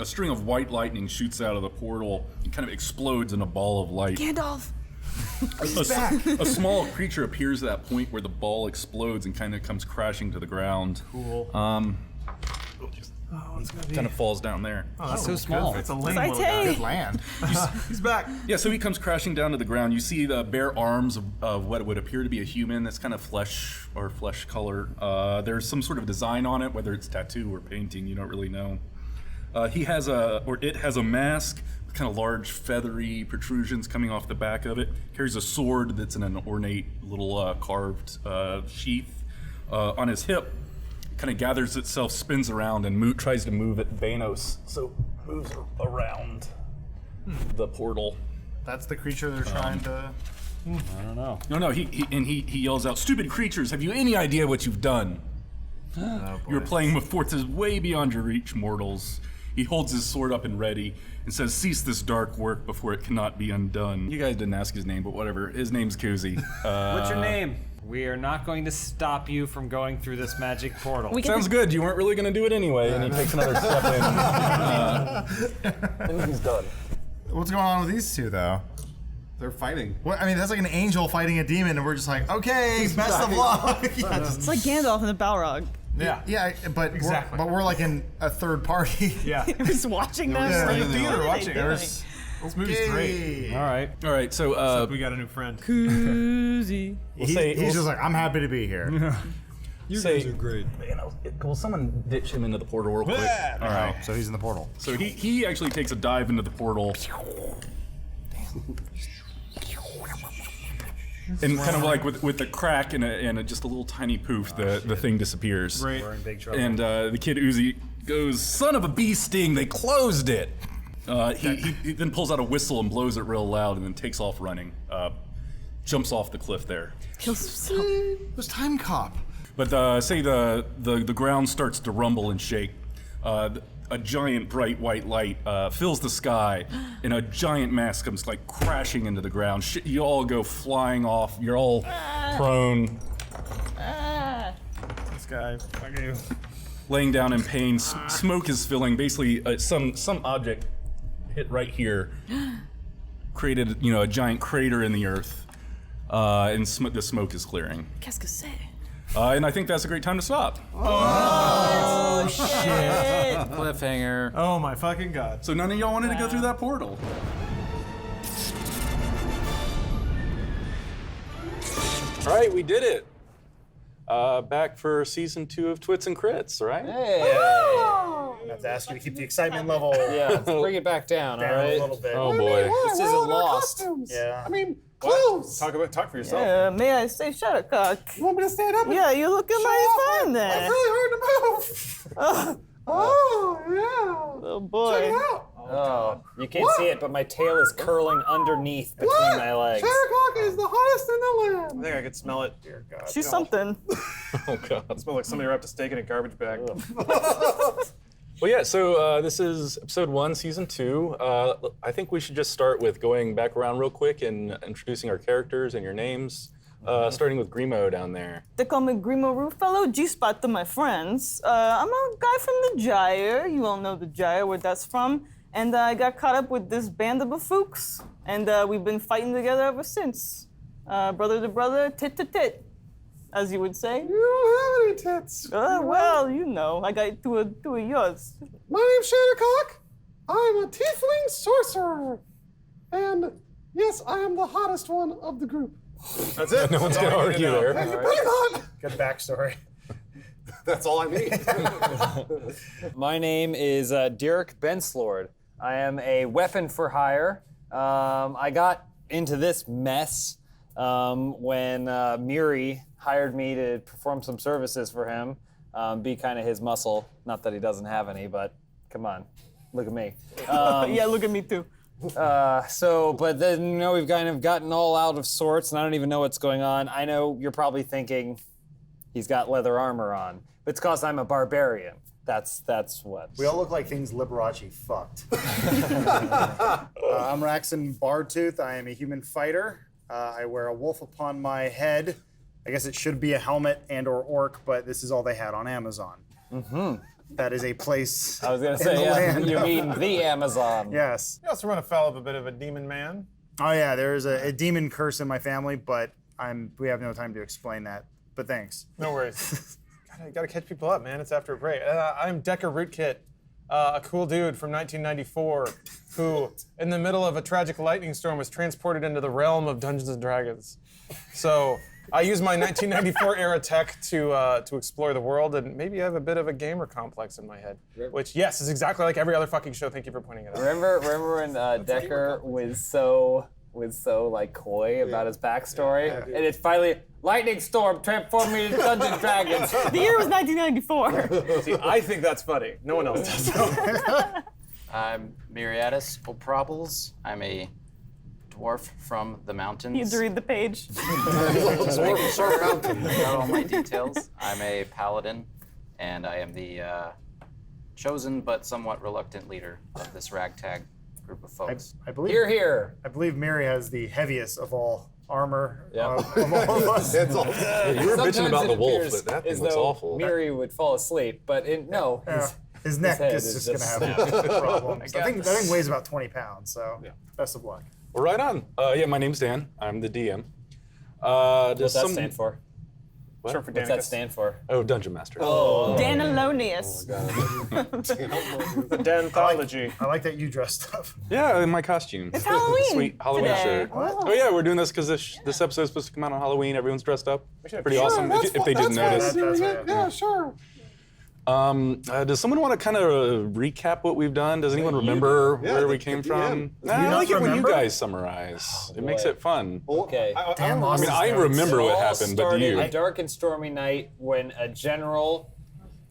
a string of white lightning shoots out of the portal and kind of explodes in a ball of light. Gandalf! A small creature appears at that point where the ball explodes and kind of comes crashing to the ground. Cool. Kind of falls down there. Oh, that's so small. It's a lame little guy. Good land. He's back. Yeah, so he comes crashing down to the ground. You see the bare arms of what would appear to be a human that's kind of flesh color. There's some sort of design on it, whether it's tattoo or painting, you don't really know. It has a mask, kind of large feathery protrusions coming off the back of it. Carries a sword that's in an ornate little carved sheath. On his hip, kind of gathers itself, spins around, and tries to move at Vanos. So moves around the portal. That's the creature they're trying to... I don't know. No, he yells out, "Stupid creatures, have you any idea what you've done? Oh, You're playing with forces way beyond your reach, mortals." He holds his sword up and ready and says, "Cease this dark work before it cannot be undone." You guys didn't ask his name, but whatever. His name's Kuzi. What's your name? We are not going to stop you from going through this magic portal. Sounds good. You weren't really going to do it anyway. And he takes another step in. And he's done. What's going on with these two, though? They're fighting. What, I mean, that's like an angel fighting a demon, and we're just like, okay, best of luck. It's like Gandalf in the Balrog. Yeah, but Exactly. we're like in a third party. Yeah. You're just watching them. Yeah. Like, In the theater what are watching they it. doing? This movie's great. All right. All right, so We got a new friend. Kuzi. He's just like, I'm happy to be here. You Say- guys are great. will someone ditch him into the portal real quick? All right, so he's in the portal. So he actually takes a dive into the portal. And kind of like with the crack and just a little tiny poof, the thing disappears. Great. We're in big trouble. And the kid Uzi goes, "Son of a bee sting, they closed it!" He then pulls out a whistle and blows it real loud and then takes off running. Jumps off the cliff there. Kills himself. It was Time Cop. But say the ground starts to rumble and shake. A giant bright white light fills the sky, and a giant mass comes like crashing into the ground. You all go flying off. You're all prone, This guy. Fuck you. laying down in pain. Smoke is filling. Basically, some object hit right here, created a giant crater in the earth, and the smoke is clearing. Qu'est-ce que c'est? And I think that's a great time to stop. Oh, shit. Cliffhanger. Oh my fucking god. So none of y'all wanted to go through that portal. All right, we did it. Back for season 2 of Twits and Crits, right? I have to ask you to keep the excitement level Yeah, let's bring it back down, all down a right? little bit. Oh boy. This isn't lost. Yeah. I mean, clothes. Talk for yourself. May I say Shuttlecock? You want me to stand up? Yeah, you looking mighty fine there. It's really hard to move. Oh, yeah. Oh boy. Check it out. Oh, you can't see it, but my tail is curling underneath between my legs. Shuttlecock is the hottest in the land. I think I could smell it. Dear God. She's something. Oh god. It smells like somebody wrapped a steak in a garbage bag. Well, yeah. So this is episode 1, season 2. I think we should just start with going back around real quick and introducing our characters and your names. Starting with Grimo down there. They call me Grimo Rufellow, G-Spot to my friends. I'm a guy from the Gyre. You all know the Gyre, where that's from. And I got caught up with this band of bafooks. And we've been fighting together ever since. Brother to brother, tit to tit, as you would say. You don't have any tits. Well, you know, I got two of yours. My name's Shuttlecock. I'm a tiefling sorcerer. And yes, I am the hottest one of the group. That's it. No one's gonna argue there. Pretty hot. Good backstory. That's all I need. My name is Derek Benslord. I am a weapon for hire. I got into this mess when Miri hired me to perform some services for him, be kind of his muscle. Not that he doesn't have any, but come on, look at me. Yeah, look at me too. But then, we've kind of gotten all out of sorts, and I don't even know what's going on. I know you're probably thinking he's got leather armor on, but it's because I'm a barbarian. That's what. We all look like things Liberace fucked. I'm Raxon Bartooth. I am a human fighter. I wear a wolf upon my head. I guess it should be a helmet and or orc, but this is all they had on Amazon. That is a place. I was gonna in say, the yeah, land. you mean the Amazon. Yes. You also run afoul of a bit of a demon man. Oh yeah, there's a demon curse in my family, but we have no time to explain that. But thanks. No worries. Gotta catch people up, man. It's after a break. I'm Decker Rootkit, a cool dude from 1994 who, in the middle of a tragic lightning storm, was transported into the realm of Dungeons and Dragons. So I use my 1994 era tech to explore the world, and maybe I have a bit of a gamer complex in my head, which, yes, is exactly like every other fucking show. Thank you for pointing it out. Remember when Decker was so like coy about his backstory, and it's finally lightning storm transformed me into Dungeons and Dragons. The year was 1994. See, I think that's funny. No one else does. I'm Miriadis Oprobbles. I'm a dwarf from the mountains. You had to read the page. Got all my details. I'm a paladin, and I am the chosen but somewhat reluctant leader of this ragtag group of folks. I believe. Here. I believe Mary has the heaviest of all armor Yeah. of all of us. You were bitching Sometimes about it the wolf, appears but that as thing was though awful. Miri would fall asleep, but no. Yeah. His neck head is is just gonna just- have problems. I got think this. that thing weighs about 20 pounds. So best of luck. Well, right on. Yeah, my name's Dan. I'm the DM. What's that stand for? Short for What's that Danicus. stand for? Oh, Dungeon Master. Danilonius. The Danthology. I like that you dressed up. Yeah, in my costume. It's Halloween Sweet Halloween today. shirt. Oh yeah, we're doing this because this episode is supposed to come out on Halloween. Everyone's dressed up. Pretty awesome. If they didn't notice. That's right. Yeah, sure. Does someone want to kind of recap what we've done? Does anyone remember where we came from? Nah, I not like it when you remember? guys summarize. It makes it fun. Okay. Dan I lost mean, his I notes. remember what All happened, but do started you? a It dark and stormy night when a general.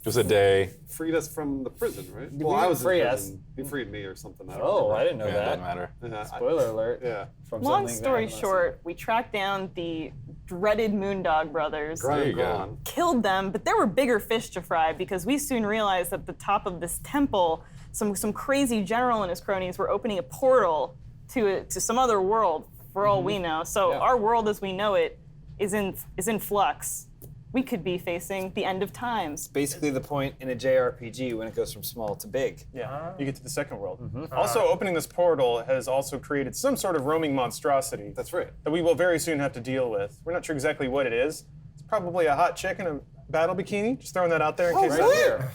was a day. Freed us from the prison, right? we Well, I was in free prison. He freed me or something. I don't Oh, remember. I didn't know Yeah, it doesn't that. matter. Yeah, Spoiler alert. Yeah. From Long something story that- short, we tracked down the dreaded Moondog brothers, There you go. Gone. killed them, but there were bigger fish to fry because we soon realized at the top of this temple, some crazy general and his cronies were opening a portal to some other world, for all we know. So Yeah. our world as we know it is in flux. We could be facing the end of times. Basically, the point in a JRPG when it goes from small to big. Yeah, you get to the second world. Also, opening this portal has also created some sort of roaming monstrosity. That's right. That we will very soon have to deal with. We're not sure exactly what it is. It's probably a hot chick in a battle bikini. Just throwing that out there in case. Right here.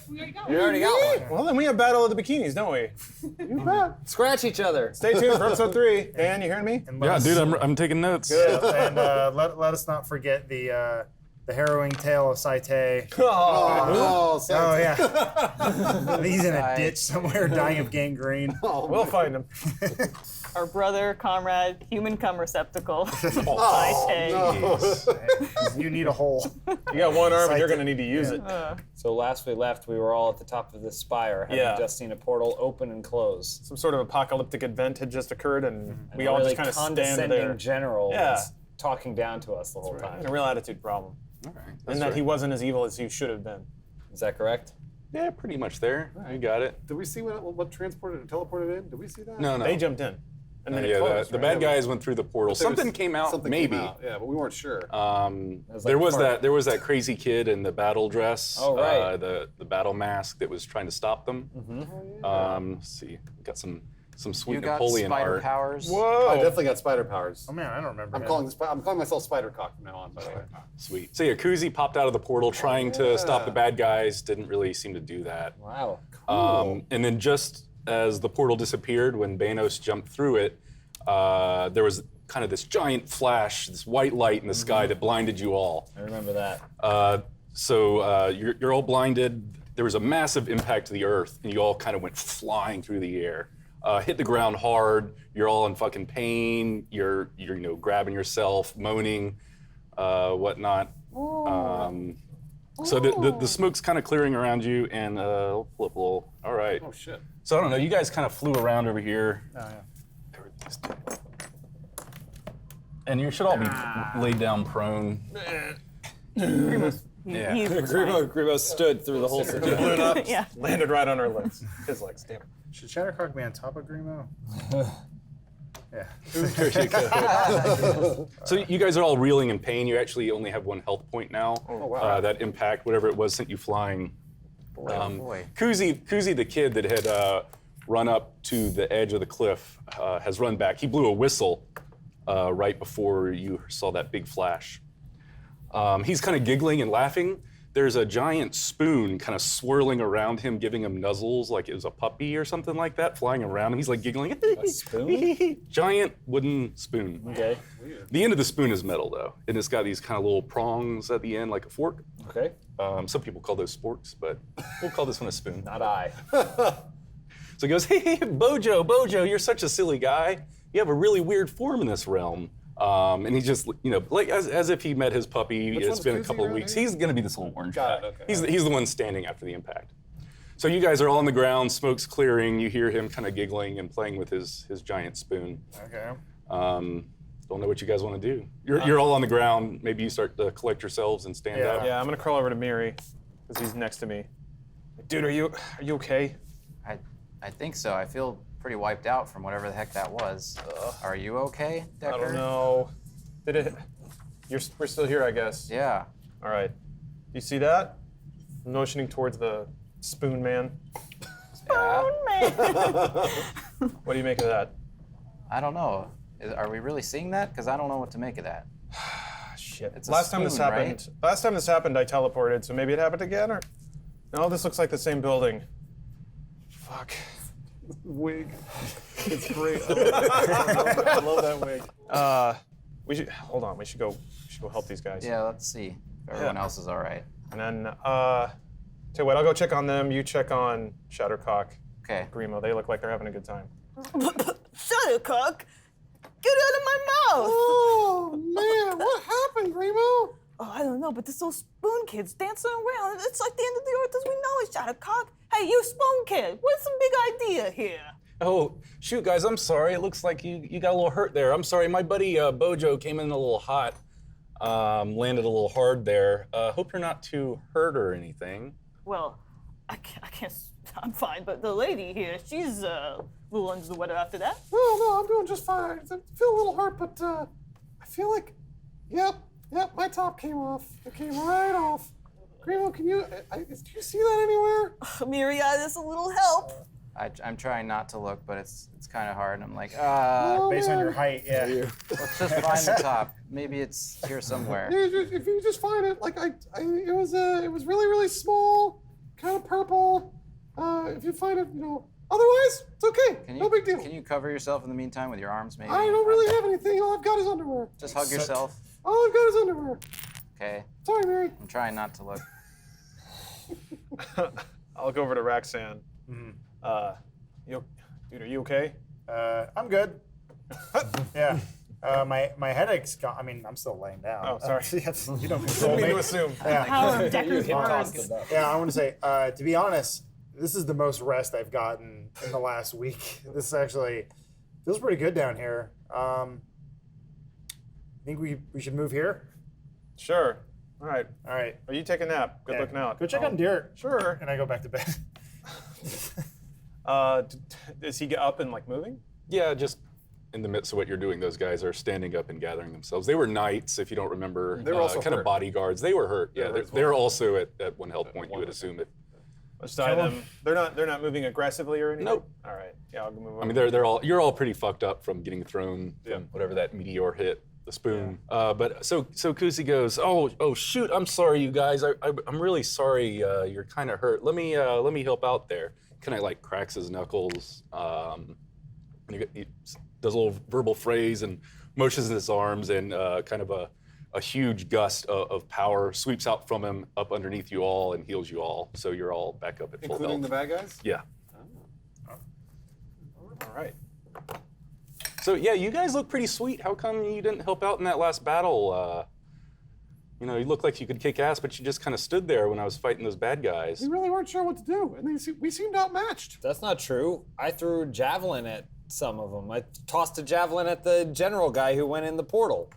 You already got one. Well, then we have battle of the bikinis, don't we? Scratch each other. Stay tuned for episode 3. Dan, you hearing me? And let Yeah, us- dude, I'm taking notes. And let us not forget the harrowing tale of Saite. Oh, Oh yeah. He's in a ditch somewhere, dying of gangrene. We'll find him. Our brother, comrade, human cum receptacle. Saite. You need a hole. You got one arm and you're going to need to use it. So last we left, we were all at the top of this spire, having Yeah. just seen a portal open and close. Some sort of apocalyptic event had just occurred and we A all really just kind of stand condescending there. general Yeah. was talking down to us the whole time. And a real attitude problem. All right, And that's that right. he wasn't as evil as he should have been. Is that correct? Yeah, pretty much there. You got it. Did we see what transported and teleported in? Did we see that? No. They jumped in. And then it Yeah, closed, the right? bad guys went through the portal. There was- Something came out, something maybe. Came out. Yeah, but we weren't sure. was There like was part- that crazy kid in the battle dress. Oh, right. The battle mask that was trying to stop them. Let's see, got some sweet You got Napoleon spider art. powers. Whoa! I definitely got spider powers. Oh man, I don't remember. I'm him. calling myself Spider Cock from now on. By the way. Sweet. So yeah, Kuzi popped out of the portal trying to stop the bad guys. Didn't really seem to do that. Wow. And then just as the portal disappeared, when Banos jumped through it, there was kind of this giant flash, this white light in the sky that blinded you all. I remember that. So you're all blinded. There was a massive impact to the earth, and you all kind of went flying through the air. Hit the ground hard. You're all in fucking pain. You're grabbing yourself, moaning, whatnot. So the smoke's kind of clearing around you, and pull up a little. All right. Oh shit. So I don't know. You guys kind of flew around over here. And you should all be laid down prone. Yeah. He's Grimo stood through the whole situation. Blew up, yeah. landed right on our legs. His legs, damn it. Should Shattercock be on top of Grimo? Yeah. So you guys are all reeling in pain. You actually only have one health point now. wow. That impact, whatever it was, sent you flying boy. Kuzi, the kid that had run up to the edge of the cliff, has run back. He blew a whistle right before you saw that big flash. He's kind of giggling and laughing. There's a giant spoon kind of swirling around him, giving him nuzzles like it was a puppy or something like that, flying around him. He's like giggling. A spoon? Giant wooden spoon. Okay. The end of the spoon is metal though, and it's got these kind of little prongs at the end like a fork. Okay. Some people call those sporks, but we'll call this one a spoon. Not I. So he goes, hey, Bojo, you're such a silly guy. You have a really weird form in this realm. And he just, like as if he met his puppy. It's one's been a Kuzi couple of around weeks. here? He's going to be this little orange guy. Got it, okay. He's the one standing after the impact. So you guys are all on the ground, smoke's clearing. You hear him kind of giggling and playing with his giant spoon. Okay. Don't know what you guys want to do. You're all on the ground. Maybe you start to collect yourselves and stand up. Yeah, I'm gonna crawl over to Miri because he's next to me. Dude, are you okay? I think so. I feel pretty wiped out from whatever the heck that was. Are you okay, Decker? I don't know. We're still here, I guess. Yeah. All right. You see that? I'm motioning towards the spoon man. Yeah. What do you make of that? I don't know. Are we really seeing that? Because I don't know what to make of that. Shit. It's a Last time this spoon, right? happened. Last time this happened, I teleported. So maybe it happened again, or no? This looks like the same building. Fuck. Wig. It's great. I love that wig. We should hold on. We should go help these guys. Yeah, let's see if everyone Yeah. else is all right. And then, tell you what, I'll go check on them. You check on Shattercock, Okay. Grimo. They look like they're having a good time. Shuttlecock, get out of my mouth! Oh man, what happened, Grimo? Oh, I don't know, but this little spoon kid's dancing around. It's like the end of the earth as we know it, Shuttlecock. Hey, you spoon kid, what's the big idea here? Oh, shoot, guys, I'm sorry. It looks like you got a little hurt there. I'm sorry. My buddy Bojo came in a little hot, landed a little hard there. Hope you're not too hurt or anything. Well, I can't, I'm fine, but the lady here, she's a little under the weather after that. No, I'm doing just fine. I feel a little hurt, but I feel like, yep, my top came off. It came right off. Grimo, can you? Do you see that anywhere? Myriad is a little help. I'm trying not to look, but it's kind of hard. I'm like, Oh, Based on man. your height, yeah. let's just find the top. Maybe it's here somewhere. Yeah, if you just find it, like it was really, really small, kind of purple. If you find it, otherwise it's okay. No big deal. Can you cover yourself in the meantime with your arms, maybe? I don't really have anything. All I've got is underwear. Just hug yourself. All I've got is underwear. Okay. Sorry, Mary. I'm trying not to look. I'll go over to Raxan. Dude, are you okay? I'm good. Yeah. My headache's gone. I mean, I'm still laying down. Oh, sorry. You don't control Didn't mean me. to assume. Yeah. Power of Decker's Hip tossed words. it up. Yeah, I want to say, to be honest, this is the most rest I've gotten in the last week. This actually feels pretty good down here. Think we should move here? Sure. All right. All right. Are you taking a nap? Good Yeah. looking out. Go check on Derek. Sure. And I go back to bed. Is he up and moving? Yeah, just in the midst of what you're doing, those guys are standing up and gathering themselves. They were knights, if you don't remember. They were also kind of hurt. bodyguards. They were hurt. Yeah, hurt they're, as well. they're also at one health point. You would assume if. Let's tie them. They're not moving aggressively or anything. Nope. All right. Yeah, I'll go move. I mean, you're all pretty fucked up from getting thrown from whatever that meteor hit the spoon. But so Kusi goes, oh shoot, I'm sorry, you guys. I'm really sorry. You're kind of hurt. Let me help out there. Kind of cracks his knuckles. And he does a little verbal phrase and motions his arms, and kind of a huge gust of power sweeps out from him up underneath you all and heals you all. So you're all back up at full Including health. the bad guys? Yeah. All right. So yeah, you guys look pretty sweet. How come you didn't help out in that last battle? You look like you could kick ass, but you just kind of stood there when I was fighting those bad guys. We really weren't sure what to do, and we seemed outmatched. That's not true. I threw a javelin at some of them. I tossed a javelin at the general guy who went in the portal.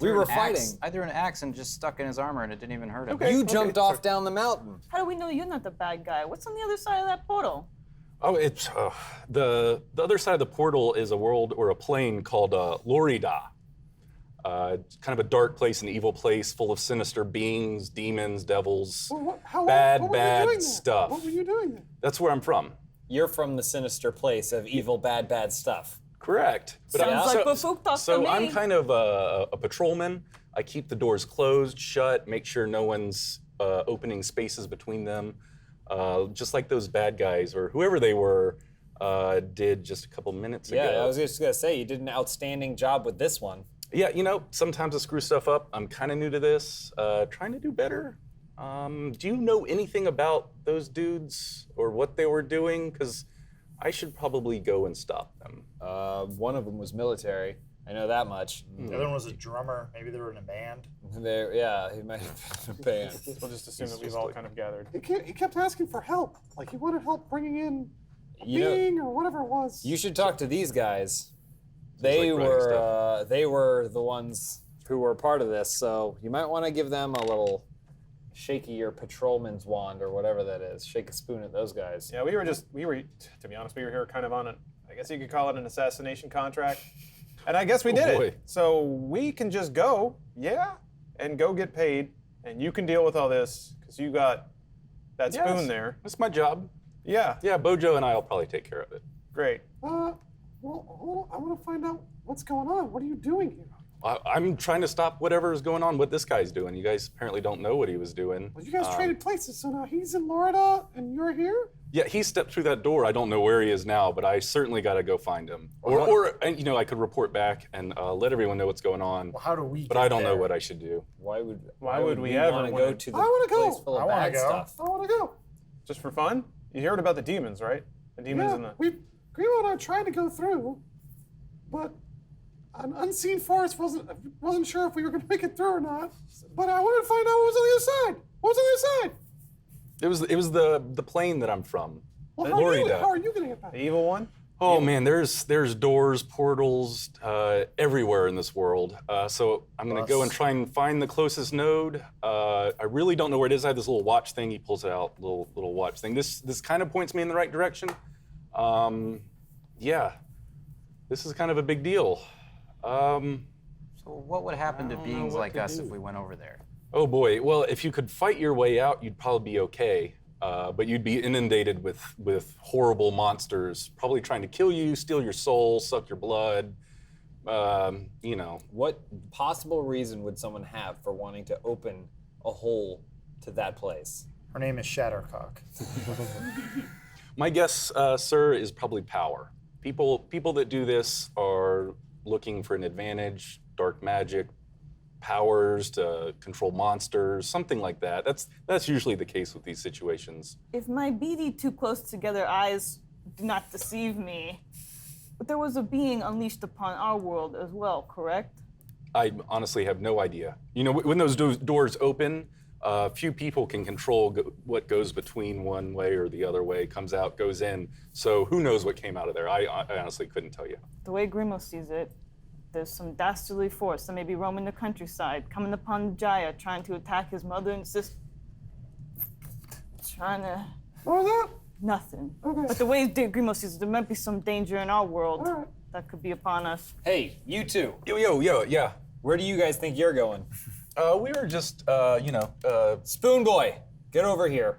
We were an axe. fighting. I threw an axe and just stuck in his armor, and it didn't even hurt him. You jumped off down the mountain. How do we know you're not the bad guy? What's on the other side of that portal? Oh, it's the other side of the portal is a world or a plane called Lorida. It's kind of a dark place, an evil place, full of sinister beings, demons, devils, Well, what bad, were you doing bad there? stuff. What were you doing there? That's where I'm from. You're from the sinister place of evil, bad stuff. Correct. Sounds like Bafuk talk so to me. I'm kind of a patrolman. I keep the doors closed, shut, make sure no one's opening spaces between them, just like those bad guys or whoever they were did just a couple minutes ago. Yeah, I was just gonna say you did an outstanding job with this one. Yeah, sometimes I screw stuff up. I'm kind of new to this, trying to do better. Do you know anything about those dudes or what they were doing? Because I should probably go and stop them. One of them was military. I know that much. The other one was a drummer. Maybe they were in a band. Yeah, he might have been in a band. We'll just assume that we've all kind of gathered. He kept asking for help. Like he wanted help bringing in a You know- being or whatever it was. You should talk to these guys. like They were the ones who were part of this, so you might want to give them a little shaky your patrolman's wand or whatever that is. Shake a spoon at those guys. Yeah, to be honest, we were here kind of on I guess you could call it an assassination contract. And I guess we did boy. it. So we can just go, and go get paid, and you can deal with all this, because you got that spoon there. That's my job. Yeah, Yeah, Bojo and I will probably take care of it. great. Well, hold on. I want to find out what's going on. What are you doing here? I'm trying to stop whatever is going on, what this guy's doing. You guys apparently don't know what he was doing. Well, you guys traded places, so now he's in Florida and you're here? Yeah, he stepped through that door. I don't know where he is now, but I certainly got to go find him. And I could report back and let everyone know what's going on. Well, how do we? But I don't know what I should do. Why would we ever want to wanna- go to the I wanna go. place full I of wanna bad go. stuff? I want to go. Just for fun? You heard about the demons, right? The demons in the... Grimo and I tried to go through, but an unseen force wasn't sure if we were going to make it through or not. But I wanted to find out what was on the other side. What was on the other side? It was the plane that I'm from. Well, Florida. how are you going to get back? The evil one? Oh man, there's doors, portals everywhere in this world. So I'm gonna go and try and find the closest node. I really don't know where it is. I have this little watch thing. He pulls it out, little watch thing. This kind of points me in the right direction. Yeah, this is kind of a big deal. So what would happen to beings like us if we went over there? Oh boy. Well, if you could fight your way out, you'd probably be okay. But you'd be inundated with horrible monsters, probably trying to kill you, steal your soul, suck your blood. What possible reason would someone have for wanting to open a hole to that place? Her name is Shattercock. My guess, sir, is probably power. People that do this are looking for an advantage, dark magic, powers to control monsters, something like that. That's usually the case with these situations. If my beady too close together eyes do not deceive me, but there was a being unleashed upon our world as well, correct? I honestly have no idea. When those doors open, few people can control what goes between one way or the other way, comes out, goes in. So who knows what came out of there? I honestly couldn't tell you. The way Grimo sees it, there's some dastardly force that may be roaming the countryside, coming upon the Jaya, trying to attack his mother and sister. Trying to... What was that? Nothing. Okay. But the way Grimo sees it, there might be some danger in our world All right. that could be upon us. Hey, you two. Yo, yeah. Where do you guys think you're going? We were just, Spoon Boy, get over here.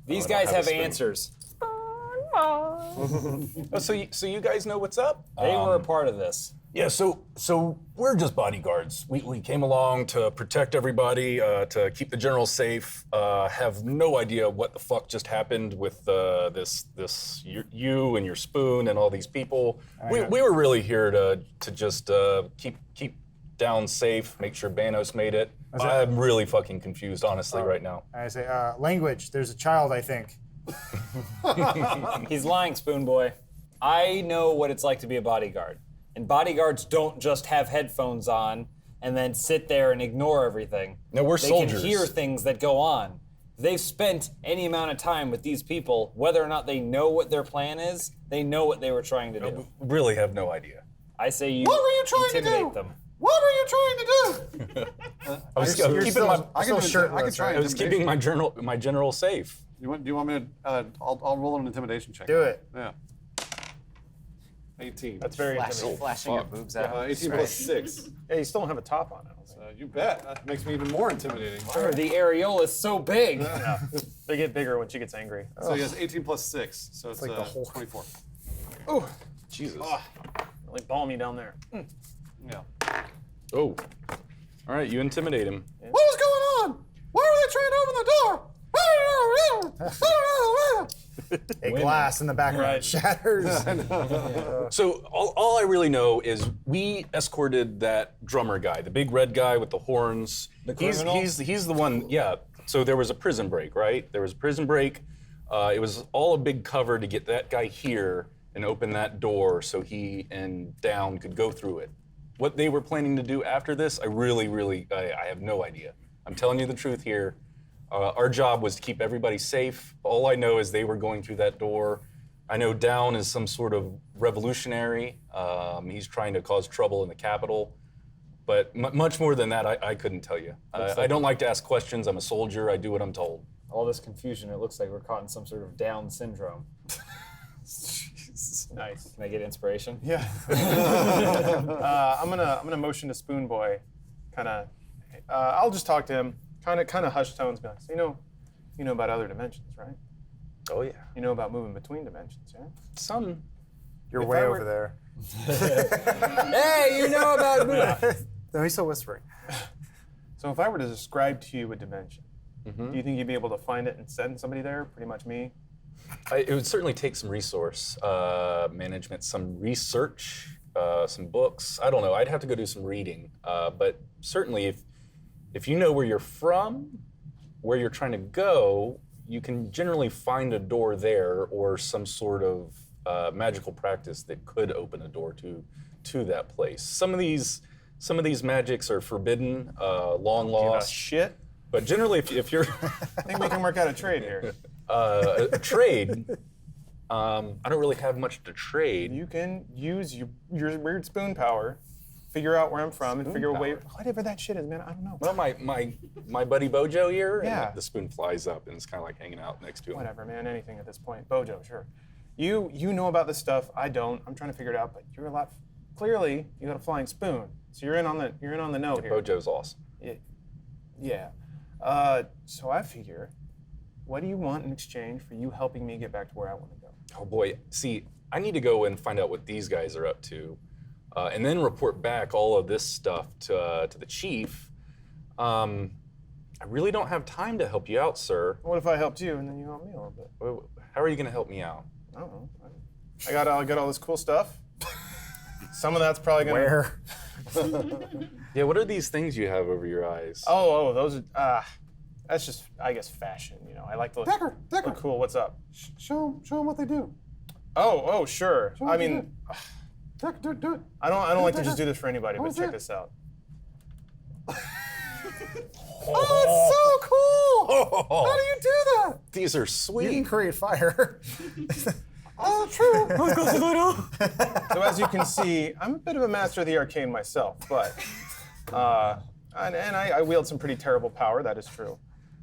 These I don't guys have a have spoon. answers. So you guys know what's up? They were a part of this. Yeah, so we're just bodyguards. We came along to protect everybody, to keep the general safe. Have no idea what the fuck just happened with you and your spoon and all these people. We were really here to just keep down safe, make sure Banos made it. I'm really fucking confused, honestly, right now. I say, language. There's a child, I think. He's lying, Spoon Boy. I know what it's like to be a bodyguard. And bodyguards don't just have headphones on and then sit there and ignore everything. No, we're they soldiers. They can hear things that go on. They've spent any amount of time with these people, whether or not they know what their plan is, they know what they were trying to do. Really have no idea. I say you What were you trying to intimidate do? them. What were you trying to do? I was You're keeping still- my I still can shirtless, try right? I was keeping my general safe. Do you want me to? I'll roll an intimidation check. Do it. Yeah. 18. That's very intimidating. Flashing your boobs out. 18 plus 6. Yeah, you still don't have a top on. I don't think. You bet. That makes me even more intimidating. The areola is so big. Yeah. They get bigger when she gets angry. So he has 18 plus 6, so it's like the whole- 24. Oh, Jesus. really balmy down there. Yeah. Oh. All right, you intimidate him. What was going on? Why were they trying to open the door? A glass in the background Right. shatters. So all I really know is we escorted that drummer guy, the big red guy with the horns. He's the one. Yeah. So there was a prison break, right? There was a prison break. It was all a big cover to get that guy here and open that door so he and Down could go through it. What they were planning to do after this, I have no idea. I'm telling you the truth here. Our job was to keep everybody safe. All I know is they were going through that door. I know Down is some sort of revolutionary. He's trying to cause trouble in the Capitol. But much more than that, I couldn't tell you. I don't like to ask questions. I'm a soldier. I do what I'm told. All this confusion, it looks like we're caught in some sort of Down syndrome. Nice. Can I get inspiration? Yeah. I'm gonna motion to Spoon Boy, kind of. I'll just talk to him, kind of hush tones, be like, so you know about other dimensions, right? Oh yeah. You know about moving between dimensions, yeah? Some. You're If way I were- over there. Hey, you know about No, he's still whispering. So if I were to describe to you a dimension, do you think you'd be able to find it and send somebody there? Pretty much me. It would certainly take some resource management, some research, some books. I don't know. I'd have to go do some reading. But certainly, if you know where you're from, where you're trying to go, you can generally find a door there or some sort of magical practice that could open a door to that place. Some of these magics are forbidden, long lost. Shit. But generally, if you're I think we can work out a trade here. a trade, I don't really have much to trade. You can use your weird spoon power, figure out where I'm from, and figure a way. power. Whatever that shit is, man. I don't know. Well, my buddy Bojo here, Yeah. and the spoon flies up and it's kind of like hanging out next to him. Whatever, man. Anything at this point. Bojo, sure. You know about this stuff. I don't. I'm trying to figure it out, but you're a lot. Clearly, you got a flying spoon, so you're in on the know here. Bojo's awesome. Yeah. So I figure, what do you want in exchange for you helping me get back to where I want to go? Oh boy, see, I need to go and find out what these guys are up to, and then report back all of this stuff to the chief. I really don't have time to help you out, sir. What if I helped you and then you help me a little bit? How are you going to help me out? I don't know. I got all this cool stuff. Some of that's probably gonna. Where? Yeah, what are these things you have over your eyes? Oh, those are. That's just, I guess, fashion. You know, I like to look, Decker, look cool. What's up? show them what they do. Oh, sure. Show I 'em what they mean, do. Decker, do it. I don't like to Decker. just do this for anybody, but was check it? this out. Oh, it's so cool! Oh, How do you do that? these are You can sweet. create fire. Oh, true. So as you can see, I'm a bit of a master of the arcane myself, but and I wield some pretty terrible power. That is true,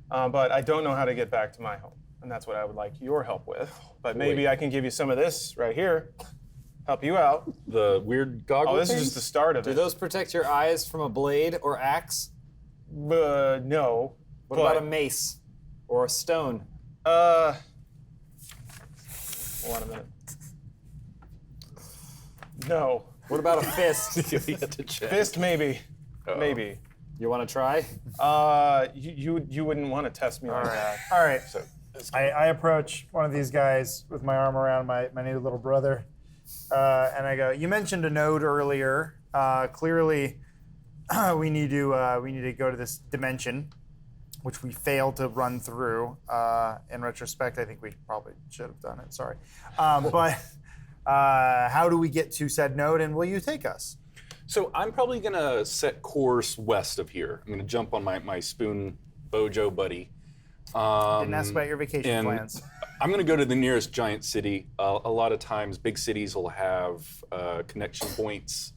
but I don't know how to get back to my home, and that's what I would like your help with. But maybe I can give you some of this right here, help you out. The weird goggle Oh, this is things? just the start of Do it. those protect your eyes from a blade or axe? No. What but, about a mace or a stone? Hold on a minute. No. What about a fist? You had to check. Fist, maybe. Maybe. You want to try? You wouldn't want to test me like that. All right. So I approach one of these guys with my arm around my new little brother, and I go, "You mentioned a node earlier. Clearly, we need to go to this dimension, which we failed to run through. In retrospect, I think we probably should have done it. Sorry, but how do we get to said node, and will you take us?" So I'm probably gonna set course west of here. I'm gonna jump on my spoon Bojo buddy. Didn't ask about your vacation and plans. I'm gonna go to the nearest giant city. A lot of times, big cities will have connection points,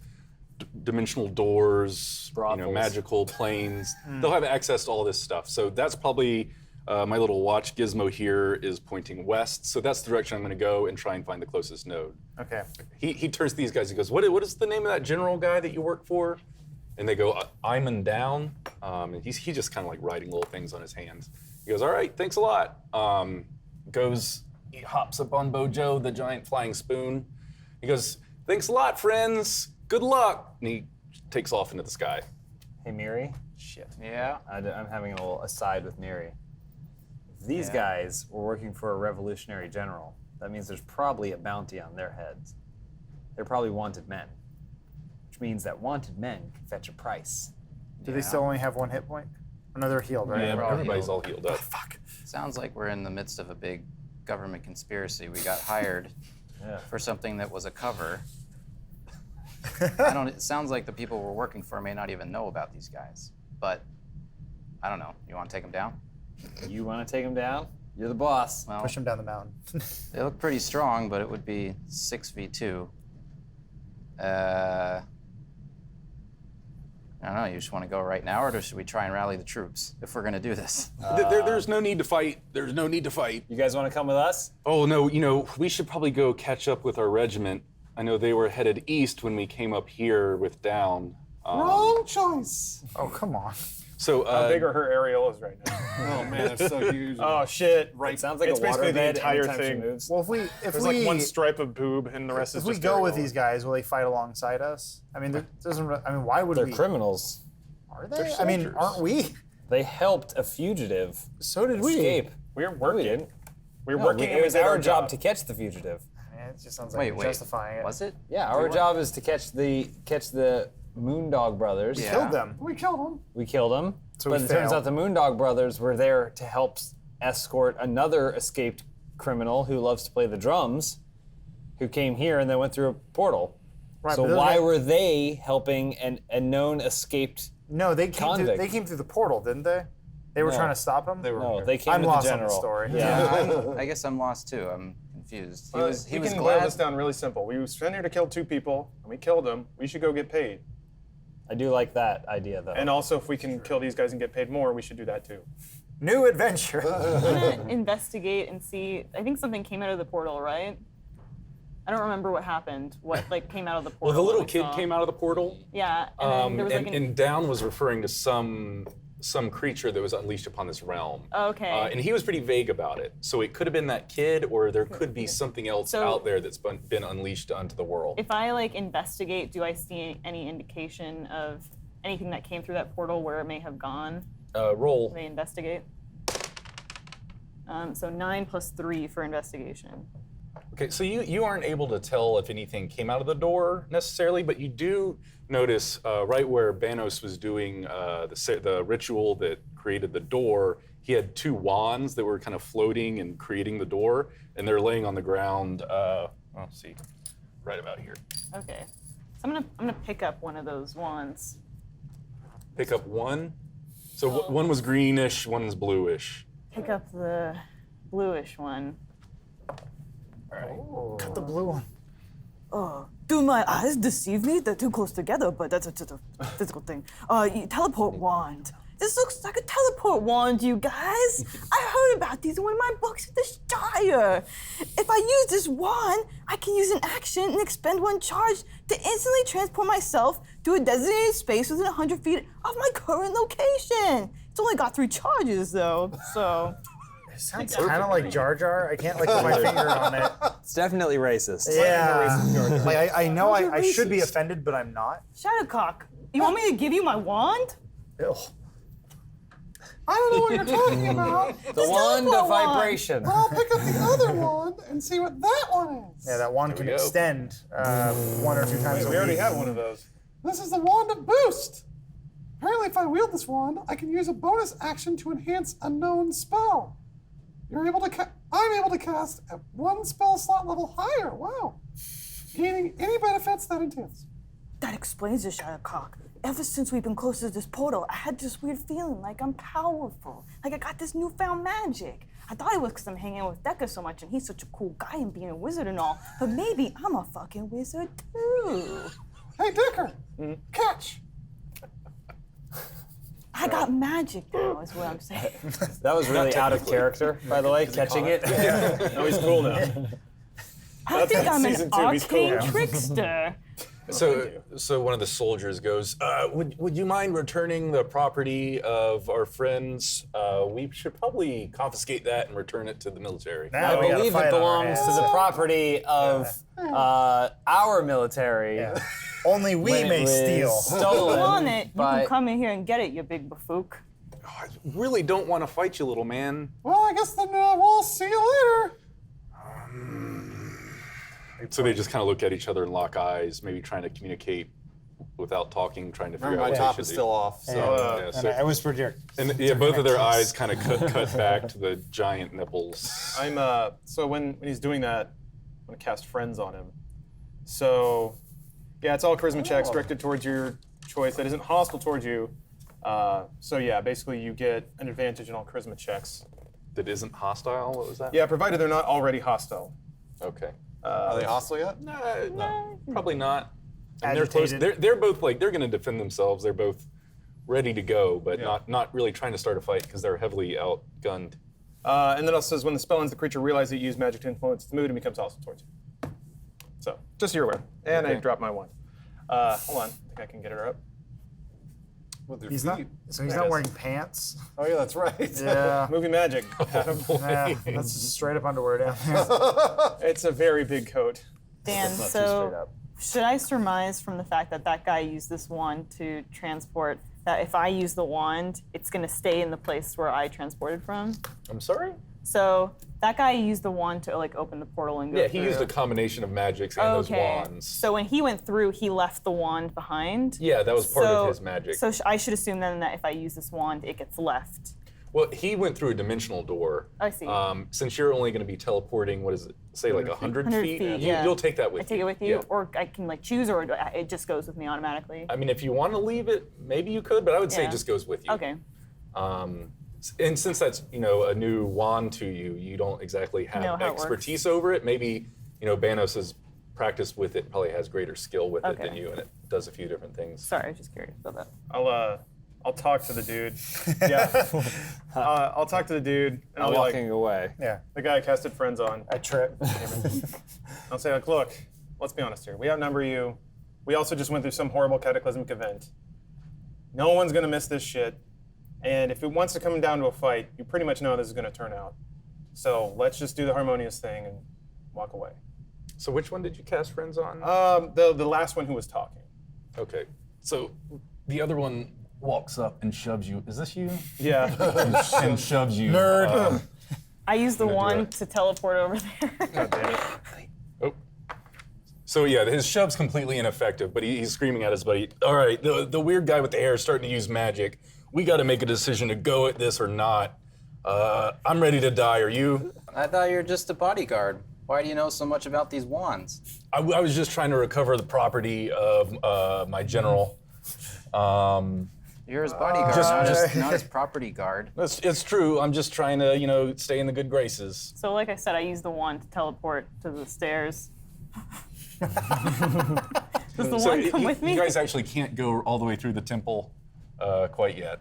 dimensional doors, Brothels. magical planes. They'll have access to all this stuff. So that's probably My little watch gizmo here is pointing west, so that's the direction I'm going to go and try and find the closest node. Okay. He turns to these guys. He goes, "What is the name of that general guy that you work for?" And they go, "I'm in down." And he's just kind of like writing little things on his hands. He goes, "All right, thanks a lot." He hops up on Bojo, the giant flying spoon. He goes, "Thanks a lot, friends. Good luck." And he takes off into the sky. Hey, Miri. Shit. Yeah. I'm having a little aside with Miri. If these guys were working for a revolutionary general, that means there's probably a bounty on their heads. They're probably wanted men, which means that wanted men can fetch a price. Do they still only have 1 hit point? No, they're healed, right? Yeah, we're all everybody's healed. all healed up. Fuck. Sounds like we're in the midst of a big government conspiracy. We got hired for something that was a cover. It sounds like the people we're working for may not even know about these guys. But I don't know. You want to take them down? You want to take them down? You're the boss. Well, Push them down the mountain. they look pretty strong, but it would be 6v2. I don't know. You just want to go right now, or should we try and rally the troops if we're going to do this? There's no need to fight. There's no need to fight. You guys want to come with us? Oh, no, we should probably go catch up with our regiment. I know they were headed east when we came up here with Down. Wrong choice. Oh, come on. So, How big are her areolas right now? Oh man, it's so huge. Oh shit! It sounds like It's a basically the waterbed entire anytime she thing. moves. Well, if There's we like one stripe of boob, and the rest is if we just go with areola. these guys, will they fight alongside us? I mean, why would They're we? criminals. Are they? They're I mean, soldiers. aren't we? They helped a fugitive So did we. escape. We're No, we working. didn't. We're No, working. it was our job to catch the fugitive. Man, it just sounds like you're justifying it. Was it? Yeah, our job is to catch the Moondog brothers. Yeah. Killed them. We killed him. We killed them. So but we it turns failed. out the Moondog brothers were there to help escort another escaped criminal who loves to play the drums, who came here and then went through a portal. Right, So but why they- were they helping a known escaped? No, they came. Convict. They came through the portal, didn't they? They were No. trying to stop him. No, they came I'm with lost the on the general. story. Yeah. I guess I'm lost too. I'm confused. He We was can boil glad. this down really simple. We were sent here to kill 2 people, and we killed them. We should go get paid. I do like that idea though. And also, if we can kill these guys and get paid more, we should do that too. New adventure. I'm gonna investigate and see. I think something came out of the portal, right? I don't remember what happened. What came out of the well, portal? the little that we kid saw. came out of the portal. Yeah, and then there was like And Down was referring to some creature that was unleashed upon this realm. Okay. And he was pretty vague about it. So it could have been that kid, or there could be something else So- out there that's been unleashed onto the world. If I investigate, do I see any indication of anything that came through that portal where it may have gone? Roll. They investigate. So 9 plus 3 for investigation. Okay, so you aren't able to tell if anything came out of the door necessarily, but you do notice right where Banos was doing the ritual that created the door, he had 2 wands that were kind of floating and creating the door, and they're laying on the ground. Let's see, right about here. Okay. So I'm gonna pick up one of those wands. Pick up one. So one was greenish, one is bluish. Pick up the bluish one. Cut the blue one. Oh, do my eyes deceive me? They're too close together, but that's just a physical thing. Teleport wand. This looks like a teleport wand, you guys. I heard about these in one of my books at the Shire. If I use this wand, I can use an action and expend 1 charge to instantly transport myself to a designated space within 100 feet of my current location. It's only got 3 charges though, so. It sounds kind of like Jar Jar. I can't put my finger on it. It's definitely racist. Yeah. Like I know Those are I should be racist. offended, but I'm not. Shadowcock, you want me to give you my wand? Ew. I don't know what you're talking about. The wand of teleport wand. vibration. But I'll pick up the other wand and see what that one is. Yeah, that wand can we go. extend 1 or 2 times a We already week. had one of those. This is the wand of boost. Apparently, if I wield this wand, I can use a bonus action to enhance a known spell. I'm able to cast at 1 spell slot level higher. Wow. Gaining any benefits that entails. That explains it, Shadowcock. Ever since we've been close to this portal, I had this weird feeling like I'm powerful. Like I got this newfound magic. I thought it was because I'm hanging out with Decker so much and he's such a cool guy and being a wizard and all, but maybe I'm a fucking wizard too. Hey, Dicker. Catch. I got magic now, is what I'm saying. That was really out of character, by the way, catching it. No, he's cool now. I think I'm an season 2, he's cool. arcane trickster. So one of the soldiers goes, would you mind returning the property of our friends? We should probably confiscate that and return it to the military. Now I we gotta believe fight it on our belongs hands. to the property of our military. Yeah. Only we when it may was steal. Stolen You want it? You by- can come in here and get it, you big bafook. I really don't want to fight you, little man. Well, I guess then we'll see you later. So they just kind of look at each other and lock eyes, maybe trying to communicate without talking, trying to figure Remember, out my what top they is should still do. off. So Yeah, And so- I whispered here. And yeah, both of their eyes kind of cut back to the giant nipples. I'm so when he's doing that, I'm gonna cast friends on him. So yeah, it's all charisma checks directed towards your choice that isn't hostile towards you. So yeah, basically you get an advantage in all charisma checks. That isn't hostile. What was that? Yeah, provided they're not already hostile. Okay. are they hostile yet? No, probably not. And they're close. Agitated. They're both like they're going to defend themselves. They're both ready to go, but not really trying to start a fight because they're heavily outgunned. And then also says when the spell ends, the creature realizes that you use magic to influence the mood and becomes hostile towards you. So just so you're aware. And I Okay. dropped my one. Hold on, I think I can get her up. With their He's not. feet. So he's There it not is. wearing pants. Oh yeah, that's right. Yeah. Movie magic. Adam. Yeah, that's just straight up underwear down there. It's a very big coat. Dan, Not too straight so up. should I surmise from the fact that that guy used this wand to transport that if I use the wand, it's going to stay in the place where I transported from? I'm sorry. So that guy used the wand to like open the portal and go Yeah, through. he used a combination of magics and those wands. So when he went through, he left the wand behind. Yeah, that was part So- of his magic. So I should assume then that if I use this wand, it gets left. Well, he went through a dimensional door. I see. Since you're only going to be teleporting, what is it? Say like 100 100 feet. feet, yeah. You'll take that with I you. take it with you, Yeah. or I can like choose, or it just goes with me automatically. I mean, if you want to leave it, maybe you could, but I would say Yeah. it just goes with you. Okay. And since that's a new wand to you, you don't exactly have Know how it expertise over it. Maybe Banos has practiced with it, probably has greater skill with it than Okay. you, and it does a few different things. Sorry, I was just curious about that. I'll talk to the dude. Yeah. I'll talk to the dude and I'll I'm be like, walking away. Yeah. the guy I casted friends on. I trip. I'll say like, look, let's be honest here. We outnumber you. We also just went through some horrible cataclysmic event. No one's gonna miss this shit. And if it wants to come down to a fight, you pretty much know how this is gonna turn out. So let's just do the harmonious thing and walk away. So which one did you cast friends on? The last one who was talking. Okay. So the other one walks up and shoves you. Is this you? Yeah. And shoves you. Nerd. I used the gonna do wand it. to teleport over there. God damn it. Oh. So yeah, his shove's completely ineffective, but he's screaming at his buddy. All right, the weird guy with the hair is starting to use magic. We got to make a decision to go at this or not. I'm ready to die. Are you? I thought you were just a bodyguard. Why do you know so much about these wands? I was just trying to recover the property of my general. You're his bodyguard, not his property guard. It's true. I'm just trying to, stay in the good graces. So like I said, I used the wand to teleport to the stairs. Does the wand come with me? You guys actually can't go all the way through the temple quite yet.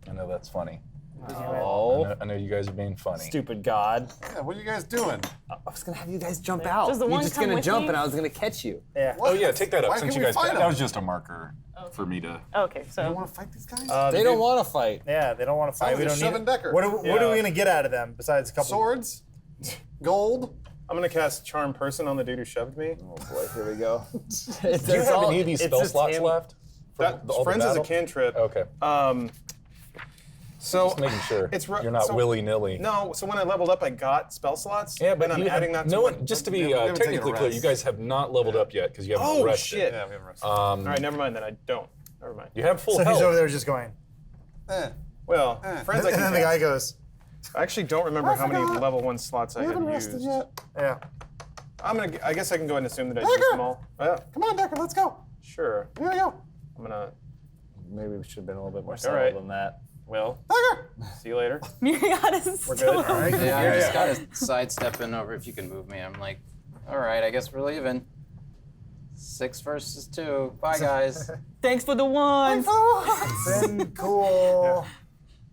I know that's funny. Oh, I know you guys are being funny. stupid god. Yeah, what are you guys doing? I was gonna have you guys jump out. Does the You're one just come gonna with jump me? and I was gonna catch you. Yeah. Oh yeah, take that up Why since can't you we guys. fight That him? was just a marker for me to. Okay, You so want to fight these guys? They don't want to fight. Yeah, they don't want to fight. Sounds We like don't shoving need. Decker. What are Yeah. we gonna get out of them besides a couple Swords, gold. I'm gonna cast Charm Person on the dude who shoved me. Oh boy, here we go. Do you have any of these spell slots left? That all the friends is a battle? cantrip. Okay. So Just making sure it's you're not willy-nilly. No, so when I leveled up, I got spell slots. Yeah, but and I'm you adding have, that no to one. Just to be we haven't taken a technically clear, you rest. guys have not leveled up yet because you haven't Oh, rested. shit. Yeah, we haven't rested. All right, never mind then. I don't. Never mind. You have full So health. he's over there just going. Well, friends, I And can then the guy cast. goes, I actually don't remember I how many forgot. level 1 slots I We had haven't rested used. yet. yeah. I guess I can go ahead and assume that I used them all. Yeah, Come on, Decker, let's go. sure. Here we go. I'm gonna. Maybe we should have been a little bit more All subtle right. than that. Well, Decker! see you later. Miriam is We're still good. Yeah, I just gotta sidestepping over if you can move me. I'm like, all right, I guess we're leaving. 6 versus 2. Bye, guys. Thanks for the ones. Then cool.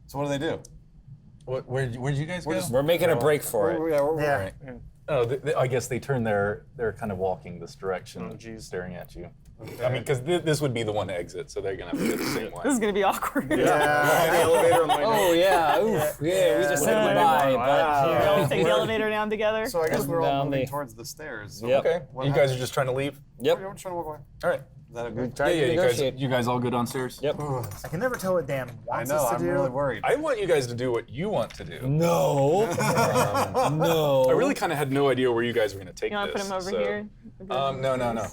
So what do they do? Where'd you guys go? We're making a break for it. Yeah. Oh, I guess they turn they're kind of walking this direction, Oh, geez. staring at you. I mean, because this would be the one exit, so they're gonna have to go the same way. This is gonna be awkward. The elevator on the way down. Oh yeah, oof. Yeah, we just said goodbye, but We always take the elevator down together. So I guess we're all Down moving the- towards the stairs. Yep. Okay. You guys are just trying to leave? Yep. We're trying to walk away. All right. Is that okay? Try to negotiate. You guys all go downstairs? Yep. I can never tell what Dan I wants know. us to I'm do. really worried. I want you guys to do what you want to do. No. No. I really kind of had no idea where you guys were going to take You want to this. put him over so- here? No.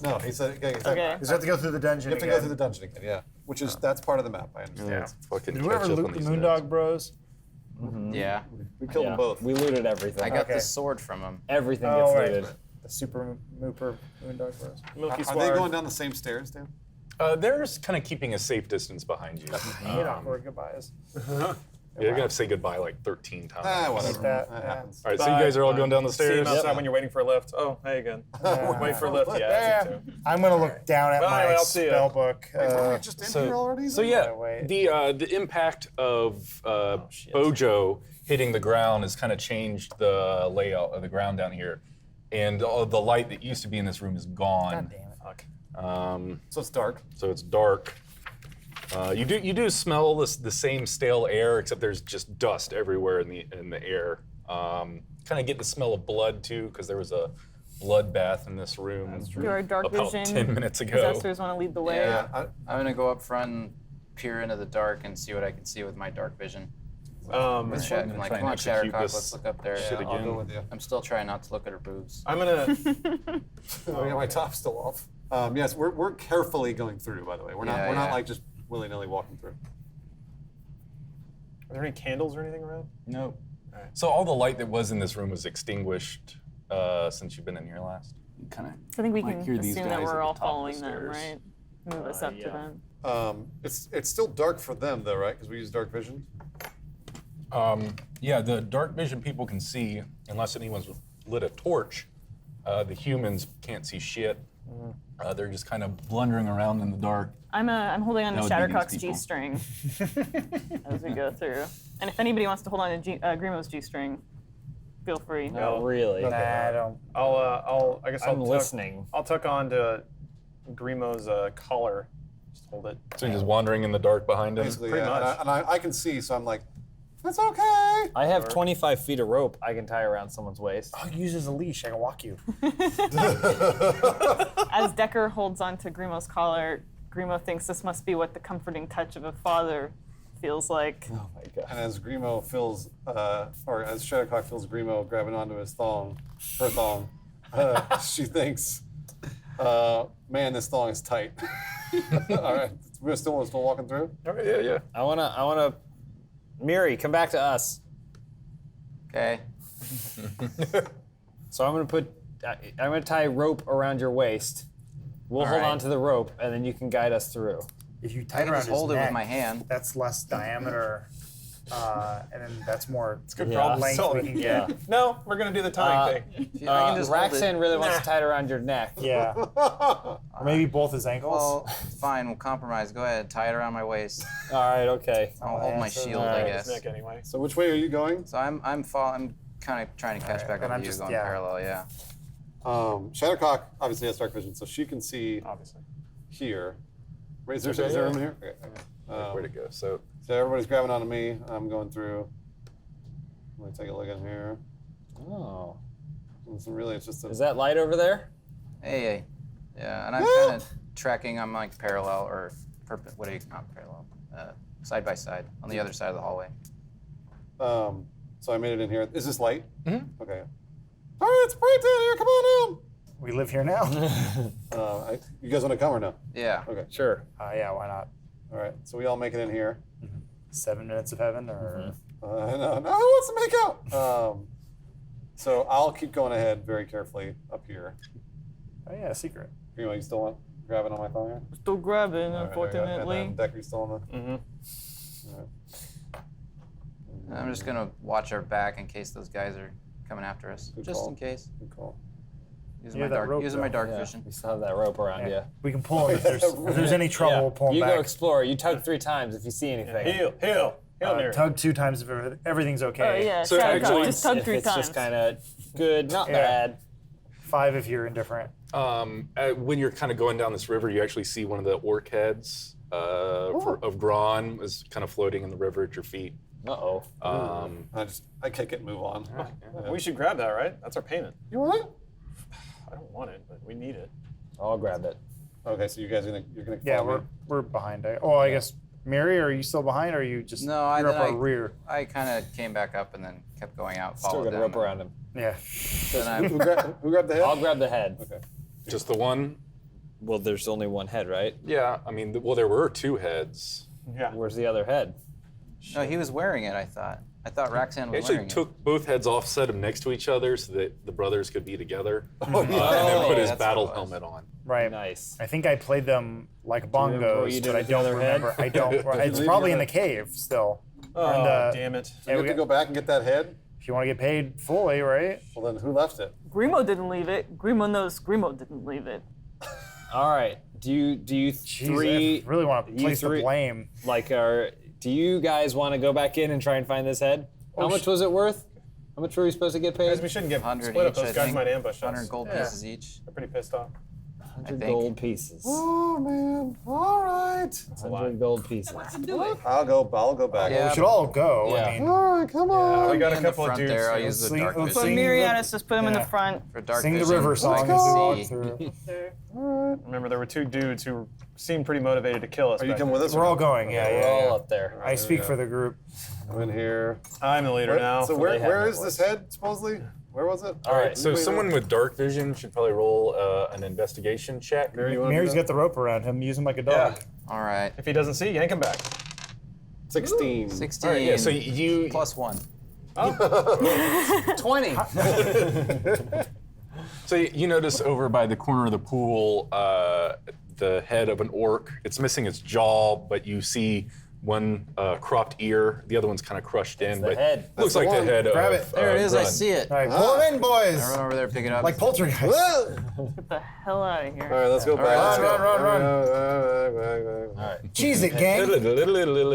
No, he said. Okay. Okay. You have to go through the dungeon You have to again. go through the dungeon again. Yeah, which is that's part of the map. I understand. Yeah. Fucking Did we ever catch up loot on the these Moondog nerds. Bros? Yeah. We killed them both. We looted everything. I got Okay. the sword from him. Everything Oh, gets right. looted. The Super Mooper Moondog Bros. Milky Are Swire. they going down the same stairs, Dan? They're just kind of keeping a safe distance behind you. I hate awkward goodbyes. Yeah, you're gonna have to say goodbye like 13 times. Whatever. That, That yeah. happens. All right, so you guys are all going down the See him stairs. outside when you're waiting for a lift. Oh, hey again. Wait for a lift. Yeah. that's it too. I'm gonna look down at Well, my anyway, I'll see ya. spell book. We're just in here already. So yeah, wait. the impact of Bojo hitting the ground has kind of changed the layout of the ground down here, and all the light that used to be in this room is gone. God damn it. So it's dark. So it's dark. You do smell the same stale air, except there's just dust everywhere in the air. Kind of get the smell of blood too, because there was a bloodbath in this room. Your dark about vision 10 minutes ago. possessors want to lead the way. Yeah. I'm gonna go up front and peer into the dark and see what I can see with my dark vision. With I'm Shat- gonna like, try come and on, execute Shattercock, this let's look up there. shit I'll again. go with you. I'm still trying not to look at her boobs. I'm gonna. Oh yeah, my top's still off. Yes, we're carefully going through. By the way, we're not Yeah. like just willy-nilly walking through. Are there any candles or anything around? No. So all the light that was in this room was extinguished since you've been in here last. You kind of. So I think we Might can hear these assume that guys at we're the all top of the following them, stairs. right? Move us up to yeah. them. It's still dark for them though, right? Because we use dark vision. Yeah, the dark vision people can see, unless anyone's lit a torch. The humans can't see shit. They're just kind of blundering around in the dark. I'm holding on to That would be Shattercock's these people. G-string as we go through. And if anybody wants to hold on to Grimo's G-string, feel free. Not really. Nah, I don't. I guess I'm I'll listening. I'll tuck on to Grimo's collar. Just hold it. So you're just wandering in the dark behind him. Basically, Pretty yeah. much. And I can see, so I'm like, that's okay. I have 25 feet of rope I can tie around someone's waist. I'll use as a leash. I can walk you. As Decker holds on to Grimo's collar, Grimo thinks this must be what the comforting touch of a father feels like. Oh my god. And as Grimo feels, or as Shattercock feels Grimo grabbing onto his thong, her thong, she thinks, man, this thong is tight. All right, we're still walking through. Yeah. I wanna. Miri, come back to us. Okay. So I'm gonna tie rope around your waist. We'll hold right. on to the rope, and then you can guide us through. If you I tie it can around just his hold it neck, with my hand. that's less diameter, and then that's more Good Yeah. problem. length we Solid. can get. No, we're gonna do the tying thing. I can just hold it. Raxan really wants to tie it around your neck. Yeah. Or maybe both his ankles. Well, fine, we'll compromise. Go ahead, tie it around my waist. All right, okay. I'll hold my that's shield, alright. I His guess. neck anyway. So which way are you going? So I'm kind of trying to catch back then up I'm to you, just- going yeah. parallel. Yeah. Shattercock obviously has dark vision, so she can see Obviously. here. Wait, is there Okay, room yeah. here? Okay. Where to go? So So everybody's grabbing onto me. I'm going through. Let me take a look in here. Oh. It's just a. Is that light over there? Hey. Yeah, and I'm kind of tracking. I'm like parallel or not parallel, side by side on the other side of the hallway. So I made it in here. Is this light? Mm-hmm. Okay. All right, it's bright down here. Come on We live here now. in. You guys want to come or no? Yeah. Okay. Sure. Yeah, why not? All right. So we all make it in here. 7 minutes of heaven, or No, who wants to make out? So I'll keep going ahead very carefully up here. oh yeah, secret. You still want grabbing on my thumb here? Still grabbing, All right, there you go. unfortunately. And then Decker's still on the. Mm-hmm. All right. I'm just gonna watch our back in case those guys are coming after us, Good just call. in case. Good call. Using Yeah, my that dark, rope, using my though. dark Yeah, vision. we still have that rope around you. We can pull him if there's any trouble. Yeah, We'll pull him you back. go explore. You tug 3 times if you see anything. Heal near. Tug 2 times if everything's okay. Oh yeah, So Shattercock, actually- just tug If 3 it's times. just kind of good, not Yeah. bad. 5 if you're indifferent. When you're kind of going down this river, you actually see one of the orc heads of Gron is kind of floating in the river at your feet. Uh-oh. I kick it and move on. We should grab that, right? That's our payment. You want it? I don't want it, but we need it. I'll grab it. Okay, so you guys you're gonna Yeah, follow me? we're behind. I guess Mary, are you still behind? Or are you just No, you're up our rear? I kind of came back up and then kept going out. Still Followed got a them, rope around him. Yeah. Then I, Who grabbed the head? I'll grab the head. Okay. Just the one? Well, there's only one head, right? Yeah, I mean, well, there were 2 heads. Yeah. Where's the other head? no, he was wearing it. I thought Raxan He was actually wearing took both heads off, set them next to each other so that the brothers could be together. Oh, yeah. And then put his that's battle what it was. helmet on. Right. Nice. I think I played them like remember what bongos, you did but I with the don't other head? remember. I don't. It's leave probably your in the cave still. Oh, And, damn it. So you have to go back and get that head? If you want to get paid fully, right? Well, then who left it? Grimo didn't leave it. Grimo knows Grimo didn't leave it. All right. Do you Jeez, three I really want to you place the three- blame. like are? Do you guys want to go back in and try and find this head? How much was it worth? How much were we supposed to get Guys, paid? we shouldn't get 100 split up. each, Those I guys think. might ambush us. 100 gold pieces each. They're pretty pissed off. 100 think. gold pieces. Oh man. All right. 100 gold pieces. I'll go back. Yeah. We should all go. Yeah. I mean, All right. Come on. We got a in the couple of front dudes. there. I'll here. use the Sing- dark let's vision. sing- Mirianis just put him in Yeah. the front. For dark sing the vision. river song as we go. walk See. through. Remember, there were 2 dudes who seemed pretty motivated to kill us. Are you back coming then. with us? We're all going. Yeah, We're yeah. all yeah. up there. I speak for the group. I'm in here. I'm the leader now. So they where have no is this head supposedly? Where was it? All right. So someone with dark vision should probably roll an investigation check. Mary, you want Mary's got the rope around him. Use him like a dog. All right. If he doesn't see, yank him back. 16. 16 All right, yeah, so you plus 1. 20. So you notice over by the corner of the pool, the head of an orc. It's missing its jaw, but you see one cropped ear. The other one's kind of crushed in, the but head. looks That's the like one. the head Grab of. it. There it is. I Grun. see it. All right, pull him in, boys. I run over there, pick it up. Like poltergeist. Get the hell out of here. All right, let's go back. right, Let's let's go. Run. All right. Cheese it, gang.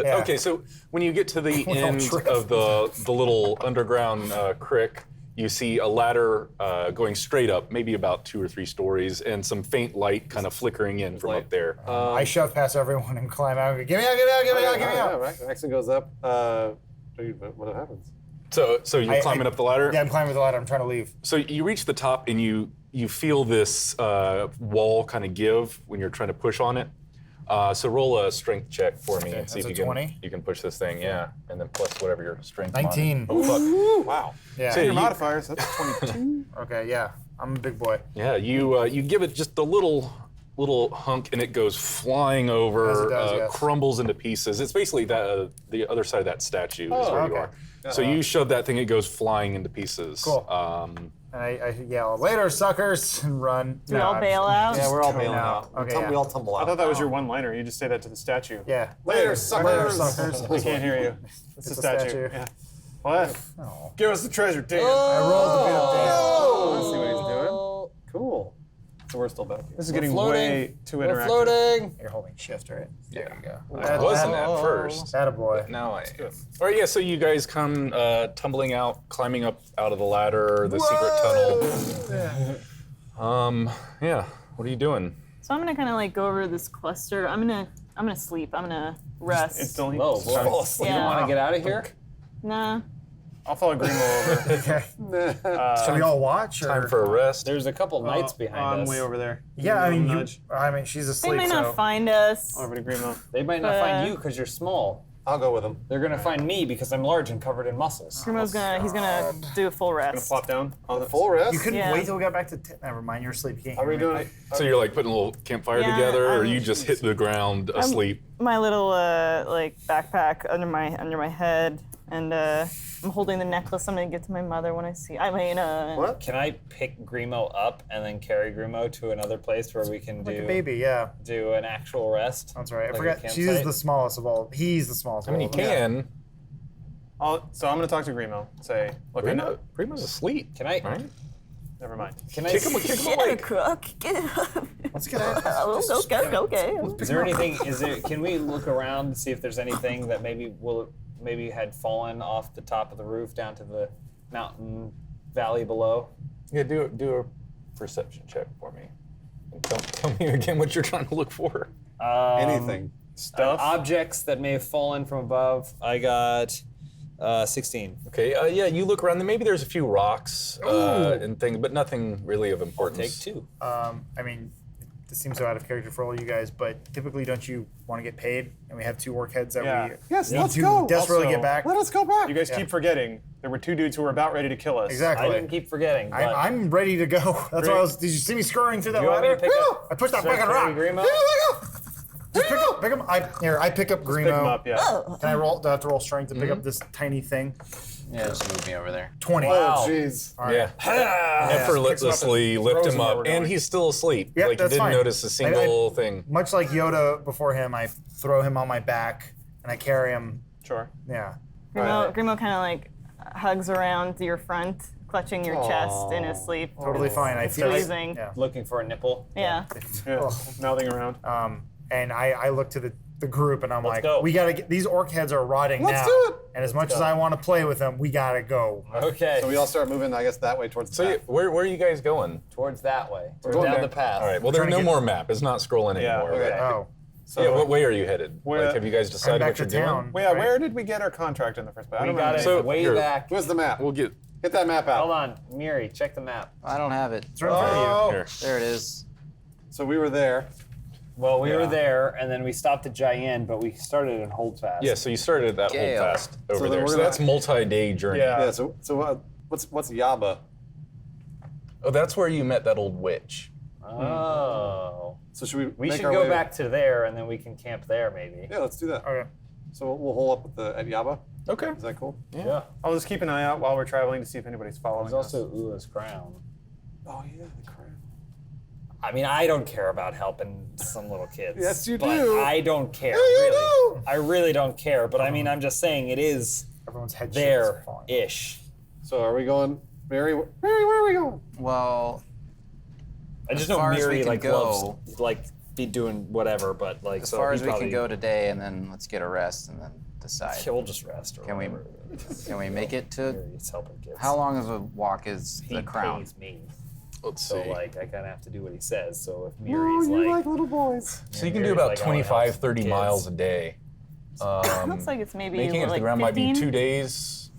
Yeah. Okay, so when you get to the We'll end drift. of the little underground crick, you see a ladder going straight up, maybe about 2 or 3 stories, and some faint light kind of flickering in from up there. I shove past everyone and climb out. Give me out, give me out, give me out, give me out. Yeah, Axon goes up. What happens? So you're climbing up the ladder? Yeah, I'm climbing the ladder. I'm trying to leave. So you reach the top and you feel this wall kind of give when you're trying to push on it. So roll a strength check for me and see if that's you a can 20? you can push this thing, yeah, and then plus whatever your strength. 19. On it. Oh fuck! Wow. Yeah. So Your you- modifiers, that's 22. Okay, yeah. I'm a big boy. Yeah, you give it just a little hunk and it goes flying over, As it does, yes. crumbles into pieces. It's basically that the other side of that statue is where you okay. are. So you shove that thing, it goes flying into pieces. Cool. And I yell, later, suckers, and run. Do we all bail out? Yeah, we're all Coming bailing out. out. Okay, We all tumble I out. thought that was your one-liner. You just say that to the statue. Yeah. Later, suckers. Later, suckers. I can't hear you. It's It's a a statue. statue. Yeah. What? Oh. Give us the treasure, Dan. I rolled a bit of damage. Oh, I see what he's doing. Cool. So we're still back here. This is getting floating. way too We're interactive. floating. You're holding shift, right? Yeah. That- I wasn't that- at first. Attaboy. Now I am. All right, yeah. So you guys come tumbling out, climbing up out of the ladder, the secret tunnel. Yeah. What are you doing? So I'm gonna kind of like go over this cluster. I'm gonna sleep. I'm gonna rest. It's still Whoa, boy. You Yeah. want to get out of here? Nah. I'll follow Grimo over. Okay. Should we all watch? Or? Time for a rest. There's a couple knights behind us. I'm way over there. Yeah, I mean, Nudge. she's They asleep. might so. not find us. Over to Grimo. They might not find you because you're small. I'll go with him. They're gonna find me because I'm large and covered in muscles. Grimo's he's gonna do a full Gonna rest. flop down. On the Full rest? You couldn't Yeah. wait till we got back to. Never mind, you're asleep. You can't Are hear we me. doing? So you're like putting a little campfire Yeah, together, or I'm- you just hit the ground asleep? My little like backpack under my head, and I'm holding the necklace. I'm gonna get to my mother when I see. I mean, What? Can I pick Grimo up and then carry Grimo to another place where we can Like do a baby, yeah. do an actual rest? That's right. I Like a forgot. She is campsite? the smallest of all. He's the smallest I mean, you of all. of them. can. So I'm gonna talk to Grimo. Say, look, I know. Primo's asleep. Can I? Right? Never mind. Can I Kick him away. Shattercock, get up. Let's get out. Okay. Is there anything? Can we look around and see if there's anything that maybe had fallen off the top of the roof down to the mountain valley below? Yeah, do a perception check for me. And tell me again what you're trying to look for. Anything. Stuff. Objects that may have fallen from above. I got 16. Okay, yeah, you look around. Maybe there's a few rocks and things, but nothing really of importance. Take 2. I mean, this seems so out of character for all you guys, but typically don't you want to get paid? And we have 2 orc heads that Yeah. we Yes, need let's to go. desperately Also, get back. Let us go back. You guys keep forgetting there were 2 dudes who were about ready to kill us. Exactly. I didn't keep forgetting. But I'm ready to go. That's why I was. Did you see me scurrying through that you want me ladder? to pick up? I pushed that fucking rock. Grimo? Just pick him. I pick up Grimo. Pick them up, yeah. Oh. Can I roll? Do I have to roll strength to pick up this tiny thing? Yeah, just move me over there. 20. Oh, jeez. All right. Yeah. Effortlessly lift throws him him where up, we're and going. he's still asleep. Yep, like you that's didn't fine. notice a single thing. Much like Yoda before him, I throw him on my back and I carry him. Sure. Yeah. Grimo kind of like hugs around your front, clutching your chest in his sleep. Totally fine. I feel like. Squeezing. Yeah. Looking for a nipple. Yeah. Yeah. Mouthing around. And I look to the group and I'm Let's like, go. we gotta get these orc heads are rotting Let's now. do it. And as much as I want to play with them, we gotta go. Okay. So we all start moving, I guess, that way towards the So back. where are you guys going? Towards that way. Or going down there. the path. All right. Well, there's trying no to get- more map. It's not scrolling Yeah, anymore. okay. Right? Oh, So Yeah. What way are you headed? Where- Like, have you guys I'm decided back what to you're town. doing? Well, yeah, where did we get our contract in the first place? I We don't got remember. it So, way here. back. where's the map? We'll get. Get that map out. Hold on. Miri, check the map. I don't have it. It's right in front of you. Here. There it is. So we were there. Well, we were Yeah. there, and then we stopped at Giant, but we started in Holdfast. Yeah. So you started at that Gale. Holdfast over then there. we're So gonna- that's multi-day journey. Yeah. Yeah. So what's Yaba? Oh, that's where you met that old witch. Oh. So should we? We make should our go way- back to there, and then we can camp there, maybe. Yeah, let's do that. Okay. So we'll hole up at Yaba. Okay. Is that cool? Yeah. I'll just keep an eye out while we're traveling to see if anybody's following There's us. also Ula's crown. Oh yeah, the crown. I mean, I don't care about helping some little kids. Yes, you but do. I don't care. Yeah, you really. do. I really don't care. But I mean, I'm just saying it is Everyone's head shapes falling. there-ish. So are we going, Mary? Mary, where are we going? Well, I just As know far as we Miri can like go- loves like be doing whatever, but like as so far he as we probably, can go today, and then let's get a rest, and then decide. Yeah, we'll just rest. Or Can we- whatever. Can we make it to? Miri's helping kids. How long of a walk is He the crown? pays me. Let's So see. like I kind of have to do what he says. So if Oh, Miri's you like, like little boys. So you can do Mary's about like, I wanna 25, help 30 kids. miles a day. Looks like it's maybe Making it to like the ground 15. might be 2 days.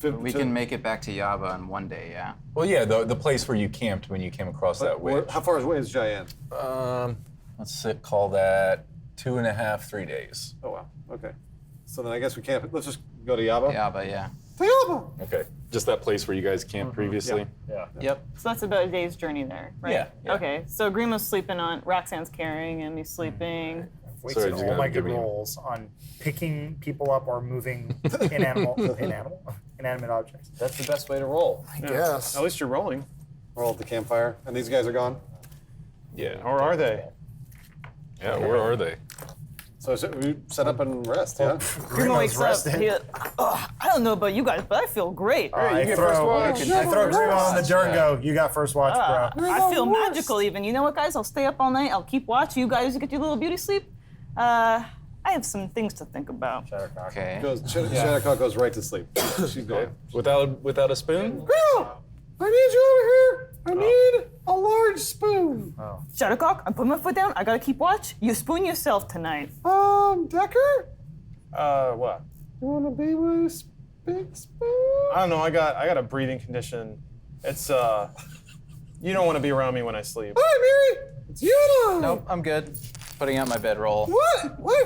We can make it back to Yaba in one day. Yeah. Well, yeah, the place where you camped when you came across that witch. How far away is Giant? Call that 2.5, 3 days. Oh wow. Okay. So then I guess we can't. Let's just go to Yaba. Yaba, yeah. Toyota. Okay. Just that place where you guys camped previously. yeah. Yep. So that's about a day's journey there, right? Yeah. Okay, so Grimo's sleeping on, Roxanne's carrying him, he's sleeping. I've wasted Sorry, all my give good me- rolls on picking people up or moving inanimate objects. That's the best way to roll. I guess. At least you're rolling. We're all at the campfire, and these guys are gone. Yeah. Or are they? Yeah, where are they? So we set up and rest. Yeah. Grimo wakes rested. up, I don't know about you guys, but I feel great. I get throw, first watch. I throw Grimo on the dirt and Yeah. go, you got first watch, bro. I feel the worst. magical even. You know what, guys? I'll stay up all night. I'll keep watch. You guys get your little beauty sleep. I have some things to think about. Okay. Shattercock goes right to sleep. She's gone. Without a spoon? Grimo, I need you over here. I need a large spoon. Shattercock, I'm putting my foot down. I gotta keep watch. You spoon yourself tonight. Decker, What? you want a big spoon? I don't know. I got a breathing condition. It's You don't want to be around me when I sleep. Hi, Mary. It's Yoda. Nope, I'm good. Putting out my bedroll. What? Why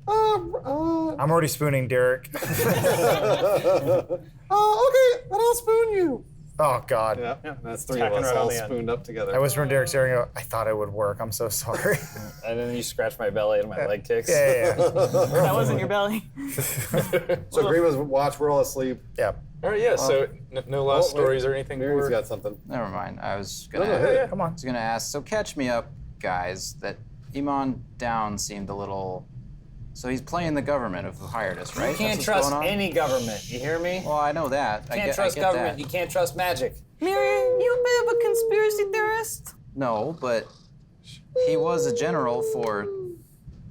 don't I'm already spooning Derek. okay, then I'll spoon you. Oh, God. Yeah. That's three of Tacking us right on all the end. spooned up together. I whisper in Derek's ear and go, I thought it would work. I'm so sorry. And then you scratch my belly and my leg kicks. yeah. That wasn't your belly. So Grimo's watch. We're all asleep. Yeah. All right, yeah, so no last stories or anything? Mary's for- got something. Never mind. I was No, gonna. hit it. Come on. I was gonna ask. So catch me up, guys. That Iman Down seemed a little. So he's playing the government who hired us, right? You can't That's what's trust going on? any government. You hear me? Well, I know that. You can't trust I get government. That. You can't trust magic. Miri, you a bit of a conspiracy theorist? No, but he was a general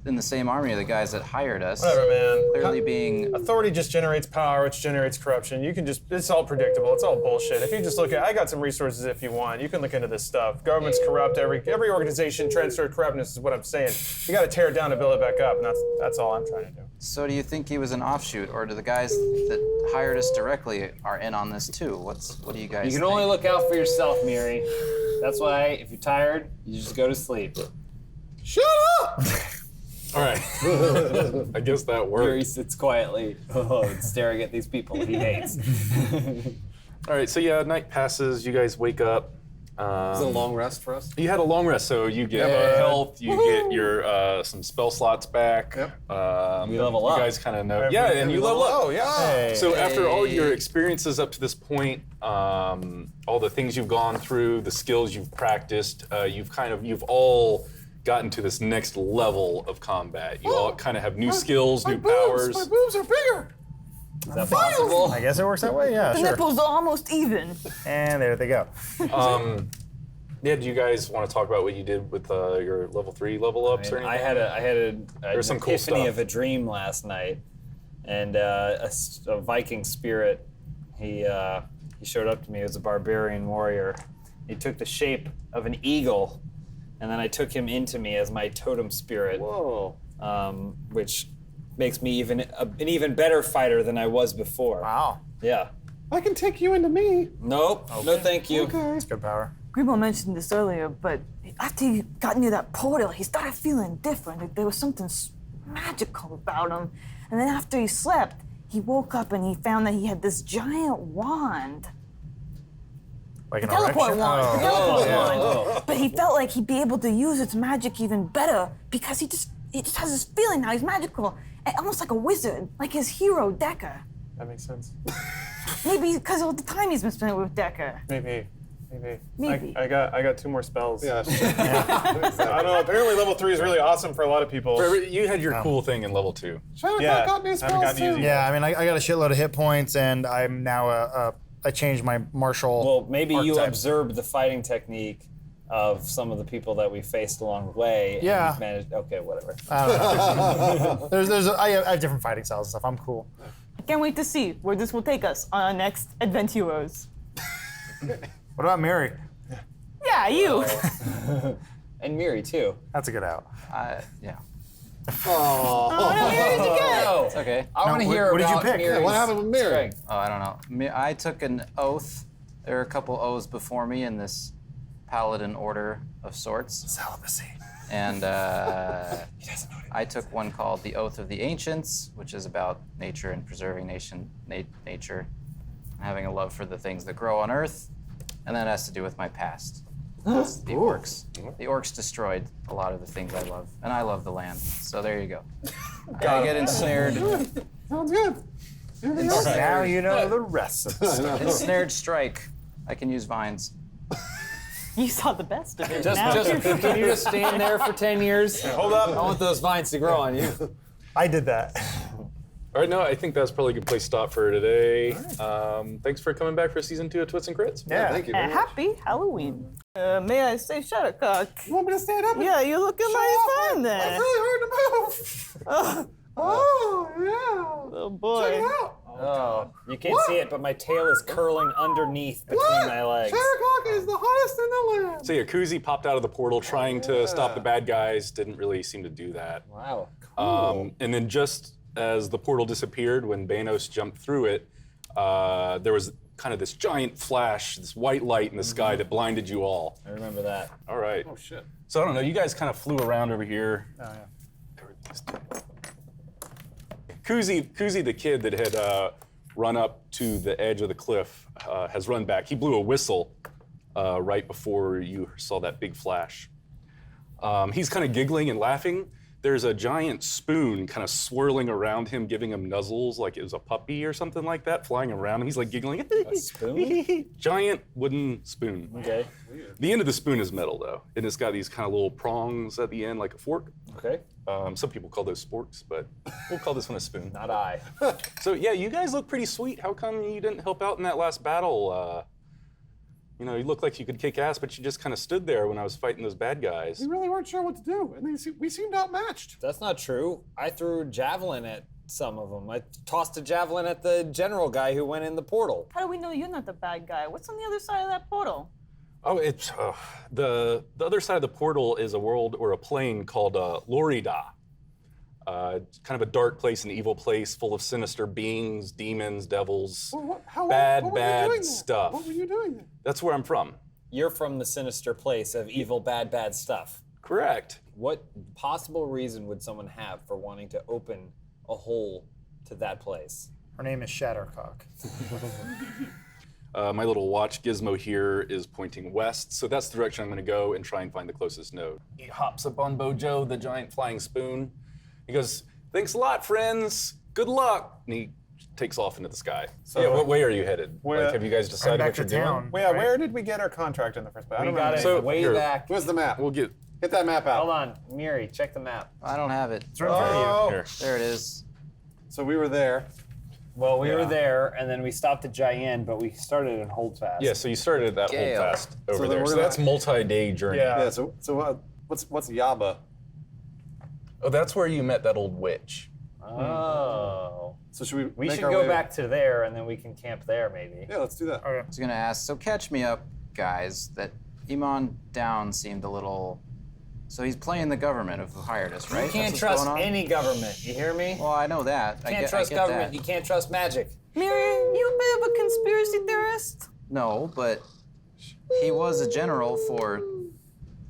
in the same army of the guys that hired us. Whatever, man. Clearly being Authority just generates power, which generates corruption. You can it's all predictable. It's all bullshit. If you just look I got some resources if you want. You can look into this stuff. Government's corrupt. Every organization trends toward corruptness is what I'm saying. You got to tear it down to build it back up, and that's all I'm trying to do. So do you think he was an offshoot, or do the guys that hired us directly are in on this too? What do you guys You can think? only look out for yourself, Miri. That's why, if you're tired, you just go to sleep. Shut up! All right. I guess that Miri worked. sits quietly, staring at these people he hates. All right, so yeah, night passes. You guys wake up. Is it a long rest for us? You had a long rest, so you get health, you get your some spell slots back. Yep. We level up. You guys kind of know. Yeah, and you level up. Oh, yeah. So after all your experiences up to this point, all the things you've gone through, the skills you've practiced, you've all gotten to this next level of combat. You all kind of have new skills, new powers. My boobs are bigger. Is that possible? I guess it works that way. Yeah, The sure. nipples are almost even. And there they go. Yeah, do you guys want to talk about what you did with your level 3 level ups or anything? I had an There's some cool epiphany stuff. of a dream last night, and a Viking spirit. He showed up to me as a barbarian warrior. He took the shape of an eagle, and then I took him into me as my totem spirit. Whoa. Which makes me an even better fighter than I was before. Wow. Yeah. I can take you into me. Nope. No, thank you. Okay. That's good power. Grimo mentioned this earlier, but after he got near that portal, he started feeling different. Like there was something magical about him. And then after he slept, he woke up and he found that he had this giant wand. Like an Teleport erection? wand. Oh. Teleport Oh. wand. But he felt like he'd be able to use its magic even better because he just has this feeling now. He's magical, and almost like a wizard, like his hero Decker. That makes sense. Maybe because of the time he's been spending with Decker. Maybe. Maybe. I got 2 more spells. Yeah. I don't know. Apparently, level 3 is really awesome for a lot of people. You had your cool thing in level 2. Shadowcock Yeah, got me I haven't spells gotten to use too. it. Yeah, I mean, I got a shitload of hit points, and I'm now I changed my martial. Well, maybe you archetype. observed the fighting technique of some of the people that we faced along the way. and Yeah. you've managed. Okay, whatever. I don't know. I have different fighting styles and stuff. I'm cool. I can't wait to see where this will take us on our next Adventuros. What about Miri? Yeah, you. And Miri too. That's a good out. Yeah. Oh, no, Miri's again. Oh, It's okay. I want to what- hear what did you about pick? Miri's What happened with Miri? strength. Oh, I don't know. I took an oath. There are a couple oaths before me in this paladin order of sorts. Celibacy. And I took one called the Oath of the Ancients, which is about nature and preserving nature, having a love for the things that grow on Earth, and that has to do with my past. The orcs. The orcs destroyed a lot of the things I love, and I love the land. So there you go. I get ensnared. Sounds good. Anything else? Now you know the rest of the stuff. Ensnared strike. I can use vines. You saw the best of it. Just, now. can you just stand there for 10 years? Hold up. I want those vines to grow on you. I did that. All right, no, I think that's probably a good place to stop for today. Thanks for coming back for season 2 of Twits and Crits. Yeah. Thank you very much. Happy Halloween. May I say, Shadowcock? You want me to stand up? Yeah, you're looking Show mighty off fine my- there. It's really hard to move. Oh, yeah. Oh boy. Check it out. Oh, you can't see it, but my tail is curling underneath between What? my legs. Shadowcock is the hottest in the land. So yeah, Kuzi popped out of the portal trying to stop the bad guys. Didn't really seem to do that. Wow. And then just as the portal disappeared, when Banos jumped through it, there was kind of this giant flash, this white light in the sky that blinded you all. I remember that. All right. Oh shit. So I don't know, you guys kind of flew around over here. Oh, yeah. Kuzi, the kid that had run up to the edge of the cliff, has run back. He blew a whistle right before you saw that big flash. He's kind of giggling and laughing. There's a giant spoon kind of swirling around him, giving him nuzzles like it was a puppy or something like that, flying around him. He's like giggling. A spoon? Giant wooden spoon. Okay. The end of the spoon is metal though, and it's got these kind of little prongs at the end like a fork. Okay. Some people call those sporks, but we'll call this one a spoon. Not I. So yeah, you guys look pretty sweet. How come you didn't help out in that last battle? You know, you looked like you could kick ass, but you just kind of stood there when I was fighting those bad guys. We really weren't sure what to do, and we seemed outmatched. That's not true. I threw a javelin at some of them. I tossed a javelin at the general guy who went in the portal. How do we know you're not the bad guy? What's on the other side of that portal? Oh, it's the other side of the portal is a world or a plane called Lorida. It's kind of a dark place, an evil place, full of sinister beings, demons, devils, Well, what were you bad doing there? stuff. What were you doing there? That's where I'm from. You're from the sinister place of evil, bad stuff. Correct. What possible reason would someone have for wanting to open a hole to that place? Her name is Shattercock. My little watch gizmo here is pointing west, so that's the direction I'm going to go and try and find the closest node. He hops up on Bojo, the giant flying spoon. He goes, "Thanks a lot, friends. Good luck." And he takes off into the sky. So, yeah, what way are you headed? Where- Like, have you guys decided back what you're to town. doing? Well, yeah, where did we get our contract in the first place? I We don't got remember. it So, way here. back. Where's the map? We'll get Get that map out. Hold on, Miri, check the map. I don't have it. It's right in front of you. here. There it is. So we were there. Well, we were there, and then we stopped at Giant, but we started in Holdfast. Yeah, so you started at that Gale. Holdfast over So then there. we're So gonna- that's multi-day journey. Yeah. Yeah. So what's Yaba? Oh, that's where you met that old witch. Oh. So should we? We make should our go way- back to there, and then we can camp there, maybe. Yeah, let's do that. I was gonna ask, so catch me up, guys, that Iman Down seemed a little... So he's playing the government of who hired us, right? You can't That's what's trust going on? any government, you hear me? Well, I know that. You can't trust I get government, that. you can't trust magic. Miriam, you a bit of a conspiracy theorist? No, but he was a general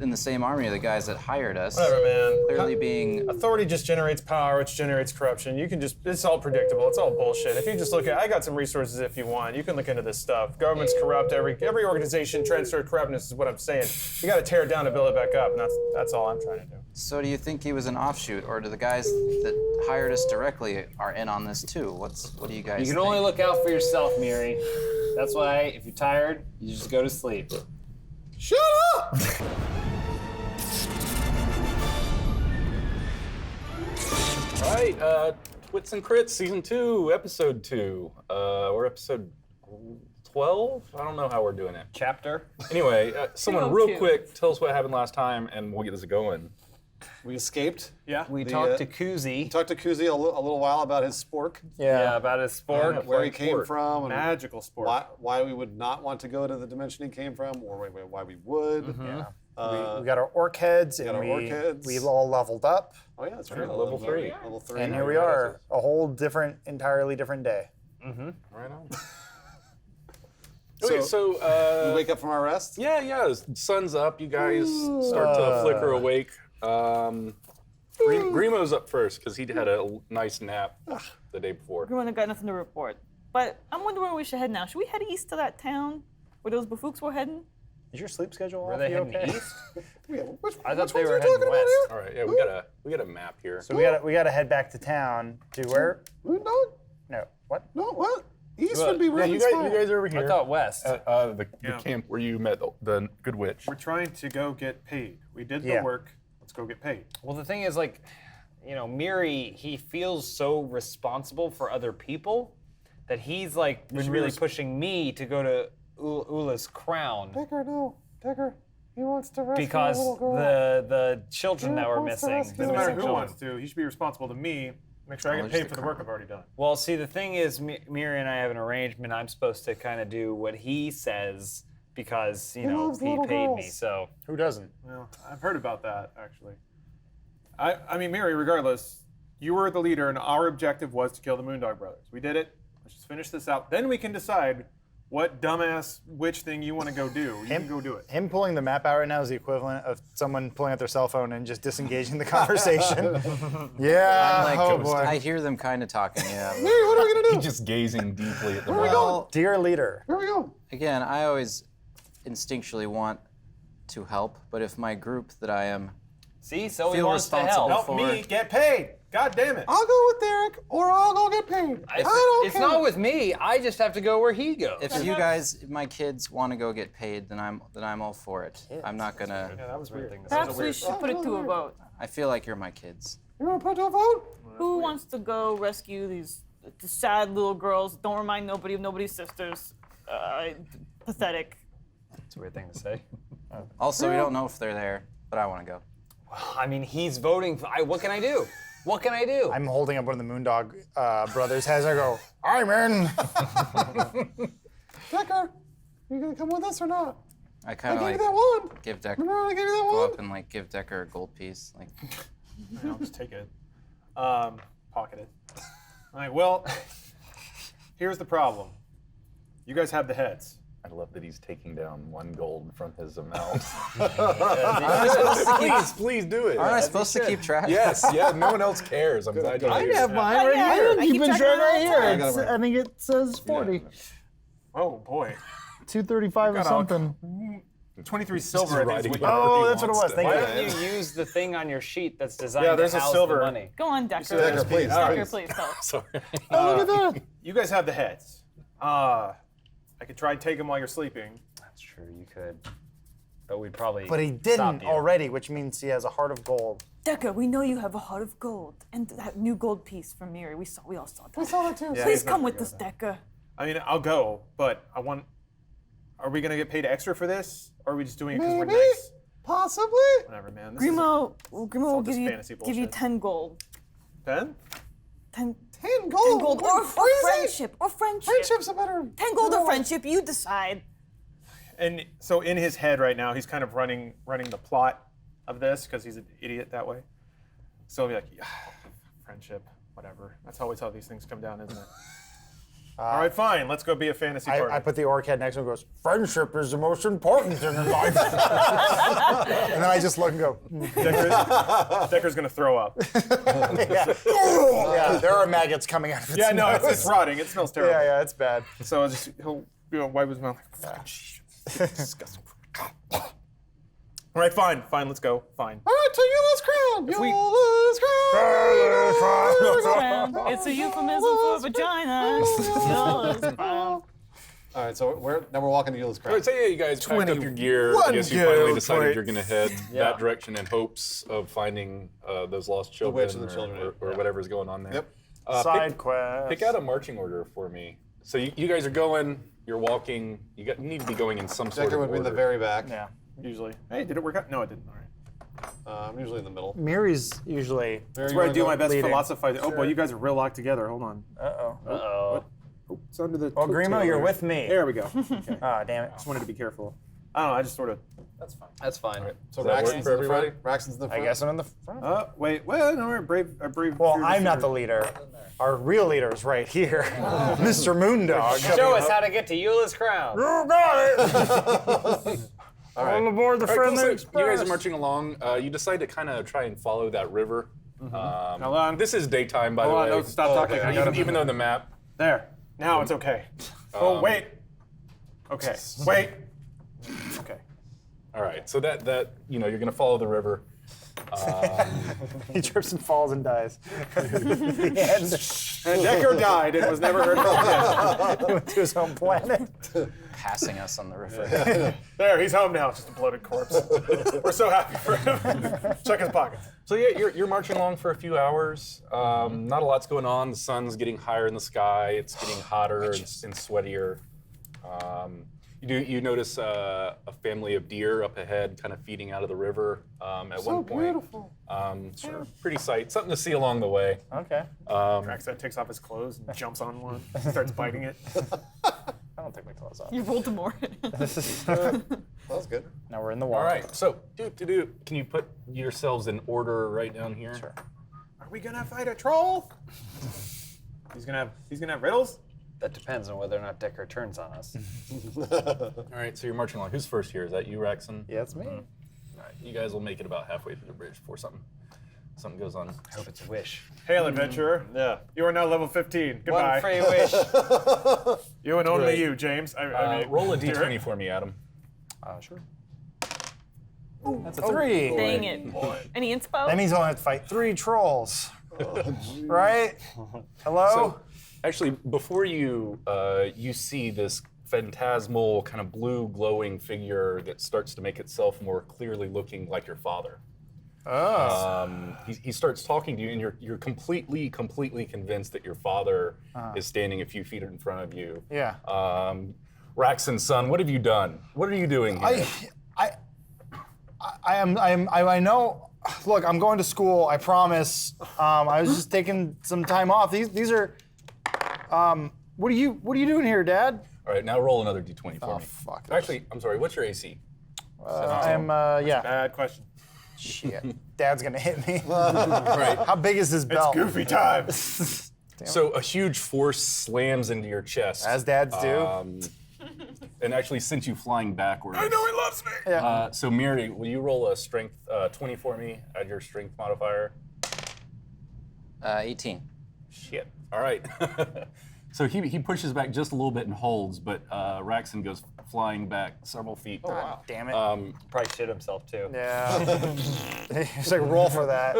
in the same army of the guys that hired us. Whatever, man. Clearly being... Authority just generates power, which generates corruption. You can just, it's all predictable. It's all bullshit. If you just look at, I got some resources if you want. You can look into this stuff. Government's corrupt. Every organization transfers corruptness is what I'm saying. You got to tear it down to build it back up, and that's all I'm trying to do. So do you think he was an offshoot, or do the guys that hired us directly are in on this too? What do you guys You can think? only look out for yourself, Miri. That's why, if you're tired, you just go to sleep. Shut up! All right, Twits and Crits, Season 2, Episode 2. We're Episode 12? I don't know how we're doing it. Chapter? Anyway, someone real 202. quick, tell us what happened last time, and we'll get this going. We escaped. Yeah. We The, talked uh, to Kuzi. Talked to Kuzi a little while about his spork, Yeah, about his sport. where he came from, and Magical sport. why we would not want to go to the dimension he came from, or why we would. Yeah. Uh, we got our orc heads, and got our orc heads. we all leveled up, oh yeah, that's right. Level 3. Level 3. and here we are, a whole entirely different day. Right on. Okay, so, We wake up from our rest. yeah, the sun's up. You guys start to flicker awake. Grimo's up first, because he'd had a nice nap the day before. Everyone got nothing to report. But I'm wondering where we should head now. Should we head east to that town where those bufooks were heading? Is your sleep schedule Were off? they You heading okay? east? I I thought they were heading west. All right, yeah, we got a map here. So we gotta head back to town. To where? No, No. What? no, what? East What? would be Yeah, really you guys are over here. I thought west. The Yeah. camp where you met the good witch. We're trying to go get paid. We did the Yeah. work. Let's go get paid. Well, the thing is, like, you know, Miri, he feels so responsible for other people that he's like been should be really pushing me to go to Ula's crown Decker, no. Decker, he wants to rescue because a little girl. the children that were wants to missing. rescue the Doesn't missing matter who children. wants to. He should be responsible to me. Make sure I get just paid the for the work crown. I've already done. Well, see, the thing is, Miri and I have an arrangement. I'm supposed to kind of do what he says because, you know, loves he little paid me. girls. So Who doesn't? Well, I've heard about that actually. I mean, Mary, regardless, you were the leader, and our objective was to kill the Moondog brothers. We did it. Let's just finish this out. Then we can decide what dumbass witch thing you want to go do. You can go do it. Him pulling the map out right now is the equivalent of someone pulling out their cell phone and just disengaging the conversation. Yeah. Like, Oh boy. I hear them kind of talking, yeah. Hey, what are we gonna do? He's just gazing deeply at the Where are we map. going? Well, Dear leader. Where are we going? again, I always instinctually want to help, but if my group that I am see, so he Feel wants to responsible help. for- Help me get paid. God damn it. I'll go with Derek, or I'll go get paid. I don't It's care. not with me. I just have to go where he goes. if you guys, if my kids want to go get paid, then I'm all for it. I'm not gonna. Yeah, that was weird. Perhaps we should put it to a vote. I feel like you're my kids. You want to put it to a vote? Who wants to go rescue these sad little girls? Don't remind nobody of nobody's sisters. Pathetic. It's a weird thing to say. Also, we don't know if they're there, but I want to go. I mean, he's voting. What can I do? What can I do? I'm holding up one of the Moondog brothers' heads. I go, I'm in. Decker, you gonna come with us or not? I kind of I gave like you that one. give Decker Remember when I gave you that go one? up and like give Decker a gold piece. Like, I'll just take it. Pocket it. All right, well, here's the problem. You guys have the heads. I love that he's taking down 1 gold from his amount. please do it. aren't I supposed to keep track? Yes, yeah, no one else cares. I'm glad you're I here. have mine right yeah, here. I Keep keep it track track of right mine. here. I It's- I think it says 40. Oh boy. 235 or Got all- something. 23 silver. I think is writing what whatever you- Oh, he that's what it wants was. to. Thank Why you. don't you use the thing on your sheet that's designed Yeah, there's to a house silver. the money? Go on, Decker. Decker, please, Decker, please. please, tell us. Sorry. Oh, look at that. You guys have the heads. I could try and take them while you're sleeping. That's true. You could, but we'd probably. But he stop didn't you. already, which means he has a heart of gold. Decker, we know you have a heart of gold and that new gold piece from Miri. We all saw We that. saw that too. Please come with us, Decker. I mean, I'll go, but I want. Are we gonna get paid extra for this, or are we just doing it because we're Maybe. nice? Possibly. Whatever, man. This is Grimo will this give you fantasy give you bullshit. 10 gold. 10? 10 10 gold. gold What, or crazy? friendship. Or friendship. Friendship's a better. 10 gold or reward. friendship, you decide. And so in his head right now, he's kind of running the plot of this because he's an idiot that way. So he'll be like, yeah, friendship, whatever. That's always how these things come down, isn't it? All right, fine. Let's go be a fantasy party. I put the orc head next to him and goes, friendship is the most important thing in life. And then I just look and go, Decker's gonna throw up. yeah, there are maggots coming out of its Yeah, no, nose. it's rotting. It smells terrible. Yeah, it's bad. So he'll wipe his mouth. Disgusting. All right, fine, let's go. Fine. All right, to Eula's crown. we- Eula's crown. It's a euphemism for vagina. All right, so now we're walking to Eula's All right, crown. so yeah, you guys packed up your gear. I guess you finally decided you're going to head that direction in hopes of finding those lost children, witch and the children, or yeah. whatever's going on there. Yep. Side quest. Pick out a marching order for me. So you guys are going, you're walking, you need to be going in some sort Decker of would be in the order. very back. Yeah. Usually. Hey, did it work out? No, it didn't. All right. I'm usually in the middle. Miri's usually. That's where I do my best leading. philosophizing. Oh boy, you guys are real locked together. Hold on. Uh-oh. Uh-oh. Oh, it's under the. Well, Grimo, coattail you're there. with me. There we go. Okay. Ah, damn it. Just wanted to be careful. I don't know. I just sort of. That's fine. So Does that work Raxton's for in the front. everybody? Raxton's in the front. I guess I'm in the front. Wait. Well, no, we're brave. Well, I'm not the leader. Our real leader is right here, Mr. Moondog. Show us how to get to Eula's crown. You got it. All aboard the All right, cool, friendly so you guys are marching along. You decide to kind of try and follow that river. Hold on. This is daytime, by Hold the on. way. No, stop talking. okay. I gotta Even though the map. There. Now it's okay. Oh wait. Okay. Wait. Okay. All right, so that you're going to follow the river. He trips and falls and dies. And Decker died and was never heard from again. He went to his home planet. Passing us on the river. There, he's home now. It's just a bloated corpse. We're so happy for him. Check his pockets. So yeah, you're marching along for a few hours. Not a lot's going on. The sun's getting higher in the sky. It's getting hotter and sweatier. You notice a family of deer up ahead, kind of feeding out of the river. At one point, beautiful. sort of pretty sight. Something to see along the way. Okay. Traxxas takes off his clothes and jumps on one. Starts biting it. I don't take my clothes off. You Voldemort. This is. That was good. Now we're in the All water. right. So can you put yourselves in order right down here? Sure. Are we gonna fight a troll? He's gonna have riddles? That depends on whether or not Decker turns on us. All right. So you're marching along. Who's first here? Is that you, Raxon? Yeah, it's me. All right. You guys will make it about halfway through the bridge before something goes on. I hope it's a wish. Hail, adventurer. Yeah. You are now level 15. Goodbye. One free wish. You and only Great. you, James. I mean, Roll a Derek. d20 for me, Adam. Sure. That's a 3. Dang it. Any inspo? That means I only have to fight 3 trolls. Right? Hello? So, actually, before you see this phantasmal kind of blue glowing figure that starts to make itself more clearly looking like your father. He starts talking to you, and you're completely convinced that your father is standing a few feet in front of you. Yeah. Raxon, son, what have you done? What are you doing here? I know. Look, I'm going to school. I promise. I was just taking some time off. These are. What are you doing here, Dad? All right, now roll another d20 for me. Fuck. Actually, I'm sorry. What's your AC? Yeah. Bad question. Shit. Dad's gonna hit me. Right. How big is his belt? Goofy time. So a huge force slams into your chest. As dads do. And actually sent you flying backwards. I know he loves me. Yeah. So Miri, will you roll a strength 20 for me? Add your strength modifier. 18. Shit. All right. So he pushes back just a little bit and holds, but Raxon goes flying back several feet. Oh, wow. Damn it. Probably shit himself too. Yeah. It's like roll for that.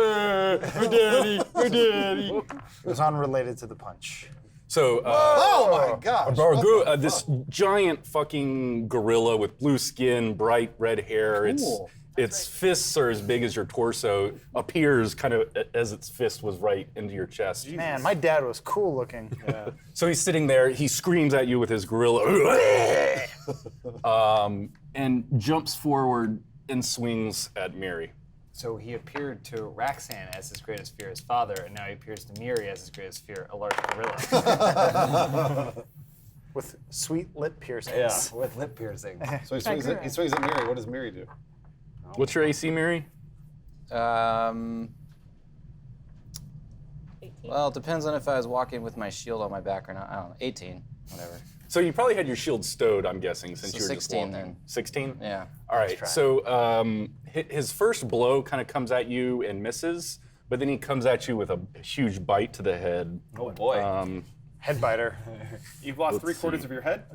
My daddy, my daddy. It was unrelated to the punch. So, Oh my gosh. this giant fucking gorilla with blue skin, bright red hair. Its fists are as big as your torso. Appears kind of as its fist was right into your chest. Man, my dad was cool looking. Yeah. So he's sitting there. He screams at you with his gorilla, and jumps forward and swings at Miri. So he appeared to Raxan as his greatest fear, his father, and now he appears to Miri as his greatest fear, a large gorilla. With sweet lip piercings. Yeah, with lip piercing. So he swings at Miri. What does Miri do? What's your AC, Miri? 18. Well, it depends on if I was walking with my shield on my back or not. I don't know. 18, whatever. So you probably had your shield stowed, I'm guessing, since So you were just 16 walking. then. 16? Yeah. All right. So his first blow kind of comes at you and misses, but then he comes at you with a huge bite to the head. Oh boy. Head biter. You've lost Let's 3/4 see. of your head?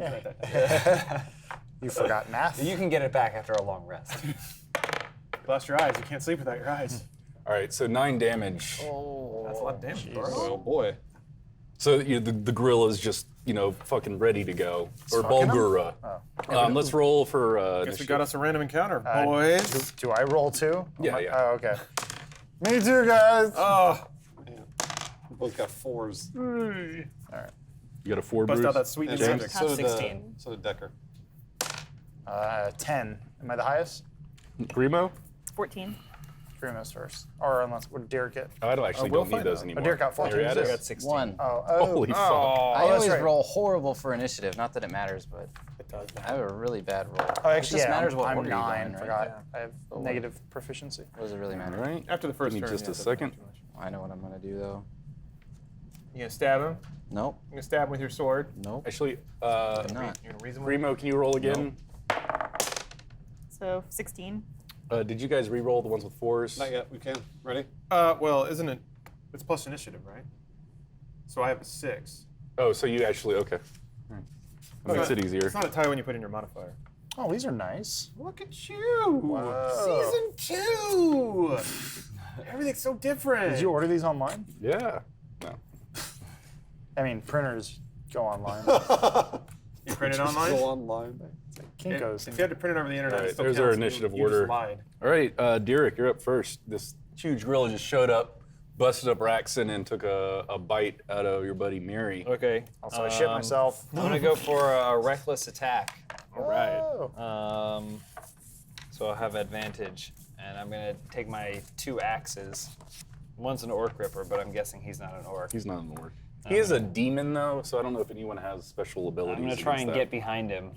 You forgot math? You can get it back after a long rest. Lost your eyes. You can't sleep without your eyes. All right, so 9 damage. That's a lot of damage, bro. Oh boy. So the gorilla's just, fucking ready to go. Or fucking him? Bulgura. Let's roll for Guess we initiative. got us a random encounter, boys. Do I roll too? Yeah, yeah. Oh, okay. Me too, guys. Oh, We both got 4s. You got a 4 bust bruise? out that sweetness And music. so did 16. So did Decker. 10. Am I the highest? Primo? 14. Primo's first. Or unless, would Derek get? I don't actually we'll don't need find those out. anymore. Derek got 14. You're at I it? got 16. 1. Oh, Holy fuck. I that's always right. roll horrible for initiative. Not that it matters, but It does. I have a really bad roll. Oh, actually, it just yeah, matters what I'm order 9. you're going, right? Forgot. I have negative proficiency. What does it really matter? All right. After the first Give me turn. just yeah, a it doesn't second. matter too much. I know what I'm gonna do though. You gonna stab him? Nope. You gonna stab him with your sword? Nope. Actually, I'm not. You gonna reason with him? Primo, can you roll again? So 16. Did you guys re-roll the ones with 4s? Not yet. We can. Ready? Well, isn't it? It's plus initiative, right? So I have a 6. Oh, so you actually, okay. That makes it easier. It's not a tie when you put in your modifier. Oh, these are nice. Look at you! Whoa. Season 2! Everything's so different. Did you order these online? Yeah. No. I mean, printers go online. You print it online? Go online. Kinko's. If you had to print it over the internet, All right, it still there's our counts. initiative You order. just lied. All right, Derek, you're up first. This huge gorilla just showed up, busted up Raxon, and took a bite out of your buddy Miri. Okay. Also, I shit myself. I'm gonna go for a reckless attack. All right. Oh. So I'll have advantage, and I'm gonna take my 2 axes. One's an orc ripper, but I'm guessing he's not an orc. He's not an orc. He is a demon, though, so I don't know if anyone has special abilities. I'm gonna try against and that. get behind him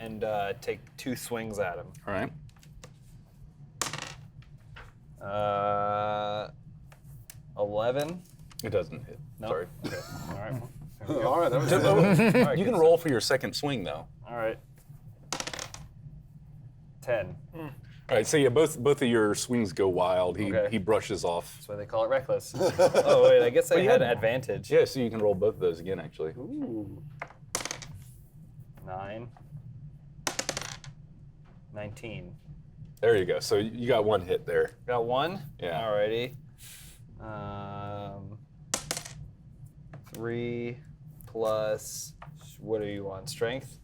and take 2 swings at him. All right. 11. It doesn't hit. Nope. Sorry. Okay. All right. All right. That was All right, You can roll for your second swing, though. All right. 10. All right, so yeah, both of your swings go wild. Okay. He brushes off. That's why they call it reckless. Oh wait, I guess I you had had- advantage. Yeah, so you can roll both of those again, actually. 9. 19. There you go. So you got 1 hit there. Got 1? Yeah. Alrighty. 3 plus, what are you on, strength?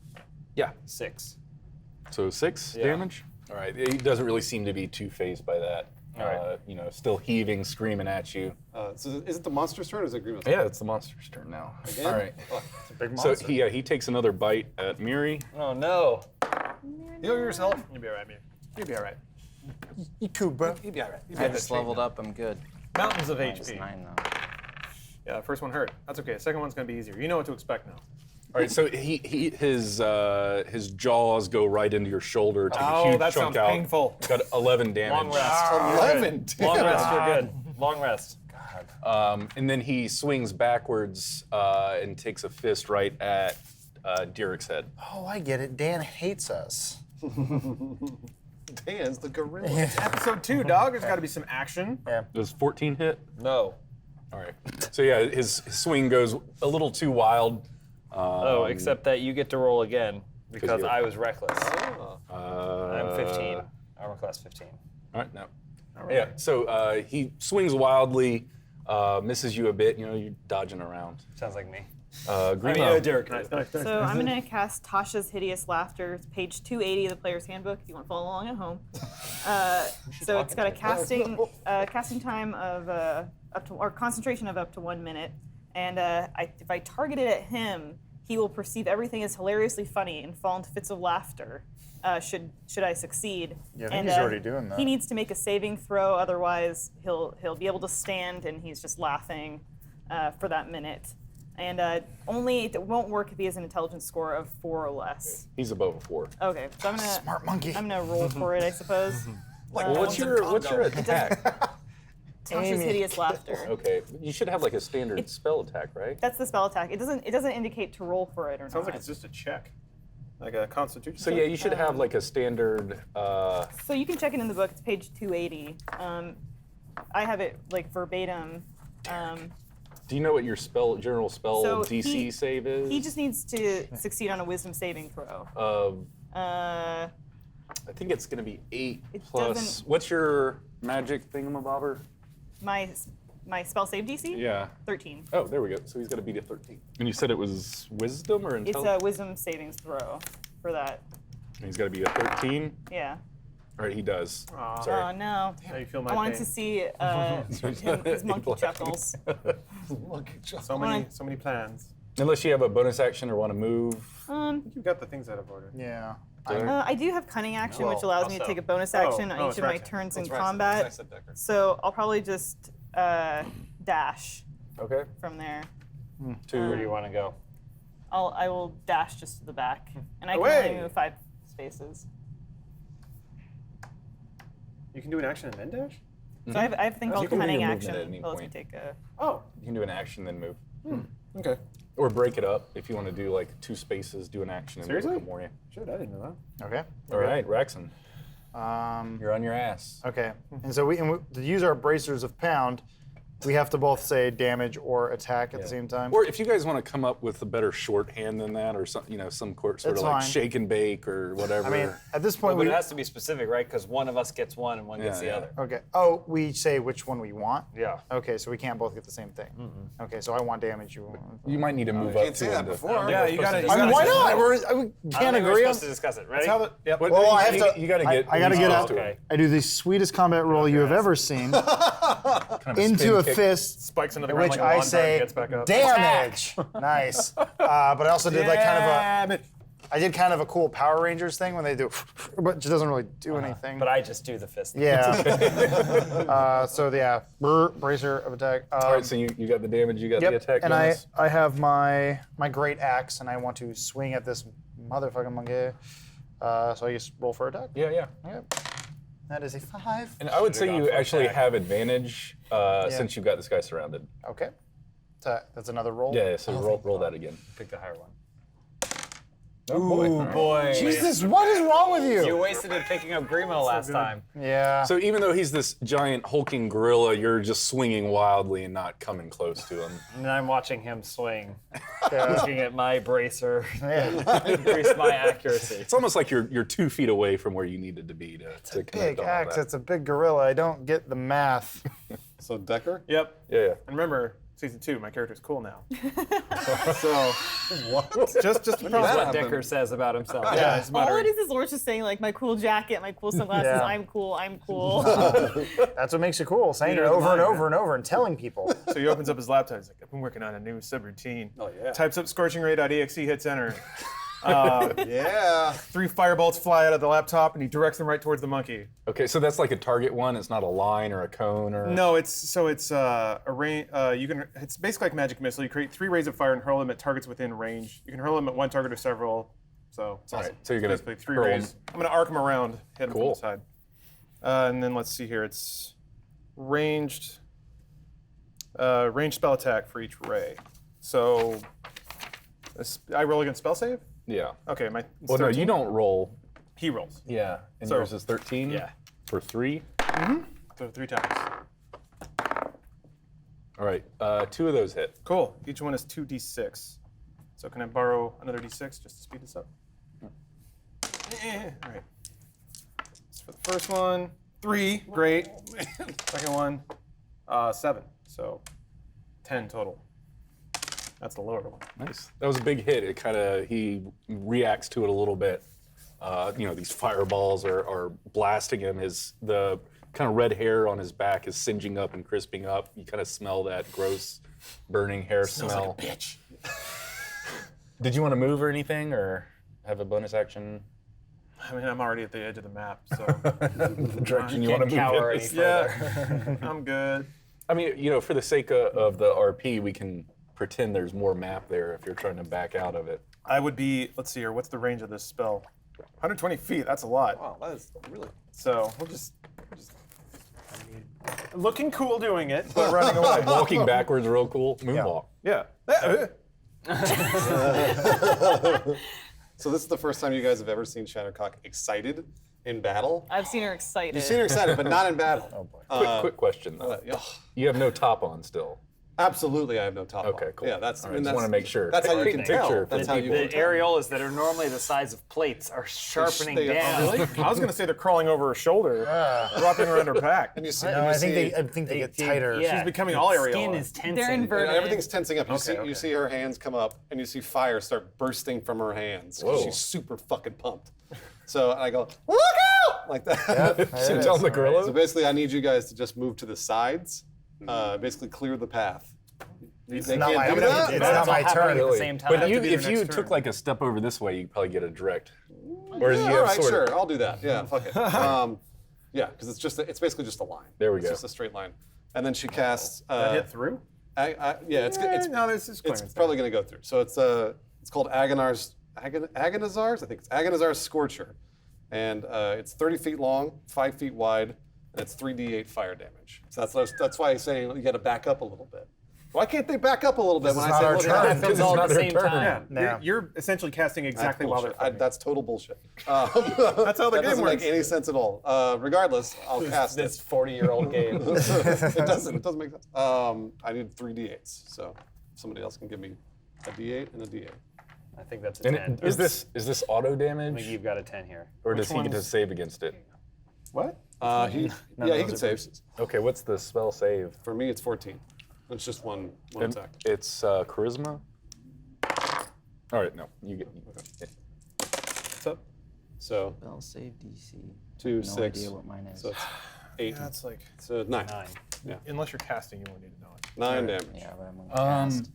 Yeah. 6. So 6 Yeah. damage? All right, he doesn't really seem to be too phased by that. right. Still heaving, screaming at you. So is it the monster's turn or is it Grimo's Yeah, turn? it's the monster's turn now. Again? All right. Oh, it's a big So monster. he takes another bite at Miri. Oh no. Heal yourself. You'll be all right, man. You'll be all right. You cool, bro. You'll be all right. You'll be I all right. just leveled up. I'm good. Mountains of Minus HP. 9 though. Yeah, the first one hurt. That's okay. The second one's gonna be easier. You know what to expect now. All right, so his jaws go right into your shoulder, take a Oh, huge that chunk sounds out. painful. Got 11 damage. Long rest. 11. Long rest, you're good. Long rest. And then he swings backwards and takes a fist right at Derek's head. Oh, I get it. Dan hates us. Dan's the gorilla. Episode 2, dog. There's got to be some action. Does 14 hit? No. All right. So yeah, his swing goes a little too wild. Except that you get to roll again because you're- I was reckless. Oh. I'm 15. Armor class 15. All right, no. Yeah, so he swings wildly, misses you a bit. You're dodging around. Sounds like me. Grimo. Derek. So I'm gonna cast Tasha's Hideous Laughter. It's page 280 of the player's handbook. If you want to follow along at home. So it's got a casting time of concentration of up to 1 minute, and if I target it at him, he will perceive everything as hilariously funny and fall into fits of laughter. Should I succeed? Yeah, I think he's already doing that. He needs to make a saving throw, otherwise he'll be able to stand and he's just laughing for that minute. And it won't work if he has an intelligence score of 4 or less. He's above a 4. Okay, so I'm gonna Smart monkey. I'm gonna roll for it, I suppose. Well, what's your attack? Tasha's Hideous Laughter. Okay, you should have like a standard spell attack, right? That's the spell attack. It doesn't indicate to roll for it or Sounds not. like it's just a check. Like a constitution So check? yeah, you should have like a standard. So you can check it in the book. It's page 280. I have it like verbatim. Do you know what your general spell So DC save is? He just needs to succeed on a Wisdom saving throw. I think it's going to be 8 It plus. doesn't- What's your magic thingamabobber? My spell save DC? Yeah. 13. Oh, there we go. So he's got to beat a 13. And you said it was wisdom or It's intelligence? a Wisdom savings throw for that. And he's got to beat a 13. Yeah. All right, he does. Oh Sorry. no. Now you feel my I wanted pain. to see his monkey chuckles. So many plans. Unless you have a bonus action or want to move. You've got the things out of order. Yeah. I do have cunning action, which allows me to take a bonus action on each it's of my Rex. turns in That's Rex. combat. Rex said Decker. So I'll probably just dash Okay. from there. Where do you want to go? I will dash just to the back, and I can Away. only move 5 spaces. You can do an action and then dash? So I have a thing You called can do cunning your movement action. at any That lets me point. take a. Oh, You can do an action then move. okay. Or break it up if you want to do like 2 spaces, do an action and Seriously? move a couple more. Yeah. Shit, I didn't know that. Okay. All right, Raxon, Um, you're on your ass. okay. And so to use our bracers of pound, we have to both say damage or attack at the same time. Or if you guys want to come up with a better shorthand than that, or some, some sort That's of like fine. shake and bake or whatever. I mean, at this point, But we it has to be specific, right? Because one of us gets one and one gets the Yeah, other. okay. Oh, we say which one we want. Yeah. Okay, so we can't both get the same thing. Okay, so I want damage. You. you might need to move You up can't say to that into- before. Yeah, you gotta. I mean, why not? We I can't don't think we're agree on. supposed to discuss it. Ready? That's how the. Yep. What- Well, I have you, to. You got to get. I got to get out. okay. I do the sweetest combat roll you have ever seen kind of into spin a kick. fist, Spikes into the in ground which like a I lawn dart say and gets back up. damage. Nice. But I also did like kind of Damn it. I did kind of a cool Power Rangers thing when they do, but it doesn't really do anything. But I just do the fist. Yeah. So yeah, bracer of attack. All right, so you got the damage, you got the Yep. attack And bonus. I have my great axe, and I want to swing at this motherfucking monkey. So I just roll for attack. Yeah. Yep. That is a 5. And I would say gone you for actually attack. have advantage since you've got this guy surrounded. Okay. That's another roll. Yeah, so roll that again. Pick the higher one. Oh, boy. All right. Boy. Jesus, what is wrong with you? You wasted it picking up Grimo last time. Yeah. So even though he's this giant hulking gorilla, you're just swinging wildly and not coming close to him. And I'm watching him swing, Yeah. looking at my bracer, Yeah. increase my accuracy. It's almost like you're 2 feet away from where you needed to be to connect Big on all axe. that. It's a big gorilla. I don't get the math. So Decker? Yep. Yeah. And remember, season 2. My character's cool now. So What? just When promise did that What happen? Decker says about himself. Yeah, it's All it muttering. is Orch just saying like my cool jacket, my cool sunglasses, Yeah. I'm cool, I'm cool. That's what makes it cool, saying it Leader of the over and mind, over and over and telling people. So he opens up his laptop. He's like, I've been working on a new subroutine. Oh, yeah. Types up scorchingray.exe, hits enter. Yeah. 3 firebolts fly out of the laptop, and he directs them right towards the monkey. Okay, so that's like a target one. It's not a line or a cone or. No, it's a range. It's basically like magic missile. You create 3 rays of fire and hurl them at targets within range. You can hurl them at one target or several. So it's awesome. Right, so you're gonna basically 3 hurl 'em. rays. I'm gonna arc them around, hit them from Cool. the side. And then let's see here. It's ranged spell attack for each ray. So I roll against spell save. Yeah. Okay, my Well, no, 13. you don't roll. He rolls. Yeah. And So- yours is 13. Yeah. For 3. So 3 times. All right. 2 of those hit. Cool. Each one is 2d6. So can I borrow another d6 just to speed this up? All right. So for the first one, 3. Great. Second one, 7. So 10 total. That's the lower one. Nice. That was a big hit. It kind of he reacts to it a little bit. These fireballs are blasting him. The kind of red hair on his back is singeing up and crisping up. You kind of smell that gross, burning hair smell. Like a bitch. Did you want to move or anything, or have a bonus action? I mean, I'm already at the edge of the map, so The direction you want to move cower in any is- yeah, I'm good. I mean, for the sake of the RP, we can pretend there's more map there if you're trying to back out of it. I would be. Let's see here. What's the range of this spell? 120 feet. That's a lot. Wow, that is really. So we'll just looking cool doing it, but running away. Walking backwards real cool. Moonwalk. Yeah. So this is the first time you guys have ever seen Shattercock excited in battle. I've seen her excited. You've seen her excited, but not in battle. Oh boy. Quick question though. Yeah. You have no top on still. Absolutely, I have no top. Okay, on. cool. Yeah, that's. All I right, mean, just that's wanna make sure. That's how you can Picture tell. for That's how you The can tell. areolas that are normally the size of plates are sharpening They- down. Really? I was gonna say they're crawling over her shoulder, wrapping around her back. And you see, No, and you I think see- I think they get tighter. Yeah, She's becoming the all Skin areola. is tensing. They're inverted. everything's tensing up. You Okay. see her hands come up, and you see fire start bursting from her hands. 'Cause Whoa. she's super fucking pumped. So I go, look out! Like that. So tell the gorilla. So basically, I need you guys to just move to the sides. Basically, clear the path. It's They not can't my, do I'm that? gonna, it's That's not all my happening turn. at the Really. same time. But Have to you, be your if you next took turn. like a step over this way, you'd probably get a direct. Or is Yeah, you all have right, sort sure. of. I'll do that. Yeah, fuck it. Yeah, because it's basically just a line. There we It's go. just a straight line. And then she casts. That hit through? Yeah, it's No, this is it's probably going to go through. So it's called Agonizar's. I think it's Agonizar's Scorcher, and it's 30 feet long, 5 feet wide, and it's 3d8 fire damage. So that's why I'm saying you got to back up a little bit. Why can't they back up a little bit This when is I not say our look turn. at It's all at the same time. Yeah. You're essentially casting exactly while they're fighting. That's total bullshit. That's how the that game doesn't works. make any sense at all. Regardless, I'll cast This it. 40-year-old game. It doesn't make sense. I need 3 d8s, so somebody else can give me a d8 and a d8. I think that's a And 10. is this auto I think damage, you've got a 10 here. or does he get to one's- save against it? What? He those can are save. Okay, what's the spell save? For me, it's 14. It's just one attack. It's charisma. All right, no, you get. What's up? So Spell save DC. 2, No 6. idea what mine is. So it's 8. That's like So 9. 9. unless you're casting, you won't need to know it. 9 damage. Yeah, but I'm gonna cast.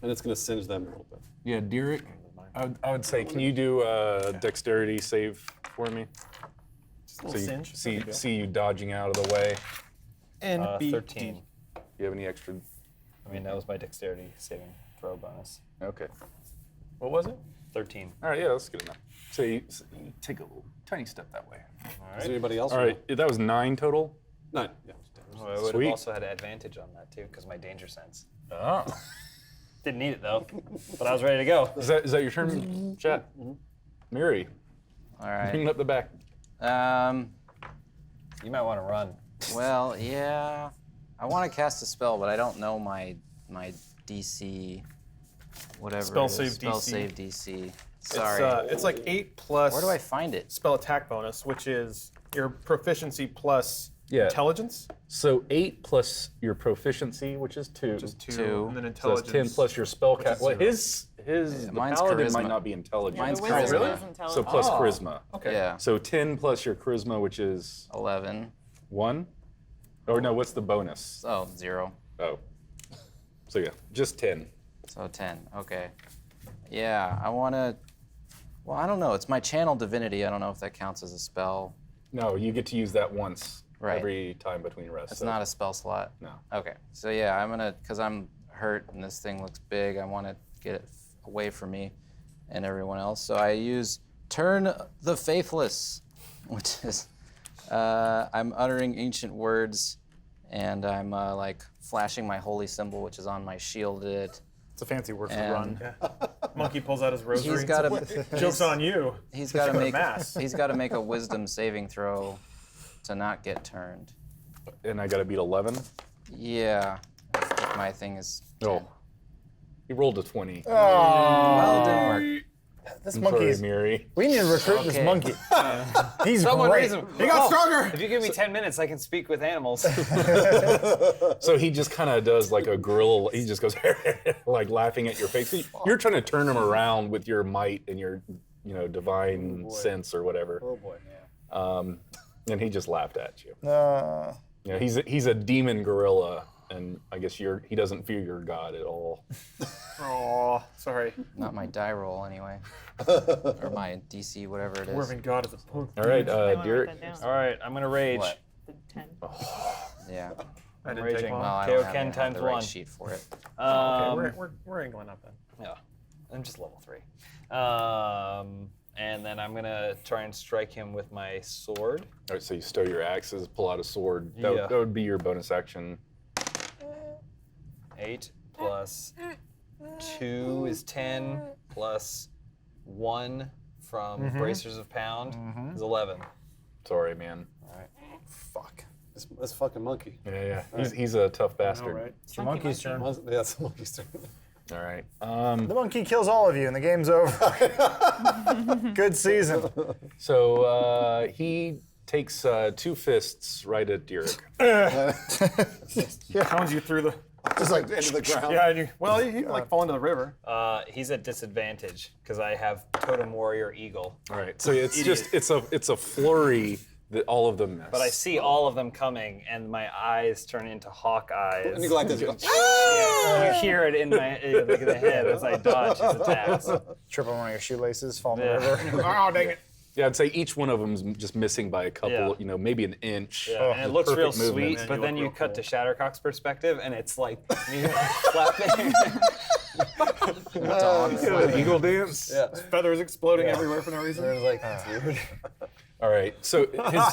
And it's going to singe them a little bit. Yeah, Derek. I would say, can you do a dexterity save for me? Just a little cinch. See you dodging out of the way. And 13. Do you have any extra? I mean, that was my dexterity saving throw bonus. Okay. What was it? 13. All right, yeah, that's good enough. So you take a little tiny step that way. Is there anybody else? All right, that was 9 total. 9. Yeah. Oh, I would Sweet. have also had advantage on that too, because my danger sense. Oh. Didn't need it though, but I was ready to go. Is that your turn, chat? Mary, All right. bring it up the back. You might want to run. Well, yeah. I want to cast a spell, but I don't know my DC, whatever. Spell it is. save Spell DC. save DC. Sorry. It's like 8 plus. Where do I find it? Spell attack bonus, which is your proficiency plus Yeah. Intelligence? So 8 plus your proficiency, which is 2. Just 2. Two. And then So intelligence. that's 10 plus your spell which is cap. Well, 0. the mine's paladin might charisma. not be intelligent. Mine's The wizard charisma. is intelligent. So plus charisma. Okay. Yeah. So 10 plus your charisma, which is 11. 1. Or no, what's the bonus? Oh, 0. Oh. So yeah, just 10. So 10. Okay. Yeah, I want to. Well, I don't know. It's my channel divinity. I don't know if that counts as a spell. No, you get to use that once Right. every time between rests. It's not a spell slot. No. Okay. So yeah, I'm gonna, cause I'm hurt and this thing looks big. I want to get it away from me and everyone else. So I use Turn the Faithless, which is I'm uttering ancient words, and I'm like flashing my holy symbol, which is on my shielded. It's a fancy word for And- run. Monkey pulls out his rosary. He's got to. Joke's on you. He's got to make. Mass. He's got to make a Wisdom saving throw to not get turned. And I got to beat 11. Yeah, if my thing is. 10. Oh. He rolled a 20. Well, it didn't work. This I'm monkey sorry, is. Miri. We need to recruit this Okay. monkey. He's Someone great. raise him. He got stronger. If you give me 10 minutes, I can speak with animals. So he just kind of does like a gorilla. He just goes like laughing at your face. You're trying to turn him around with your might and your, divine sense or whatever. Oh boy. And he just laughed at you. Uh, He's a demon gorilla, and I guess he doesn't fear your god at all. Oh, sorry. Not my die roll anyway, or my DC, whatever it is. Dwarven god is a punk. All right, I wanna write Derek. that down. All right, I'm gonna rage. What? The 10. Yeah. I didn't Raging. take long. Well, I KO don't have, Ken have times the right 1. sheet for it. Okay, we're angling up then. Yeah, I'm just level 3. And then I'm gonna try and strike him with my sword. All right, so you stow your axes, pull out a sword. That, Yeah. that would be your bonus action. 8 plus 2 is 10 plus 1 from Bracers of Pound is 11. Sorry, man. fuck. This fucking monkey. Yeah. He's a tough bastard. All right. It's the monkey's turn. Yeah, it's the monkey's turn. All right. The monkey kills all of you, and the game's over. Good season. So he takes 2 fists right at Derek. Pounds you through the. Just like into the ground. Yeah, and you can like fall into the river. He's at disadvantage because I have Totem Warrior Eagle. All right. So it's just it's a flurry that all of them miss. But I see all of them coming, and my eyes turn into hawk eyes. And you go like this. You go, You hear it in my like the head as I dodge his attacks. Trip on one of your shoelaces, fall in the Yeah. river. Oh, dang it. Yeah, I'd say each one of them's just missing by a couple, Yeah. maybe an inch. Yeah, and it looks real Perfect movement. sweet, but you then look you real cut cool. to Shattercock's perspective, and it's like me clapping. Eagle dance. Yeah. Feathers exploding everywhere for no reason. It was like, dude. All right. So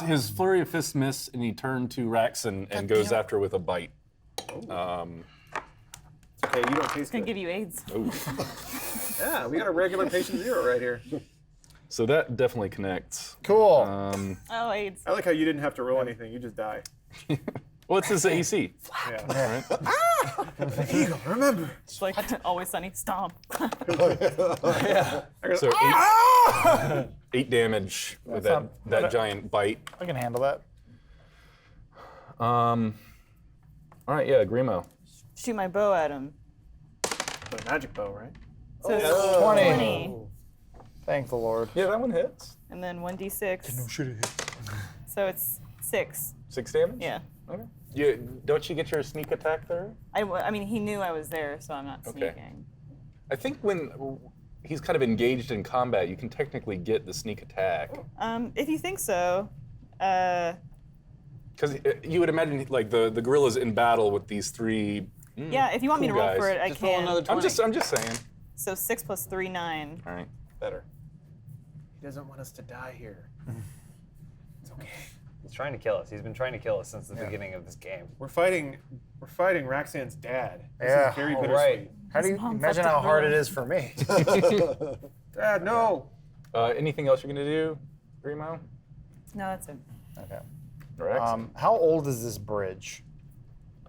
his flurry of fists miss, and he turned to Raxon and goes after her with a bite. Okay, you don't taste Gonna good. give you AIDS. Yeah, we got a regular patient 0 right here. So that definitely connects. Cool. Oh, AIDS. I like how you didn't have to roll anything. You just die. What's his AC? Yeah. Eagle, remember. It's like Always Sunny. Stomp. So 8 damage with that giant bite. I can handle that. All right, yeah, Grimo. Shoot my bow at him. The magic bow, right? So it's 20. Thank the Lord. Yeah, that one hits. And then 1d6. So it's 6. 6 damage? Yeah. Okay. Don't you get your sneak attack there? I mean, he knew I was there, so I'm not Okay. sneaking. I think when he's kind of engaged in combat, you can technically get the sneak attack. If you think so. Because you would imagine like the gorilla's in battle with these 3. Yeah, if you want me to cool roll for guys. it, I Just roll can. another 20. I'm just saying. So 6 plus 3, 9. All right. better. He doesn't want us to die here. It's okay. He's trying to kill us. He's been trying to kill us since the beginning of this game. We're fighting Roxanne's dad. This Yeah. is very All bittersweet. right. How do you His mom imagine fucked how up hard it gorilla. is for me? Dad, no. Anything else you're gonna do, Grimo? No, that's it. Okay. Rex? How old is this bridge?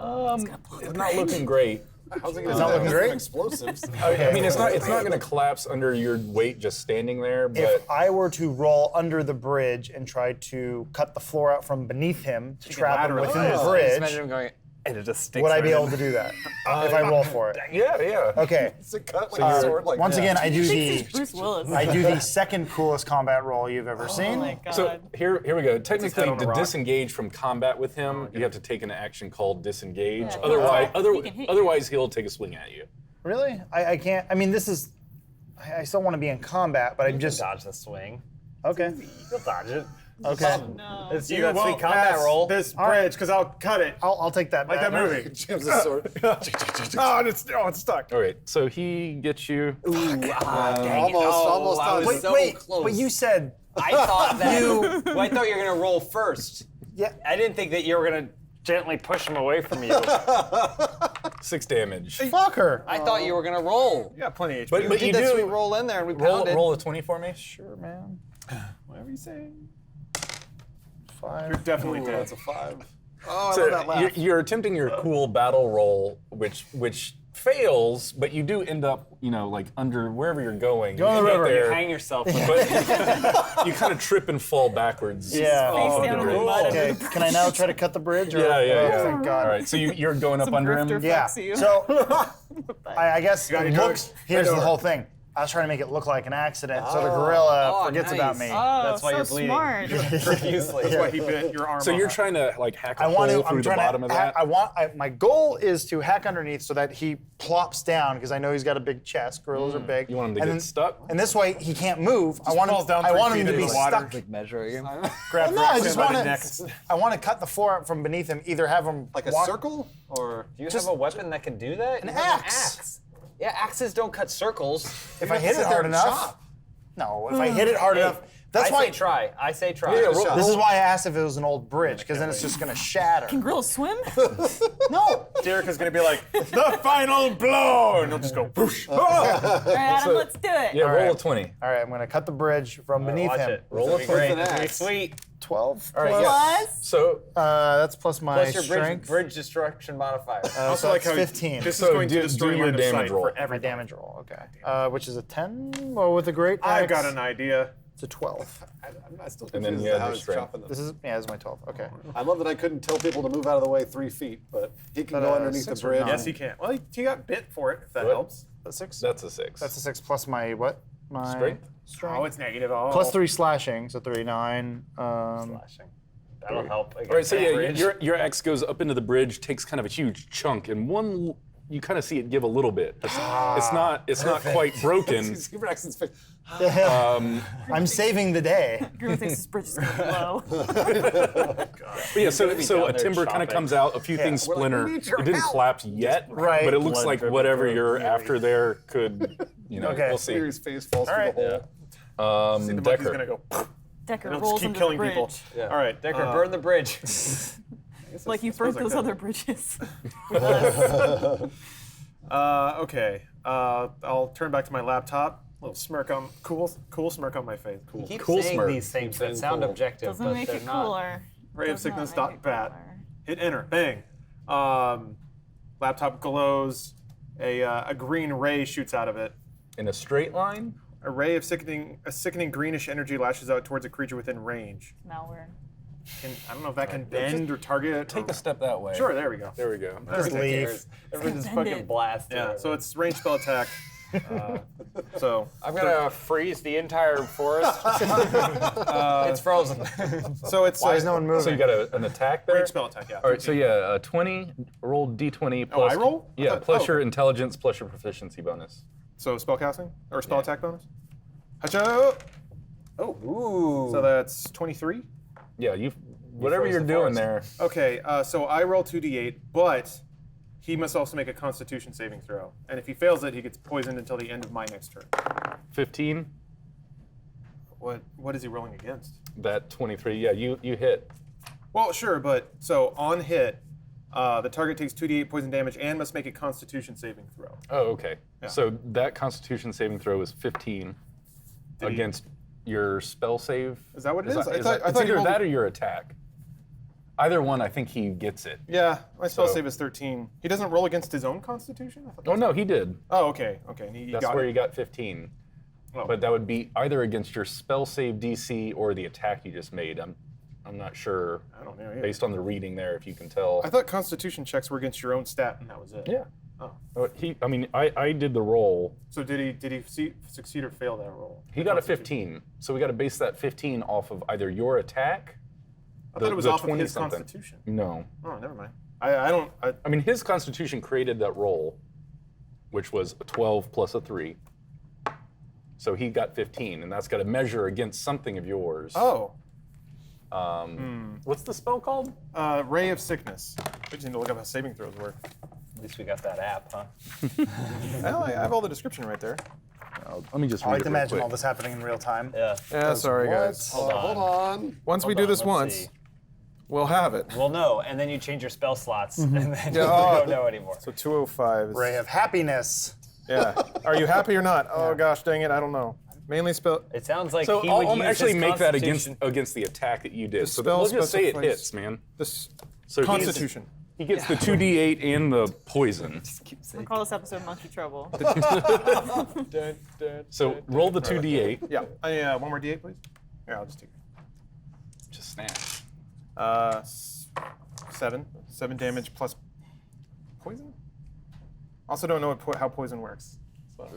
It's not looking great. How's it It's not looking great? Explosives. I mean, it's not going to collapse under your weight just standing there, but If I were to roll under the bridge and try to cut the floor out from beneath him to trap him within the Just bridge, imagine him going, and it just sticks. would I right be in. able to do that if I roll for it? yeah. Okay. It's a cut like a sword. Like Once that. again, I do Thinks he's the Bruce Willis. I do the second coolest combat roll you've ever Oh seen. my god. So here we go. Technically, on a to rock. disengage from combat with him, you have to take an action called disengage. Yeah, Otherwise, he can hit you. otherwise he'll take a swing at you. Really? I can't. I mean, this is. I still want to be in combat, but I'm just. Dodge the swing. Okay. You'll dodge it. Okay. No. It's you You got sweet won't combat pass roll. this bridge because I'll cut it. I'll take that. Like back. that movie. Jams his sword. Oh, it's stuck. All right, so he gets you. Dang it. Almost I done. was Wait, so wait. close. But you said. I thought that Well, I thought you were gonna roll first. Yeah. I didn't think that you were gonna gently push him away from you. 6 damage. Fucker. I thought you were gonna roll. You got plenty of HP. But You did that do sweet roll in there and we roll, pounded. roll a 20 for me. Sure, man. Whatever you say. 5. You're definitely Ooh, dead. that's a 5. Oh, I So love that laugh. you're attempting your cool battle roll, which fails, but you do end up, like under wherever you're going. Go on the end up river. there, Hang yourself. but you kind of trip and fall backwards. Yeah. Face off of down the in the bridge. mud. Okay. Can I now try to cut the bridge? Or? Yeah. Oh, thank God. All right, so you're going up Some under grifter him. Yeah. fucks you. So I guess got it your looks. drugs. Here's Right the over. whole thing. I was trying to make it look like an accident, so the gorilla Oh, forgets nice. about me. Oh, That's why so you're bleeding. smart. Profusely. That's why he bit your arm So you're off. trying to hack a I want hole to. through I'm the bottom trying of to. that. My goal is to hack underneath so that he plops down because I know he's got a big chest. Gorillas are big. You want him to and get then, stuck? And this way he can't move. I want him. falls down I 3 want him feet to be into the water. stuck. Measuring him. Grab No, I Roxanne just by want the to. neck. I want to cut the floor out from beneath him. Either have him Like a walk- circle? Or Do you Just- have a weapon that can do that? An You have axe. Yeah, axes don't cut circles. If I hit it hard enough. No, if I hit it hard enough. That's I why. say try. I say try. Yeah, roll- This is why I asked if it was an old bridge, because then it's just gonna shatter. Can gorillas swim? No. Derek is gonna be like, the final blow, and he'll just go, whoosh. All right, Adam, let's do it. Yeah, roll right. a 20. All right, I'm gonna cut the bridge from beneath Watch him. it. Roll a It's gonna be 20. great. It's gonna be axe. sweet. 12. All right, plus, yeah. Plus, So That's plus my Plus your strength. bridge destruction modifier. Also so like that's how 15. This is So going to do destroy your line of damage sight roll. for My every damage roll, okay. Which is a 10. Well, with a great I've axe, got an idea. It's a 12. I still And then confused you as to add how your he's strength. chopping This is this is my 12. Okay. I love that I couldn't tell people to move out of the way 3 feet, but he can go underneath the 6 or bridge. 9? Yes, he can. Well, he got bit for it, if that What? helps. That's 6. that's a 6. That's a 6 plus my what? My Strength? Oh, it's negative. Oh. Plus 3 slashing, so 3, 9. Slashing. That'll help. All right, so yeah, Bridge. your axe goes up into the bridge, takes kind of a huge chunk, and you kind of see it give a little bit. It's not quite broken. See Braxton's face. I'm saving the day. Gorilla thinks this bridge is gonna blow. But yeah, so down a there timber kind of chopping. comes out, a few things we're like, splinter. "We need your It didn't help." collapse yet, Right. but it looks Blood like dripping whatever through. you're after there could, Okay. we'll see. His face falls All through right. the The hole. monkey's Decker. gonna go. Decker It'll rolls just keep into killing the bridge. people. Yeah. All right, Decker, burn the bridge. Like you burnt those other bridges. Okay. I'll turn back to my laptop. Little smirk on, cool smirk on my face. Cool. Keep Cool saying smirk. these things that Keep saying sound cool. objective, Doesn't but make they're it not. cooler. Ray of Does not sickness make dot it bat. cooler. Hit enter. Bang. Laptop glows. A green ray shoots out of it. In a straight line? A ray of sickening greenish energy lashes out towards a creature within range. Malware. I don't know if that can bend or target. Take or, a step that way. Sure, there we go. There we go. Just leave. Everyone's Bend fucking it. blasted. Yeah, so it's range spell attack. So I'm gonna freeze the entire forest. It's frozen. so it's Why is no one moving? So you got an attack there? range spell attack. Yeah. All right, so yeah, 20, roll d20 plus. I roll? I Yeah, thought- plus oh. your intelligence plus your proficiency bonus. So spell casting or spell attack bonus. Hacho. Oh, ooh. So that's 23. Yeah, whatever froze you're the doing forest. there. Okay, so I roll 2d8, but he must also make a Constitution saving throw, and if he fails it, he gets poisoned until the end of my next turn. 15, What is he rolling against? that 23. Yeah, you hit. Well, sure, but so on hit, the target takes 2d8 poison damage and must make a Constitution saving throw. Oh, okay. So that Constitution saving throw is 15 Did he- against your spell save. Is that what it is? It's I thought either you rolled- that or your attack. Either one, I think he gets it. Yeah, my spell So- save is 13. He doesn't roll against his own constitution? I thought Oh no, he did. Oh, okay. And he That's got where it. you got 15. Oh. But that would be either against your spell save DC or the attack you just made. I'm not sure. I don't know. Yeah. Based on the reading there, if you can tell. I thought constitution checks were against your own stat, and that was it. Yeah. Oh. I did the roll. So did he succeed or fail that roll? He got a 15. So we got to base that 15 off of either your attack. I thought it was off of his 20-something. constitution. No. Oh, never mind. I mean, his constitution created that roll, which was a 12 plus a 3. So he got 15, and that's got to measure against something of yours. Oh. What's the spell called? Ray of Sickness. We just need to look up how saving throws work. At least we got that app, huh? I have all the description right there. Let me just I read like it to real imagine quick. all this happening in real time. Yeah. Yeah, sorry guys. Hold on. Once we Hold do on, this let's once, see. we'll have it. Well, no, and then you change your spell slots, and then you Yeah. don't know anymore. So 205 is. Ray of happiness. Yeah. Are you happy or not? Oh gosh, dang it, I don't know. Mainly spell. It sounds like So he would I'll use actually his make that against constitution. the attack that you did. So spell we'll just say it specifies- hits, man. This So Constitution. He gets the 2d8 and the poison. We'll call this episode Monkey Trouble. So roll the 2d8. Yeah. One more D8, please. Here, I'll just take it. Just snatch. 7. 7 damage plus poison? Also don't know how poison works. So.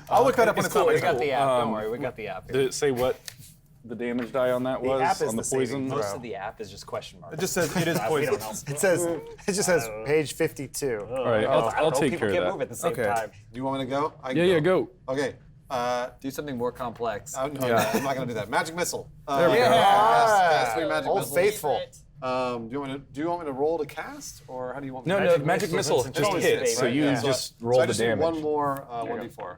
I'll look that up when it's cool, on my We got the app. Don't Um, worry, we got the app. Did it say what the damage die on that was? app is on the the saving poison? throw. Most of the app is just question marks. It just says it is We poison. don't know. It just says page 52. All right, I I'll don't know, take people care can't of move that. at the same Okay. time. You want me to go? I can Yeah, go. Okay. Do something more complex. No, I'm not going to do that. Magic missile. There we go. Cast 3 magic Old missiles. faithful. Do you want me to roll to cast, or how do you want me No, to? no, magic missile It's just always hits, safe, so right? you Yeah. just So roll I the just need damage. one more 1d4.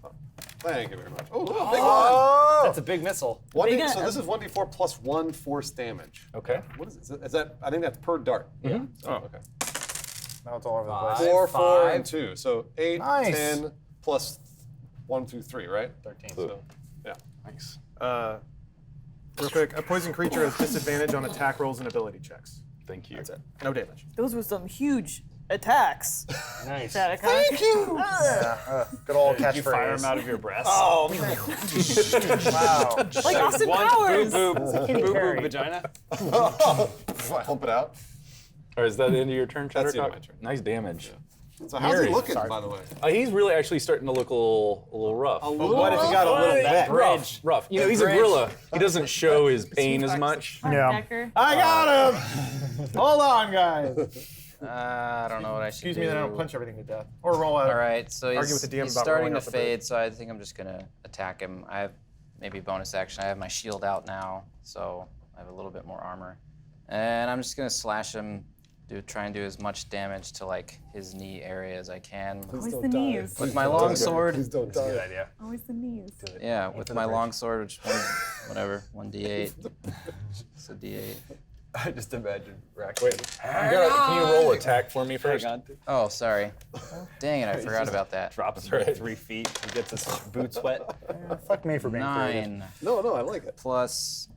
Oh, thank you very much. Oh, look, big one. That's a big missile. So this is 1d4 plus 1 force damage. Okay. What is it? Is that? I think that's per dart. Mm-hmm. So, okay. Now it's all over the Five. place. 4, 4, Five. and 2. So 8, Nice. 10 plus 1, 2, 3, right? 13. So, yeah. Nice. Real quick, a poison creature has disadvantage on attack rolls and ability checks. Thank you. That's it. No damage. Those were some huge attacks. Nice. Thank you. Good old Did you fire him catchphrase. out of your breast? Wow. Like Austin One Powers. boob, boob, boob, boob, vagina. Pump it out. Or is that the end of your turn, That's the end Shuttercock? of my turn. Nice damage. So how's he Mary. looking, by the way? He's really actually starting to look a little rough. What if he got a little That wet? bridge. Rough. You know, he's a bridge. gorilla. He doesn't show his pain as much. Yeah. Decker. I got him! Hold on, guys. I don't know what I should Excuse do. me that I don't punch everything to death. Or roll out. All right, so Argue he's, with the DM he's about starting rolling to out the bridge. fade, so I think I'm just gonna attack him. I have maybe bonus action. I have my shield out now, so I have a little bit more armor, and I'm just gonna slash him. Try and do as much damage to like his knee area as I can Always the knees. with my long sword. Please don't die. Good idea. Always the knees. Yeah, with my long sword, which whatever, 1d8. It's a d8. I just imagine Rack. Wait, can you roll attack for me first? Hang on. Oh, sorry. Dang it, I forgot about that. Drops him right. 3 feet. He gets his boots wet. Fuck me for being creative. 9 No, I like it. plus.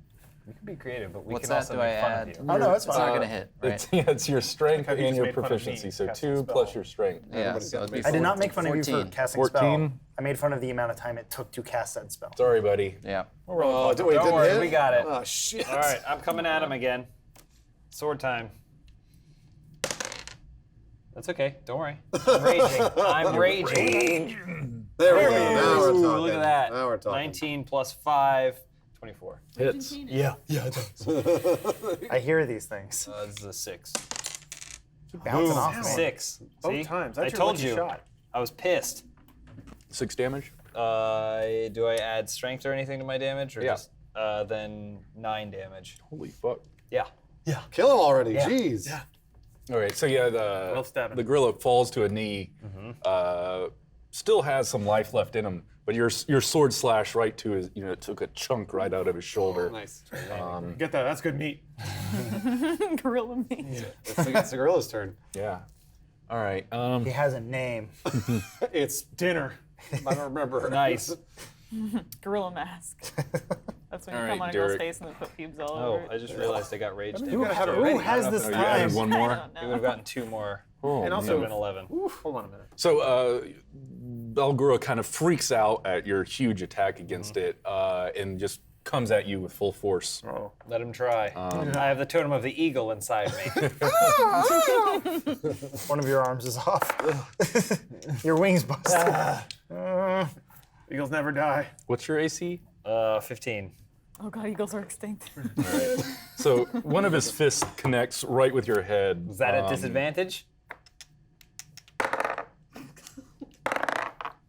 We can be creative, but we What's can that? also Do I make fun add? of you. Oh, no, it's It's fine. not gonna hit, right? It's your strength Okay, you and just your made fun of proficiency, me so casting 2 plus spell. your strength. Yeah, so it'd be I did not make fun of you for 14. casting spell. 14. I made fun of the amount of time it took to cast that spell. Sorry, buddy. Yeah. Oh, wait, Don't didn't worry, hit? we got it. Oh, shit. All right, I'm coming at him again. Sword time. That's okay. Don't worry. I'm raging. I'm raging. There we go. Now we're Ooh, talking. look at that. Now we're talking. 19 plus 5, 24. Hits. Yeah, it does. I hear these things. This is a 6. Keep bouncing off me. 6. Both See? times. I That's your told lucky you. shot. I was pissed. 6 damage. Do I add strength or anything to my damage, or Yeah. just then 9 damage? Holy fuck. Yeah. Kill him already. Yeah. Jeez. Yeah. All right, so yeah, Well stabbing. the gorilla falls to a knee, still has some life left in him, but your sword slash right to his, it took a chunk right out of his shoulder. Nice. Get that. That's good meat. Gorilla meat. It's the gorilla's turn. Yeah. All right. He has a name. It's Dinner. I don't remember. Nice. Gorilla mask. That's when All you come right, on a girl's Derek. face and then put pubes all Oh, over it. I just realized I got rage damage. You gotta have it Who ready. has this You added time? one I more. don't He would know. have gotten 2 more. Oh, And It also- would have been 11. Hold on a minute. So Belgura kind of freaks out at your huge attack against it and just comes at you with full force. Oh. Let him try. I have the totem of the eagle inside me. One of your arms is off. Your wings busted. Eagles never die. What's your AC? 15. Oh god, eagles are extinct. So one of his fists connects right with your head. Is that a disadvantage?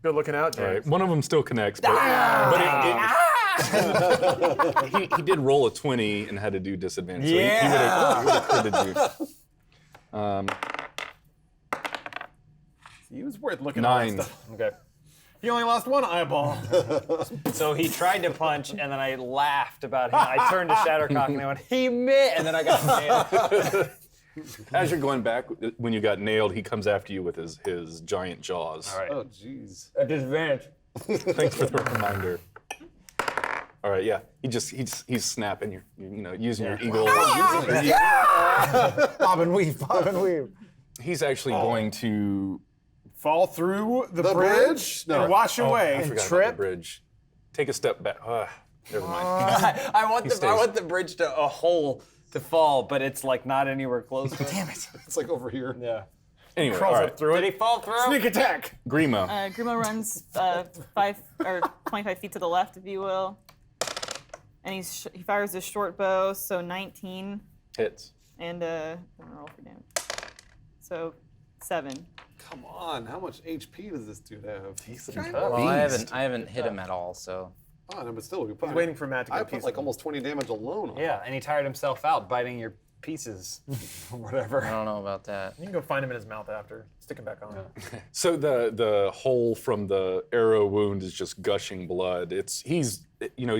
Good looking out, All right, James. one of them still connects, but, he did roll a 20 and had to do disadvantage. So he would have critted you. He was worth looking at. 9. Okay. He only lost one eyeball. So he tried to punch, and then I laughed about him. I turned to Shattercock, and I went, he missed, and then I got nailed. As you're going back, when you got nailed, he comes after you with his giant jaws. All right. Oh, jeez. A disadvantage. Thanks for the reminder. All right, yeah. He's snapping. You're using your eagle. Bob and weave, bob and weave. He's actually going to. Fall through the The bridge? No. and wash away. I forgot about trip? the bridge. Take a step back. Never mind. I want stays. the bridge to a hole to fall, but it's like not anywhere close. Damn it. It's like over here. Yeah. Anyway, all Crawls right. up through Did it. he fall through? Sneak attack. Grimo. Grimo runs 25 feet to the left, if you will. And he fires his short bow, so 19. Hits. And I'm gonna roll for damage. So 7. Come on, how much HP does this dude have? Well, I haven't hit him at all, so. Oh, no, but still, we put. He's waiting for Matt to I go put piece like him. almost 20 damage alone on. Yeah, and he tired himself out biting your pieces or whatever. I don't know about that. You can go find him in his mouth after. Stick him back on. So the hole from the arrow wound is just gushing blood. He's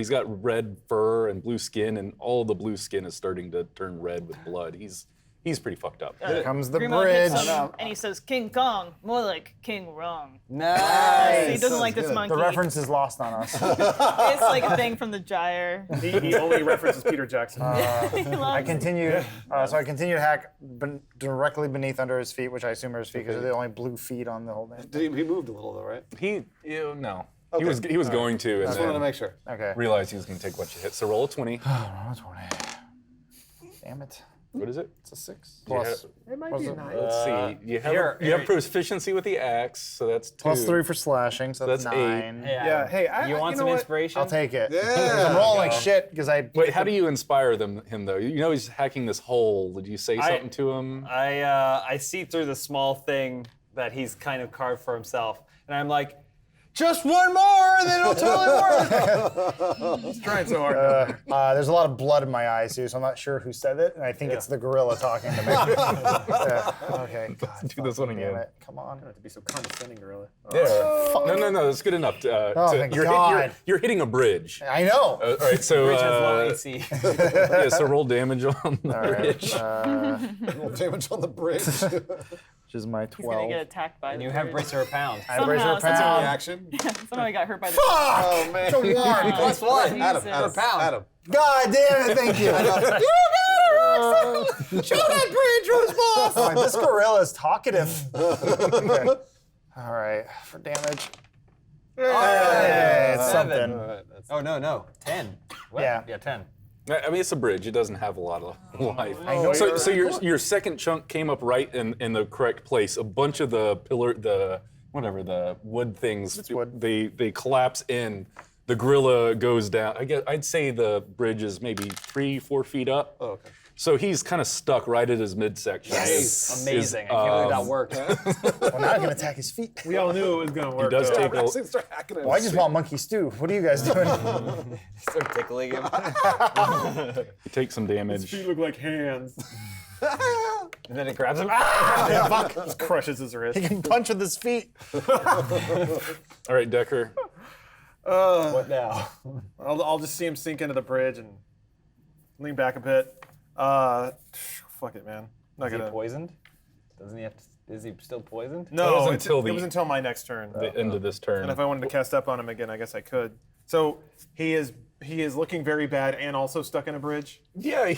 got red fur and blue skin, and all the blue skin is starting to turn red with blood. He's pretty fucked up. Here comes the Grimo bridge. hits him, and he says, King Kong, more like King Wrong. Nice. He doesn't like this good. monkey. The reference is lost on us. It's like a thing from the Gyre. He only references Peter Jackson. He loves I continued, so I continued to hack directly beneath under his feet, which I assume are his feet because they're the only blue feet on the whole thing. He moved a little though, right? No. Okay. He was going to, and Just wanted to then make sure. Okay. realized he was going to take what you hit. So roll a 20. Damn it. What is it? It's a 6. You have- Plus, It might be a 9. Let's see. You have here. proficiency with the axe, so that's 2. plus 3 for slashing, so that's That's 9. Yeah, hey, You want some inspiration? I'll take it. Yeah. I'm rolling like shit because I. Wait, how do you inspire him though? You know he's hacking this hole. Did you say something to him? I see through the small thing that he's kind of carved for himself, and I'm like, just one more, and then it'll totally work. He's trying so hard. There's a lot of blood in my eyes too, so I'm not sure who said it, and I think it's the gorilla talking to me. Yeah. Okay. God, do this one fucking again. damn it. Come on. To be so condescending, gorilla. No, that's good enough. thank God. You're hitting a bridge. I know. All right, so Bridge has low AC. yeah, so roll damage on the bridge. Roll damage on the bridge. Which is my He's gonna 12. get attacked by the You have bird. bracer a pound. I brace her Somehow, pound. somehow. Reaction. Somehow he got hurt by the Oh man. So warm. Plus one. Adam, Jesus. Adam, pound. Adam. God damn it! Thank you. Show that bridge, Roseball! Like, this gorilla is talkative. Okay. All right, for damage. Hey, it's 7. something. All right, that's Oh, no. 10. What? Yeah. Yeah, 10. I mean, it's a bridge. It doesn't have a lot of life. I know So your second chunk came up right in the correct place. A bunch of the the wood things, It's wood. they collapse in. The gorilla goes down. I'd say the bridge is maybe 3-4 feet up. Oh, okay. So he's kind of stuck right at his midsection. Amazing. I can't believe that worked. Well, now I can attack his feet. We all knew it was gonna work. He does though. take a, Start hacking it. Well, I just want monkey stew. What are you guys doing? Start tickling him. take some damage. Feet look like hands. And then it grabs him. Yeah, fuck. Just crushes his wrist. He can punch with his feet. All right, Decker. What now? I'll just see him sink into the bridge and lean back a bit. Fuck it, man. Not Is he gonna. poisoned? Doesn't he have to, is he still poisoned? No, That was it until was until my next turn. the end of this turn. And if I wanted to cast up on him again, I guess I could. So he is looking very bad and also stuck in a bridge. Yeah,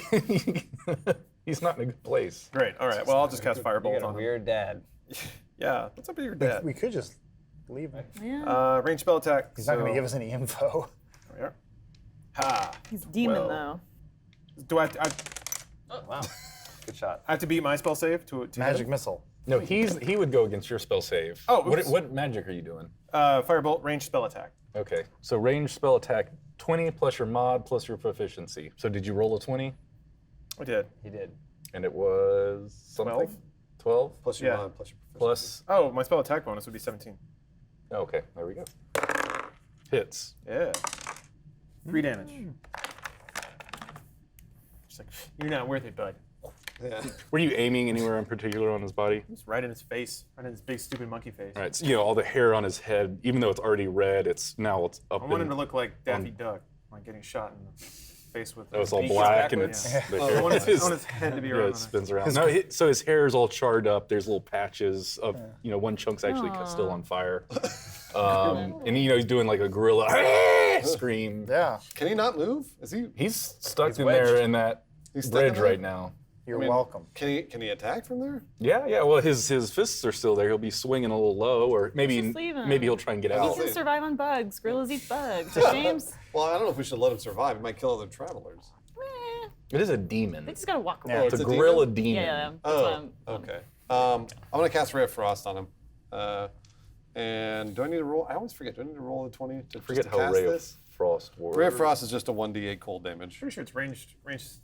he's not in a good place. Great. All right. Well, I'll just cast Firebolt on him. Weird dad. Yeah. What's up with your dad? We could just leave him. Yeah. Range spell attack. He's not going to give us any info. There we are. Ha. He's demon Well. though. Do I Wow. Good shot. have to beat my spell save to Magic hit? missile. No, he would go against your spell save. Oh, what, oops. what magic are you doing? Firebolt, range spell attack. Okay, so range spell attack 20 plus your mod plus your proficiency. So did you roll a 20? I did. He did. And it was something? 12? Plus your Yeah. mod, plus your proficiency. Plus. Oh, my spell attack bonus would be 17. Okay, there we go. Hits. Yeah. 3 damage. Just like, you're not worth it, bud. Yeah. Were you aiming anywhere in particular on his body? Just right in his face. Right in his big stupid monkey face. All right, so, all the hair on his head, even though it's already red, it's up. I want him to look like Daffy Duck, like getting shot in the face with. Oh, it's all beak. black and Backwards. it's Yeah. the I hair. want his head to be Yeah, around. it spins around. No, so his hair is all charred up. There's little patches of, one chunk's actually still on fire. And he's doing like a gorilla scream. Yeah. Can he not move? Is he? He's stuck in there in that He's stuck in bridge there? right now. You're welcome. Can he attack from there? Yeah. Well, his fists are still there. He'll be swinging a little low, or maybe Just leave him. he'll try and get out. He can survive on bugs. Gorillas eat bugs. Right, James? Well, I don't know if we should let him survive. He might kill other travelers. Eh, It is a demon. they just gotta walk Yeah, away. It's a It's a gorilla demon? demon. Yeah, that's Oh, what I'm- okay. I'm gonna cast Ray of Frost on him. And do I need to roll? I always forget. Do I need to roll a 20 to Forget just how cast Ray this? of Frost works. Ray of Frost is just a 1d8 cold damage. Pretty sure it's ranged.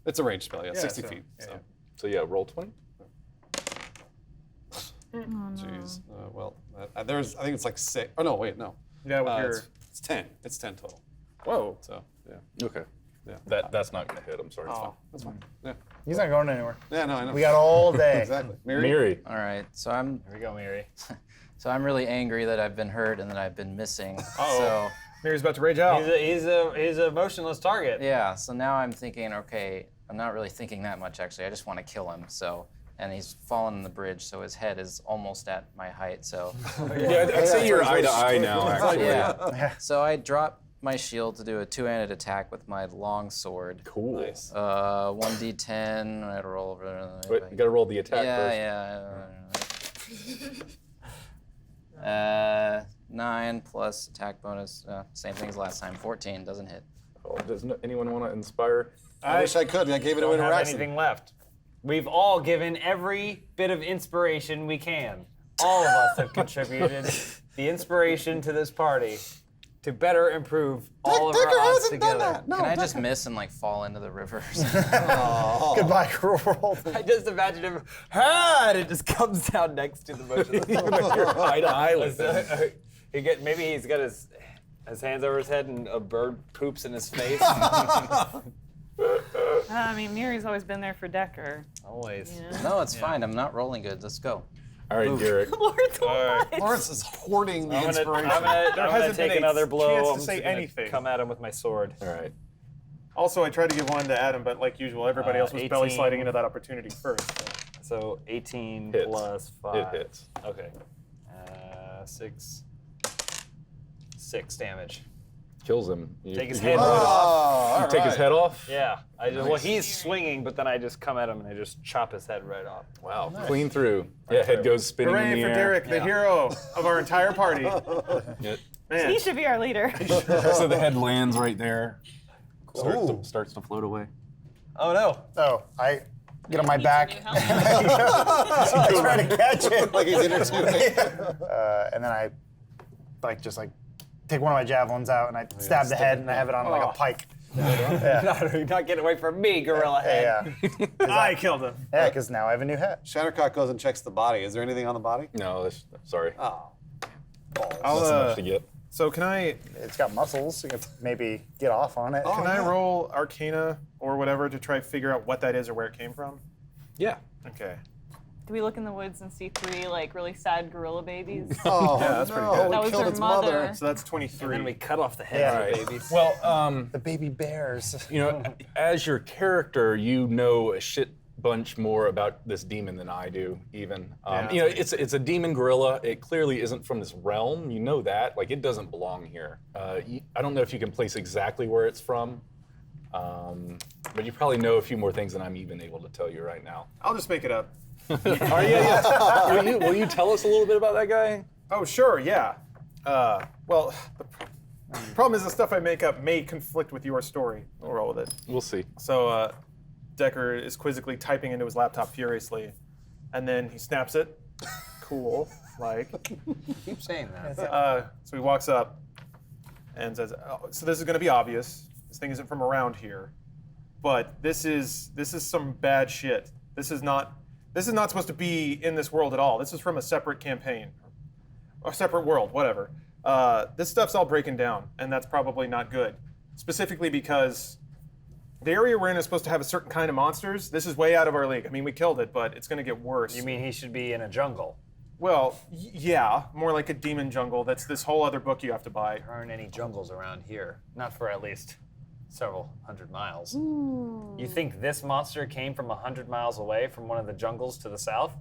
It's a ranged spell, yeah, 60 so, feet. yeah, So, yeah. So yeah, roll 20. jeez. Well, I think it's like 6. Oh no, wait, no. Yeah, with your. It's 10. It's 10 total. Whoa. So yeah, Okay. Yeah. That's not gonna hit. I'm sorry. Oh. that's fine. Yeah, He's not going anywhere. yeah, no, I know. We got all day. exactly. Miri? Miri. All right, so I'm Here we go, Mary. really angry that I've been hurt and that I've been missing. Uh-oh. Mary's about to rage out. He's a motionless target. So yeah, so now I'm thinking, okay, I'm not really thinking that much actually. I just want to kill him. So, and he's fallen in the bridge, so his head is almost at my height. So Yeah, I'd say you're eye to eye now. Actually. yeah. So I drop my shield to do a two-handed attack with my long sword. Cool. 1d10. I had to roll over. Wait, you gotta roll the attack first. Yeah. 9 plus attack bonus. Same thing as last time. 14 doesn't hit. Oh, does anyone want to inspire? I wish I could. I gave it away Don't to have Raxon. anything left. We've all given every bit of inspiration we can. All of us have contributed the inspiration to this party to better improve all of our odds together. Can I just miss and fall into the river? Goodbye, cruel world. I just imagine him, and it just comes down next to the motionless. You're eye to eye with him. Maybe he's got his hands over his head and a bird poops in his face. I mean, Miri's always been there for Decker. Always. No, it's fine. I'm not rolling good. Let's go. All right, Derek. Lord, what? Lawrence is hoarding the I'm inspiration. gonna hasn't take been a another blow. chance to I'm say just gonna anything. Come at him with my sword. All right. Also, I tried to give one to Adam, but like usual, everybody else was belly 18. sliding into that opportunity first. So 18 Hits. plus 5. It hits. Okay. 6 damage. Kills him. Take his you head right off. you take his head off? Yeah. Well, he's swinging, but then I just come at him and I just chop his head right off. Wow. Clean through. Yeah, head goes spinning in Hooray the for air. Derek, the hero of our entire party. Yeah. Man. He should be our leader. So the head lands right there. Starts to float away. Oh no. Oh, I get on my back. Needs a new helmet. I try to catch it. Like he's in her too. And then I just take one of my javelins out and I stab the head and I have it on like a pike. You're not getting away from me, gorilla head. Yeah. I killed him. Yeah, because now I have a new hat. Shattercock goes and checks the body. Is there anything on the body? No, sorry. Oh. I'll, That's enough to get. so can I It's got muscles. You can maybe get off on it. can I roll Arcana or whatever to try to figure out what that is or where it came from? Yeah. Okay. Do we look in the woods and see 3 really sad gorilla babies? Oh, Yeah, that's pretty no, good. we That was killed their its mother. So that's 23. And then we cut off the heads Yeah. of the babies. Well, The baby bears. as your character, you know a shit bunch more about this demon than I do, even. It's a demon gorilla. It clearly isn't from this realm. You know that. Like, it doesn't belong here. I don't know if you can place exactly where it's from, but you probably know a few more things than I'm even able to tell you right now. I'll just make it up. Will you tell us a little bit about that guy? Oh, sure, yeah. Well, the problem is the stuff I make up may conflict with your story. We'll roll with it. We'll see. So Decker is quizzically typing into his laptop furiously, and then he snaps it. Cool, like. Keep saying that. So he walks up and says, oh, so this is going to be obvious. This thing isn't from around here, but this is some bad shit. This is not supposed to be in this world at all. This is from a separate campaign, or separate world, whatever. This stuff's all breaking down, and that's probably not good. Specifically because the area we're in is supposed to have a certain kind of monsters. This is way out of our league. I mean, we killed it, but it's going to get worse. You mean he should be in a jungle? Well, yeah, more like a demon jungle. That's this whole other book you have to buy. There aren't any jungles around here. Not for at least several hundred miles. You think this monster came from 100 miles away from one of the jungles to the south?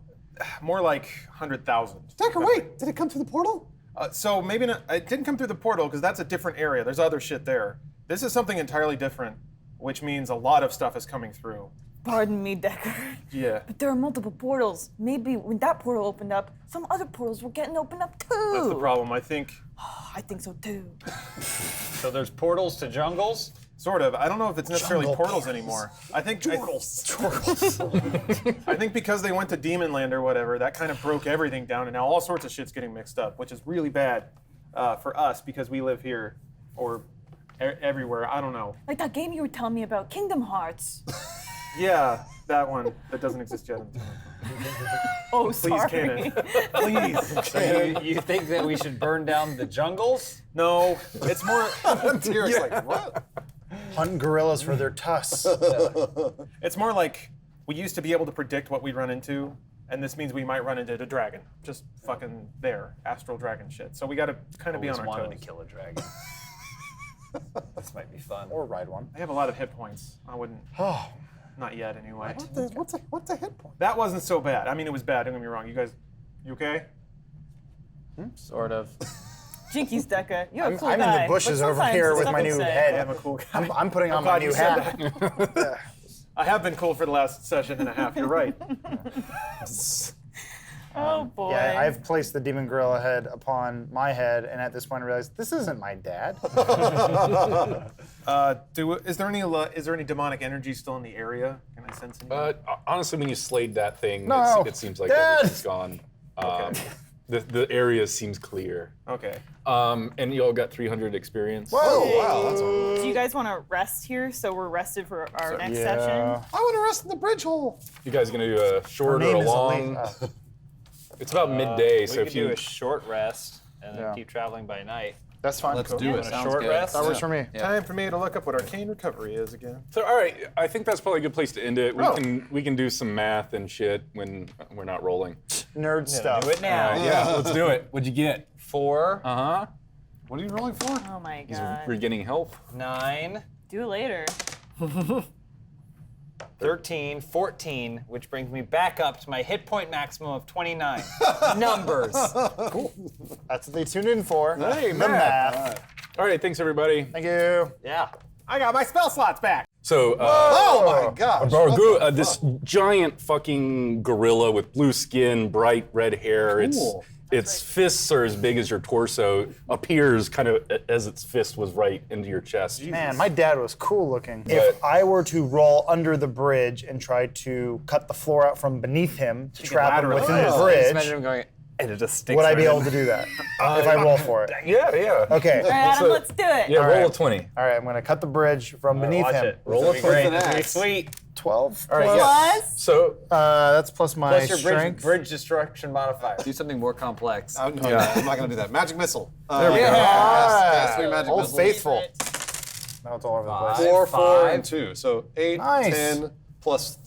More like 100,000. Decker, wait! Did it come through the portal? So maybe not, it didn't come through the portal because that's a different area. There's other shit there. This is something entirely different, which means a lot of stuff is coming through. Pardon me, Decker. Yeah. But there are multiple portals. Maybe when that portal opened up, some other portals were getting opened up too. That's the problem, I think. I think so too. So there's portals to jungles? Sort of. I don't know if it's necessarily portals anymore. I think I think because they went to Demon Land or whatever, that kind of broke everything down, and now all sorts of shit's getting mixed up, which is really bad for us because we live here or everywhere. I don't know. Like that game you were telling me about, Kingdom Hearts. Yeah, that one that doesn't exist yet. Oh, Please, sorry. canon. Please. So you think that we should burn down the jungles? No, it's more. Derek's like, what? Hunt gorillas for their tusks. It's more like we used to be able to predict what we'd run into, and this means we might run into a dragon. Just fucking there, astral dragon shit. So we got to kind of be on our wanted toes. to kill a dragon. This might be fun. Or ride one. I have a lot of hit points. I wouldn't. Oh, Not yet, anyway. What's a hit point? That wasn't so bad. I mean, it was bad. Don't get me wrong. You guys, you okay? Sort of. Jinkies, Decker. You're a cool I'm guy. in the bushes but over sometimes here it's with my nothing new to say. head. I'm a cool guy. I'm putting on my glad you new said hat. I have been cool for the last session and a half. You're right. Oh boy. Yeah, I've placed the demon gorilla head upon my head, and at this point I realized this isn't my dad. Is there any demonic energy still in the area? Can I sense any? Honestly, when you slayed that thing, No. it seems like Dad! everything's gone. Okay. The area seems clear. Okay. And you all got 300 experience. Oh, wow, that's all. Do you guys want to rest here so we're rested for our next Yeah. session? I want to rest in the bridge hole. You guys gonna do a Her short or name a is long? Elena. It's about midday, We so could if do you a short rest and then Yeah. keep traveling by night. That's fine. Let's Cool. do it. A Sounds short good. rest? That works for me. Yeah. Time for me to look up what arcane recovery is again. So all right, I think that's probably a good place to end it. Oh. We can do some math and shit when we're not rolling. Nerd stuff. Do it now. Yeah, let's do it. What'd you get? 4, Uh-huh. What are you rolling for? Oh my He's god. regaining health. 9, Do it later. 13, 14, which brings me back up to my hit point maximum of 29. Numbers. That's what they tuned in for. Hey, the math. math. All right, thanks everybody. Thank you. Yeah. I got my spell slots back. So, Oh my gosh. this giant fucking gorilla with blue skin, bright red hair. Cool. Its fists are as big as your torso. Appears kind of as its fist was right into your chest. Man, my dad was cool looking. If I were to roll under the bridge and try to cut the floor out from beneath him to trap him laterally. within the Just imagine bridge, him going, and it just sticks would I right be in. able to do that if I roll for it? Yeah. Okay. All right, Adam, So- let's do it. Yeah, All roll right. a 20. All right, I'm going to cut the bridge from beneath Watch him. it. Roll a It's 20. gonna be great. It's gonna be sweet. 12. All right, yeah. Plus, So, That's plus my Plus your strength. bridge destruction modifier. Do something more complex. No, I'm not going to do that. Magic missile. There we go. Cast 3 magic Old missiles. faithful. Now it's all over the place. 4, 4, 5. and 2. So 8, Nice. 10, plus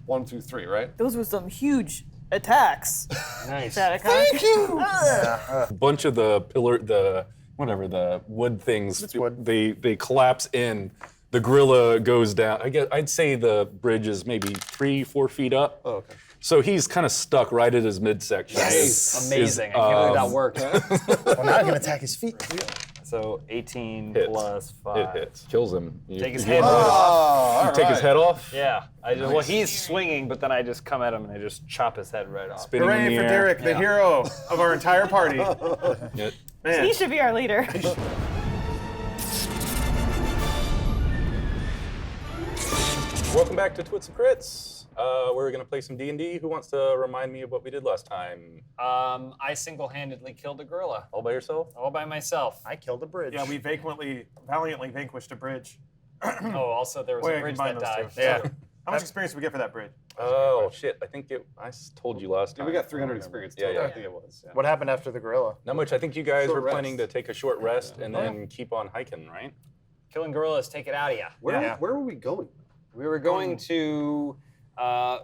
1, 2, 3, right? those were some huge attacks. Nice. Thank you. a bunch of the pillar, the wood things, It's wood. they collapse in, the gorilla goes down. I'd say the bridge is maybe 3-4 feet up. Oh, okay. So he's kind of stuck right at his midsection. Amazing. I can't believe that worked. Well, now I can attack his feet. So 18 Hits. plus 5. It hits. Kills him. Take his head off. Oh, You take his head off. Yeah. Well, he's swinging, but then I just come at him and I just chop his head right off. Spinning in Hooray the for air. Derek, the hero of our entire party. Yeah. Man. He should be our leader. Welcome back to Twits and Crits. We're gonna play some D&D. Who wants to remind me of what we did last time? I single-handedly killed a gorilla. All by yourself? All by myself. I killed a bridge. Yeah, we valiantly vanquished a bridge. Oh, also there was Wait, a bridge combine that those died. two. Yeah. How much experience did we get for that bridge? Oh shit! I think I told you last time. We got 300 experience. Yeah, Total, yeah. I think it was. Yeah. What happened after the gorilla? Not much. I think you guys Short were planning to rest. take a short rest and then keep on hiking, right? Killing gorillas, take it out of ya. Yeah. Where were we going? We were going to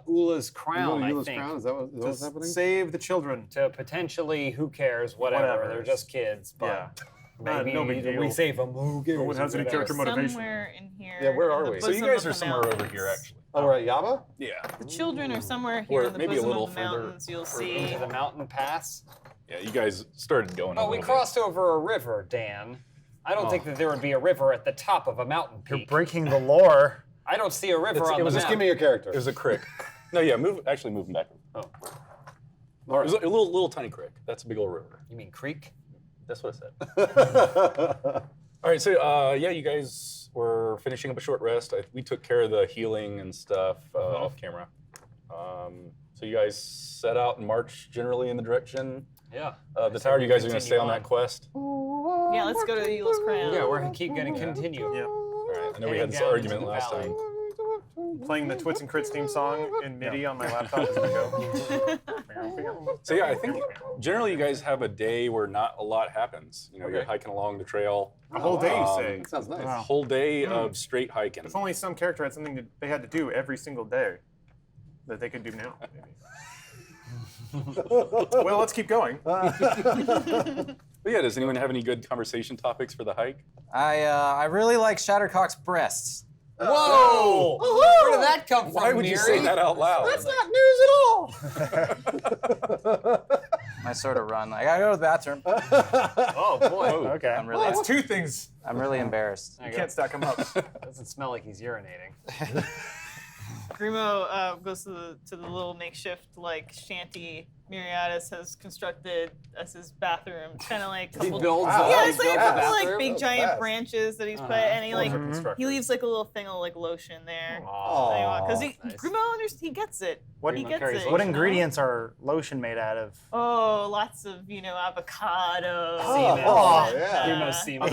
Ula's crown, I Eula's think. Crown? Is that what's happening? Save the children. To potentially, who cares, whatever. Whatever. Thing. They're just kids, but Yeah. maybe No big deal. we save them. Who cares? No one has any Whatever. character motivation. Somewhere in here. Yeah, where in are the we? So you bosom guys of are the somewhere over mountains. here, actually. Oh, we're at Yaba? Yeah. The children are somewhere here Or in the maybe a bosom little of the further- mountains. You'll further see. Into the mountain pass. Yeah. You guys started going. Oh, a we little crossed over a river, Dan. I don't think that there would be a river at the top of a mountain You're peak. breaking the lore. I don't see a river on it the was map. Just give me your character. Bit. It was a crick. No, yeah. Move them back. Oh. It was a little tiny crick. That's a big old river. You mean creek? That's what I said. All right, so yeah, you guys were finishing up a short rest. We took care of the healing and stuff off camera. So you guys set out and marched generally in the direction Yeah. of the tower. You guys are going to stay on that quest. Yeah, let's go to the Eagle's Crown. Yeah, we're going to continue. Yeah. All right, I know we had this Heading down argument into the last valley. time. Playing the Twits and Crits theme song in MIDI on my laptop as we go. So yeah, I think generally you guys have a day where not a lot happens. You know, you're Okay. hiking along the trail. A whole day, you Um, say. That sounds nice. A whole day of straight hiking. If only some character had something that they had to do every single day that they could do now. Well, let's keep going. But yeah, does anyone have any good conversation topics for the hike? I really like Shattercock's breasts. Whoa! Where did that come from, Why would you say Miri? that out loud? That's not news at all. I sort of run. I gotta go to the bathroom. Oh, boy. Okay. I'm really, That's two things. I'm really embarrassed. There You you can't stack them up. go. Doesn't smell like he's urinating. Grimo goes to the little makeshift shanty Miriadis has constructed as his bathroom. It's kind of like He couple. builds Yeah, he it's like a builds couple bathroom? big giant fast. branches that he's put, and he Constructor. he leaves a little thing of lotion there. Aw, Because nice. Grimo he gets it. What, he gets carries it. what you know? ingredients are lotion made out of? Oh, lots of avocado. Semen. Oh, yeah. Grimo semen.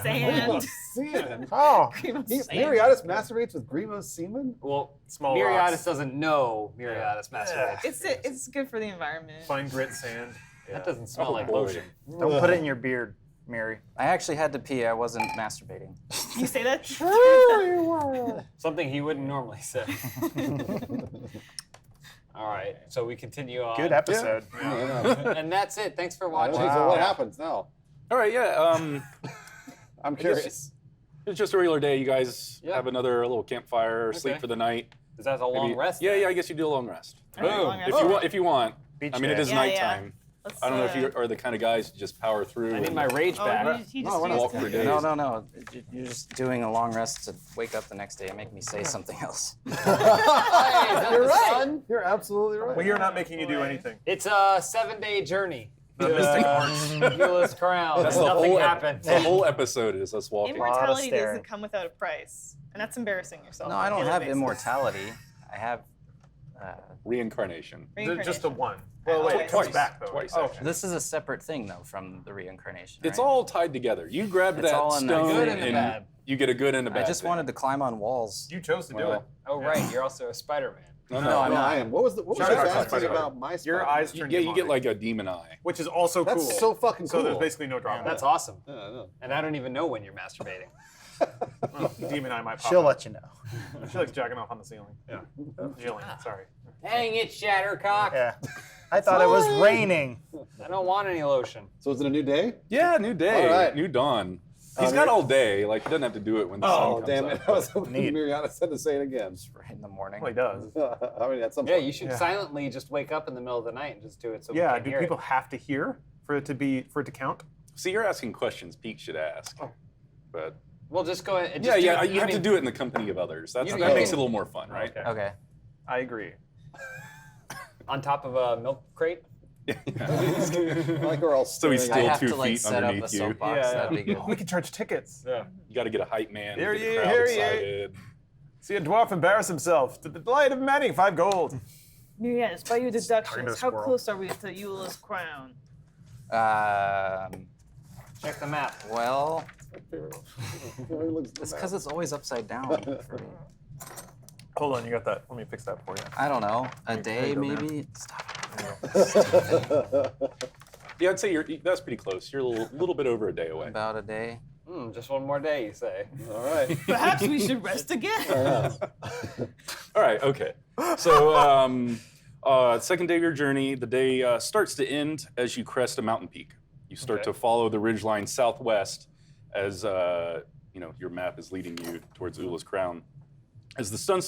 Sand. Semen. Oh, Grimo He, sand. Miriadis masturbates with Grimo's semen? Well, Small Miriadis rocks. doesn't know Miriadis masturbates. It's good for the environment. Fine grit sand. That doesn't smell Oh, like boy. lotion. don't put it in your beard, Mary. I actually had to pee. I wasn't masturbating. You say that? Something he wouldn't normally say. All right, so we continue on. Good episode. Yeah. And that's it. Thanks for Okay, watching. so what happens now? All right, yeah. I'm curious. It's just a regular day. You guys Yeah. have another little campfire, sleep Okay. for the night. Is that a long Maybe- rest? Yeah, then? yeah. I guess you do a long rest. All right, Boom. long If rest. you want, if you want. Beach I mean, it day. is Yeah, nighttime. Let's, I don't know if you are the kind of guys to just power through. I need and my rage back. he No, just we're not. walk for days. No. You're just doing a long rest to wake up the next day and make me say something else. Hey, is that You're the right. sun? You're absolutely right. We are not making you do anything. It's a 7-day journey. The Mystic March. Eula's crown. That's the Nothing whole happened. The whole episode is us walking. Immortality staring. doesn't come without a price, and that's embarrassing yourself. No, on I a don't daily have basis. immortality. I have. Reincarnation. Just the Reincarnation. one. Well, wait, it Twice. comes back though. Twice, Oh, actually. This is a separate thing though from the reincarnation. It's right? all tied together. You grab It's that all in that stone good and the and bad. you get a good and a bad. I just thing. wanted to climb on walls. you chose to do Well, it. Oh, right. You're also a Spider-Man. No, No, I'm No, not. I am. What was your Shout out to bad thing Spider-Man. about my Your Spider-Man? eyes turn Yeah, you get demonic, like a demon eye. which is also cool. That's so fucking So cool. there's basically no drama. That's awesome. Yeah, I know. And I don't even know when you're masturbating. Demon eye might pop She'll up. let you know. She likes jacking off on the ceiling. Yeah. Jillian, sorry. Hang it, Shattercock. Yeah. I thought it was raining. I don't want any lotion. So is it a new day? Yeah, new day, All right. new dawn. He's got all day. Like, he doesn't have to do it when the sun Oh, comes damn up. it. I was hoping Neat. Miriana said to say it again. Right in the morning. Well, he does. I mean, at some Yeah, point. you should silently just wake up in the middle of the night and just do it so we Yeah, can do hear people it. have to hear for it to count? See, you're asking questions Pete should ask. Oh. But We'll just go ahead and yeah, just yeah, do it. you have to do it in the company of others. That makes it a little more fun, right? Okay. Okay. I agree. On top of a milk crate? I like we're all So he's staring I still at- have 2 to like feet set up a underneath you. soapbox. That'd be good. We can charge tickets. Yeah. You got to get a hype man. Hear Get the ye, crowd hear ye. excited. See a dwarf embarrass himself to the delight of many. 5 gold. Yes, by your Talking to a deductions, how squirrel. close are we to Eula's crown? Check the map. Well, He looks it's because it's always upside down for me. Hold on, you got that. Let me fix that for you. I don't know. A day, go, man. maybe? Stop. Yeah, I'd say that's pretty close. You're a little bit over a day away. About a day. Just one more day, you say. All right. Perhaps we should rest again. All right, okay. So, second day of your journey, the day starts to end as you crest a mountain peak. You start to follow the ridgeline southwest as your map is leading you towards Ula's crown. As the sun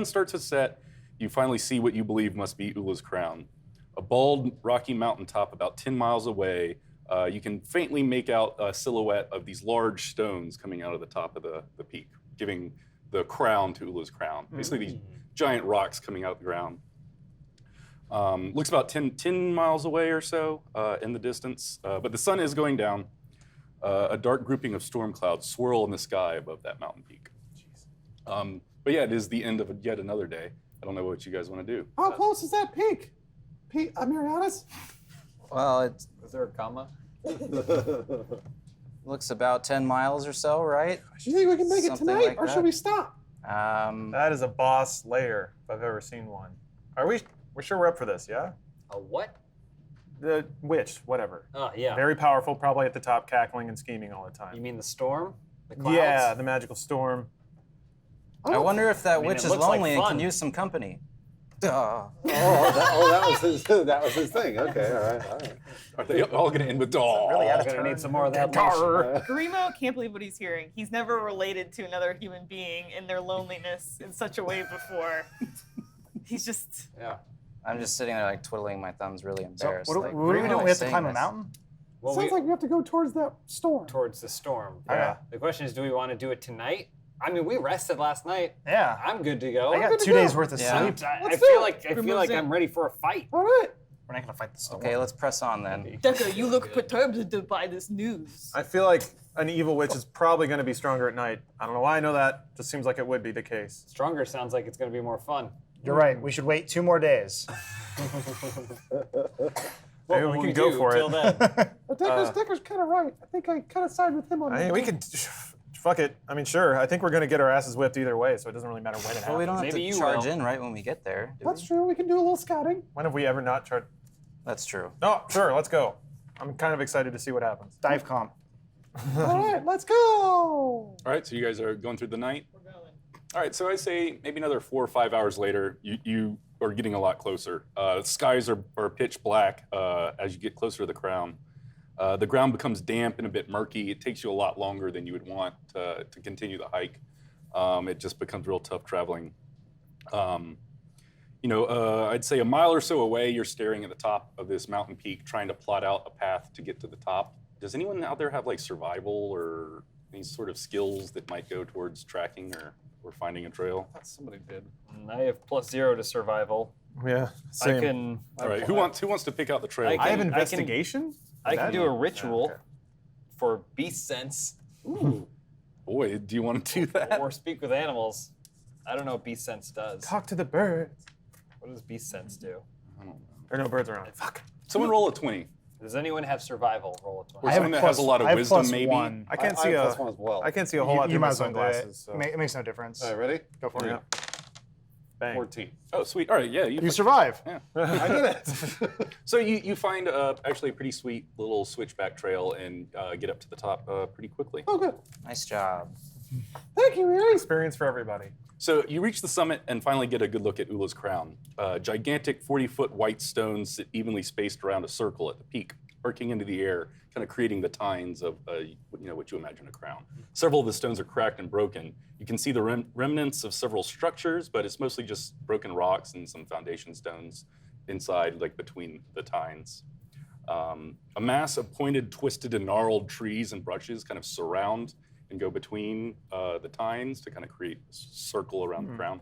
starts to set, you finally see what you believe must be Ula's crown. A bald, rocky mountaintop about 10 miles away. You can faintly make out a silhouette of these large stones coming out of the top of the peak, giving the crown to Ula's crown. Basically, these giant rocks coming out of the ground. Looks about 10 miles away or so in the distance, but the sun is going down. A dark grouping of storm clouds swirl in the sky above that mountain peak. But yeah, it is the end of yet another day. I don't know what you guys want to do. How close is that peak? Mirianis? Well, it Is there a comma? looks about 10 miles or so, right? Do you think we can make it Something tonight, like or that. should we stop? That is a boss lair if I've ever seen one. We're sure we're up for this, yeah? A what? The witch, whatever. Oh, yeah. Very powerful, probably at the top, cackling and scheming all the time. You mean the storm? The clouds? Yeah, the magical storm. I wonder if that mean, witch it is looks like lonely and fun. can use some company. Duh. that was his thing. Okay, all right. Are they all going to end with dog? Really, I'm gonna need some more of that. Grimo can't believe what he's hearing. He's never related to another human being in their loneliness in such a way before. He's just. Yeah. I'm just sitting there like twiddling my thumbs, really embarrassed. What like, are we why doing? am I We have to saying climb a this? mountain? Well, Sounds like we have to go towards that storm. towards the storm. Yeah. The question is, do we want to do it tonight? I mean, we rested last night. Yeah. I'm good to go. I got good to 2 go. days worth of Yeah. sleep. I Let's do feel it. like Removes it. I'm ready for a fight. All right. We're not gonna fight the storm. Okay, let's press on then. Decker, you look perturbed by this news. I feel like an evil witch is probably going to be stronger at night. I don't know why I know that. Just seems like it would be the case. Stronger sounds like it's going to be more fun. You're right. We should wait 2 more days. What Maybe will we can we go do for till it. then? But Decker's kind of right. I think I kind of side with him on I that. mean, we can. Fuck it. I mean, sure. I think we're going to get our asses whipped either way, so it doesn't really matter when it happens. Well, we don't have Maybe to you charge will. in right when we get there. do That's we? true. We can do a little scouting. When have we ever not charged? That's true. Oh, sure. Let's go. I'm kind of excited to see what happens. Dive comp. All right, let's go. All right, so you guys are going through the night? We're going. All right, so I say maybe another 4 or 5 hours later, you are getting a lot closer. The skies are pitch black as you get closer to the crown. The ground becomes damp and a bit murky. It takes you a lot longer than you would want to continue the hike. It just becomes real tough traveling. I'd say a mile or so away, you're staring at the top of this mountain peak, trying to plot out a path to get to the top. Does anyone out there have like survival or any sort of skills that might go towards tracking or finding a trail? I thought somebody did. I have +0 to survival. Yeah. Same. I can. All right, who wants to pick out the trail? I I have can- investigation. I can That- do a ritual okay. for beast sense Boy, do you want to do that? or speak with animals. I don't know what beast sense does. Talk to the birds. What does beast sense do? There are no birds around. Fuck. Someone roll a 20. Does anyone have survival? Roll a 20. Or someone that has a lot of I have wisdom, plus maybe. 1. I can't I see have a. +1 as well. I can't see a whole lot You through my might as well do it. sunglasses. So. It makes no difference. All right, ready? Go for Yeah. it. Bang. 14. Oh, sweet. All right, yeah. You survive. Yeah. I did it. So you find actually a pretty sweet little switchback trail and get up to the top pretty quickly. Oh, good. Nice job. Thank you, Mary. Experience for everybody. So you reach the summit and finally get a good look at Ula's crown. Gigantic 40-foot white stones sit evenly spaced around a circle at the peak. arcing into the air, kind of creating the tines of what you imagine a crown. Several of the stones are cracked and broken. You can see the remnants of several structures, but it's mostly just broken rocks and some foundation stones inside, like between the tines. A mass of pointed, twisted, and gnarled trees and brushes kind of surround and go between the tines to kind of create a circle around the crown.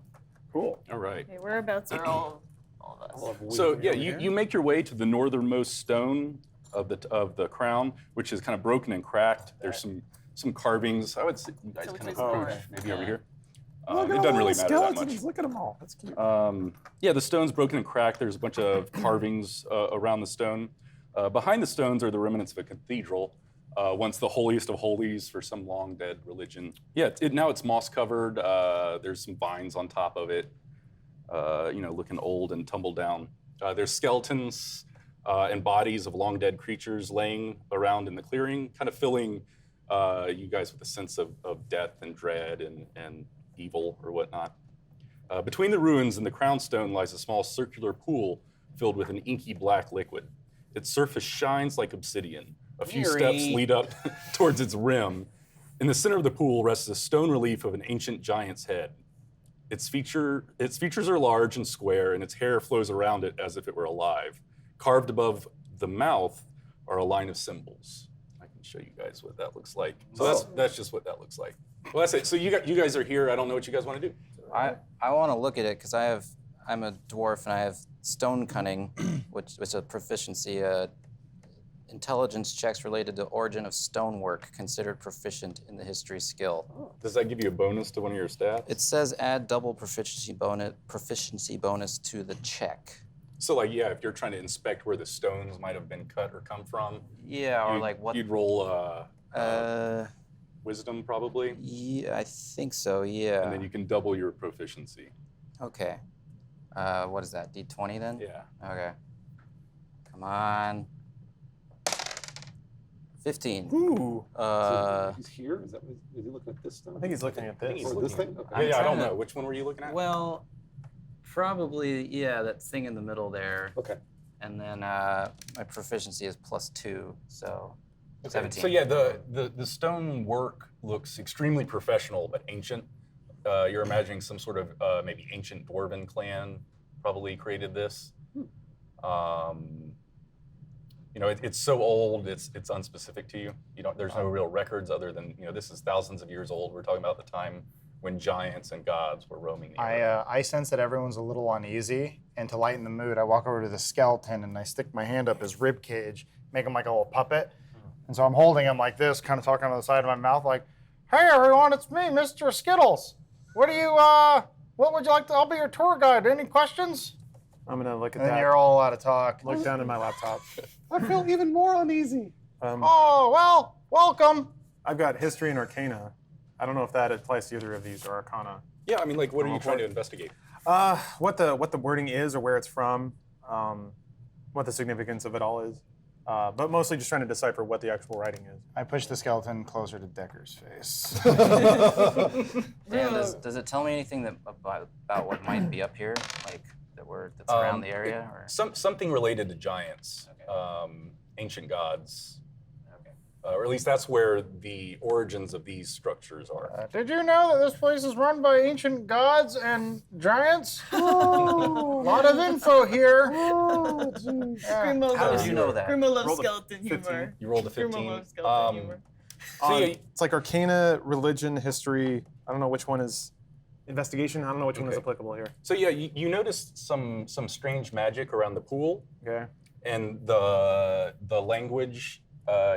Cool. All right. Okay, whereabouts are all of us? So yeah, you make your way to the northernmost stone of the crown, which is kind of broken and cracked. There's some carvings. I would say you guys So kind which of way is approach maybe over here. Look at It all doesn't really the matter that skeletons. much. Look at them all. That's cute. Yeah, the stone's broken and cracked. There's a bunch of carvings around the stone. Behind the stones are the remnants of a cathedral, once the holiest of holies for some long dead religion. Yeah, now it's moss covered. There's some vines on top of it, looking old and tumbled down. There's skeletons and bodies of long dead creatures laying around in the clearing, kind of filling you guys with a sense of death and dread and evil or whatnot. Between the ruins and the crown stone lies a small circular pool filled with an inky black liquid. Its surface shines like obsidian. A few steps lead up towards its rim. In the center of the pool rests a stone relief of an ancient giant's head. Its features are large and square, and its hair flows around it as if it were alive. Carved above the mouth are a line of symbols. I can show you guys what that looks like. So that's just what that looks like. Well, that's it. So you guys are here. I don't know what you guys want to do. I want to look at it because I'm a dwarf and I have stone cunning, which is a proficiency. Intelligence checks related to origin of stonework considered proficient in the history skill. Does that give you a bonus to one of your stats? It says add double proficiency bonus to the check. So like, yeah, if you're trying to inspect where the stones might have been cut or come from. Yeah, or like what? You'd roll wisdom probably. Yeah, I think so. Yeah. And then you can double your proficiency. Okay. What is that? D20 then? Yeah. Okay. Come on. 15. Ooh. He's here? Is he looking at this stone? I think he's looking at this. Or this thing? Okay. Yeah, I don't know. Which one were you looking at? Well, probably, yeah, that thing in the middle there. Okay. And then my proficiency is +2, so 17. So yeah, the stone work looks extremely professional but ancient. You're imagining some sort of maybe ancient dwarven clan probably created this. It's so old, it's unspecific to you. There's no real records other than this is thousands of years old. We're talking about the time when giants and gods were roaming the earth. I sense that everyone's a little uneasy, and to lighten the mood, I walk over to the skeleton and I stick my hand up his rib cage, make him like a little puppet. And so I'm holding him like this, kind of talking on the side of my mouth, like, "Hey everyone, it's me, Mr. Skittles. What would you like to? I'll be your tour guide. Any questions?" I'm gonna look at And that. then you're all out of talk. Look down at my laptop. I feel even more uneasy. Oh well, welcome. I've got history and arcana. I don't know if that applies to either of these or arcana. Yeah, I mean, like, what are you trying to investigate? What the wording is or where it's from, what the significance of it all is, but mostly just trying to decipher what the actual writing is. I push the skeleton closer to Decker's face. Dan, does it tell me anything about what might be up here, like that's around the area? Or? Something related to giants, Okay. ancient gods. Okay. Or at least that's where the origins of these structures are. Did you know that this place is run by ancient gods and giants? A lot of info here. Oh, jeez. Grimo How loves, did you know that? Grimo loves Rolled a skeleton 15. humor. You rolled a Grimo 15. loves skeleton humor. So yeah, It's like arcana, religion, history. I don't know which one is investigation. I don't know which one is Okay. applicable here. so yeah, you noticed some strange magic around the pool, Okay. and the language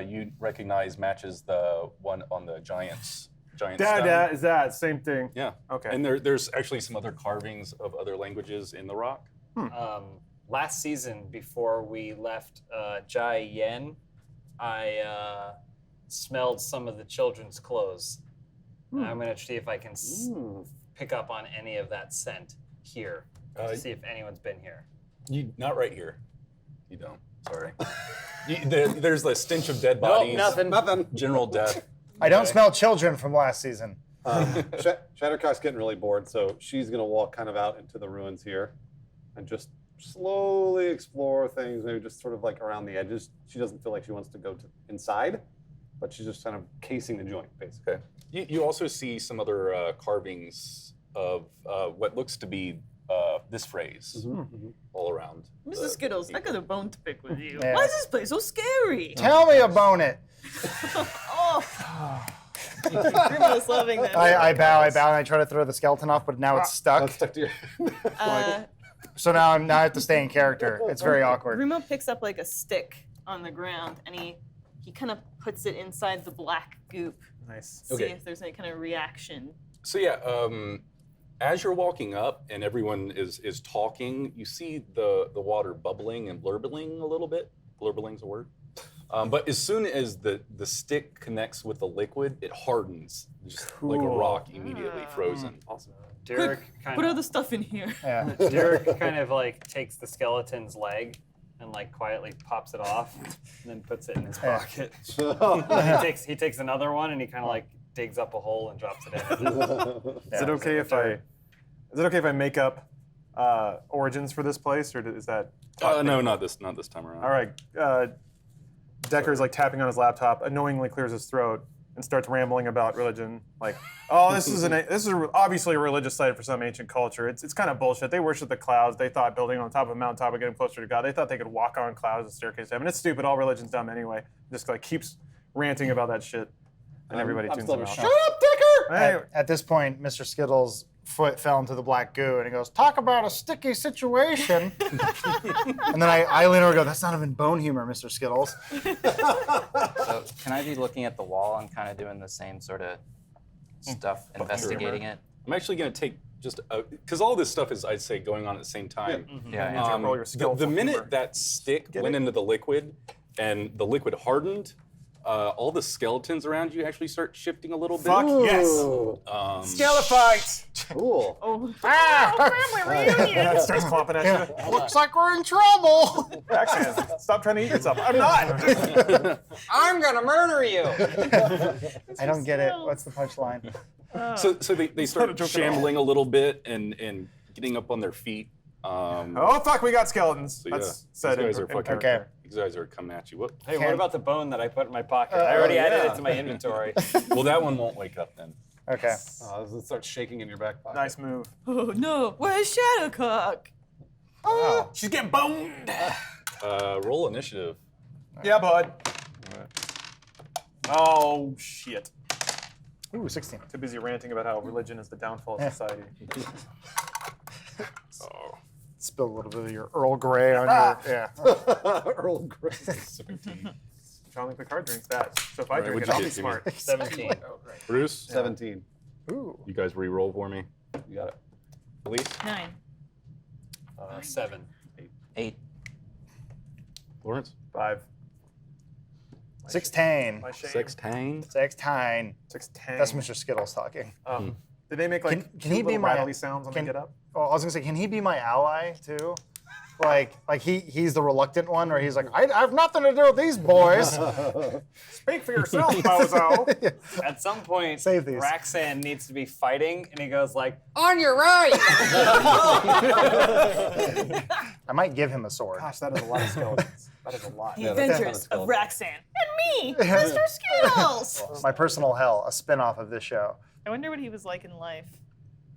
you recognize matches the one on the giant stone. That is that same thing. Yeah. Okay. And there's actually some other carvings of other languages in the rock. Last season, before we left Jai Yen, I smelled some of the children's clothes. I'm going to see if I can pick up on any of that scent here, to see if anyone's been here. Not right here. You don't. Sorry. There's the stench of dead bodies. Nothing. General death. I don't smell children from last season. Shattercock's getting really bored, so she's gonna walk kind of out into the ruins here, and just slowly explore things, maybe just sort of like around the edges. She doesn't feel like she wants to go inside, but she's just kind of casing the joint, basically. Okay. You also see some other carvings of what looks to be this phrase all around. Mr. Skittles, I got a bone to pick with you. Yeah. Why is this place so scary? Tell me about it. Oh. Primo's loving this. I bow, and I try to throw the skeleton off, but now it's stuck. Stuck to your So now I have to stay in character. It's very awkward. Remo picks up like a stick on the ground and he kind of puts it inside the black goop. Nice. See if there's any kind of reaction. So yeah, as you're walking up and everyone is talking, you see the water bubbling and blurbling a little bit. Blurbling's a word. But as soon as the stick connects with the liquid, it hardens, just like a rock, immediately frozen. Awesome. Derek Put all the stuff in here. Yeah. Derek kind of like takes the skeleton's leg and like quietly pops it off and then puts it in his pocket. he takes another one and he kind of like digs up a hole and drops it in. Is it okay if I make up origins for this place, or is that? No, not this time around. All right. Decker's like tapping on his laptop, annoyingly clears his throat and starts rambling about religion. Like, oh, this is obviously a religious site for some ancient culture. It's kind of bullshit. They worship the clouds. They thought building on top of a mountaintop would get them closer to God. They thought they could walk on clouds and staircase to heaven. It's stupid. All religion's dumb anyway. Just like keeps ranting about that shit, and everybody tunes him out. Shut up, Dicker! At this point, Mr. Skittles' foot fell into the black goo, and he goes, "Talk about a sticky situation." And then I lean over and go, "That's not even bone humor, Mr. Skittles." So can I be looking at the wall and kind of doing the same sort of stuff, investigating it? I'm actually going to take just because all this stuff is, I'd say, going on at the same time. Yeah. Roll your skill. The minute that stick went into the liquid and the liquid hardened, all the skeletons around you actually start shifting a little bit. Fuck yes. Skelefight. Cool. Family reunion! Starts clomping at you. Looks like we're in trouble. Actually, stop trying to eat yourself. I'm not. I'm gonna murder you. I don't get it. What's the punchline? So they start shambling a little bit and getting up on their feet. Oh fuck, we got skeletons. So yeah, That's said these guys in are fucking. character. These guys are coming at you. Whoop. Hey, what about the bone that I put in my pocket? I already added it to my inventory. Well, that one won't wake up then. Okay. It starts shaking in your back pocket. Nice move. Oh no, where's Shadowcock? Wow. She's getting boned. Roll initiative. Yeah, bud. Oh shit. Ooh, 16. Too busy ranting about how religion is the downfall of society. Oh. Spill a little bit of your Earl Grey on your. Yeah. Earl Grey. 17. John Picard drinks that. So if I Right, drink what'd it, I'll you be get, Jimmy? smart. 17. Bruce, 17. Ooh. you guys re-roll for me, You got it. please. 9. 7. 8. Lawrence. 5. 16. My shame. 16. 16. 6'10". That's Mr. Skittles talking. Did they make like Can two he be little my- rattly sounds when can- they get up? Well, I was gonna say, can he be my ally too? Like he's the reluctant one, or he's like, I have nothing to do with these boys. Speak for yourself, Bozo. At some point, Save these. Raxan needs to be fighting, and he goes like, "On your right." I might give him a sword. Gosh, that is a lot of skeletons. That is a lot. The Yeah, that's Adventures not a of Raxan. And me, Mr. Skittles! My personal hell, a spin-off of this show. I wonder what he was like in life.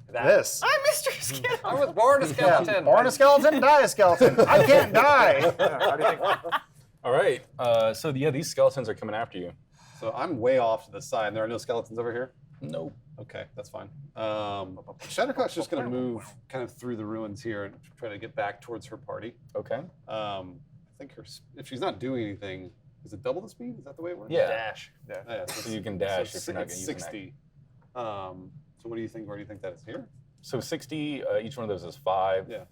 This. I'm Mr. Skittles! I was born a skeleton. Yeah, born a skeleton, die a skeleton. I can't die. How do you think? All right. So yeah, these skeletons are coming after you. So I'm way off to the side. There are no skeletons over here? Nope. Okay, that's fine. Shadowcock's just going to move kind of through the ruins here and try to get back towards her party. Okay. I think if she's not doing anything, is it double the speed? Is that the way it works? Yeah. Dash. Yeah, So you can dash so if you're not it's going to use 60. So what do you think? Where do you think that is? Here? So 60. Each one of those is 5. Yeah.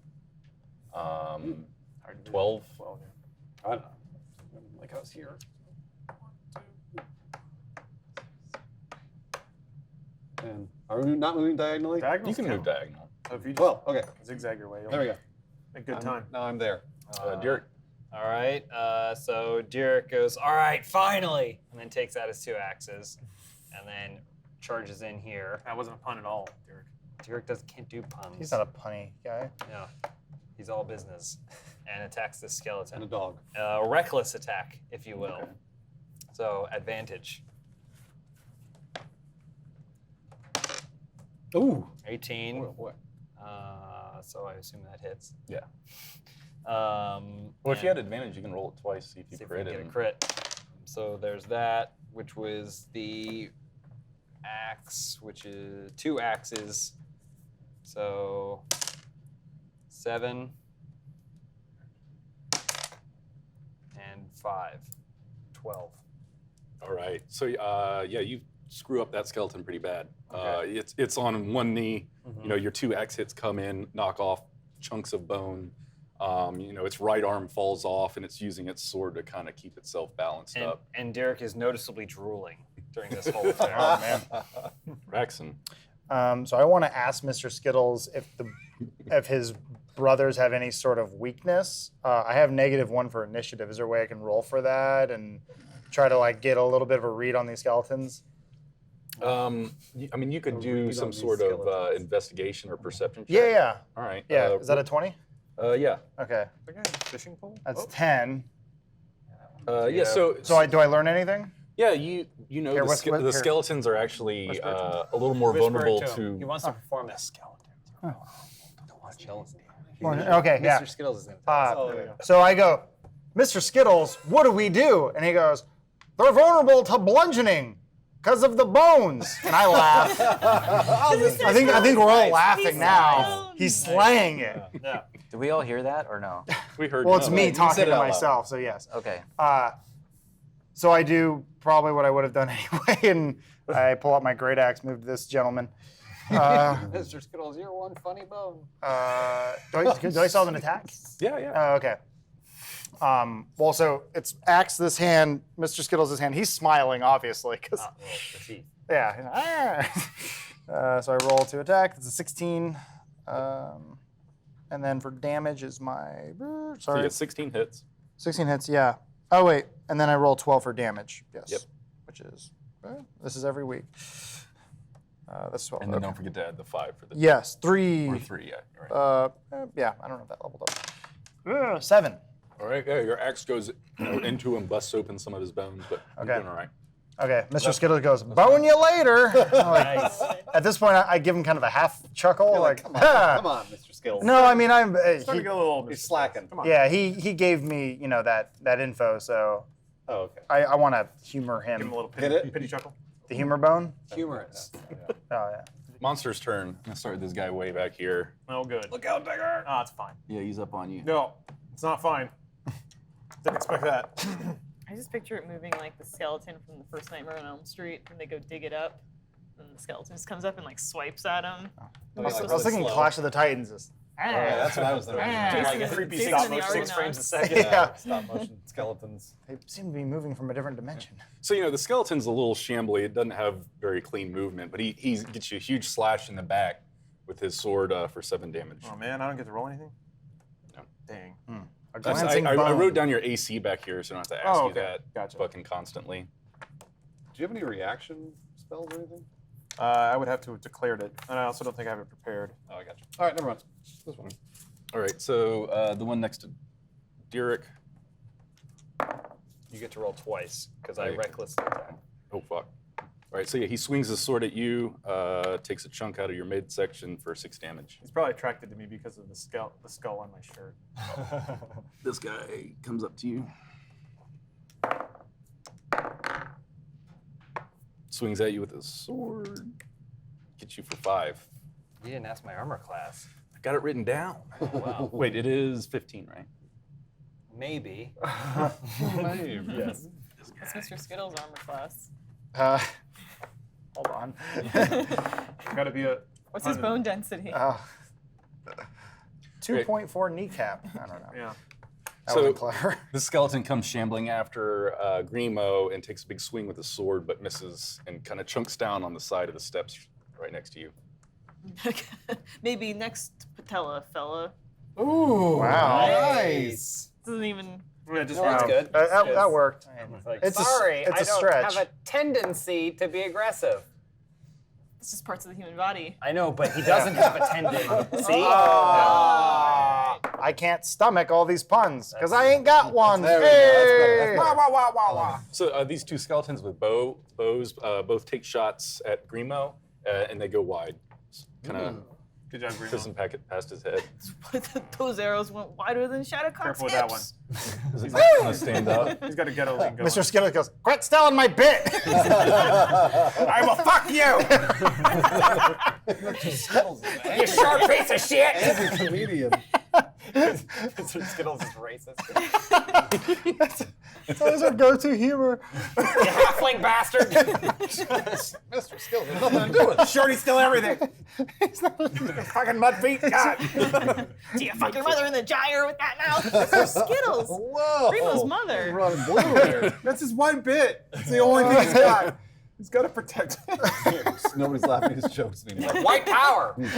12. I don't know. Like I was here. And are we not moving diagonally? Diagonals You can count. move diagonal. So if you just 12. Okay. zigzag your way, you'll There we go. make good time. Now I'm there. Derek. All right. So Derek goes, "All right, finally," and then takes out his 2 axes, and then charges in here. That wasn't a pun at all, Derek. Derek can't do puns. He's not a punny guy. Yeah. He's all business and attacks the skeleton. And a dog. Reckless attack, if you will. So advantage. Ooh. 18. What? So I assume that hits. Yeah. Well, Well, if you had advantage, you can roll it twice, see if you see if we crit can it. get a crit. So there's that, which was the axe, which is 2 axes. So 7 and 5. 12. All right. So yeah, you screw up that skeleton pretty bad. Okay. It's on one knee. You know, your 2 axe hits come in, knock off chunks of bone. You know, its right arm falls off, and it's using its sword to kind of keep itself balanced up. And Derek is noticeably drooling during this whole thing. Oh man. Raxon. So I want to ask Mr. Skittles if his brothers have any sort of weakness. I have -1 for initiative. Is there a way I can roll for that and try to like get a little bit of a read on these skeletons? I mean, you could do some these sort of skeletons. investigation or perception check. Yeah. All right. Yeah. Is that a 20? Yeah. Okay. Fishing pole? That's 10. Yeah. So Do I learn anything? yeah, you know Here, the here. skeletons are actually Whisper it to a little more vulnerable to. He wants to perform a skeleton. Okay. Yeah. Mr. Skittles is going to tell us. So I go, Mr. Skittles, what do we do? And he goes, they're vulnerable to bludgeoning because of the bones. And I laugh. I think we're all laughing now. He's slaying it. Yeah. Did we all hear that or no? We heard. Well, it's no. me You talking said it to out loud. myself, so yes. Okay. So I do probably what I would have done anyway, and I pull out my great axe, move to this gentleman. Mr. Skittles, you're one funny bone. Do I still have an attack? Yeah, yeah. Oh, okay. Well, so it's axe this hand, Mr. Skittles' hand. He's smiling, obviously, because The teeth. yeah. So I roll to attack. It's a 16, and then for damage is my So you sorry, get 16 hits. 16 hits. Yeah. Oh wait, and then I roll 12 for damage. Yes. Yep. Which is this is every week. That's 12. And then okay. don't forget to add the 5 for the Yes, 3. or 3. Yeah. All right. Yeah, I don't know if that leveled up. 7. All right. Yeah, your axe goes into him, busts open some of his bones, but you're Okay. doing all right. Okay, Mr. Skittles goes, bone you later. Nice. At this point, I give him kind of a half chuckle, like, Come on, "Ha." come on, Mr. Skittles. No, I mean, I'm. Starting to get a little He's slacking. Come on. Yeah, he gave me, that info, so Oh, okay. I want to humor Give him him. a little Hit it. pity chuckle. The humor bone. Humorous. Oh yeah. Monster's turn. I'm gonna start with this guy way back here. Oh, good. Look out, Digger! Ah, it's fine. Yeah, he's up on you. No, it's not fine. Didn't expect that. I just picture it moving like the skeleton from the first Nightmare on Elm Street when they go dig it up. And the skeleton just comes up and like swipes at him. I was thinking Clash of the Titans. Just, Yeah, that's what I was thinking. Like a Jason- creepy Jason stop and the motion 6 frames a Argonauts. second. yeah. Stop motion skeletons. They seem to be moving from a different dimension. So the skeleton's a little shambly. It doesn't have very clean movement, but he gets you a huge slash in the back with his sword for 7 damage. Oh man, I don't get to roll anything? No. Dang. A That's- glancing I bone. wrote down your AC back here, so I don't have to ask Oh, you okay. that Gotcha. fucking constantly. Do you have any reaction spells or anything? I would have to have declared it, and I also don't think I have it prepared. Oh, I got you. All right, never mind. This one. All right, so the one next to Derek. You get to roll twice, because I Right. recklessly attack. Oh, fuck. All right, so yeah, he swings his sword at you, takes a chunk out of your midsection for 6 damage. He's probably attracted to me because of the skull on my shirt. This guy comes up to you. Swings at you with his sword. Gets you for 5. You didn't ask my armor class. I got it written down. Wow. Wait, it is 15, right? Maybe. Yes. That's Mr. Skittles' armor class. Hold on. Gotta be a. What's his bone density? 2.4 kneecap. I don't know. Yeah. That So- wasn't clever. The skeleton comes shambling after Grimo and takes a big swing with his sword, but misses and kind of chunks down on the side of the steps right next to you. Maybe next patella, fella. Ooh, Wow. nice. Doesn't even. Yeah, just That's wow. good. That worked. Like, It's sorry, it's I a don't stretch. have a tendency to be aggressive. It's just parts of the human body. I know, but he doesn't have a tendency. I I can't stomach all these puns because I ain't got one. There we go. That's better. Hey! That's better. So these two skeletons with bows both take shots at Grimo, and they go wide. Kind of Good job, Grimo. doesn't pack it past his head. Those arrows went wider than Shadowcock's Careful with that one. Does it kind of stand up? He's got a ghetto link going. Mr. Skittles goes, quit stealing my bit. I will fuck you! You short piece of shit! He's a comedian. Mr. Skittles is racist. That was our go-to humor. You halfling bastard! Mr. Skittles, there's nothing to do with it. Shorty still everything. Fucking mud feet. God. Do you fuck your mother in the gyre with that mouth? Mr. Skittles. Whoa. Primo's mother. Running blue there. That's his one bit. It's the only thing he's got. He's got to protect it. Nobody's laughing at his jokes anymore. White power! He's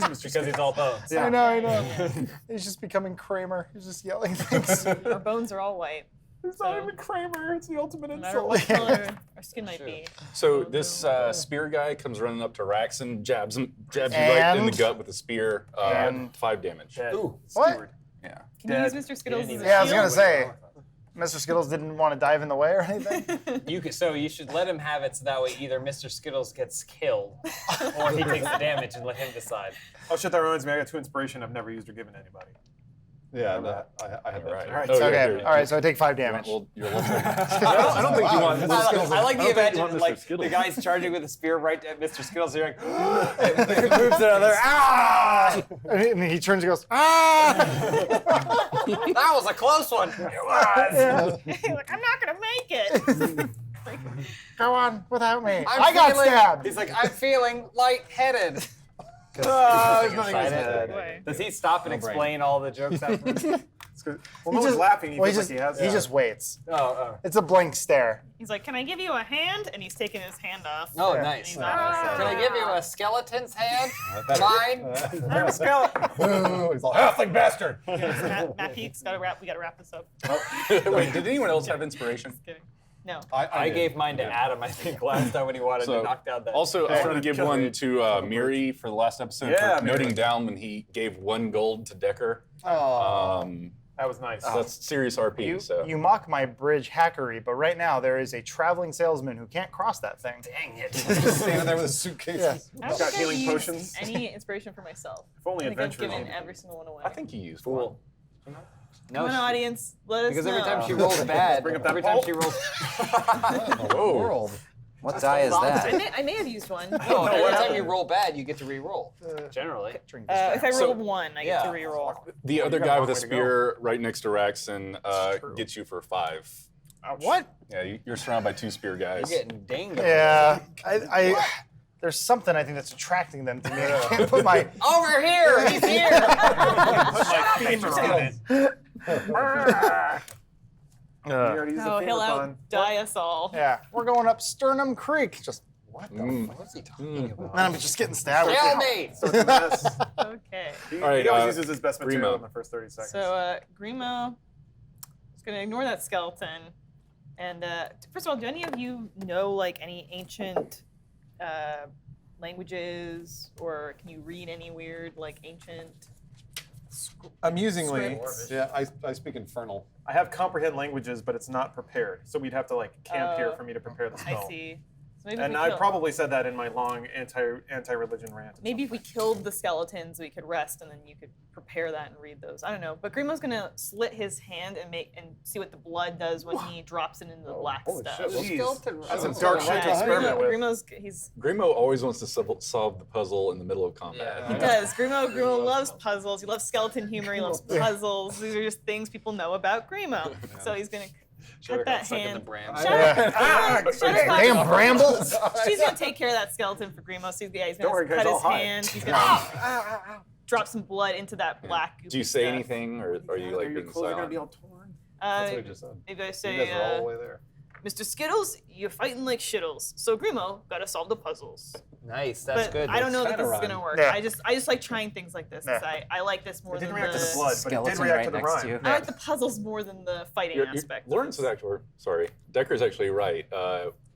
Mr. Because he's all bones. I know. He's just becoming Kramer. He's just yelling things. Our bones are all white. It's not even Kramer. It's the ultimate No matter insult. what color our skin might be. So this spear guy comes running up to Rax and jabs you right in the And- gut with a spear. and- 5 damage. Ooh, What? skewered. Yeah. Can you use Mr. Skittles as a Yeah, I was shield? gonna say, Mr. Skittles didn't want to dive in the way or anything. So you should let him have it so that way either Mr. Skittles gets killed or he takes the damage and let him decide. Oh shit, that reminds me. I got 2 inspiration I've never used or given to anybody. Yeah, no, I had that. Right. too. Alright, Oh, yeah, Okay, here. all right, so I take 5 damage. Well, you're welcome. I don't think you want Mr. Skittles. I like the I don't think you imagine, want Mr. like, Skittles. the guy's charging with a spear right at Mr. Skittles, and you're like, and moves another, ah! And he turns and goes, ah! That was a close one. It was. He's like, I'm not gonna make it. Go on without me. I'm I got feeling- stabbed. He's like, I'm feeling lightheaded. There's nothing in his head. Way. Does he stop and explain all the jokes afterwards? It's good. Well, no one's laughing. He Well, feels like he has. he just waits. Oh, It's a blank stare. He's like, can I give you a hand? And he's taking his hand off. oh, Yeah. nice. He's like, "Ah." Can I give you a skeleton's hand? Mine? I'm a skeleton. He's all, halfling bastard. Matt Peaks, we gotta wrap this up. Wait, did anyone else have inspiration? Just kidding. No. I did. gave mine to Adam, I think, last time when he wanted to knock down that. Also, I wanted to give one to Miri for the last episode Yeah, for noting Miri. down when he gave 1 gold to Decker. Oh. That was nice. That's serious RP. so You mock my bridge hackery, but right now there is a traveling salesman who can't cross that thing. Dang it. Just standing there with a suitcase. Yeah. I don't got think I healing used potions. any inspiration for myself. If only I think I've adventure. given every single one away. I think you used one. No, Come on, audience, let us because know. every time she rolls bad, Bring up that every time pole. she rolls. Whoa. World. What die is that? I may have used one. No, every time you roll bad, you get to re-roll. Generally. If I So- rolled 1, I get to re-roll. The other got guy a with a long way to go. spear right next to Raxon gets you for 5. What? Yeah, you're surrounded by 2 spear guys. You're getting dinged. Yeah, there's something I think that's attracting them to me. I can't put my. Over here! He's here! We already used the Oh, he'll femur pun. outdie us all. Yeah, we're going up Sternum Creek. Just What the fuck? What's he talking about? man, I'm just getting stabbed. Tell me! Okay. He, All right, he always uses his best material Grimo. in the first 30 seconds. So, Grimo is going to ignore that skeleton. And first of all, do any of you know like any ancient languages, or can you read any weird like ancient? Amusingly, Yeah, I speak infernal. I have comprehend languages, but it's not prepared. So we'd have to like camp here Oh, for me to prepare the I spell. see. So maybe And if we I kill- probably said that in my long anti-religion rant. at Maybe some if we killed the skeletons, we could rest, and then you could prepare that and read those. I don't know. But Grimo's gonna slit his hand and see what the blood does when he drops it into the black holy stuff. shit. Jeez. That's some Oh, dark shit to Yeah, experiment with. Grimo's he's Grimo always wants to solve the puzzle in the middle of combat. he does. Grimo loves puzzles. He loves skeleton humor. He loves puzzles. These are just things people know about Grimo. So he's gonna cut that hand. Shut Yeah. up! Shut Damn up! brambles! She's gonna take care of that skeleton for Grimo. So he's Don't worry, gonna guys, cut I'll his hide. hand. He's gonna drop some blood into that black. Do you say anything, or are you like Your being clothes are gonna silent? be all torn. That's what I just said. Maybe I You say, guys are all the way there. Mr. Skittles, you're fighting like shittles. So Grimo, gotta solve the puzzles. Nice, that's But good. I don't know that kinda this is rhyme. gonna work. Yeah. I just like trying things like this. 'Cause Yeah. I like this more It than didn't react to the the. blood, but it did Skeleton react right to the next rhyme. to you. I like the puzzles more than the fighting Your- aspect. of Lawrence this. is actually sorry. Decker's actually right.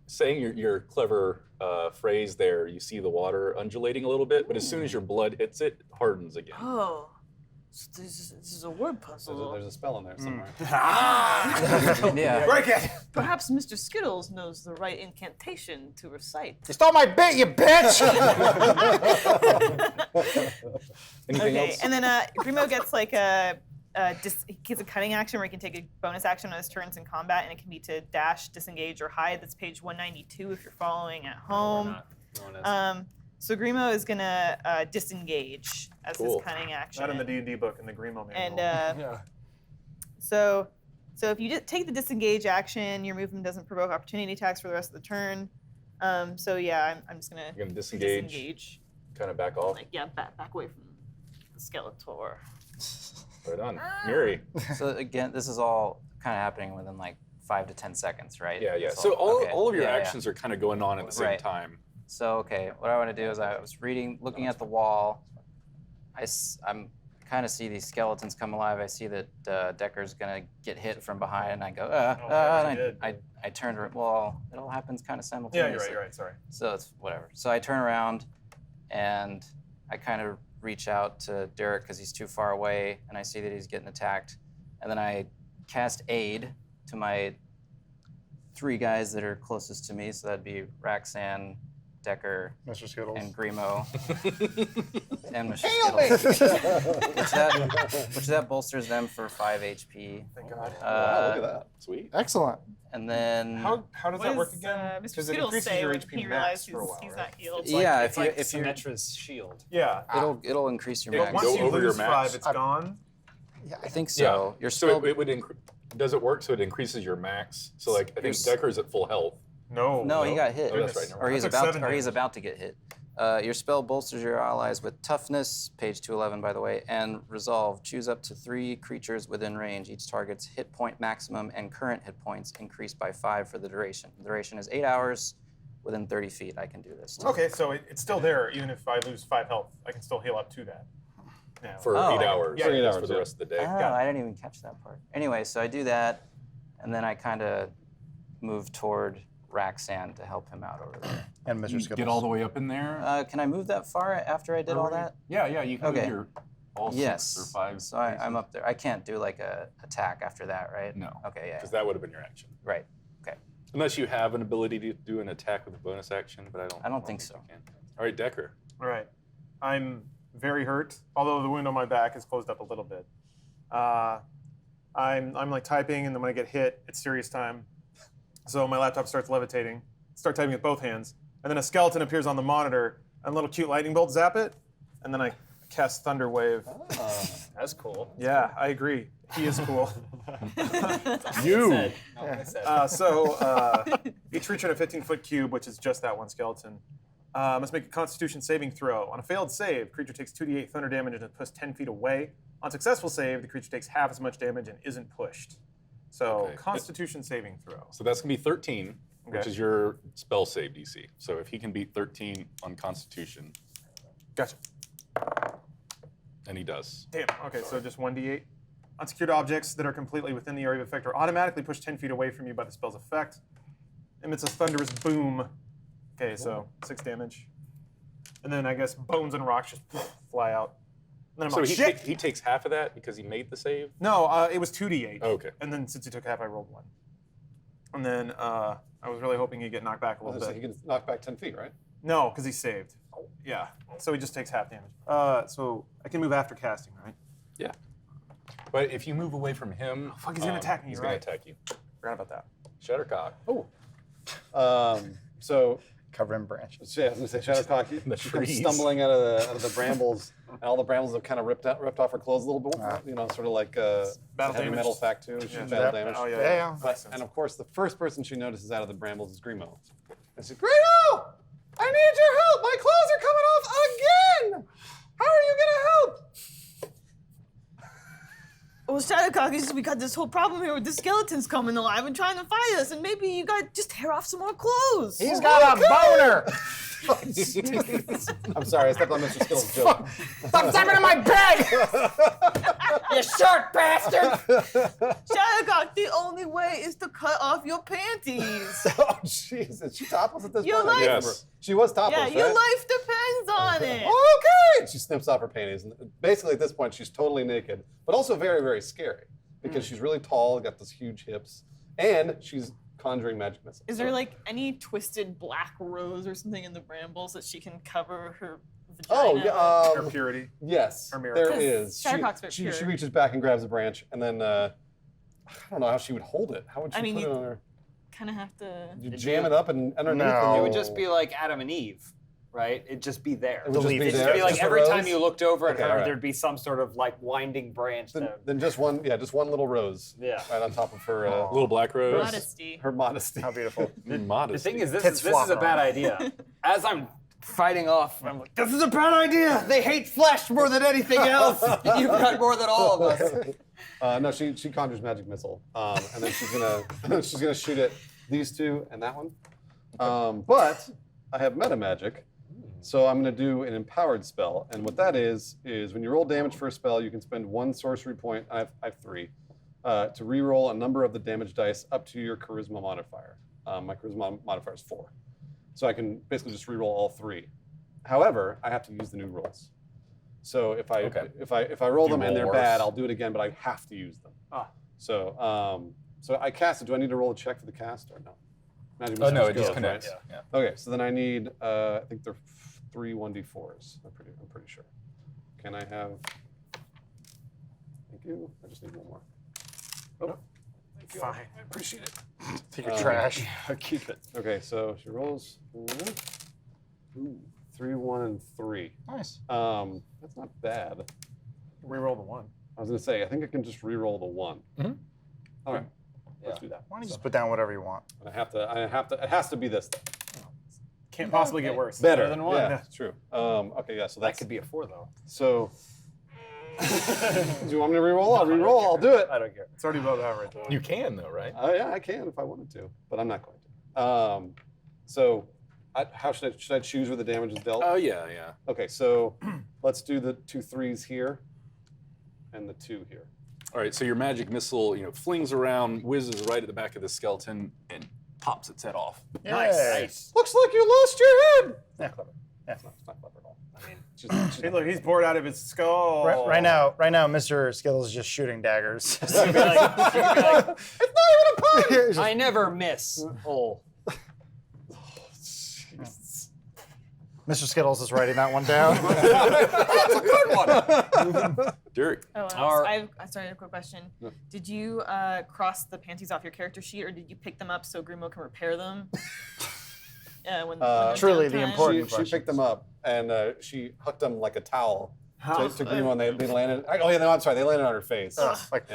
Saying your clever phrase there, you see the water undulating a little bit, but as soon as your blood hits it, it hardens again. Oh. This is a word puzzle. There's a spell in there somewhere. Yeah. Break it! Perhaps Mr. Skittles knows the right incantation to recite. You stole my bit, you bitch! Anything Okay, else? and then Grimo gets like he gets a cutting action where he can take a bonus action on his turns in combat, and it can be to dash, disengage, or hide. That's page 192 if you're following at home. So Grimo is gonna disengage as Cool. his cutting action. Not in the D&D book, in the Grimo manual. And Yeah. so if you take the disengage action, your movement doesn't provoke opportunity attacks for the rest of the turn. So yeah, I'm just gonna You're gonna disengage, kind of back off. like back away from the Skeletor. Right on. Miri. So again, this is all kind of happening within like 5 to 10 seconds, right? Yeah, yeah. That's So okay. all of your Yeah, yeah. actions are kind of going on at the same Right. time. So, okay, what I want to do is I was looking at the wall. I'm kind of see these skeletons come alive. I see that Decker's going to get hit from behind, and I go, yeah, you and I turn, well, it all happens kind of Yeah, simultaneously. you're right, sorry. So it's whatever. So I turn around, and I kind of reach out to Derek because he's too far away, and I see that he's getting attacked. And then I cast aid to my 3 guys that are closest to me. So that'd be Raxan, Decker, Mr. Skittles. and Grimo, and Mr. Skittles. Which that bolsters them for 5 HP. Thank God. Wow, look at that. Sweet. Excellent. And then How does that work What again? does Mr. 'Cause it Skittles increases say your when HP he max realizes for a while, he's right? not healed? yeah, It's like if you're Symmetra's shield. Yeah. it'll increase your But max. once Go you over your lose max. 5, it's gone. I think so. Your So spell. it would does it work so it increases your max? So like I think Your- Decker's at full health. No. No, he got hit. Oh, that's right, never Or he's I took about 7 or he's damage. about to get hit. Your spell bolsters your allies with toughness, page 211 by the way, and resolve. Choose up to 3 creatures within range. Each target's hit point maximum and current hit points increased by 5 for the duration. The duration is 8 hours. Within 30 feet, I can do this. Too. Okay, so it's still there, even if I lose 5 health. I can still heal up to that. Now. For Oh. 8 hours. Yeah, 8 That's for hours, the yeah. rest of the day. Oh, I didn't even catch that part. Anyway, so I do that, and then I kind of move toward Raxan to help him out over there. And Mr. Skittles. Get all the way up in there. Can I move that far after I did all that? Yeah, yeah. You can Okay. do your all 6 Yes. or 5. So I'm up there. I can't do like a attack after that, right? No. Okay, yeah. Because that would have been your action. Right. Okay. Unless you have an ability to do an attack with a bonus action, but I don't think so. you can. All right, Decker. All right. I'm very hurt, although the wound on my back is closed up a little bit. I'm like typing, and then when I get hit, it's serious time. So my laptop starts levitating. Start typing with both hands, and then a skeleton appears on the monitor, and a little cute lightning bolt zap it, and then I cast Thunder Wave. That's cool. Yeah, I agree. He is cool. You. Each creature in a 15-foot cube, which is just that one skeleton, must make a Constitution saving throw. On a failed save, creature takes 2d8 thunder damage and is pushed 10 feet away. On successful save, the creature takes half as much damage and isn't pushed. So, Okay. Constitution saving throw. So that's gonna be 13, which Okay. is your spell save DC. So if he can beat 13 on Constitution, Gotcha. and he does. Damn. Okay, so just 1d8. Unsecured objects that are completely within the area of effect are automatically pushed 10 feet away from you by the spell's effect. Emits a thunderous boom. Okay, so 6 damage. And then I guess bones and rocks just fly out. And then I'm So like, he, shit! he takes half of that because he made the save? No, it was 2d8. Okay. And then since he took half, I rolled 1. And then I was really hoping he'd get knocked back a little So bit. he can knock back 10 feet, right? No, because he saved. Yeah. So he just takes half damage. So I can move after casting, right? Yeah. But if you move away from him, fuck, he's gonna attack me, He's you're gonna right. attack you. Forgot about that. Shuttercock. So Covered in branches. yeah, I was gonna say Shadowcock. She comes trees. stumbling out of the brambles, and all the brambles have kind of ripped off her clothes a little bit. You know, sort of like Battle heavy damage. metal fact too. She's Yeah. battle damage. Oh, yeah. Yeah. Makes sense. And of course, the first person she notices out of the brambles is Grimo. And she's, Grimo! I need your help! My clothes are coming off again! How are you gonna help? Well, Shattercock, we got this whole problem here with the skeletons coming alive and trying to fight us, and maybe you guys just tear off some more clothes. He's got a boner. I'm sorry, I stepped on Mr. Skittles' joke. Stop stepping on my bed! You short bastard! Shattercock, the only way is to cut off your panties. Oh, jeez. Is she topless at this Your point? life- Yes. She was topless, Yeah, right? your life depends on it. Okay! She snips off her panties. And basically, at this point, she's totally naked, but also very, very scary because she's really tall, got those huge hips, and she's conjuring magic missiles. Is there like any twisted black rose or something in the brambles that she can cover her vagina? Oh, yeah. Her purity. Yes, Her miracle. there 'Cause is. Shattercock's very She pure. reaches back and grabs a branch, and then I don't know how she would hold it. How would she I mean, put you- it on her? Kind of have to. You jam it up and underneath. No. and It would just be like Adam and Eve, right? It'd just be there. It would just be It'd It'd there. just be like Just a every time rose? you looked over at Okay, her, all right. there'd be some sort of like winding branch. Then just one little rose. Yeah. Right on top of her. Little black rose. Modesty. Her modesty. How beautiful. The Modesty. thing is, this Tits is a flopping bad around. idea. As I'm fighting off, I'm like, this is a bad idea. They hate flesh more than anything else. You've got more than all of us. No, she conjures magic missile, and then she's gonna shoot at these two and that one. But I have meta magic, so I'm gonna do an empowered spell, and what that is when you roll damage for a spell, you can spend 1 sorcery point. I have 3 to re-roll a number of the damage dice up to your charisma modifier. My charisma modifier is 4, so I can basically just re-roll all 3. However, I have to use the new rolls. So if I roll them and roll they're worse. bad, I'll do it again, but I have to use them. Ah. So I cast it. Do I need to roll a check for the cast or no? Magic Oh, no, missile it skills, disconnects. right? Yeah. Okay, so then I need. I think they're 3 1d4s. I'm pretty sure. Can I have? Thank you. I just need one more. Oh, thank you. Fine. I appreciate it. Take your trash. I'll keep it. Okay, so she rolls. Ooh, 3, 1, and 3. Nice. That's not bad. Reroll the 1. I was gonna say I think I can just re-roll the 1. Mhm. All right, let's do that. Why don't you just put down whatever you want? And I have to. It has to be this. Can't possibly get worse. Better than 1. Yeah, it's true. Okay, yeah. So That that's could be a 4 though. So. Do you want me to re-roll? I'll re-roll. I'll do it. I don't care. It's already above average. You can though, right? Yeah, I can if I wanted to, but I'm not going to. So, how should I choose where the damage is dealt? Oh yeah. Okay, so let's do the 2 3s here, and the 2 here. All right. So your magic missile, flings around, whizzes right at the back of the skeleton, and pops its head off. Nice. Looks like you lost your head. Yeah, clever. Yeah. It's not clever at all. I mean, Hey, look, he's bored out of his skull. Right now, Mr. Skittles is just shooting daggers. you'd be like, It's just- I never miss. Oh. Mr. Skittles is writing that one down. Derek. Oh, Our- I'm sorry, a quick question. Did you cross the panties off your character sheet, or did you pick them up so Grimo can repair them? When there's Truly the downtime? important She picked them up and she hooked them like a towel to Grimo, and they landed. Oh yeah, no, I'm sorry, they landed on her face. Like,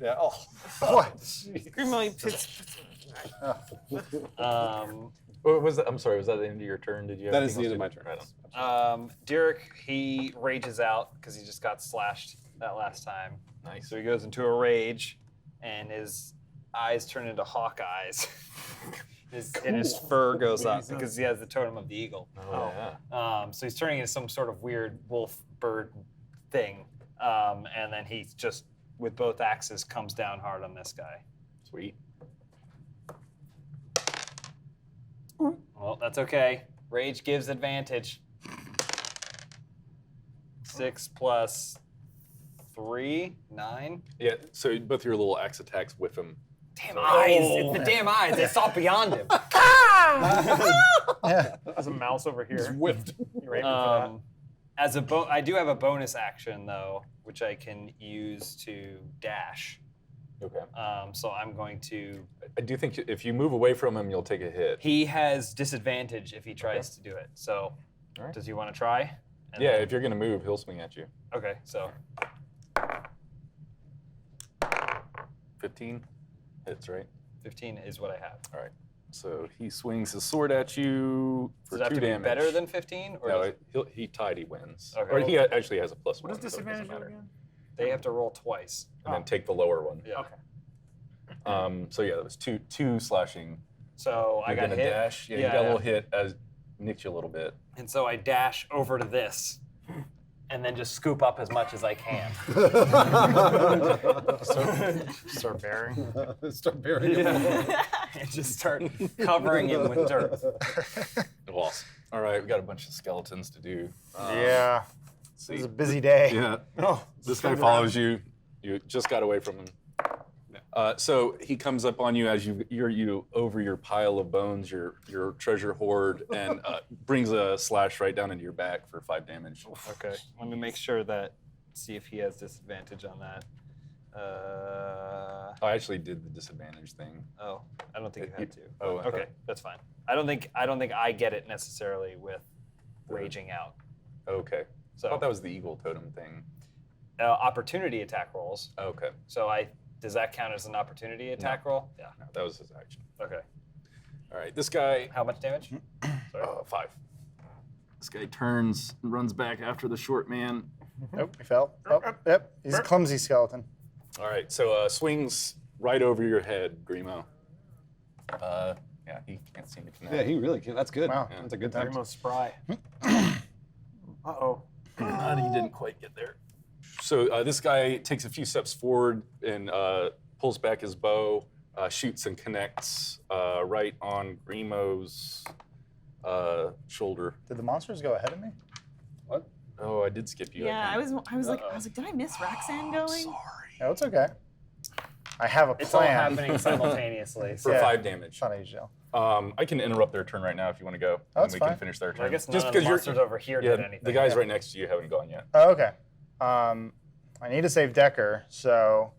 Yeah. Oh. what? Grimo, you pissed. What was that? I'm sorry. Was that the end of your turn? Did you? Have That is the anything end of my else turn. to- Right on. Derek, he rages out because he just got slashed that last time. Nice. So he goes into a rage, and his eyes turn into hawk eyes. And his fur goes up because he has the totem of the eagle. Oh, yeah. So he's turning into some sort of weird wolf bird thing. And then he just, with both axes, comes down hard on this guy. Sweet. Well, that's okay. Rage gives advantage. 6 plus 3, 9. Yeah. So both your little axe attacks whiff him. Damn eyes! It's the damn eyes. They saw beyond him. There's a mouse over here. Whipped. You're aiming for that. I do have a bonus action though, which I can use to dash. Okay. So I'm going to. I do think if you move away from him, you'll take a hit. He has disadvantage if he tries to do it. So, All right. does he want to try? And Yeah. then- If you're gonna move, he'll swing at you. Okay. So 15 hits, right? 15 is what I have. All right. So he swings his sword at you for Does it have 2 to be damage. better than 15? Or No, does- he tied. He wins. Okay. Or he actually has a +1. What is so it doesn't disadvantage matter. again? They have to roll twice. and then take the lower one. Yeah. Okay. So yeah, that was two slashing. So I You're got gonna hit. dash. Yeah, you got a little hit as nicked you a little bit. And so I dash over to this, and then just scoop up as much as I can. Start bearing. Start burying him. And just start covering him with dirt. Awesome. All right, we got a bunch of skeletons to do. Yeah. See. It was a busy day. Yeah. Oh, This guy follows you. You just got away from him. So he comes up on you as you over your pile of bones, your treasure hoard, and brings a slash right down into your back for 5 damage. Okay. Let me make sure that, see if he has disadvantage on that. I actually did the disadvantage thing. Oh, I don't think you had to. Oh, I Okay, thought- that's fine. I don't think I get it necessarily with raging out. Okay. So I thought that was the eagle totem thing. opportunity attack rolls. Okay. So does that count as an opportunity attack roll? Yeah. No, that was his action. Okay. All right, this guy. How much damage? Sorry. 5. This guy turns and runs back after the short man. Nope, he fell. Oh, yep, he's a clumsy skeleton. All right, so swings right over your head, Grimo. Yeah, he can't seem to connect. Yeah, he really can. That's good. Wow. That's a good time. Grimo's spry. Uh-oh. He didn't quite get there. So this guy takes a few steps forward and pulls back his bow, shoots and connects right on Grimo's shoulder. Did the monsters go ahead of me? What? Oh, I did skip you. Yeah, I think. was like, did I miss Roxanne going? No, it's okay. I have a It's all plan. happening simultaneously. For Yeah. 5 damage. It's not easy. I can interrupt their turn right now if you want to go. Oh, that's and we fine. can finish their turn. I guess none Just of the because you're monsters over here yeah, did anything. the guys Yeah. right next to you haven't gone yet. Oh, okay. I need to save Decker, so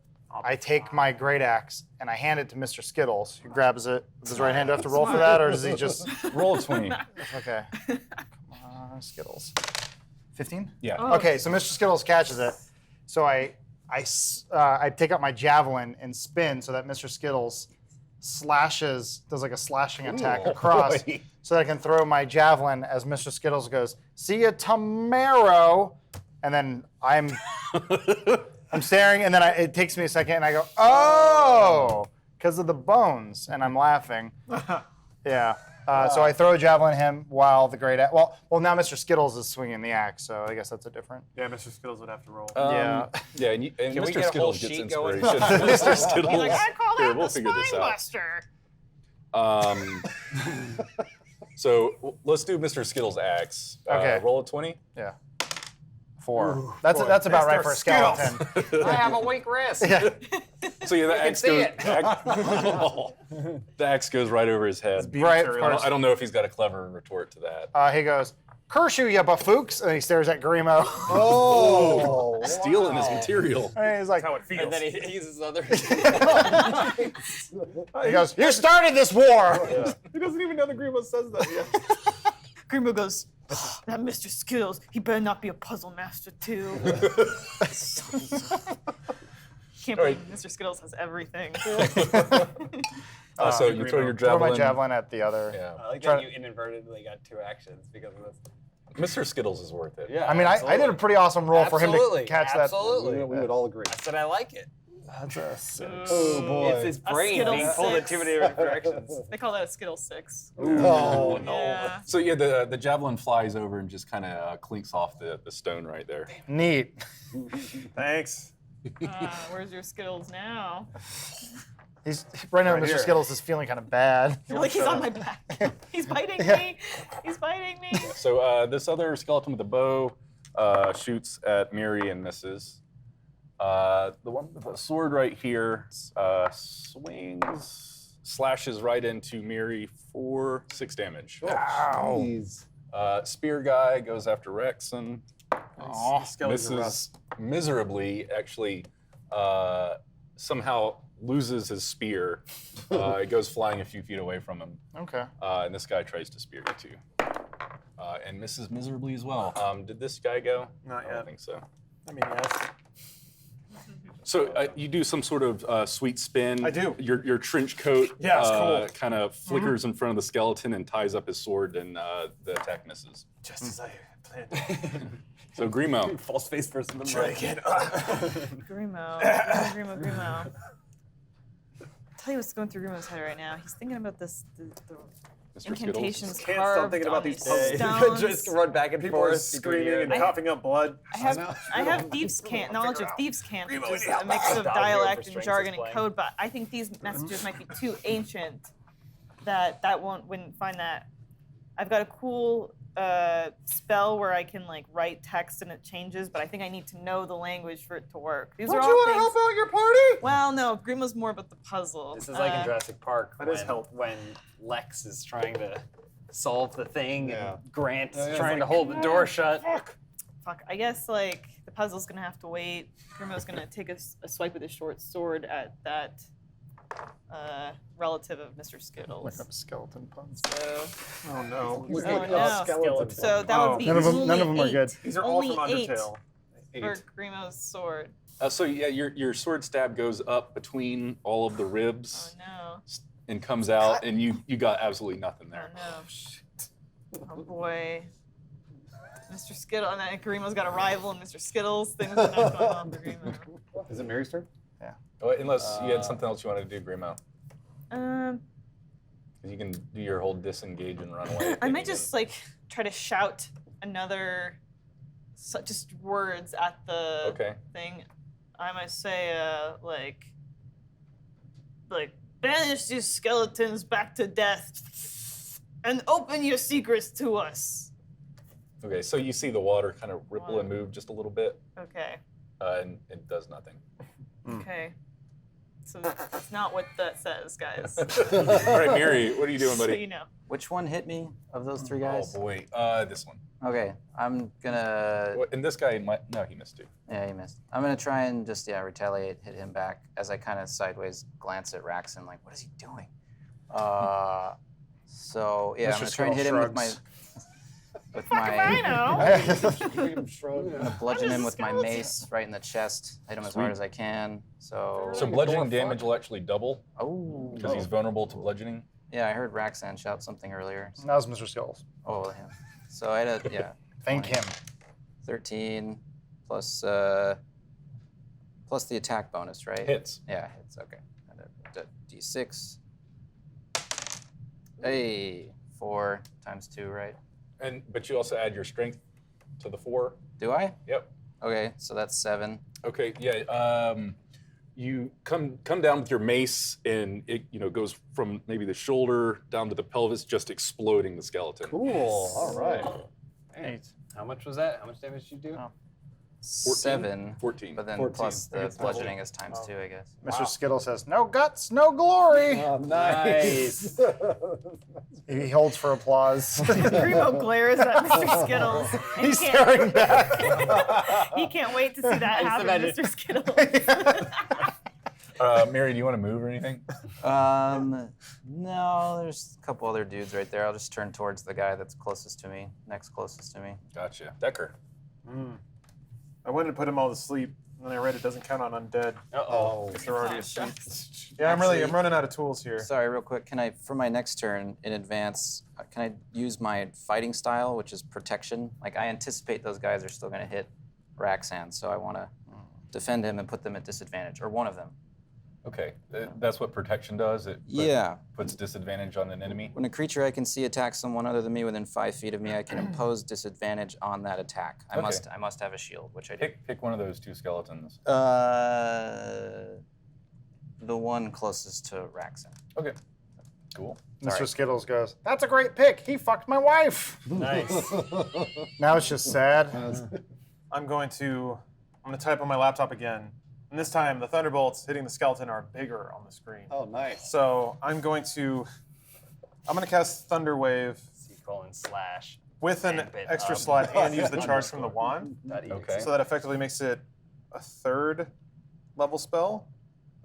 I take my great axe and I hand it to Mr. Skittles. He grabs it with his right hand. Do I have to roll for that, or does he just? Roll a 20. Okay. Come on, Skittles. 15? Yeah. Okay, so Mr. Skittles catches it. So I take out my javelin and spin so that Mr. Skittles does like a slashing attack across, boy. so that I can throw my javelin as Mr. Skittles goes, "See ya tomorrow," and then I'm staring, and then it takes me a second, and I go, "Oh," because of the bones, and I'm laughing. Yeah. So I throw a javelin at him while the great axe. Well, now Mr. Skittles is swinging the axe, so I guess that's a different. Yeah, Mr. Skittles would have to roll. Yeah. Yeah, and Can we Mr. get a whole Skittles gets sheet going? inspiration. Mr. Skittles. He's like, I call Here, that we'll the figure this out. Spinebuster. So let's do Mr. Skittles' axe. Okay. Roll a 20. Yeah. 4. That's about right for a skeleton. I have a weak wrist. Yeah. So yeah, the axe see goes. it. The axe goes right over his head. Right. I don't know if he's got a clever retort to that. He goes, "Curse you, you bufooks," and he stares at Grimo. Oh, Stealing his material. And he's like, How it feels. And then he uses other. he goes, "You started this war." He doesn't even know the Grimo says that yet. Grimo goes, that Mr. Skittles, he better not be a puzzle master too. Can't believe Mr. Skittles has everything. So you throw your Throw javelin. my javelin at the other. Yeah. I like Try that to- you inadvertently got 2 actions because of this. Mr. Skittles is worth it. Yeah. I mean, I did a pretty awesome roll for him Absolutely, to catch absolutely. that. we would all agree. I said I like it. That's a 6. Oh boy. It's his brain Skittles being pulled in 6. too many different directions. They call that a Skittle 6. Oh no. Yeah. So yeah, the javelin flies over and just kind of clinks off the stone right there. Neat. Thanks. Where's your Skittles now? He's right now. Right Mr. here. Skittles is feeling kind of bad. Like he's on my back. He's biting me. He's biting me. So this other skeleton with the bow shoots at Miri and misses. The one with the sword right here swings, slashes right into Miri for 6 damage. Jeez. Spear guy goes after Rexon. Skeletons are rough. Misses miserably, actually somehow loses his spear. It goes flying a few feet away from him. Okay. And this guy tries to spear you too. And misses miserably as well. Did this guy go? Not I don't yet. think so. I mean, yes. So you do some sort of sweet spin. I do. Your trench coat Yeah, it's cool. kind of flickers in front of the skeleton and ties up his sword, and the attack misses. Just as I planned. So Grimo. False face person. Try again. Grimo. Grimo. Tell you what's going through Grimo's head right now. He's thinking about this, the Mr. incantations Can't carved stop thinking about on these stones. Just run back and People forth. are screaming and coughing up blood. I have thieves' cant knowledge of thieves' cant, which is a mix of dialect and jargon and code. But I think these messages might be too ancient. That wouldn't find that. I've got a cool spell where I can like write text and it changes, but I think I need to know the language for it to work. These Don't are you all want to things. help out your party? Well, no, Grimo's more about the puzzle. This is like in Jurassic Park that when, is help. when Lex is trying to solve the thing Yeah. and Grant's Yeah, it's trying to like, hold the door shut. Fuck, I guess like the puzzle's gonna have to wait. Grimo's gonna take a swipe with his short sword at that relative of Mr. Skittles. Look up skeleton puns. So, Oh no. oh no. Skeletons. So that would be None of them- only none of them are 8. good. These are all from Only 8 Undertale. for Grimo's sword. So yeah, your sword stab goes up between all of the Oh ribs no. and comes out, and you got absolutely nothing Oh there. no. Oh boy. Mr. Skittle, and then Grimo's got a rival, and Mr. Skittles. Things are not going on for Grimo. Is it Mary's turn? Oh, unless you had something else you wanted to do, Grimo. 'Cause you can do your whole disengage and run away. I might just like try to shout another, just words at the thing. I might say like banish these skeletons back to death, and open your secrets to us. Okay, so you see the water kind of ripple and move just a little bit, Okay. and it does nothing. Okay. So that's not what that says, guys. All right, Miri, what are you doing, So buddy? you know. Which one hit me of those 3 guys? Oh boy, this one. Okay, I'm gonna. And this guy might. No, he missed too. Yeah, he missed. I'm gonna try and just retaliate, hit him back as I kind of sideways glance at Raxon, like, what is he doing? So yeah, I'm gonna try and hit him with my. I know. I'm gonna bludgeon him with my mace right in the chest. Hit him as hard as I can. So. So bludgeoning damage will actually double Oh. because he's vulnerable to bludgeoning. Yeah, I heard Raxan shout something earlier. That was Mr. Skittles. Oh, him. So I had a Thank 20, him. 13 plus plus the attack bonus, right? Hits. Yeah, hits. Okay. And a D6. Hey, 4 times 2, right? But you also add your strength to the 4. Do I? Yep. Okay, so that's 7. Okay, yeah. You come down with your mace, and it goes from maybe the shoulder down to the pelvis, just exploding the skeleton. Cool. All right. Hey, how much was that? How much damage did you do? 7. 14. But then 14. plus the It's bludgeoning is times 2, I guess. Mr. Skittles says, "No guts, no glory." Oh, nice. He holds for applause. Grimo glares at Mr. Skittles. And He's staring back. He can't wait to see that happen to Mr. Skittles. Mary, do you want to move or anything? No, there's a couple other dudes right there. I'll just turn towards the guy that's closest to me, next closest to me. Gotcha. Decker. I wanted to put them all to sleep, and then I read it doesn't count on undead. Uh-oh. Because they're already Oh, asleep. shucks. Yeah, I'm running out of tools here. Sorry, real quick. Can I, for my next turn in advance, can I use my fighting style, which is protection? Like I anticipate those guys are still going to hit Raxan, so I want to defend him and put them at disadvantage, or one of them. Okay, that's what protection does. It puts disadvantage on an enemy. When a creature I can see attacks someone other than me within 5 feet of me, I can impose disadvantage on that attack. I must have a shield, which I do. Pick one of those 2 skeletons. The one closest to Raxan. Okay. Cool. Mr. Skittles goes, "That's a great pick. He fucked my wife." Nice. Now it's just sad. I'm going to type on my laptop again. And this time, the thunderbolts hitting the skeleton are bigger on the screen. Oh, nice. So I'm going to cast Thunder Wave C:// with an Sandpit extra up. slot and use the charge from the wand. Okay. So that effectively makes it a 3rd level spell.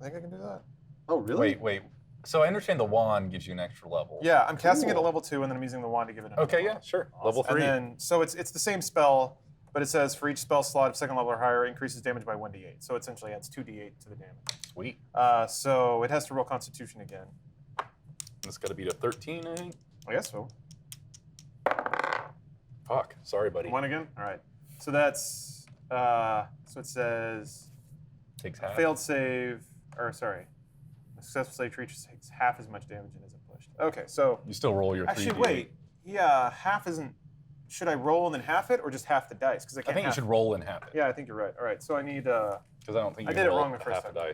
I think I can do that. Oh, really? Wait. So I understand the wand gives you an extra level. Yeah, I'm casting it at level 2 and then I'm using the wand to give it another Okay, level. yeah, sure. Level 3. And then, so it's the same spell, but it says for each spell slot of 2nd level or higher, increases damage by 1d8. So it essentially adds 2d8 to the damage. Sweet. So it has to roll Constitution again. It's got to beat a 13, I think. I guess so. Fuck. Sorry, buddy. 1 again? All right. So that's so it says Takes half. failed save, or sorry, a successful save creature takes half as much damage and isn't pushed. Okay, so You still roll your actually 3d8. wait, yeah, half isn't. Should I roll and then half it, or just half the dice? Because I I can't. think you half should it. roll in half it. Yeah, I think you're right. All right, so I need Because I don't think I you did it roll wrong the first half a time.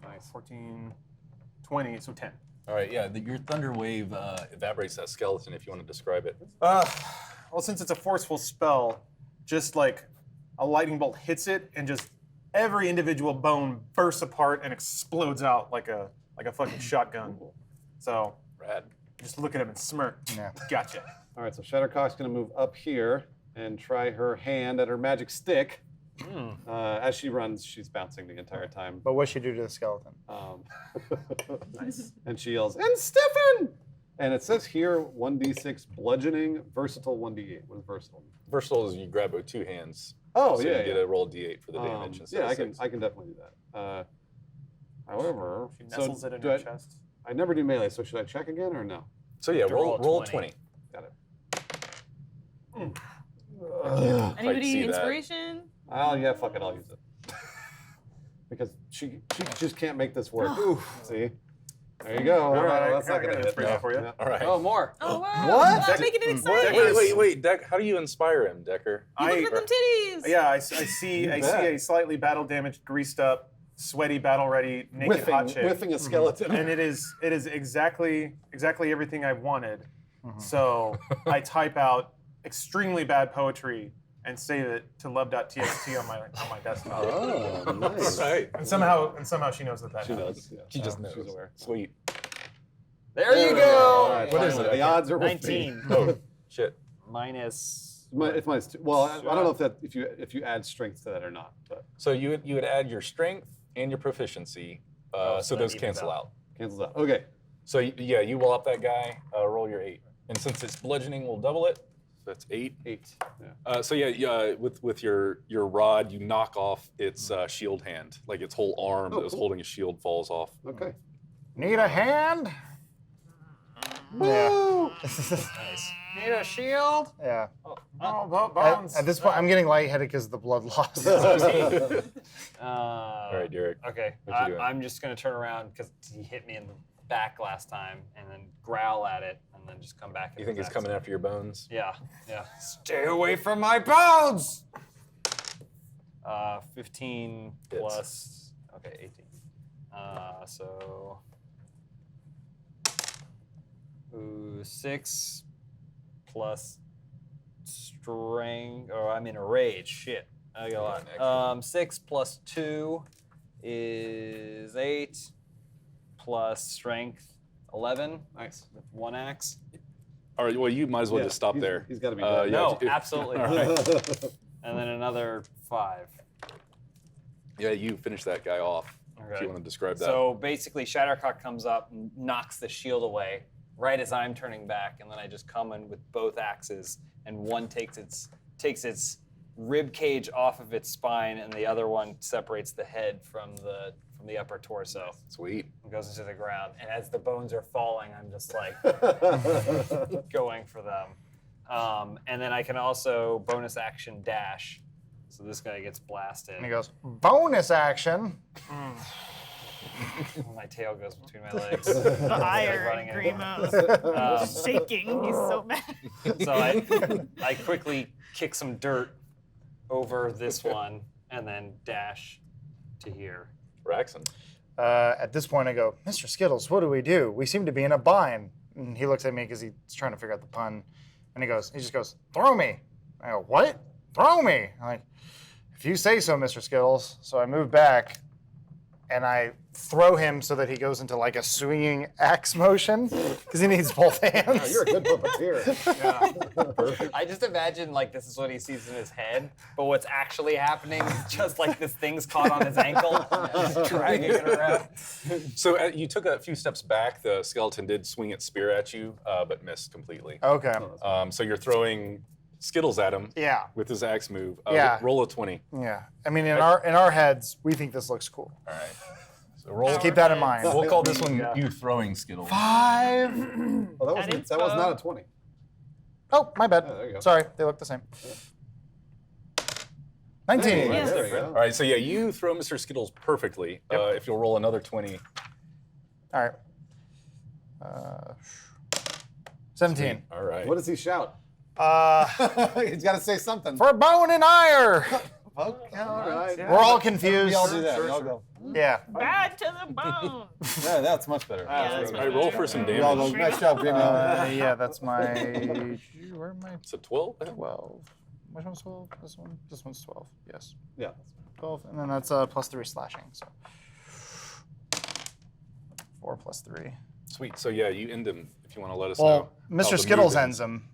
die. nice 14, 20, so 10. All right, yeah. Your thunder wave evaporates that skeleton. If you want to describe it. Well, since it's a forceful spell, just like a lightning bolt hits it, and just every individual bone bursts apart and explodes out like a fucking shotgun. So Rad. just look at him and smirk. Yeah. Gotcha. All right, so Shattercock's going to move up here and try her hand at her magic stick. As she runs, she's bouncing the entire time. But what should you do to the skeleton? Nice. And she yells, "And Stefan!" And it says here 1d6 bludgeoning, versatile 1d8. What is versatile? Versatile is you grab it with 2 hands. Oh, so yeah, you get yeah. a roll d8 for the damage. instead Yeah, of I can 6. I can definitely do that. However, She nestles it in do her I- chest. I never do melee, so should I check again or no? So yeah, roll roll a 20. Got it. Anybody see that. inspiration? Oh yeah, fuck it, I'll use it. Because she just can't make this work. See? There you go. All right, That's I not got gonna an hit. inspiration No. for you. Yeah. All right. Oh, more. Oh wow! What? Wow, making it exciting. Wait, Deck. How do you inspire him, Decker? Look at them titties. Yeah, I see a slightly battle damaged, greased up, sweaty, battle ready, naked hot chick. Whiffing a skeleton. And it is exactly everything I wanted. So I type out extremely bad poetry and save it to love.txt on my desktop. Oh, nice. Right. And somehow she knows that She happens. does. Yeah. She just knows. She's aware. Sweet. There you All go. right, What is finally, it? The odds are with me. 19 Oh, shit. minus. It's minus 2. Well, I don't know if you add strength to that or not, but So you would add your strength and your proficiency, so so that those evens cancel out. out. cancels out. Okay. So yeah, you will up that guy. Roll your 8, and since it's bludgeoning, we'll double it. So that's 8. 8. Yeah. So yeah, with your rod, you knock off its shield hand, like its whole arm that was cool. holding a shield falls off. Okay. Need a hand? Yeah. Need a shield? Yeah. Bones. At this point, I'm getting lightheaded because of the blood loss. All right, Derek. Okay, What you doing? I'm just gonna turn around because he hit me in the back last time, and then growl at it, and then just come back. You think he's coming after your bones? Yeah, yeah. Stay away from my bones. 15 Hits. plus. Okay, 18. So. 6 plus strength. Oh, I'm in a rage. Shit. I got a an lot. 6 plus 2 is 8 plus strength 11. Nice. With 1 axe. All right. Well, you might as well Yeah, just stop he's- there. he's gotta be Uh, dead. yeah, No, if- absolutely. All right. And then another 5. Yeah, you finish that guy off. If Okay. you want to describe that. So basically, Shattercock comes up and knocks the shield away right as I'm turning back, and then I just come in with both axes, and one takes its rib cage off of its spine, and the other one separates the head from the upper torso Sweet. and goes into the ground. And as the bones are falling, I'm just like going for them. And then I can also bonus action dash. So this guy gets blasted. And he goes, bonus action. My tail goes between my legs. The Like ire running in into him. Grimo's shaking. He's so mad. So I quickly kick some dirt over this one and then dash to here. Raxon. At this point, I go, Mr. Skittles, what do? We seem to be in a bind. And he looks at me because he's trying to figure out the pun. And he just goes, throw me. I go, what? Throw me. I'm like, if you say so, Mr. Skittles. So I move back and I throw him so that he goes into like a swinging axe motion because he needs both hands. Oh, you're a good puppeteer. I just imagine like this is what he sees in his head, but what's actually happening is just like this thing's caught on his ankle, just dragging it around. So you took a few steps back. The skeleton did swing its spear at you, but missed completely. Okay. So you're throwing Skittles at him. Yeah. With his axe move. Yeah. Roll a 20. Yeah. I mean, in our heads, we think this looks cool. All right. So roll. Just keep that in mind. We'll call this one you throwing Skittles. 5. Well, that was not a 20. Oh, my bad. there you go. Sorry, they look the same. 19. Hey, Yes. there we go. All right, so yeah, you throw Mr. Skittles perfectly. If you'll roll another 20. All right. 17. All right. What does he shout? He's got to say something. For bone and ire. Okay, all right. We're all confused. We all do that. We all go. Yeah. Bad to the bone. Yeah, that's much better. that's All right, roll for some We all go, damage. nice job, Grimo. Yeah, that's my. Where am I? It's a 12. 12. Which one's 12? This one? This one's 12. Yes. Yeah. 12. And then that's plus 3 slashing. So 4 plus 3. Sweet. So yeah, you end him if you want to let us Well, know. how Mr. the Skittles move ends him.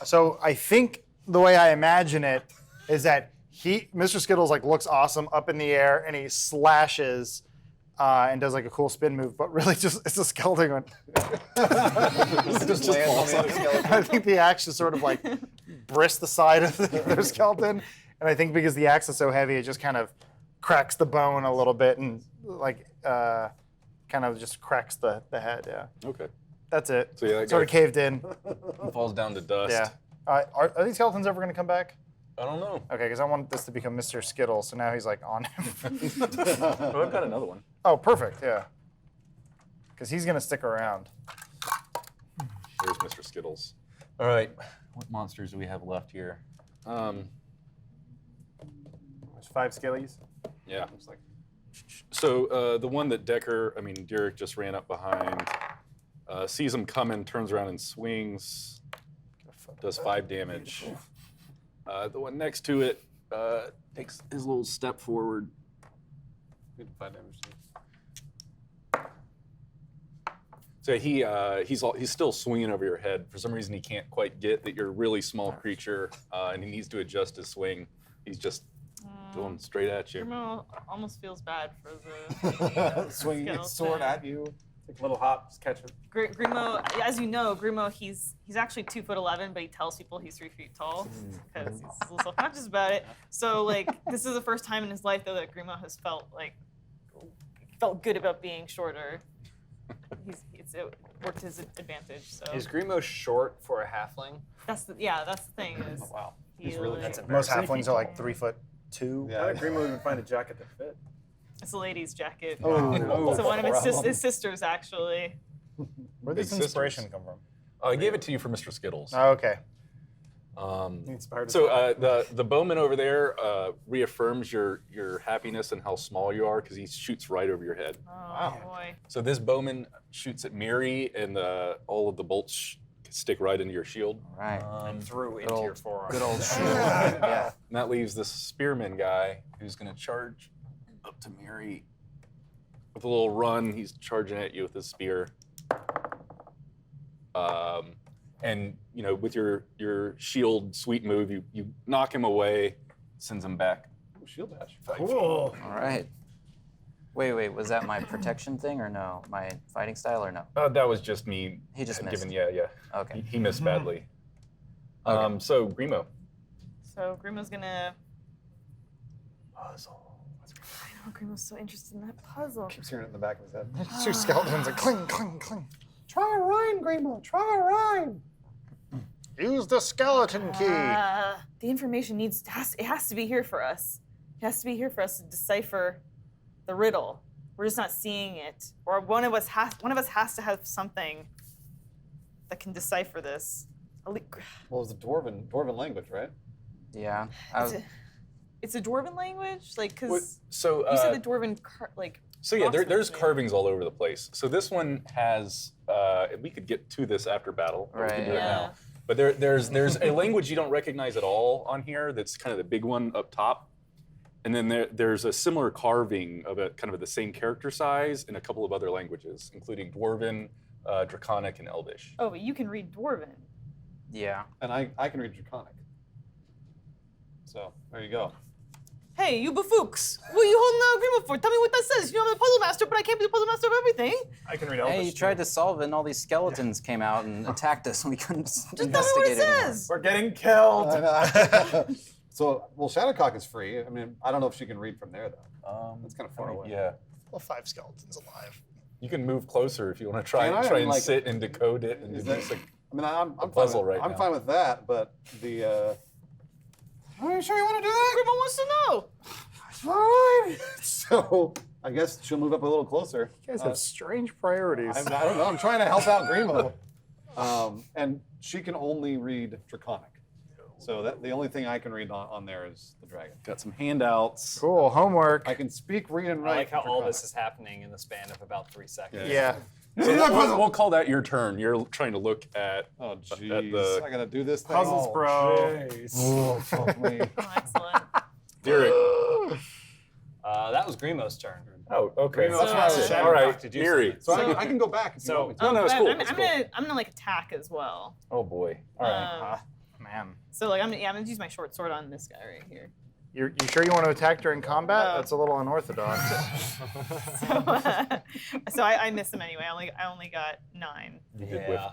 So I think the way I imagine it is that Mr. Skittles like looks awesome up in the air and he slashes and does like a cool spin move, but really just it's a skeleton one. Just falls on the skeleton. I think the axe just sort of like brists the side of their skeleton, and I think because the axe is so heavy, it just kind of cracks the bone a little bit and like kind of just cracks the head. Yeah, Okay. that's it. So yeah, that Sort of guy caved in. falls down to dust. Yeah. Are these skeletons ever going to come back? I don't know. Okay, because I want this to become Mr. Skittles, so now he's like on him. Oh, I've got another one. Oh, perfect. Yeah. Because he's going to stick around. There's Mr. Skittles. All right. What monsters do we have left here? There's 5 skillies. Yeah. So the one that Derek just ran up behind, sees him coming, turns around and swings, does 5 damage. The one next to it takes his little step forward. 5 damage. So he's still swinging over your head. For some reason, he can't quite get that you're a really small creature, and he needs to adjust his swing. He's just going straight at you. Grimo almost feels bad for the Swinging his skeleton. sword at you. Take a little hop, just catch it. Grimo, as you know, Grimo, he's actually 2'11", but he tells people he's 3 feet tall because he's a little self-conscious about it. So like, this is the first time in his life though that Grimo has felt good about being shorter. It worked to his advantage. So Is Grimo short for a halfling? that's the thing is. Oh, wow. He's really that's Most halflings are like 3'2". How did Grimo even find a jacket that fit? It's a lady's jacket. Oh, So one of his sisters actually. Where did this Big inspiration sisters. come from? I gave it to you for Mr. Skittles. Oh, okay. Inspired. So the bowman over there reaffirms your happiness and how small you are because he shoots right over your head. Oh boy. So this bowman shoots at Miri, and all of the bolts stick right into your shield. Right. And through Good into old- your forearm. Good old shield. Yeah. And that leaves this spearman guy who's going to charge up to Miri with a little run. He's charging at you with his spear. And with your shield sweep move, you knock him away, sends him back. Shield dash. Cool. All right. Wait, was that my protection thing or no? My fighting style or no? That was just me. He just missed. giving, yeah. Okay. He missed badly. Okay. So Grimo. So Grimo's gonna. Puzzle. I know Grimo's so interested in that puzzle. Keeps hearing it in the back of his head. Two skeletons like cling, cling, cling. Try a rhyme, Grimo. Try a rhyme. Use the skeleton key. The information has to be here for us. It has to be here for us to decipher the riddle. We're just not seeing it, or one of us has to have something that can decipher this. Well, it's a dwarven language, right? Yeah. It's a dwarven language, because So you said the dwarven So yeah, there's locksmith. carvings all over the place. So this one has. We could get to this after battle. Or we could do it Yeah. now. But there's a language you don't recognize at all on here. That's kind of the big one up top. And then there's a similar carving of a kind of the same character size in a couple of other languages, including Dwarven, Draconic, and Elvish. Oh, but you can read dwarven. Yeah. And I can read Draconic. So there you go. Hey, you bufooks! What are you holding out Grimo for? Tell me what that says. You know I'm the puzzle master, but I can't be the puzzle master of everything. I can read Hey, Elvish. you tried to solve it, and all these skeletons came out and attacked us, and we couldn't Just tell me investigate what it anymore. says. We're getting killed. So, Shadowcock is free. I mean, I don't know if she can read from there, though. That's kind of far away. Yeah. Well, 5 skeletons alive. You can move closer if you want to try Can I? and Like- sit and decode it and do Is that- basic. I mean, I'm fine puzzle with, right I'm now. fine with that, but the Are you sure you want to do that? Grandma wants to know. all right. So I guess she'll move up a little closer. You guys have strange priorities. I don't know. I'm trying to help out Grimo. And she can only read Draconic. So that the only thing I can read on there is the dragon. Got some handouts. Cool, homework. I can speak, read, and I write. like how all Draconic. this is happening in the span of about 3 seconds. Yeah. So we'll call that your turn. You're trying to look at. Oh, at jeez. the- I gotta do this thing. Puzzles, bro. Oh, fuck me. Oh, excellent. Derek. That was Grimo's turn. Oh, okay. Grimo's trying to All right, talk to do Miri. something. So I can go back if you So- want me to. No, it's but cool. I'm, It's I'm cool. gonna like attack as well. Oh boy. All right. Man. So like I'm gonna use my short sword on this guy right here. You sure you want to attack during combat? No. That's a little unorthodox. So I missed him anyway. I only got 9.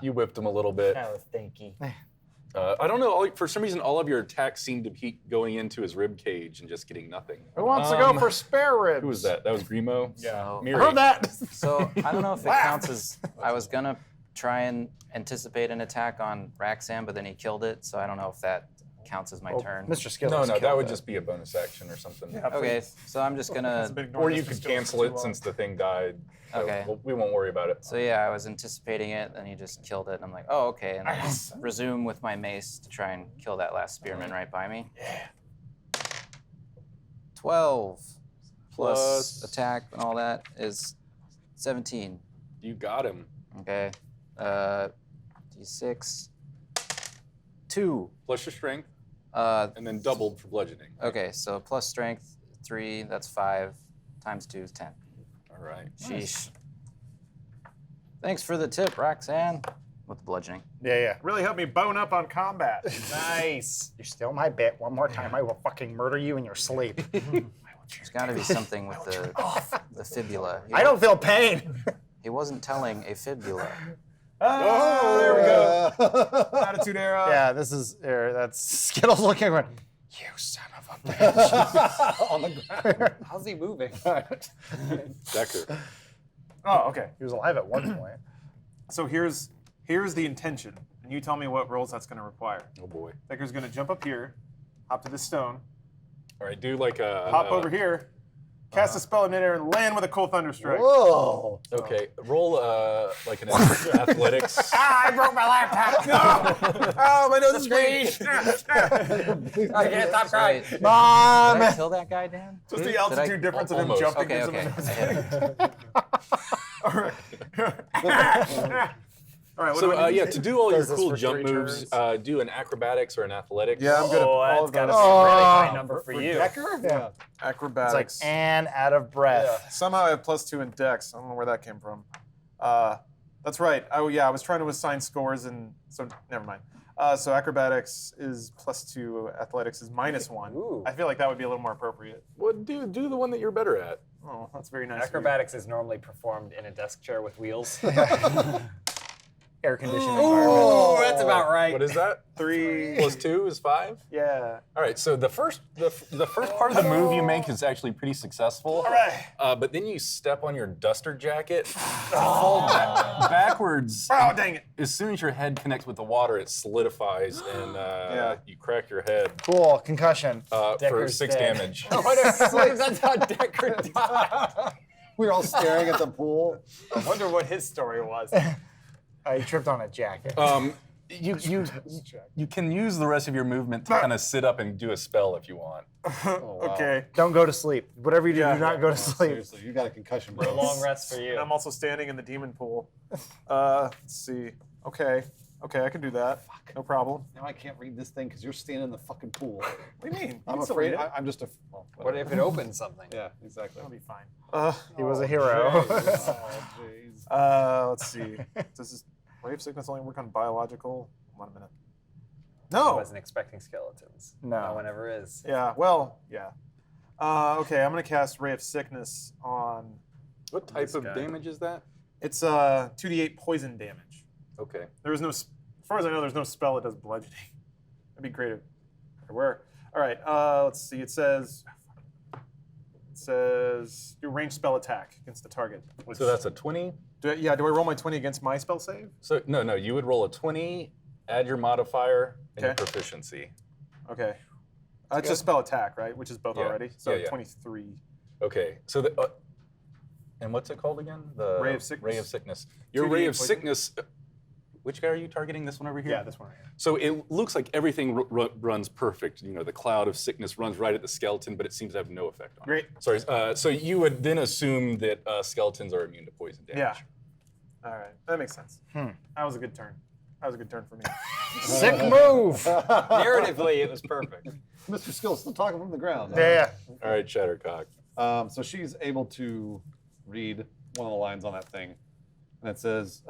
You whipped him a little bit. That was stinky. I don't know. For some reason, all of your attacks seem to be going into his rib cage and just getting nothing. Who wants to go for spare ribs? Who was that? That was Grimo. So, Miri. I heard that. so I don't know if it counts as. I was gonna try and anticipate an attack on Raxam, but then he killed it. So I don't know if that counts as my turn. Mr. Skittles. No, that killed would it. just be a bonus action or something. Okay, so I'm just gonna. Or you could cancel it since the thing died. So Okay. we won't worry about it. So yeah, I was anticipating it, then he just killed it. And I'm like, oh, okay. And I just resume with my mace to try and kill that last spearman right by me. Yeah. 12 plus attack and all that is 17. You got him. Okay. D6. 2. Plus your strength, and then doubled for bludgeoning. Okay, so plus strength 3, that's 5. Times 2 is 10. All right. Sheesh. Thanks for the tip, Roxanne. With the bludgeoning. Yeah. Really helped me bone up on combat. Nice. You steal my bit one more time, I will fucking murder you in your sleep. There's got to be something with the fibula. I don't feel pain. He wasn't telling a fibula. Oh, there we go. Attitude era. Yeah, this is that's Skittles looking going, you son of a bitch. On the ground. How's he moving? Decker. Oh, okay. He was alive at one point. So here's the intention, and you tell me what rolls that's going to require. Oh boy. Decker's going to jump up here, hop to this stone, All right. Do like a. hop over here, cast a spell in midair, and land with a cool thunderstrike. Whoa. Okay. Roll like an athletics. I broke my laptop. No! Oh, my nose is bleeding. I can't stop crying. Did Mom. I kill that guy, Dan? Just the altitude difference of him Almost. jumping Okay, gives okay. him I hit him. All right, what So do I need? yeah, to do all your Does this cool for jump 3 moves, turns? do an acrobatics or an athletics. Yeah, I'm good at Oh, all that's of got to those. be a really high Oh. number for you. Decker? Yeah. It's Acrobatics. like and out of breath. Somehow I have +2 in Dex. I don't know where that came from. That's right. Oh yeah, I was trying to assign scores, and so never mind. So acrobatics is +2, athletics is -1. Ooh. I feel like that would be a little more appropriate. Well, do the one that you're better at. Oh, that's very nice. of you. Acrobatics is normally performed in a desk chair with wheels. Air conditioning Oh, environment. that's about right. What is that? 3. Plus 2 is 5. Yeah. All right. So the first part of the move you make is actually pretty successful. All right. But then you step on your duster jacket, fall backwards. Oh, dang it. As soon as your head connects with the water, it solidifies and you crack your head Cool. Concussion. for Decker's 6 dead. damage. What if that's how Decker died? We were all staring at the pool. I wonder what his story was. I tripped on a jacket. You can use the rest of your movement to kind of sit up and do a spell if you want. Okay. Don't go to sleep. Whatever you do, do not go to sleep. Seriously, you got a concussion, bro. Long rest for you. I'm also standing in the demon pool. Let's see. Okay, I can do that. No problem. Now I can't read this thing because you're standing in the fucking pool. What do you mean? You I'm can still afraid. read it. I'm just a. Well, What if it opens something? Yeah, exactly. That'll be fine. He was a hero. Oh, jeez. Let's see. Does this wave sickness only work on biological? Hold on a minute. I No. wasn't expecting skeletons. No. No one ever is. Yeah. Well. Yeah. Okay. I'm gonna cast Ray of Sickness on. What type This of guy. damage is that? It's 2d8 poison damage. Okay. There is no, as far as I know, there's no spell that does bludgeoning. That'd be great if there were. All right. Let's see. It says It says do a ranged spell attack against the target. Which, So that's a 20. do I roll my 20 against my spell save? So no, you would roll a 20, add your modifier and your Okay. proficiency. Okay. It's a spell attack, right? Which is both Yeah. already. So Yeah, yeah. 23. Okay. So and what's it called again? The Ray of Sickness. Ray of Sickness. Your 2d8 Ray of poison. Sickness. Which guy are you targeting? This one over here? Yeah, this one right here. So it looks like everything runs perfect. You know, the cloud of sickness runs right at the skeleton, but it seems to have no effect on Great. it. Sorry. So you would then assume that skeletons are immune to poison damage. Yeah. All right. That makes sense. That was a good turn. That was a good turn for me. Sick move. Narratively, it was perfect. Mr. Skill still talking from the ground. Yeah. All right, Shattercock. So she's able to read one of the lines on that thing, and it says,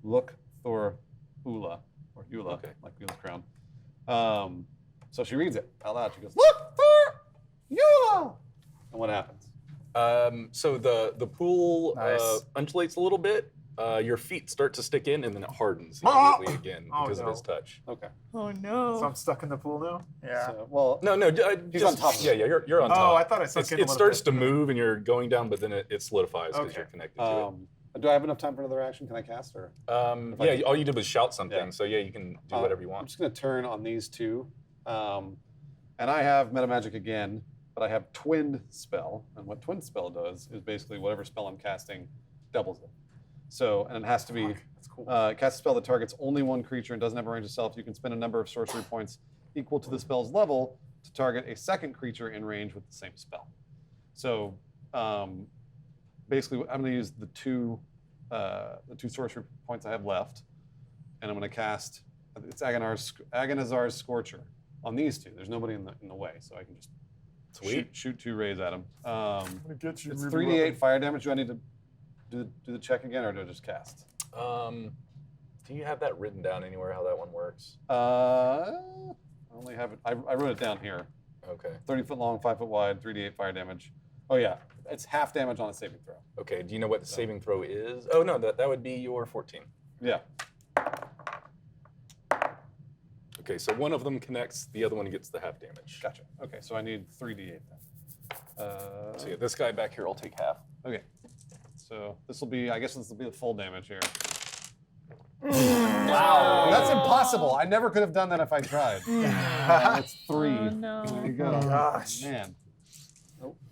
"Look for Ula," or Eula, Okay. like Eula's crown. So she reads it out loud. She goes, "Look for Eula," and what happens? So the pool Nice. undulates a little bit. Your feet start to stick in, and then it hardens immediately again Oh, because no. of his touch. Okay. Oh no. So I'm stuck in the pool now? Yeah. So, well, No, He's on top of Yeah, it. yeah, you're on top. Oh, I thought I sunk in a It little starts bit. to move, and you're going down, but then it solidifies because Okay. you're connected to it. do I have enough time for another action? Can I cast or? Yeah, all you did was shout something, Yeah. so yeah, you can do whatever you I'm want. just going to turn on these two. And I have Meta Magic again, but I have Twin Spell. And what Twin Spell does is basically whatever spell I'm casting doubles it. So, and it has to be, That's cool. cast a spell that targets only one creature and doesn't have a range itself. You can spend a number of sorcery points equal to the spell's level to target a second creature in range with the same spell. So, basically, I'm going to use the two sorcery points I have left, and I'm going to cast. It's Agonizar's Scorcher on these two. There's nobody in the way, so I can just shoot two rays at him. Get you It's really 3d8 fire damage. Do I need to do the check again, or do I just cast? Do you have that written down anywhere how that one works? I only have it. I wrote it down here. Okay. 30 foot long, 5 foot wide, 3d8 fire damage. Oh yeah, it's half damage on a saving throw. Okay. Do you know what the saving throw is? Oh no, that would be your 14. Yeah. Okay, so one of them connects, the other one gets the half damage. Gotcha. Okay, so I need 3d8 then. So yeah, this guy back here will take half. Okay. So this will be. I guess this will be the full damage here. Wow. That's impossible. I never could have done that if I tried. That's 3. Oh no. There you go. Gosh. Man.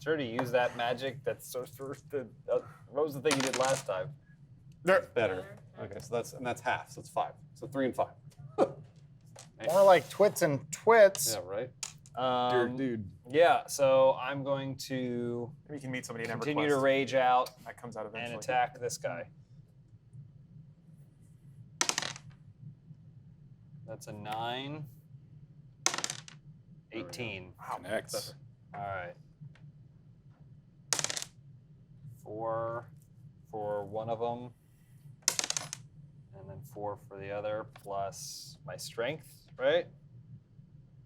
Sure to use that magic. That's what was the thing you did last time? Better. Okay, so that's half. So it's 5. So 3 and 5. More like Twits and Twits. Yeah, right. Dude. Yeah, so I'm going to Maybe you can meet somebody in continue to EverQuest. rage out That comes out and eventually. attack this guy. That's a 9. 18. Connects. All right. 4 for one of them, and then 4 for the other, plus my strength, right?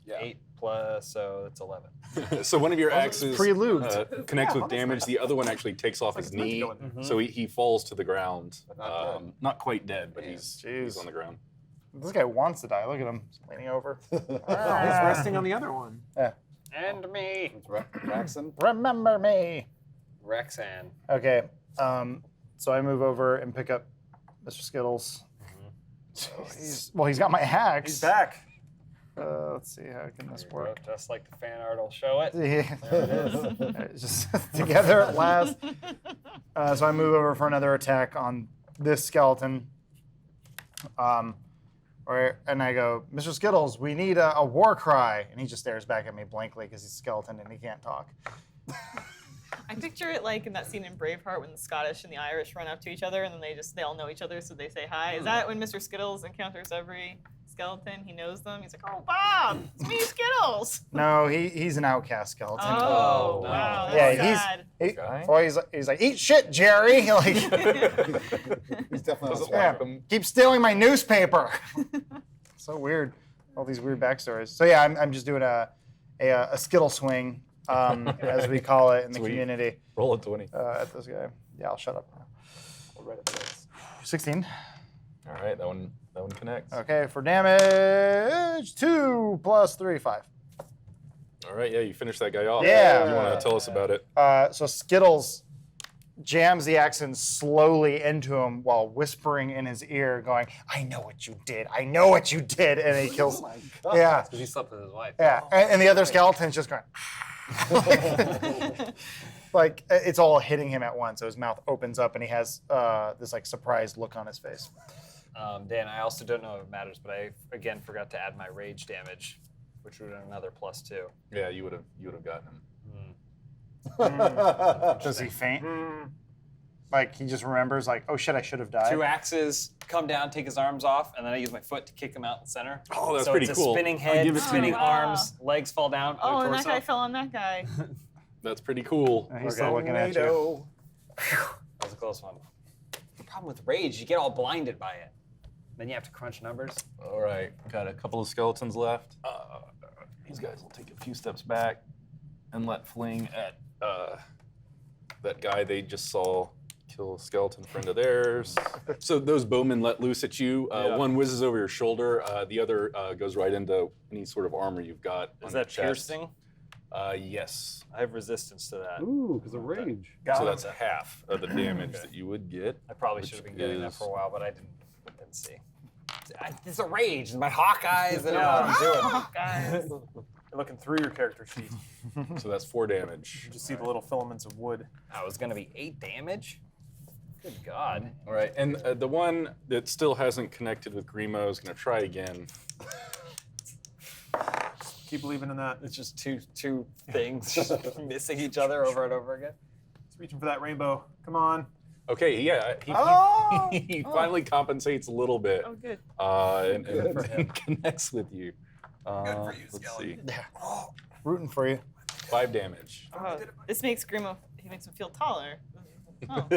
Yeah. 8 plus, so it's 11. So one of your axes pre-lubed. connects with damage. The other one actually takes off his It's meant to knee, go in there. so he falls to the ground. But not dead. Not quite dead, but Yeah. he's Jeez. on the ground. This guy wants to die. Look at him leaning over. Oh, he's resting on the other one. And me, It's Raxon. Remember me. Rexan. Okay. So I move over and pick up Mr. Skittles. So he's got my axe. He's back. Let's see how can this work. Just like the fan art will show it. Yeah. There it is. Just together at last. So I move over for another attack on this skeleton. And I go, Mr. Skittles, we need a war cry. And he just stares back at me blankly because he's a skeleton and he can't talk. I picture it like in that scene in Braveheart when the Scottish and the Irish run up to each other and then they all know each other, so they say hi. Is that when Mr. Skittles encounters every skeleton? He knows them. He's like, "Oh, Bob, it's me, Skittles." No, he's an outcast skeleton. Oh, no. wow, that's Yeah, sad. He's like, eat shit, Jerry. Like, He's definitely Doesn't yeah, like them. keep stealing my newspaper. So weird. All these weird backstories. So yeah, I'm just doing a Skittle swing, as we call it in the Sweet. community, Roll a 20. at this guy. Yeah, I'll shut up now. I'll write it this. 16. All right, that one connects. Okay, for damage, 2 plus 3, 5. All right, yeah, you finished that guy off. Yeah. You want to tell us about it? So Skittles jams the axe in slowly into him while whispering in his ear, going, "I know what you did. I know what you did," and he kills. Yeah, Because he slept with his wife. yeah, and the other skeleton's just going. Like it's all hitting him at once. So his mouth opens up and he has this like surprised look on his face. Dan, I also don't know if it matters, but I again forgot to add my rage damage, which would have another +2. Yeah, you would have gotten him. Does he faint? Like he just remembers, like, oh shit, I should have died. 2 axes come down, take his arms off, and then I use my foot to kick him out in the center. Oh, that's so pretty it's cool. a spinning I'll head, give it to spinning you. arms, legs fall down. Oh, and torso. that guy fell on that guy. That's pretty cool. He's still looking at you. That was a close one. The problem with rage, you get all blinded by it. Then you have to crunch numbers. All right, got a couple of skeletons left. These guys will take a few steps back and let fling at that guy they just saw kill a skeleton friend of theirs. So those bowmen let loose at you. One whizzes over your shoulder. The other goes right into any sort of armor you've got. Is on that your chest. piercing? Yes. I have resistance to that. Ooh, because of rage. So that's half of the damage that you would get. I probably should have been getting that for a while, but I didn't see. It's a rage. My hawk eyes. I don't know what I'm doing. Guys. You're looking through your character sheet. So that's 4 damage. You just see the little filaments of wood. That was gonna be 8 damage. Good God. All right, and the one that still hasn't connected with Grimo is going to try again. Keep believing in that. It's just two things just missing each other over and over again. It's reaching for that rainbow. Come on. Okay, yeah, Oh! he finally compensates a little bit. Oh, good. And connects with you. for you, Let's see. Rooting for you. 5 damage. This makes Grimo, he makes him feel taller. Oh,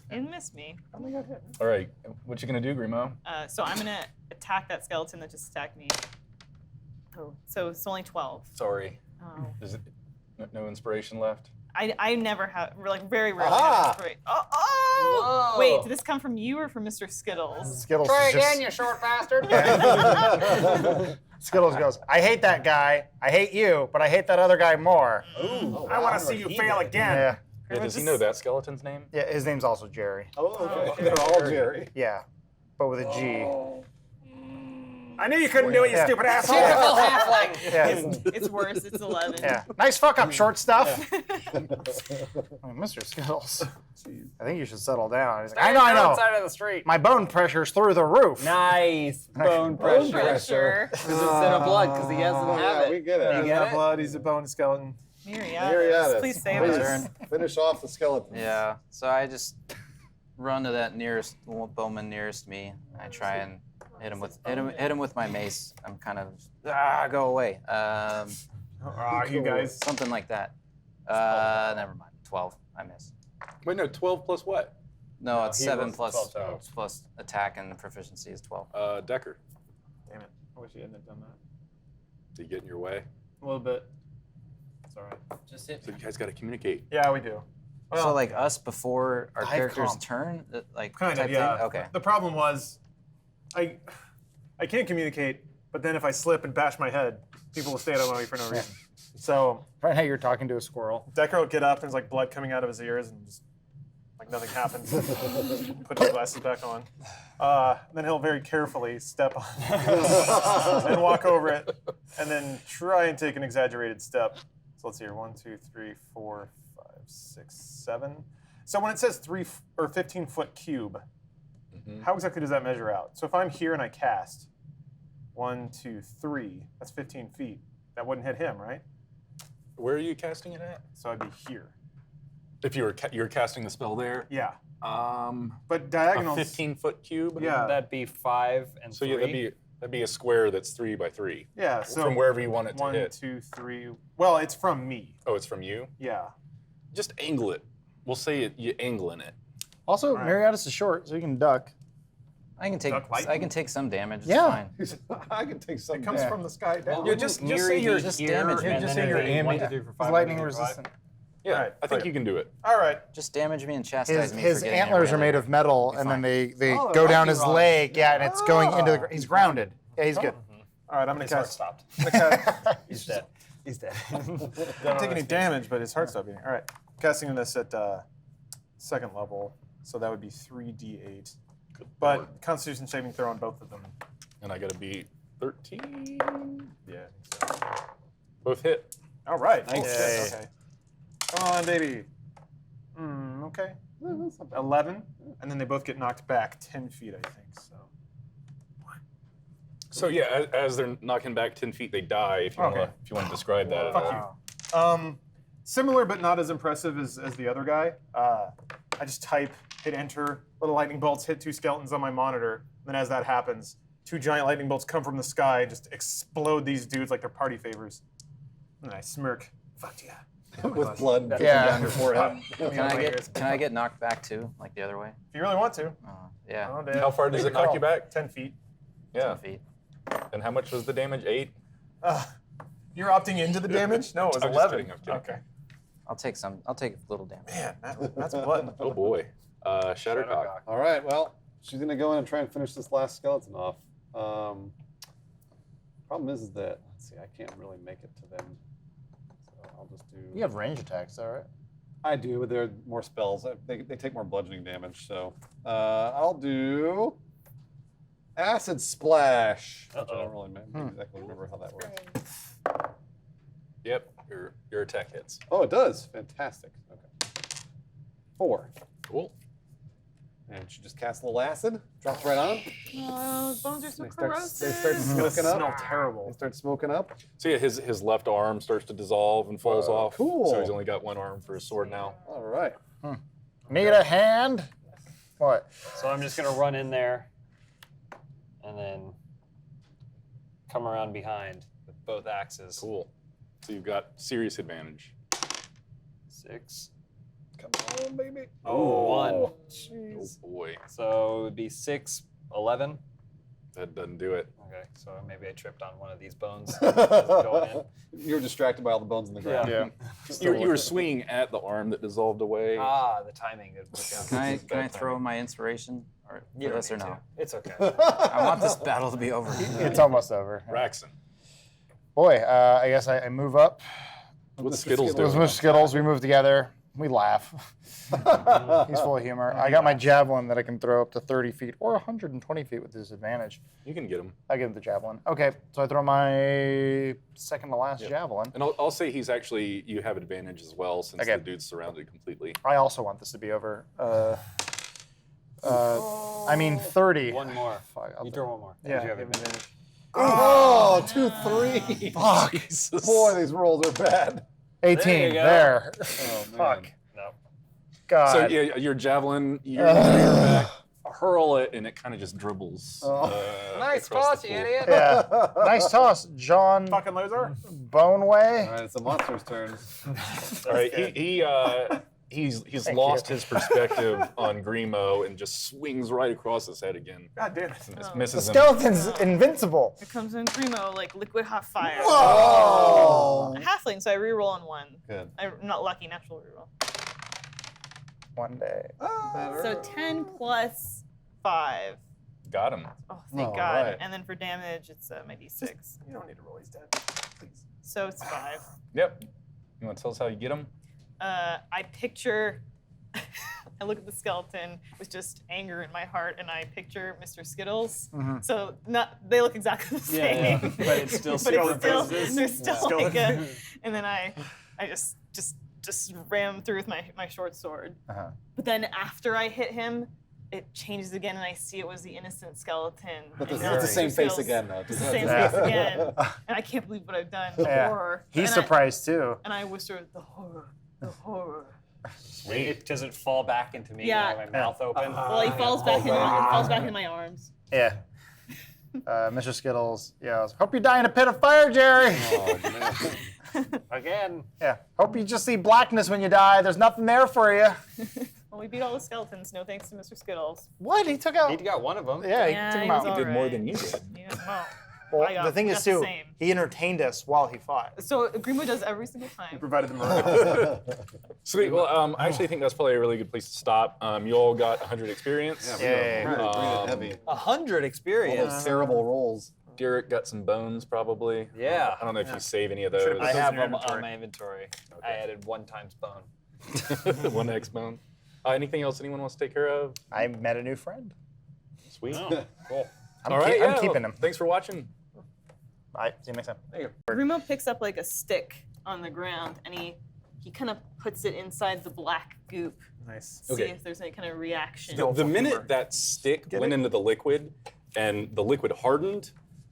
and miss me. All right, what you gonna do, Grimo? So I'm gonna attack that skeleton that just attacked me. Oh, so it's only 12. Sorry. Oh. Is it no inspiration left? I never have, like, very rarely Aha! have inspiration. Oh! Whoa. Wait, did this come from you or from Mr. Skittles? Skittles Try is just- again, you short bastard. Skittles goes, I hate that guy, I hate you, but I hate that other guy more. I want to see you fail again. Yeah. Yeah, does he know that skeleton's name? Yeah, his name's also Jerry. Oh, okay. They're all Jerry. Yeah, but with a G. I knew you couldn't do it, you Yeah. stupid asshole. Typical halfling. Yeah. It's worse, it's 11. Yeah. Nice fuck up, short stuff. Oh, Mr. Skittles, I think you should settle down. He's like, I know. Outside of the street. My bone pressure's through the roof. Nice bone pressure. Pressure. Instead of blood, because he doesn't have it. We get it. You He's get not it? blood, he's a bone skeleton. Myriatis. Please save us. Finish off the skeleton. Yeah, so I just run to that nearest bowman nearest me. I try and hit him with my mace. I'm kind of go away. You guys. Something like that. Never mind. 12. I miss. Wait, no, 12 plus what? No, it's he 7 was plus 12 total. plus attack and proficiency is 12. Decker. Damn it. I wish you hadn't have done that. Did he get in your way? A little bit. It's all right. Just hit So you guys got to communicate. Yeah, we do. Well, So like us before our Dive character's comp. turn, like kind type of, yeah. thing. Okay. The problem was, I can't communicate, but then if I slip and bash my head, people will stay out of my way for no reason. So Right now you're talking to a squirrel. Decker will get up and there's like blood coming out of his ears and just like nothing happens. Put his glasses back on. Then he'll very carefully step on and walk over it and then try and take an exaggerated step. So let's see here. 1, 2, 3, 4, 5, 6, 7. So when it says 15-foot cube, how exactly does that measure out? So if I'm here and I cast 1, 2, 3, that's 15 feet. That wouldn't hit him, right? Where are you casting it at? So I'd be here. If you were you're casting the spell there. Yeah. But A diagonals. 15-foot cube. Yeah. That'd be 5 and So 3. yeah, that'd be a square that's 3 by 3. Yeah. So From wherever you want it to 1, hit. 2, 3. Well, it's from me. Oh, it's from you. Yeah. Just angle it. We'll say you angling it. Also, right. Mariatis is short, so you can duck. I can Duck lightning? take some damage. It's Yeah. fine. I can take some. It comes from the sky down. Yeah, just say you're just damage me. just say you're aiming. It's lightning resistant. Yeah, Alright, I think okay. you can do it. All right. Just damage me and chastise me. His for getting antlers hit are made of metal, and then they Oh, go they're down rocky his rods. leg. Yeah, and it's going into the. He's grounded. Yeah, he's good. All right. I'm gonna His heart cast. stopped. I'm gonna cast He's dead. He's dead. Don't take any damage, but his heart's not beating. All right, casting this at second level, so that would be 3d8. But Constitution saving throw on both of them. And I gotta beat 13. Yeah. I think so. Both hit. All right. Nice. Oh, shit, okay. Come on, baby. Okay. 11, and then they both get knocked back 10 feet, I think. So. So yeah, as they're knocking back 10 feet, they die. If you want to describe that. Fuck you. Similar, but not as impressive as the other guy. I just type, hit enter, little lightning bolts hit 2 skeletons on my monitor. Then as that happens, 2 giant lightning bolts come from the sky, just explode these dudes like they're party favors. And I smirk. Fuck yeah. With blood dripping Yeah. down your forehead. Can I get knocked back too, like the other way? If you really want to. Yeah. Oh, damn. How far does it knock you back? 10 feet. Yeah. 10 feet. And how much was the damage? 8? You're opting into the damage? No, it was I'm just 11. kidding, I'm kidding. Okay. I'll take a little damage. Man, that's blood. Oh boy. Shattercock. All right, well, she's going to go in and try and finish this last skeleton off. Problem is that, let's see, I can't really make it to them. So I'll just do... You have range attacks, though, right? I do, but there are more spells. They take more bludgeoning damage, so I'll do Acid Splash. Which I don't really exactly remember how that works. Yep. Your attack hits. Oh, it does. Fantastic. Okay. 4. Cool. And she just casts a little acid, drops right on. Oh, bones are so They start corrosive. smoking up. Smell terrible. They start smoking up. So yeah, his left arm starts to dissolve and falls off. cool. So he's only got one arm for his sword now. All right. Need a hand? What? So I'm just gonna run in there, and then come around behind with both axes. Cool. So you've got serious advantage. 6. Come on, baby. Oh, 1. Oh Jeez. boy. So it would be 6, 11. That doesn't do it. Okay, so maybe I tripped on one of these bones. Going in. You're distracted by all the bones in the ground. Yeah. You were swinging at the arm that dissolved away. Ah, the timing. Did work out. Can I throw my inspiration for You don't this or need no? to. It's okay. I want this battle to be over. It's almost over. Raxon. Boy, I guess I move up. What's Skittles Those doing? Mr. Skittles, we move together. We laugh. He's full of humor. I got my javelin that I can throw up to 30 feet or 120 feet with disadvantage. You can get him. I give him the javelin. Okay, so I throw my second to last javelin. And I'll say you have advantage as well since Okay. the dude's surrounded completely. I also want this to be over. I mean 30. One more. Fuck, I'll You do- throw one more. Yeah. You have advantage. Oh, 2, 3. Fuck. Boy, these rolls are bad. 18. There you go. There. Oh, man. Fuck. No. God. So yeah, your javelin, you back, hurl it, and it kind of just dribbles. Nice across toss, the you pool. idiot. Yeah. Nice toss, John Fucking loser. Boneway. All right, it's the monster's turn. All right, he's lost his perspective on Grimo and just swings right across his head again. God damn it. And just The misses him. skeleton's invincible. Here comes in Primo, like liquid hot fire. Oh. A halfling, so I reroll on 1. Good. I'm not lucky, natural reroll. One day. So 10 plus 5. Got him. Oh, thank All God. right. And then for damage, it's my d6. You don't need to roll. He's dead. Please. So it's 5. Yep. You want to tell us how you get him? I picture, I look at the skeleton with just anger in my heart, and I picture Mr. Skittles. So they look exactly the same. Yeah, yeah. But it's still but it's still, superimposed. there's still like a, and then I just ram through with my short sword. Uh-huh. But then after I hit him, it changes again, and I see it was the innocent skeleton. But and it's not the same Mr. face Skittles. again, though. It's the same face again, and I can't believe what I've done. The Yeah. horror. He's And surprised too. and I whisper, the horror, the horror. Does it fall back into me? Yeah. With my mouth open. Well, he falls back in my arms. Yeah. Mr. Skittles yells, "Hope you die in a pit of fire, Jerry." Oh, man. Again. Yeah. Hope you just see blackness when you die. There's nothing there for you. Well, we beat all the skeletons, no thanks to Mr. Skittles. What? He took out. He got one of them. Yeah, he Yeah, took him he was out. all He did more right. than you did. Yeah, well, Well, I got- the thing we is, got the too, same. he entertained us while he fought. So Grimo does every single time. Provided the morale. Sweet. Well, I actually think that's probably a really good place to stop. You all got 100 experience. Yeah, Yay. we really bring it heavy. 100 All experience. those terrible rolls. Derek got some bones, probably. Yeah. I don't know if you save any of those. Should've I those have in your them on inventory. my inventory. I added 1 times bone. 1 X bone. Anything else anyone wants to take care of? I met a new friend. Sweet. Cool. I'm, All right, I'm yeah, keeping him. Thanks for watching. Bye. See you next time. Grimo picks up like a stick on the ground and he kind of puts it inside the black goop. Nice. See Okay. if there's any kind of reaction. The minute that stick went into the liquid and the liquid hardened,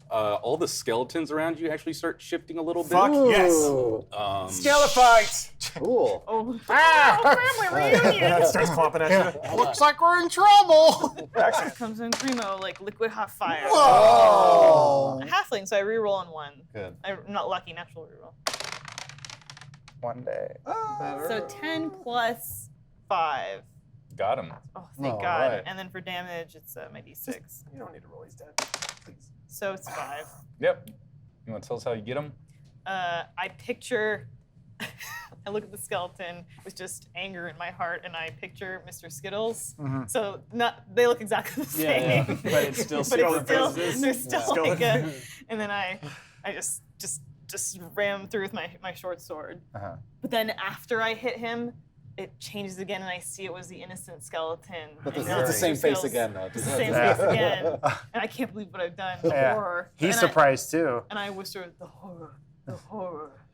all the skeletons around you actually start shifting a little bit. Fuck yes. Skelefight! Cool. Oh, family reunion! Starts clomping at you. Looks like we're in trouble! Here comes in Grimo, like liquid hot fire. Whoa! A halfling, so I reroll on 1. Good. I'm not lucky, natural reroll. One day. So 10 plus 5. Got him. Oh, thank All God. right. And then for damage, it's my d6. You don't need to roll. He's dead. Please. So it's 5. Yep. You want to tell us how you get them? I picture, I look at the skeleton with just anger in my heart, and I picture Mr. Skittles. So they look exactly the same. But it's still but it's still, faces. they're still Yeah. like a, and then I just ram through with my short sword. But then after I hit him, it changes again, and I see it was the innocent skeleton. But and it's now the same Mr. face Skittles- again, though. It's the same face again, and I can't believe what I've done. The Yeah. horror. He's And surprised too. And I whisper, the horror, the horror.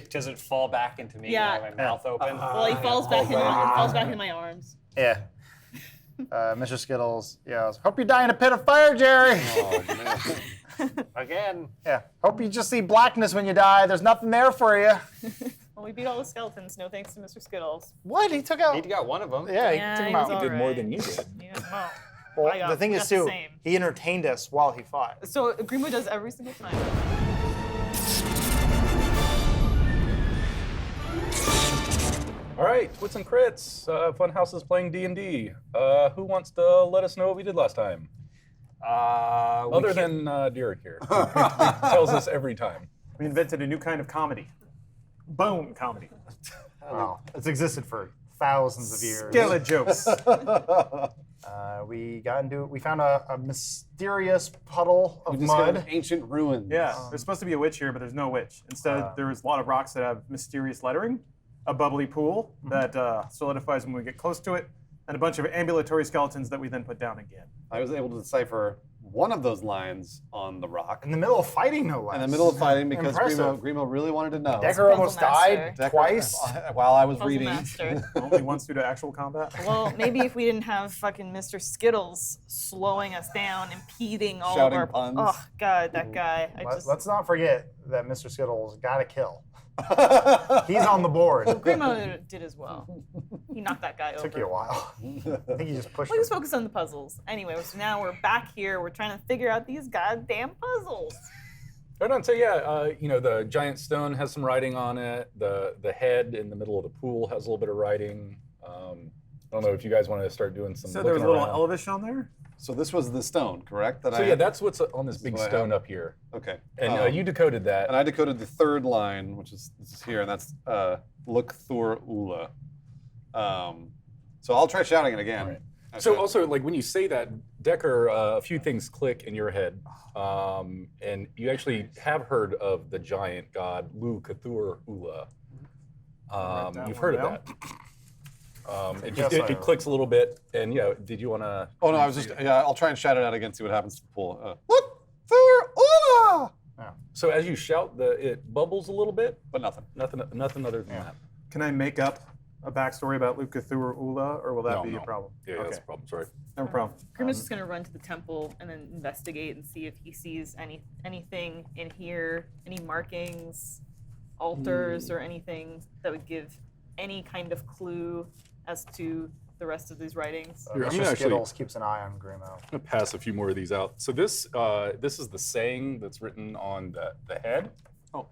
Does it fall back into me? Yeah. When I have my mouth open. Well, he falls back in my arms. Yeah. Mr. Skittles yells, "Hope you die in a pit of fire, Jerry." Oh, man. Again. Yeah. Hope you just see blackness when you die. There's nothing there for you. Well, we beat all the skeletons. No thanks to Mr. Skittles. What? He took out. He got one of them. Yeah, he Yeah, took he him was out. all He did more right. than you did. Yeah, well, Well, I got- the thing we is got the too, same. he entertained us while he fought. So Grimo does every single time. All right, Twits and Crits. Funhaus is playing D&D. Who wants to let us know what we did last time? Other than Derek here. He tells us every time. We invented a new kind of comedy. Bone comedy. Wow. It's existed for thousands of years. Skeleton jokes. We found a mysterious puddle of We discovered mud. ancient ruins. Yeah, there's supposed to be a witch here, but there's no witch. Instead, there's a lot of rocks that have mysterious lettering, a bubbly pool that solidifies when we get close to it, and a bunch of ambulatory skeletons that we then put down again. I was able to decipher one of those lines on the rock In the middle of fighting, no less. in the middle of fighting because Impressive. Grimo really wanted to know. Decker almost Puzzle died master. Decker- twice. while I was Puzzle reading. master. Only once due to actual combat. Well, maybe if we didn't have fucking Mr. Skittles slowing us down, impeding all Shouting of our. puns. Oh God, that guy! Let's not forget that Mr. Skittles got a kill. He's on the board. Grimo did as well. He knocked that guy over. Took you a while. I think he just pushed We him. just focus on the puzzles. Anyway, so now we're back here. We're trying to figure out these goddamn puzzles. Right on. So yeah, the giant stone has some writing on it. The head in the middle of the pool has a little bit of writing. I don't know if you guys want to start doing some. So there was a looking little around. elvish on there? So this was the stone, correct? So yeah, that's what's on this big what I stone have. up here. Okay. And you decoded that. And I decoded the third line, which is this is here, and that's Look Thor Ula. So I'll try shouting it again. Right. Okay. So also, like when you say that, Decker, a few things click in your head, and you actually have heard of the giant god Lu Cthulhu Ula. You've heard of that. It clicks a little bit, and did you want to? Oh no, I was just I'll try and shout it out again, see what happens to the pool. Look Thor Ula! So as you shout, it bubbles a little bit, But nothing. nothing other than that. Can I make up a backstory about Luke Cthulhu Ula, or will that be No. a problem? Yeah, okay. that's a problem. Sorry. No problem. Grimo's just gonna run to the temple and then investigate and see if he sees anything in here, any markings, altars, or anything that would give any kind of clue as to the rest of these writings. Here, I'm Mr. gonna actually- Skittles keeps an eye on Grimo. I'm gonna pass a few more of these out. So this is the saying that's written on the head. Oh.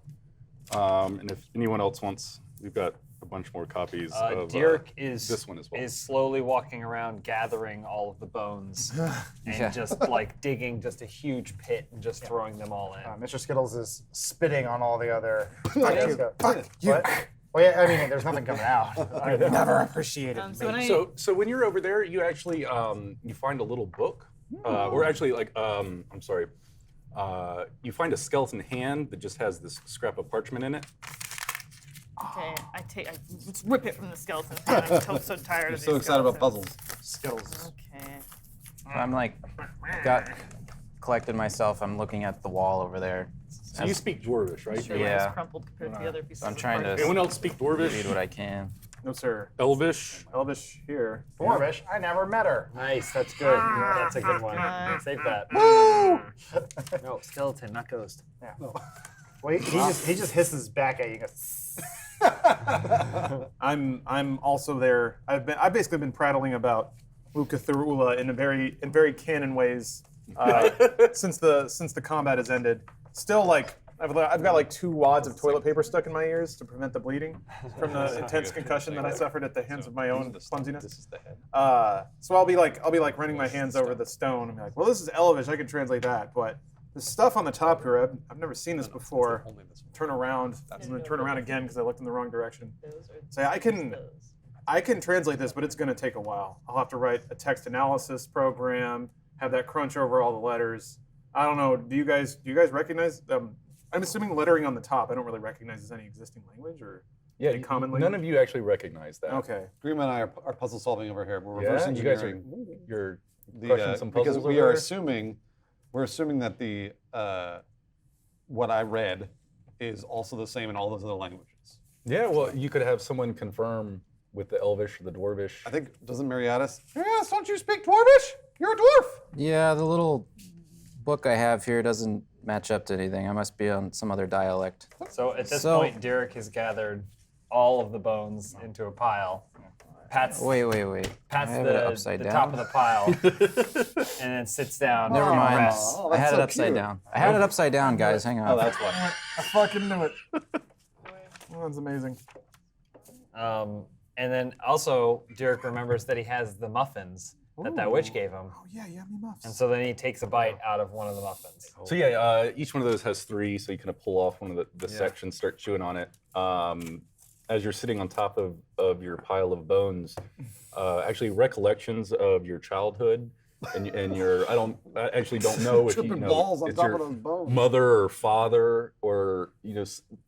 And if anyone else wants, we've got a bunch more copies of Derek is this one as well. is slowly walking around gathering all of the bones and Yeah. just like digging just a huge pit and just throwing them all in. Mr. Skittles is spitting on all the other. Fuck you. What? Well, yeah, I mean, there's nothing coming out. Never appreciated So when I So when you're over there, you actually you find a little book, or actually like I'm sorry, You find a skeleton hand that just has this scrap of parchment in it. Okay, I let's rip it from the skeleton. I'm so tired You're of so these excited about skeletons. puzzles. Skittles. Okay. So I'm like, got collected myself. I'm looking at the wall over there. So you speak Dwarvish, right? Sure, Yeah. it's crumpled compared to the other pieces. So I'm of trying to parchment. Anyone else speak read Dwarvish? what I can. No, sir. Elvish? Elvish here. Dwarvish. I never met her. Nice, that's good. That's a good one. Nice. Save that. No, skeleton, not ghost. Wait, he just hisses back at you. He goes, I'm also there. I've basically been prattling about Lucathurula in very canon ways since the combat has ended. Still, like I've got like 2 wads of toilet paper stuck in my ears to prevent the bleeding from the intense concussion that I suffered at the hands of my own clumsiness. This is the head. So I'll be like running my hands over the stone and be like, well, this is Elvish. I can translate that, but the stuff on the top here, I've never seen this before. Turn around, and then turn around again because I looked in the wrong direction. Say I can translate this, but it's going to take a while. I'll have to write a text analysis program, have that crunch over all the letters. I don't know. Do you guys recognize? I'm assuming lettering on the top. I don't really recognize as any existing language or any common language. None of you actually recognize that. Okay. Grima and I are puzzle solving over here. We're Yeah, reverse you guys are engineering. you're The, crushing some puzzles because we over are there? assuming that the what I read is also the same in all those other languages. Yeah, well, you could have someone confirm with the Elvish or the Dwarvish. I think doesn't Mariatis? Yes, don't you speak Dwarvish? You're a dwarf. Yeah, the little book I have here doesn't match up to anything. I must be on some other dialect. So at this point, Derek has gathered all of the bones into a pile. Pats Wait. pats I have it upside the down. top of the pile, and then sits down. Never and mind. rests. Oh, I that's had so it upside cute. down. I had it upside down, guys. Hang on. Oh, that's why. I fucking knew it. Oh, that's amazing. And then also, Derek remembers that he has the muffins that witch gave him. Oh yeah, yummy muffs. And so then he takes a bite out of one of the muffins. So yeah, each one of those has 3, so you kind of pull off one of the sections, start chewing on it. As you're sitting on top of your pile of bones, actually recollections of your childhood and your I actually don't know if you Tripping know balls on it's top your of those bones. mother or father or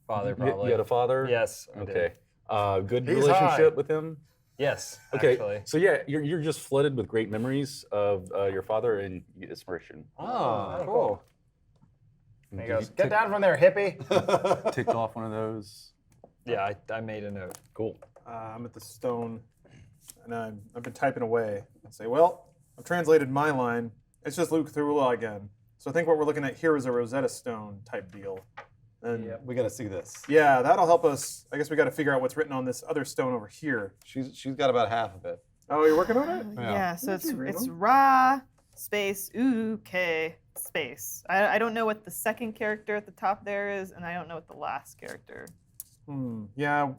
Father, you probably. had a father? Yes. I Okay. did. Good He's relationship high. with him? Yes. Okay, Actually. so yeah, you're just flooded with great memories of your father and you get inspiration. Oh, cool. and he goes, get down from there, hippie. Tick off one of those. Yeah, I made a note. Cool. I'm at the stone, and I've been typing away. I say, well, I've translated my line. It's just Lucathurula again. So I think what we're looking at here is a Rosetta Stone type deal. And We got to see this. yeah, that'll help us. I guess we got to figure out what's written on this other stone over here. She's got about half of it. Oh, you're working on it? Yeah, so Let's read it's them. Ra space K space. I don't know what the second character at the top there is, and I don't know what the last character. Yeah.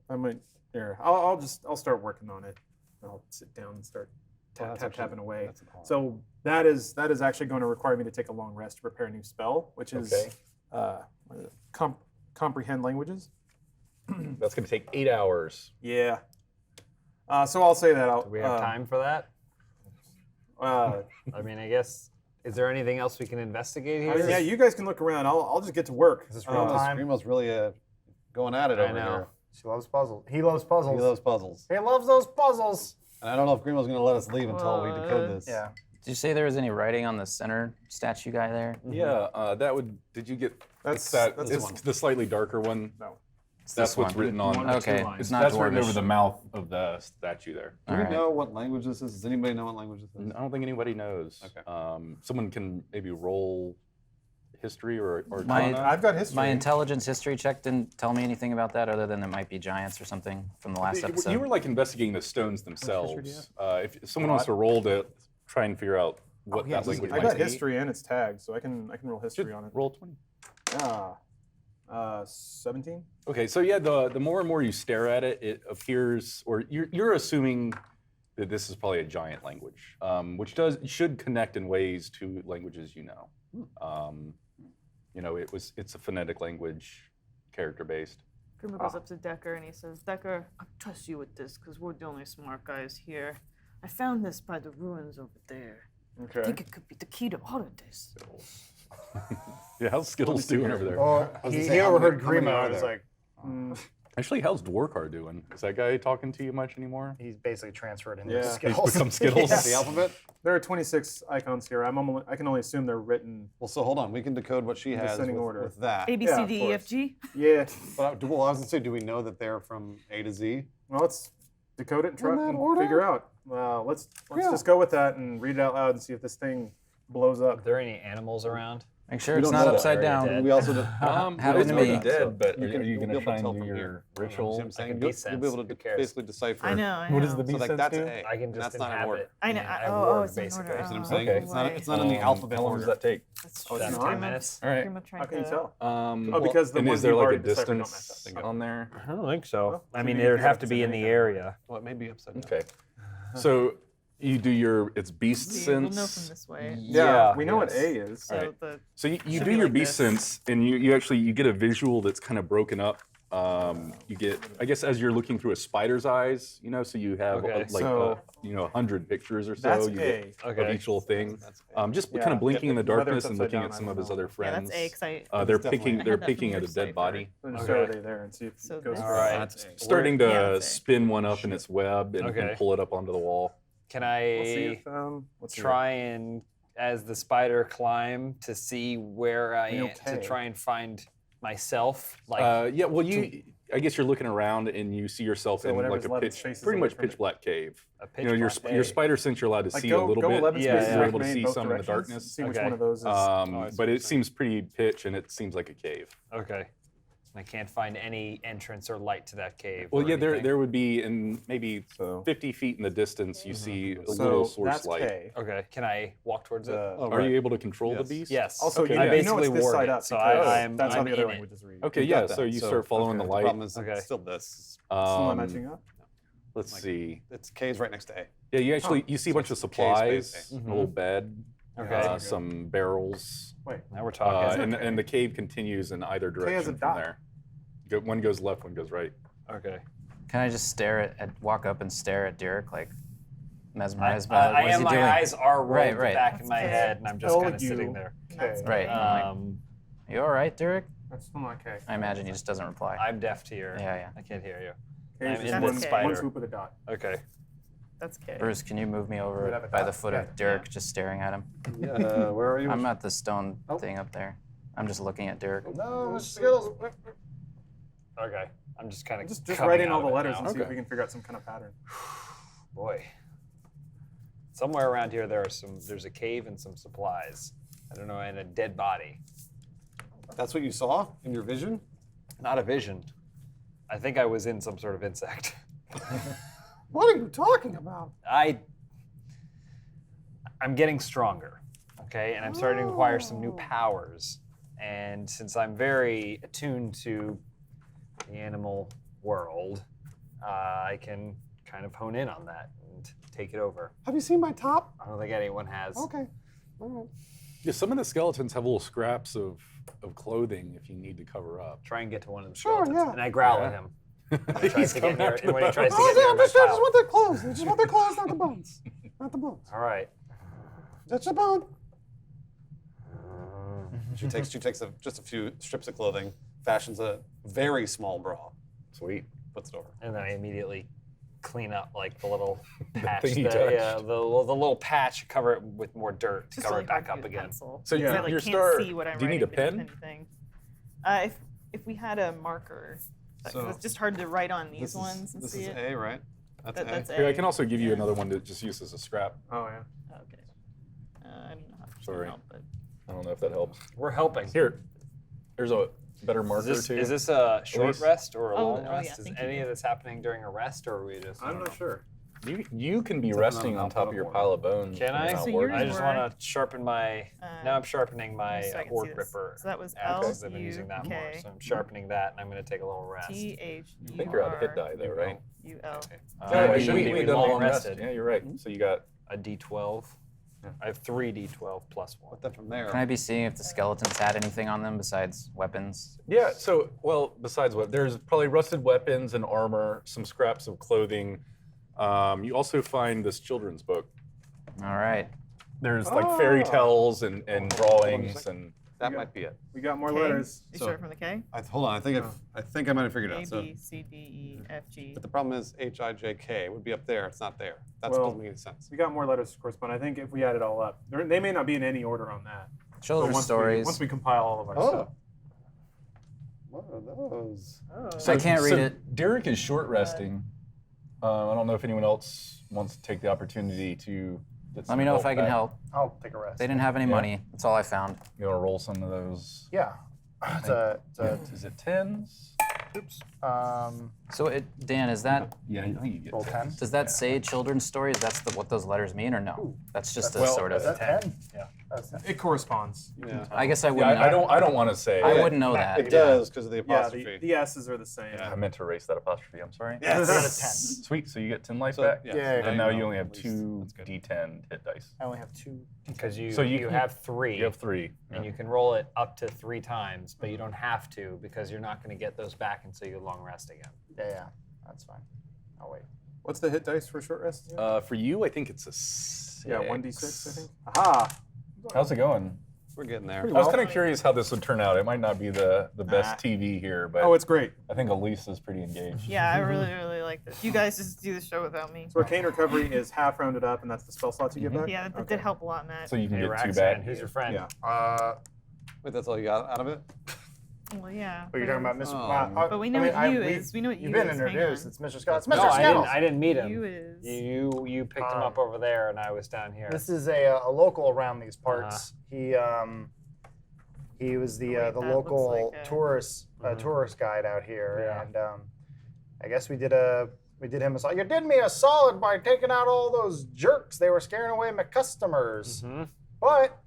I might. There. I'll start working on it. I'll sit down and start tapping away. that's a call. So that is actually going to require me to take a long rest to prepare a new spell, which is Okay. what is it? Comprehend languages. That's going to take 8 hours. Yeah. So I'll say that out. Do we have time for that? I mean, I guess. Is there anything else we can investigate here? yeah, you guys can look around. I'll just get to work. Screamo's really going at it over know. here. She loves puzzles. He loves puzzles. He loves puzzles. He loves those puzzles. And I don't know if Grimo's going to let us leave until we decode this. Yeah. Did you say there was any writing on the center statue guy there? Yeah, that would. Did you get? That's It's the slightly darker one. No. That's what's one. written on. One or two Okay, lines. it's not That's written Dwarvish. over the mouth of the statue there. Do we Alright. know what language this is? Does anybody know what language this is? I don't think anybody knows. Okay. Someone can maybe roll history or My- Arcana. I've got history. My intelligence history check didn't tell me anything about that other than it might be giants or something from the last episode. You were like investigating the stones themselves. If someone wants to roll to try and figure out what that language I might got be, history and it's tagged, so I can roll history on it. roll 20. 17. Okay, so yeah, the more and more you stare at it, it appears, or you're assuming that this is probably a giant language, which should connect in ways to languages you know. It's a phonetic language, character based. Grima goes up to Decker and he says, Decker, I trust you with this because we're the only smart guys here. I found this by the ruins over there. I Okay. think it could be the key to all of this. Yeah, how's Skittles doing over there? Well, was gonna he say, how many- overheard how many Grimo are and was there? like, Actually, how's Dwarkar doing? Is that guy talking to you much anymore? he's basically transferred into Yeah. He's Skittles. become Skittles. The alphabet? There are 26 icons here. I can only assume they're written. Well, so hold on. We can decode what she has Descending with, order. with that. A B Yeah, C of D E F course. G. Yeah. But well, I was gonna say, do we know that they're from A to Z? Well, let's decode it and try In that and order? figure out. Let's Yeah. just go with that and read it out loud and see if this thing blows Are up. there any animals around? Make sure We it's don't not know that. upside Already down. dead. We also did. Happened Happened to to me. be dead, but You are can- you you'll going be to able to try tell and do from your here. ritual? See what I'm saying? can You'll, de-sense. you'll be able Who to cares? basically decipher. I know. What is the So like B-sense that's do? A. I can just That's not in inhabit. order. I know. I Oh, ward, it's in basically. order. See what I'm Oh, saying? Okay. It's not in the alphabet How long does order. that take? That's Oh, it's true. not? 10 minutes. All right. Grima tried How can you to- tell? Oh, because the and ones is there you've like a already deciphered don't match distance up. on there? I don't think so. I mean, you it would can have figure to out be if in it's the anything. area. Well, it may be upside down. Okay. So you do your it's beast See, we'll know from sense. this way. Yeah, we know what yes. A is. So Alright. the So you Should do be your like beast this. sense, and you actually get a visual that's kind of broken up. You get, I guess, as you're looking through a spider's eyes, so you have Okay. like So- 100 pictures or so That's you A. get Okay. of each little thing. Just Yeah. kind of blinking in the Whether darkness it's and upside looking down, at I some don't of his know. other yeah, friends. that's A. Cause I They're definitely- picking. I They're had that from picking your at a dead cipher. body, So just Okay. throw it A there and see if So it goes this- for Alright. That's A. starting to Yeah, that's A. spin one up in its web and Okay. pull it up onto the wall. Can We'll see I if, let's see. try and, as the spider climb, to see where I am, Okay. to try and find myself? Like, Yeah, well, I guess you're looking around and you see yourself So in whatever's like a left pitch, faces pretty away much from pitch it. black cave. a pitch Your black your A. spider sense you're allowed to Like see go, a little go bit. 11 Yeah, spaces yeah. You're away able from to me in see both some in the directions, darkness. See which Okay. one of those is. But it seems pretty pitch and it seems like a cave. Okay. I can't find any entrance or light to that cave. Well, or yeah, anything. there would be in maybe So- 50 feet in the distance. You see a so little source that's light. K. Okay. Can I walk towards it? Oh, Are right. you able to control the Yes. beast? Yes. Also, Okay, you, I yeah. you basically know it's this ward side it, up so because I'm that's how I'm the other in languages read. Okay, You yeah. got that. So you start following the The light. problem is Okay. it's still this. Still not Um, matching up. let's see. It's K's right next to A. Yeah, you actually you see a bunch of supplies, space, a little bed, Okay. some barrels, Wait. Now we're talking. and the cave continues in either has a direction from dot. there. One goes left, one goes right. Okay. Can I just walk up and stare at Derek, like mesmerized I by what is am. he My doing? eyes are rolled Right, right. back in my That's head, and I'm just How kind old of sitting you? there. K. Right. Um, You all right, Derek? That's still not K. I imagine he just doesn't reply. I'm deaf to your. Yeah, yeah. I can't hear you. K is I'm just in one, this That's one spider. swoop with a dot. Okay. That's K. Bruce, can you move me over Would have a by the dot. foot Yeah, of Derek, just staring at him? Yeah, where are you? I'm at the stone Oh. thing up there. I'm just looking at Derek. No, Mr. Skittles. Okay. I'm just kind of Just write coming in out all the of it letters now. and see if we can figure out some kind of pattern. Boy. Somewhere around here there's a cave and some supplies. I don't know, and a dead body. That's what you saw in your vision? Not a vision. I think I was in some sort of insect. What are you talking about? I'm getting stronger, okay? And I'm starting to acquire some new powers. And since I'm very attuned to the animal world, I can kind of hone in on that and take it over. Have you seen my top? I don't think anyone has. Okay. All right. Yeah, some of the skeletons have little scraps of clothing if you need to cover up. Try and get to one of the Sure, skeletons. yeah. And I growl at him. When he tries to get near, coming when he tries to Oh, get yeah, near I'm my just, I just pile. want their clothes. I just want their clothes, not the bones. Not the bones. All right. That's a bone. She takes just a few strips of clothing, fashions a very small bra, Sweet. puts it over. And then I immediately clean up like the little patch, thing you the touched. little patch, cover it with more dirt to Just cover really it back hard up to use again. pencil. So Because I your like, can't star- see what I'm do you need a writing with pen? anything. If we had a marker, So- it's just hard to write on these This ones and this see is it. A, right? That's A. That's Here, A. I can also give you Yeah. another one to just use as a scrap. Oh, yeah. Okay. I don't know how to Sorry. help, but I don't know if that helps. We're helping. Here, there's a better marker too. Is this a short least- rest or a Oh, long oh, rest? yeah, Is thank you. any of this happening during a rest, or are we just? I'm not sure. You can be It's resting not on top of your pile of bones. Can when I? you're not So working. yours I just were- want to sharpen my. now I'm sharpening my so I can see orc this. ripper. So that was because I've been using that more. L-U-K. So I'm sharpening that, and I'm going to take a little rest. I think you're out of hit die though, right? T-H-U-R-U-L. Yeah, we should be. we We've done a long long rest. rested. Yeah, you're right. So you got A D12. I have 3 D12 plus 1. But then from there, Can I be seeing if the skeletons had anything on them besides weapons? yeah. So besides what, there's probably rusted weapons and armor, some scraps of clothing. You also find this children's book. All right. There's like fairy tales and drawings and. That might be it. We got more K? letters. You So- start from the K? Hold on, I think I might have figured it A, out. So, B, C, D, E, F, G. but the problem is HIJK would be up there. It's not there. That Well, doesn't make any sense. We got more letters to correspond. I think if we add it all up, they may not be in any order on that. Children's once stories. once we compile all of our Oh. stuff. What are those? I can't read it. Derek is short resting. I don't know if anyone else wants to take the opportunity to. Get Let some me know if I can back. help. I'll take a rest. They didn't have any money. That's all I found. You want to roll some of those? Yeah. It's a Is it tens? oops. So, Dan, is that Yeah, I think you get Roll 10. 10. does that say children's stories? That's what those letters mean, or no? That's just a sort of. Is that 10? Yeah. That's 10. It corresponds. Yeah. I guess I Yeah, wouldn't. I don't want to say. I wouldn't know that. It does because of the Yeah, apostrophe. the S's are the same. I meant to erase that apostrophe. I'm sorry. Yes. It's a 10. Sweet. So you get 10 life So, back. yeah, Yeah, so And now you know only have at least 2 that's good. D10 hit dice. I only have 2. Because you So you you can- have 3. You have 3. And you can roll it up to 3 times, but you don't have to because you're not going to get those back until you long rest again. Yeah. That's fine. I'll wait. What's the hit dice for short rest? For you, I think it's a 6. Yeah, 1d6, I think. Aha! How's it going? We're getting there. I was kind of curious how this would turn out. It might not be the best TV here, but Oh, it's great. I think Elise is pretty engaged. Yeah, I really, really like this. You guys just do the show without me. So Arcane Recovery is half rounded up, and that's the spell slots you get back? Yeah, that Okay. did help a lot, Matt. So you can Hey, get 2 Raxan, back. who's your friend? Yeah. Wait, that's all you got out of it? Well, yeah. But you're talking about Mr. Oh. But we know what you is. We know what you You've been is. Hang introduced. on. It's Mr. Scott. It's Mr. No, Skittles. I didn't meet him. You is. You picked him up over there, and I was down here. This is a local around these parts. He was the that looks local like a- tourist guide out here, Yeah. and I guess we did him a solid. You did me a solid by taking out all those jerks. They were scaring away my customers. But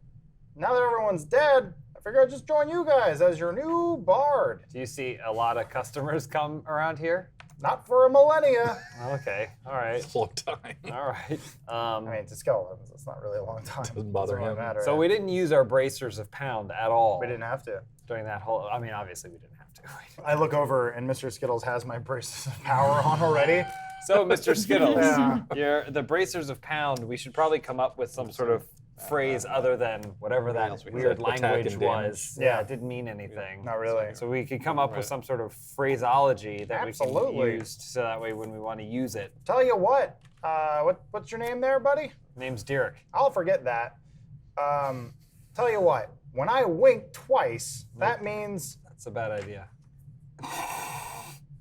now that everyone's dead, I figured I'd just join you guys as your new bard. Do you see a lot of customers come around here? Not for a millennia. Okay, all right, It's a long time. all right. I mean, to skeletons, it's not really a long time. Doesn't bother really him. matter. So we didn't use our bracers of pound at all. We didn't have to. during that whole. I mean, obviously we didn't have to. I look over and Mr. Skittles has my braces of power on already. So, Mr. Skittles, Yeah. the bracers of pound. We should probably come up with some sort of phrase other than whatever that weird Attack language and was. damage. Yeah. It didn't mean anything. Not really. So we could come up with some sort of phraseology that we Absolutely. can use, so that way when we want to use it. Tell you what, what's your name there, buddy? Name's Derek. I'll forget that. Tell you what, when I wink twice, that means That's a bad idea.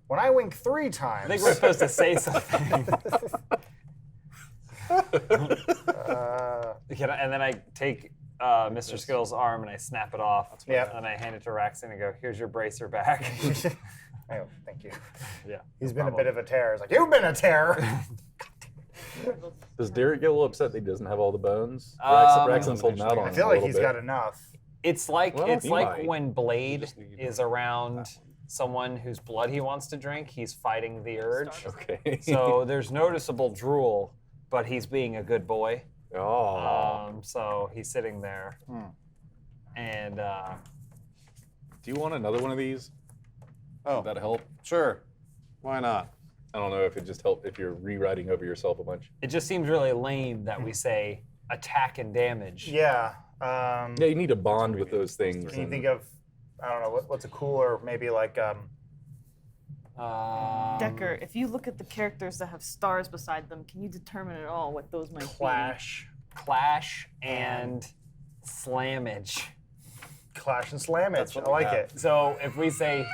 when I wink 3 times. I think we're supposed to say something. And then I take Mr. Skittles' arm and I snap it off. Yep. And I hand it to Raxon and go, "Here's your bracer back." Oh, thank you. Yeah. He's been a bit of a terror. He's like, you've been a terror. Does Derek get a little upset that he doesn't have all the bones? Um, Raxon's holding out on I him feel a like little he's bit. got enough. It's like Well, it's he like might. when Blade is around someone whose blood he wants to drink. He's fighting the urge. Okay. So there's noticeable drool, but he's being a good boy. Oh. So he's sitting there, and Do you want another one of these? Oh, Would that help? sure. Why not? I don't know if it just help if you're rewriting over yourself a bunch. it just seems really lame that we say attack and damage. Yeah. Yeah, you need to bond with those things. Can you and- think of, I don't know, what's a cooler, maybe like, Decker, if you look at the characters that have stars beside them, can you determine at all what those might Clash and slammage. Clash and Slammage? what I we like have. it. So if we say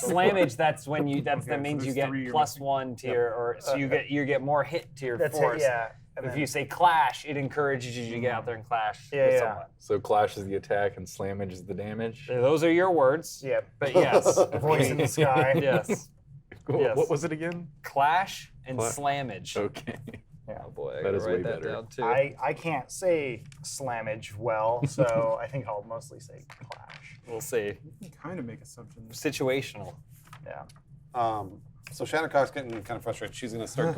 slammage, that's when you that Okay, so means you there's get 3 you're +1 to your, or so you get more hit to your That's it, force. yeah. And If then- you say clash, it encourages you to get out there and clash Yeah, with yeah. someone. So clash is the attack and slammage is the damage. Those are your words. Yeah. But yes. Voice in the sky. Yes. Cool. Yes. What was it again? Clash and Cla- slammage. Okay. Oh boy, I That gotta is write way that better. down too. I can't say slammage well, so I think I'll mostly say clash. We'll see. You can kind of make assumptions. Situational. Yeah. So Shattercock's getting kind of frustrated. She's going to start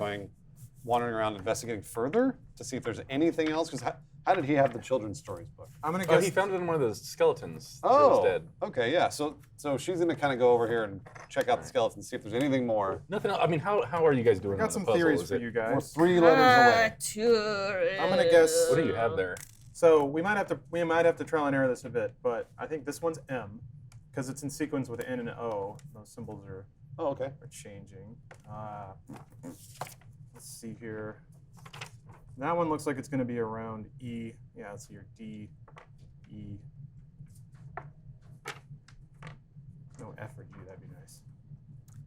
wandering around investigating further to see if there's anything else. Because how did he have the children's stories book? I'm gonna Oh, guess. he found it in one of those skeletons. That was dead. Okay, yeah. So she's going to kind of go over here and check out the skeletons, see if there's anything more. Nothing else. I mean, how are you guys doing? I got on the some puzzle? theories Is for it- you We're guys. 3 letters away. I'm gonna guess. What do you have there? So we might have to trial and error this a bit, but I think this one's M, because it's in sequence with N and O. Those symbols are changing. Let's see here. That one looks like it's going to be around E. Yeah, let's see here. D, E. No F or U. That'd be nice.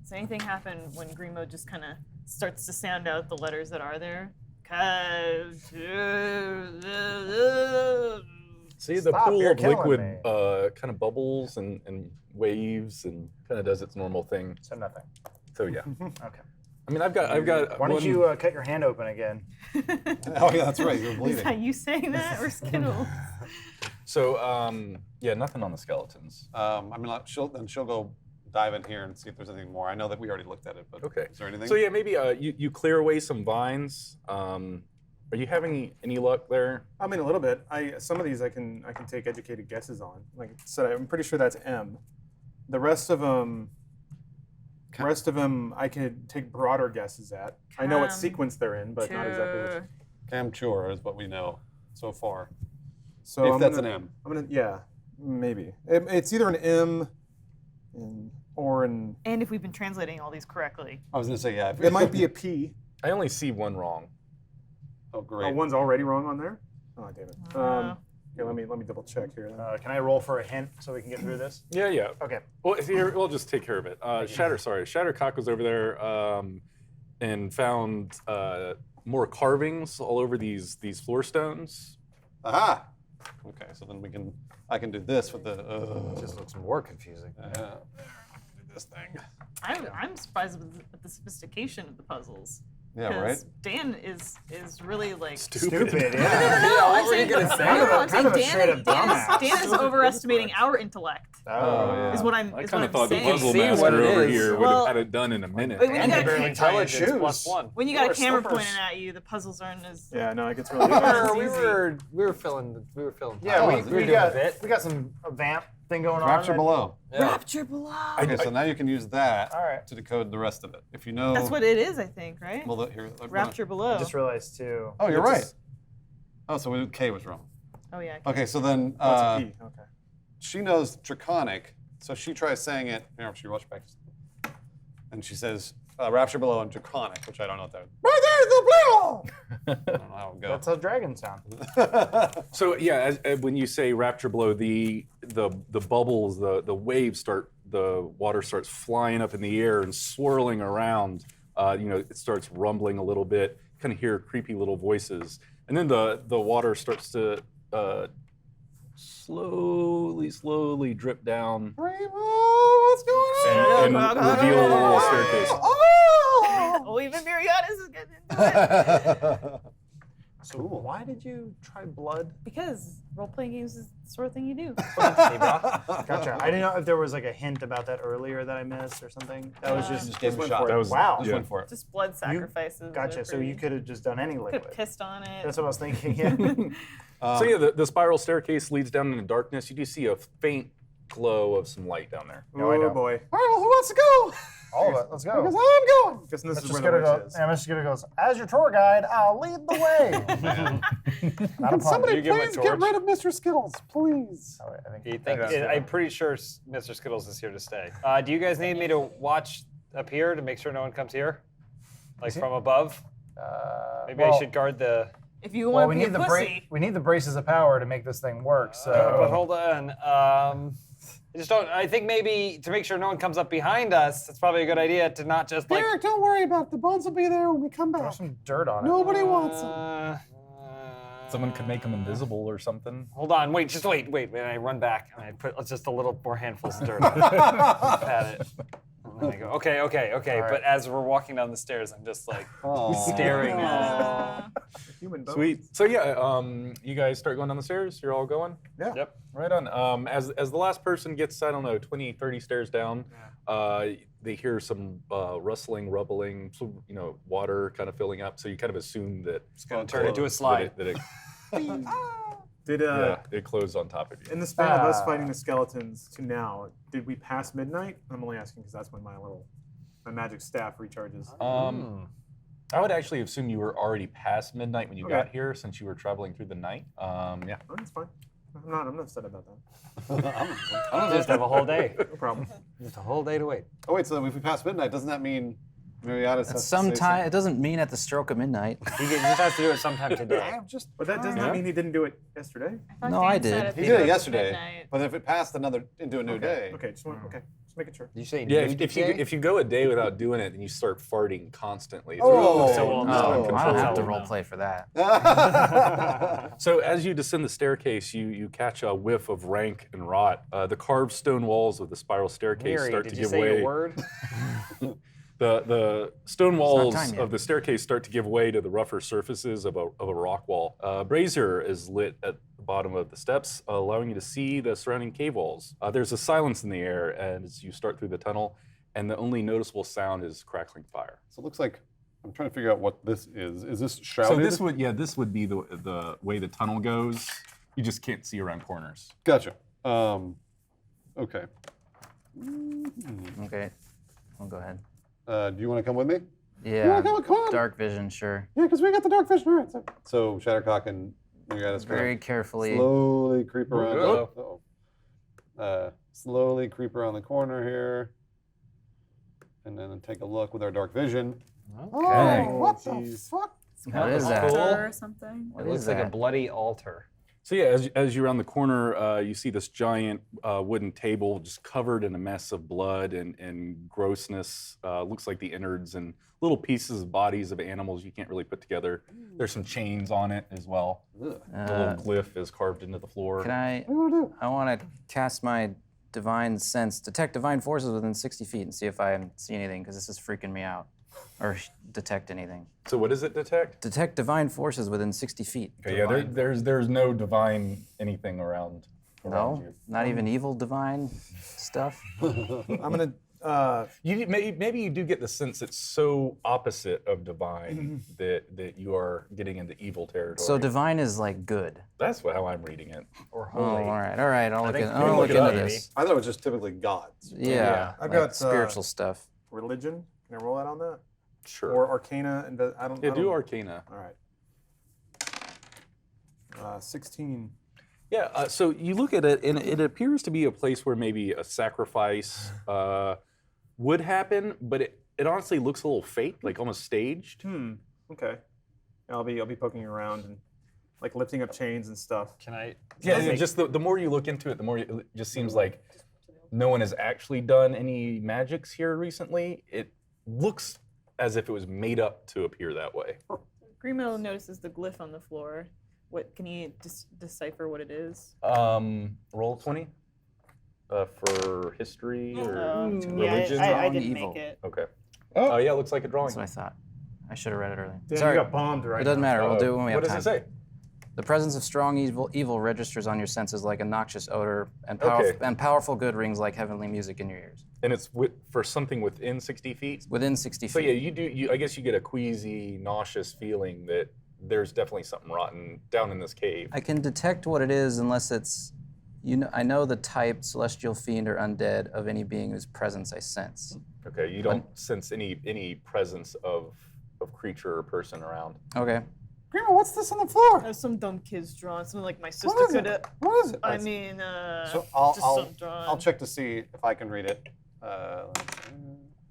Does anything happen when Grimo just kind of starts to sound out the letters that are there? See, the Stop, pool you're of killing liquid me. kind of bubbles and waves and kind of does its normal thing. So nothing. So yeah. Okay. I mean, I've got. Why don't one- you cut your hand open again? Oh yeah, that's right. You're Is bleeding. that you saying that or Skittles? So yeah, nothing on the skeletons. I mean, she'll go dive in here and see if there's anything more. I know that we already looked at it, but Okay. is there anything? So yeah, maybe you clear away some vines. Are you having any luck there? I mean, a little bit. Some of these I can take educated guesses on. Like I said, I'm pretty sure that's M. The rest of them, I could take broader guesses at. I know what sequence they're in, but not exactly which. Camture is what we know so far. So If I'm that's gonna, an M. I'm gonna, yeah, maybe. It's either an M, or an. And if we've been translating all these correctly. I was gonna say yeah. It might be a P. I only see one wrong. Oh great. Oh, one's already wrong on there. Oh, damn it. Okay, let me double check here. Can I roll for a hint so we can get through this? Yeah. Okay. Well, here we'll just take care of it. Shattercock was over there and found more carvings all over these floor stones. Aha. Okay, so then I can do this with the. Just looks more confusing. Do this thing. I'm surprised with the sophistication of the puzzles. Yeah, right. 'Cause Dan is really like Stupid, yeah. Yeah, what were you gonna say? I'm Kind of a saying straight-up dumbass. Dan is overestimating our intellect. Oh, Is what I'm. I Is kind what of I'm thought the saying. puzzle see master what it over is. here would Well- have had it done in a minute. When you And got they barely a, tell it it's +1. when you got a Or camera slippers. pointing at you, the puzzles aren't as. Yeah, no, it gets really. We were filling. Yeah, Oh, we were doing got a bit. we got some vamp thing going on. Rapture below. Rapture below. Okay, so now you can use that All right. to decode the rest of it. If you know. That's what it is, I think, right? Well, here. Rapture below. I just realized too. Oh, you're It's right. just- Oh, so K was wrong. Oh yeah. Okay, so then Oh, it's a P. Okay. she knows draconic, so she tries saying it. Here, she watch back. And she says rapture below and draconic, which I don't know what that. Right there's the blue. I don't know how it would go. That's how dragons sound. So yeah, when you say rapture below, the bubbles, the waves start, the water starts flying up in the air and swirling around. It starts rumbling a little bit. Kind of hear creepy little voices, and then the water starts to slowly drip down What's going on? and reveal a little staircase. Oh, even Miriatis is getting into it. So why did you try blood? Because role-playing games is the sort of thing you do. Gotcha. I didn't know if there was like a hint about that earlier that I missed or something. That was Just just gave him a shot. That was wow. Just went for it. Just blood sacrifices. Gotcha. So you could have just done any could liquid. have pissed on it. That's what I was thinking. Yeah. So yeah, the spiral staircase leads down into darkness. You do see a faint glow of some light down there. No, I Oh don't. boy. All right, well, who wants to go? All of it. Let's go. Because I'm going. Guessing this Mr. is where Skidder the witch goes, is. and Mr. Skidder goes, as your tour guide, I'll lead the way. Not a Can somebody You give him a please get torch? rid of Mr. Skittles, please? Oh, I think You think I'm pretty sure Mr. Skittles is here to stay. Do you guys need me to watch up here to make sure no one comes here? Like from above? Maybe I should guard the. If you Well, want we to be need a the pussy, we need the braces of power to make this thing work. So, But hold on. I just don't. I think maybe to make sure no one comes up behind us, it's probably a good idea to not just like. Derek, don't worry about it. The bones will be there when we come throw back. some dirt on it. Nobody wants them. Someone could make them invisible or something. Hold on. Wait. Just wait. And I run back and I put just a little more handfuls of dirt on it. Pat it. And then I go. Okay. right. But as we're walking down the stairs, I'm just like staring at it. Human bones. Sweet. So yeah, you guys start going down the stairs. You're all going. Yeah. Yep. Right on. As the last person gets, I don't know, 20, 30 stairs down, they hear some rustling, rubbling, some, water kind of filling up. So you kind of assume that It's gonna turn into a slide. that it, Did it closed on top of you. in the span of us fighting the skeletons to now, did we pass midnight? I'm only asking because that's when my magic staff recharges. I would actually assume you were already past midnight when you got here, since you were traveling through the night. Yeah. Oh, that's fine. I'm not upset about that. I'll just have a whole day. No problem. Just a whole day to wait. Oh wait, so if we pass midnight, doesn't that mean Mariatis has Sometime, it doesn't mean at the stroke of midnight. He just has to do it sometime today. But that does not mean he didn't do it yesterday. No, I did. He did it yesterday, but if it passed into a new day. Okay, just making sure. Did you say Yeah, if you go a day without doing it, then you start farting constantly. Oh, I don't have to role play for that. So as you descend the staircase, you catch a whiff of rank and rot. The carved stone walls of the spiral staircase Mary, start did to you give say way. your word? The stone walls time yet. of the staircase start to give way to the rougher surfaces of a rock wall. Brazier is lit at the bottom of the steps, allowing you to see the surrounding cave walls. There's a silence in the air as you start through the tunnel, and the only noticeable sound is crackling fire. So it looks like I'm trying to figure out what this is. Is this shrouded? So this would be the way the tunnel goes. You just can't see around corners. Gotcha. Okay. Okay, I'll go ahead. Do you want to come with me? Yeah, come on. dark vision, sure. Yeah, because we got the dark vision. All right. So So Shattercock and Mariatis Very carefully. slowly creep around. Uh-oh. Slowly creep around the corner here, and then take a look with our dark vision. Oh, what the jeez. fuck? What is that? Or something. What It looks is like a that? bloody altar. So yeah, as you round the corner, you see this giant wooden table just covered in a mess of blood and grossness. Looks like the innards and little pieces of bodies of animals you can't really put together. There's some chains on it as well. A little glyph is carved into the floor. Can I? What do you want to do? I want to cast my divine sense, detect divine forces within 60 feet, and see if I see anything, because this is freaking me out. Or detect anything. So what does it detect? Detect divine forces within 60 feet. Okay, yeah, there's no divine anything around No, you. not even evil divine stuff. I'm gonna. Maybe you do get the sense it's so opposite of divine that you are getting into evil territory. So divine is like good. That's how I'm reading it. Or Oh, holy. all right. I'll look, think in, we I'll can look look it into up, this. I thought it was just typically gods. Yeah, I've like got, spiritual stuff. Religion. Can I roll that on that? Sure. Or Arcana? And I don't. Yeah, I do don't- Arcana. All right. 16. Yeah, so you look at it, and it appears to be a place where maybe a sacrifice would happen, but it honestly looks a little fake, like almost staged. Okay. I'll be poking around and like lifting up chains and stuff. Can I? Yeah, and just the more you look into it, the more it just seems like no one has actually done any magics here recently. It looks as if it was made up to appear that way. Grimo notices the glyph on the floor. What can he decipher what it is? Roll 20 for history or Yeah, religion. I Wrong didn't evil. make it. Okay. Oh, yeah, it looks like a drawing. That's what I thought. I should have read it earlier. Damn, Sorry, you got bombed right it doesn't now. matter. We'll do it when we have What time. does it say? The presence of strong evil registers on your senses like a noxious odor, and, Okay. and powerful good rings like heavenly music in your ears. And it's for something within 60 feet? Within 60 feet. So yeah, I guess you get a queasy, nauseous feeling that there's definitely something rotten down in this cave. I can detect what it is unless it's, I know the type, celestial fiend or undead, of any being whose presence I sense. Okay, you don't sense any presence of creature or person around. Okay. Grima, what's this on the floor? There's some dumb kids drawn, something like my What sister is could it? have. What is it? I mean, So just I'll some drawn. I'll check to see if I can read it.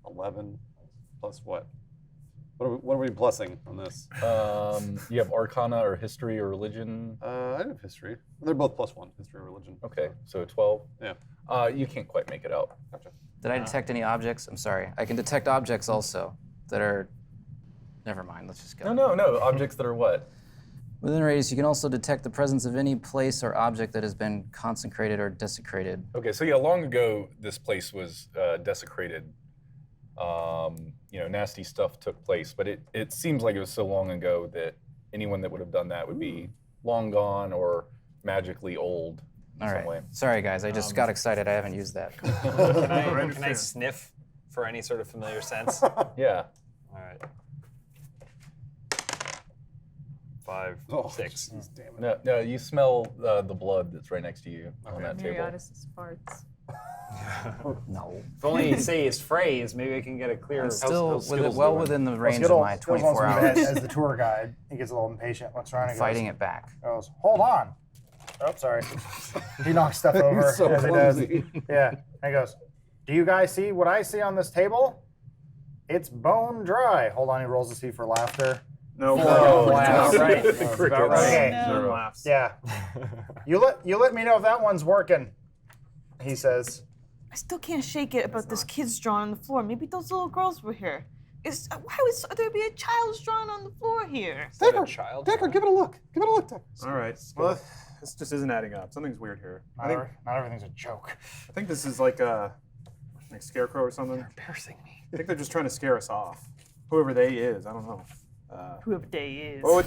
11 plus what? What are we plussing on this? You have Arcana or history or religion. I have history. They're both +1, history or religion. Okay, so 12. Yeah. You can't quite make it out. Gotcha. Did I detect any objects? I'm sorry. I can detect objects also that are. Never mind. Let's just go. No. Objects that are what? Within radius, you can also detect the presence of any place or object that has been consecrated or desecrated. Okay, so yeah, long ago this place was desecrated. Nasty stuff took place, but it seems like it was so long ago that anyone that would have done that would be long gone or magically old in All some right. way. Sorry, guys. I just got excited. I haven't used that. Can I sniff for any sort of familiar sense? Yeah. All right. 5, Oh, 6. jeez, damn it. No, you smell the blood that's right next to you on that table. Mariatis' farts. No. If only you say his phrase, maybe I can get a clearer. I'm still Skittles well doing? within the range Skittles, of my Skittles wants 24 to be hours. as the tour guide. He gets a little impatient, looks around and Fighting goes, it back. goes, hold on. Oh, sorry. He knocks stuff over so as he does. clumsy. Yeah. And he goes, do you guys see what I see on this table? It's bone dry. Hold on, he rolls to see for laughter. No. Oh, no. wow. Right. That's about right. Okay. No. Zero laughs. Yeah. You let me know if that one's working, he says. I still can't shake it about this kid's drawing on the floor. Maybe those little girls were here. Why would there be a child's drawing on the floor here? Decker, Decker, give it a look. Give it a look, Decker. All right. Well, this just isn't adding up. Something's weird here. Not everything's a joke. I think this is like a scarecrow or something. They're embarrassing me. I think they're just trying to scare us off. Whoever they is, I don't know. Whoever they is. What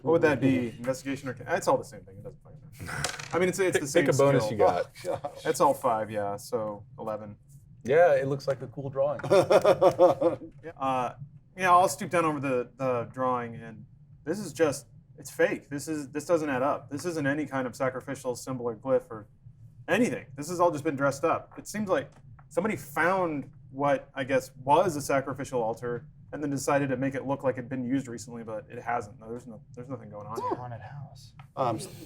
would that be? Investigation or it's all the same thing. It doesn't fucking matter. I mean, it's the same. Pick a bonus skill. you got. It's all 5, yeah. So 11. Yeah, it looks like a cool drawing. Yeah, I'll stoop down over the drawing, and this is just it's fake. This doesn't add up. This isn't any kind of sacrificial symbol or glyph or anything. This has all just been dressed up. It seems like somebody found what I guess was a sacrificial altar and then decided to make it look like it'd been used recently, but it hasn't. No, there's nothing going on here. Haunted house.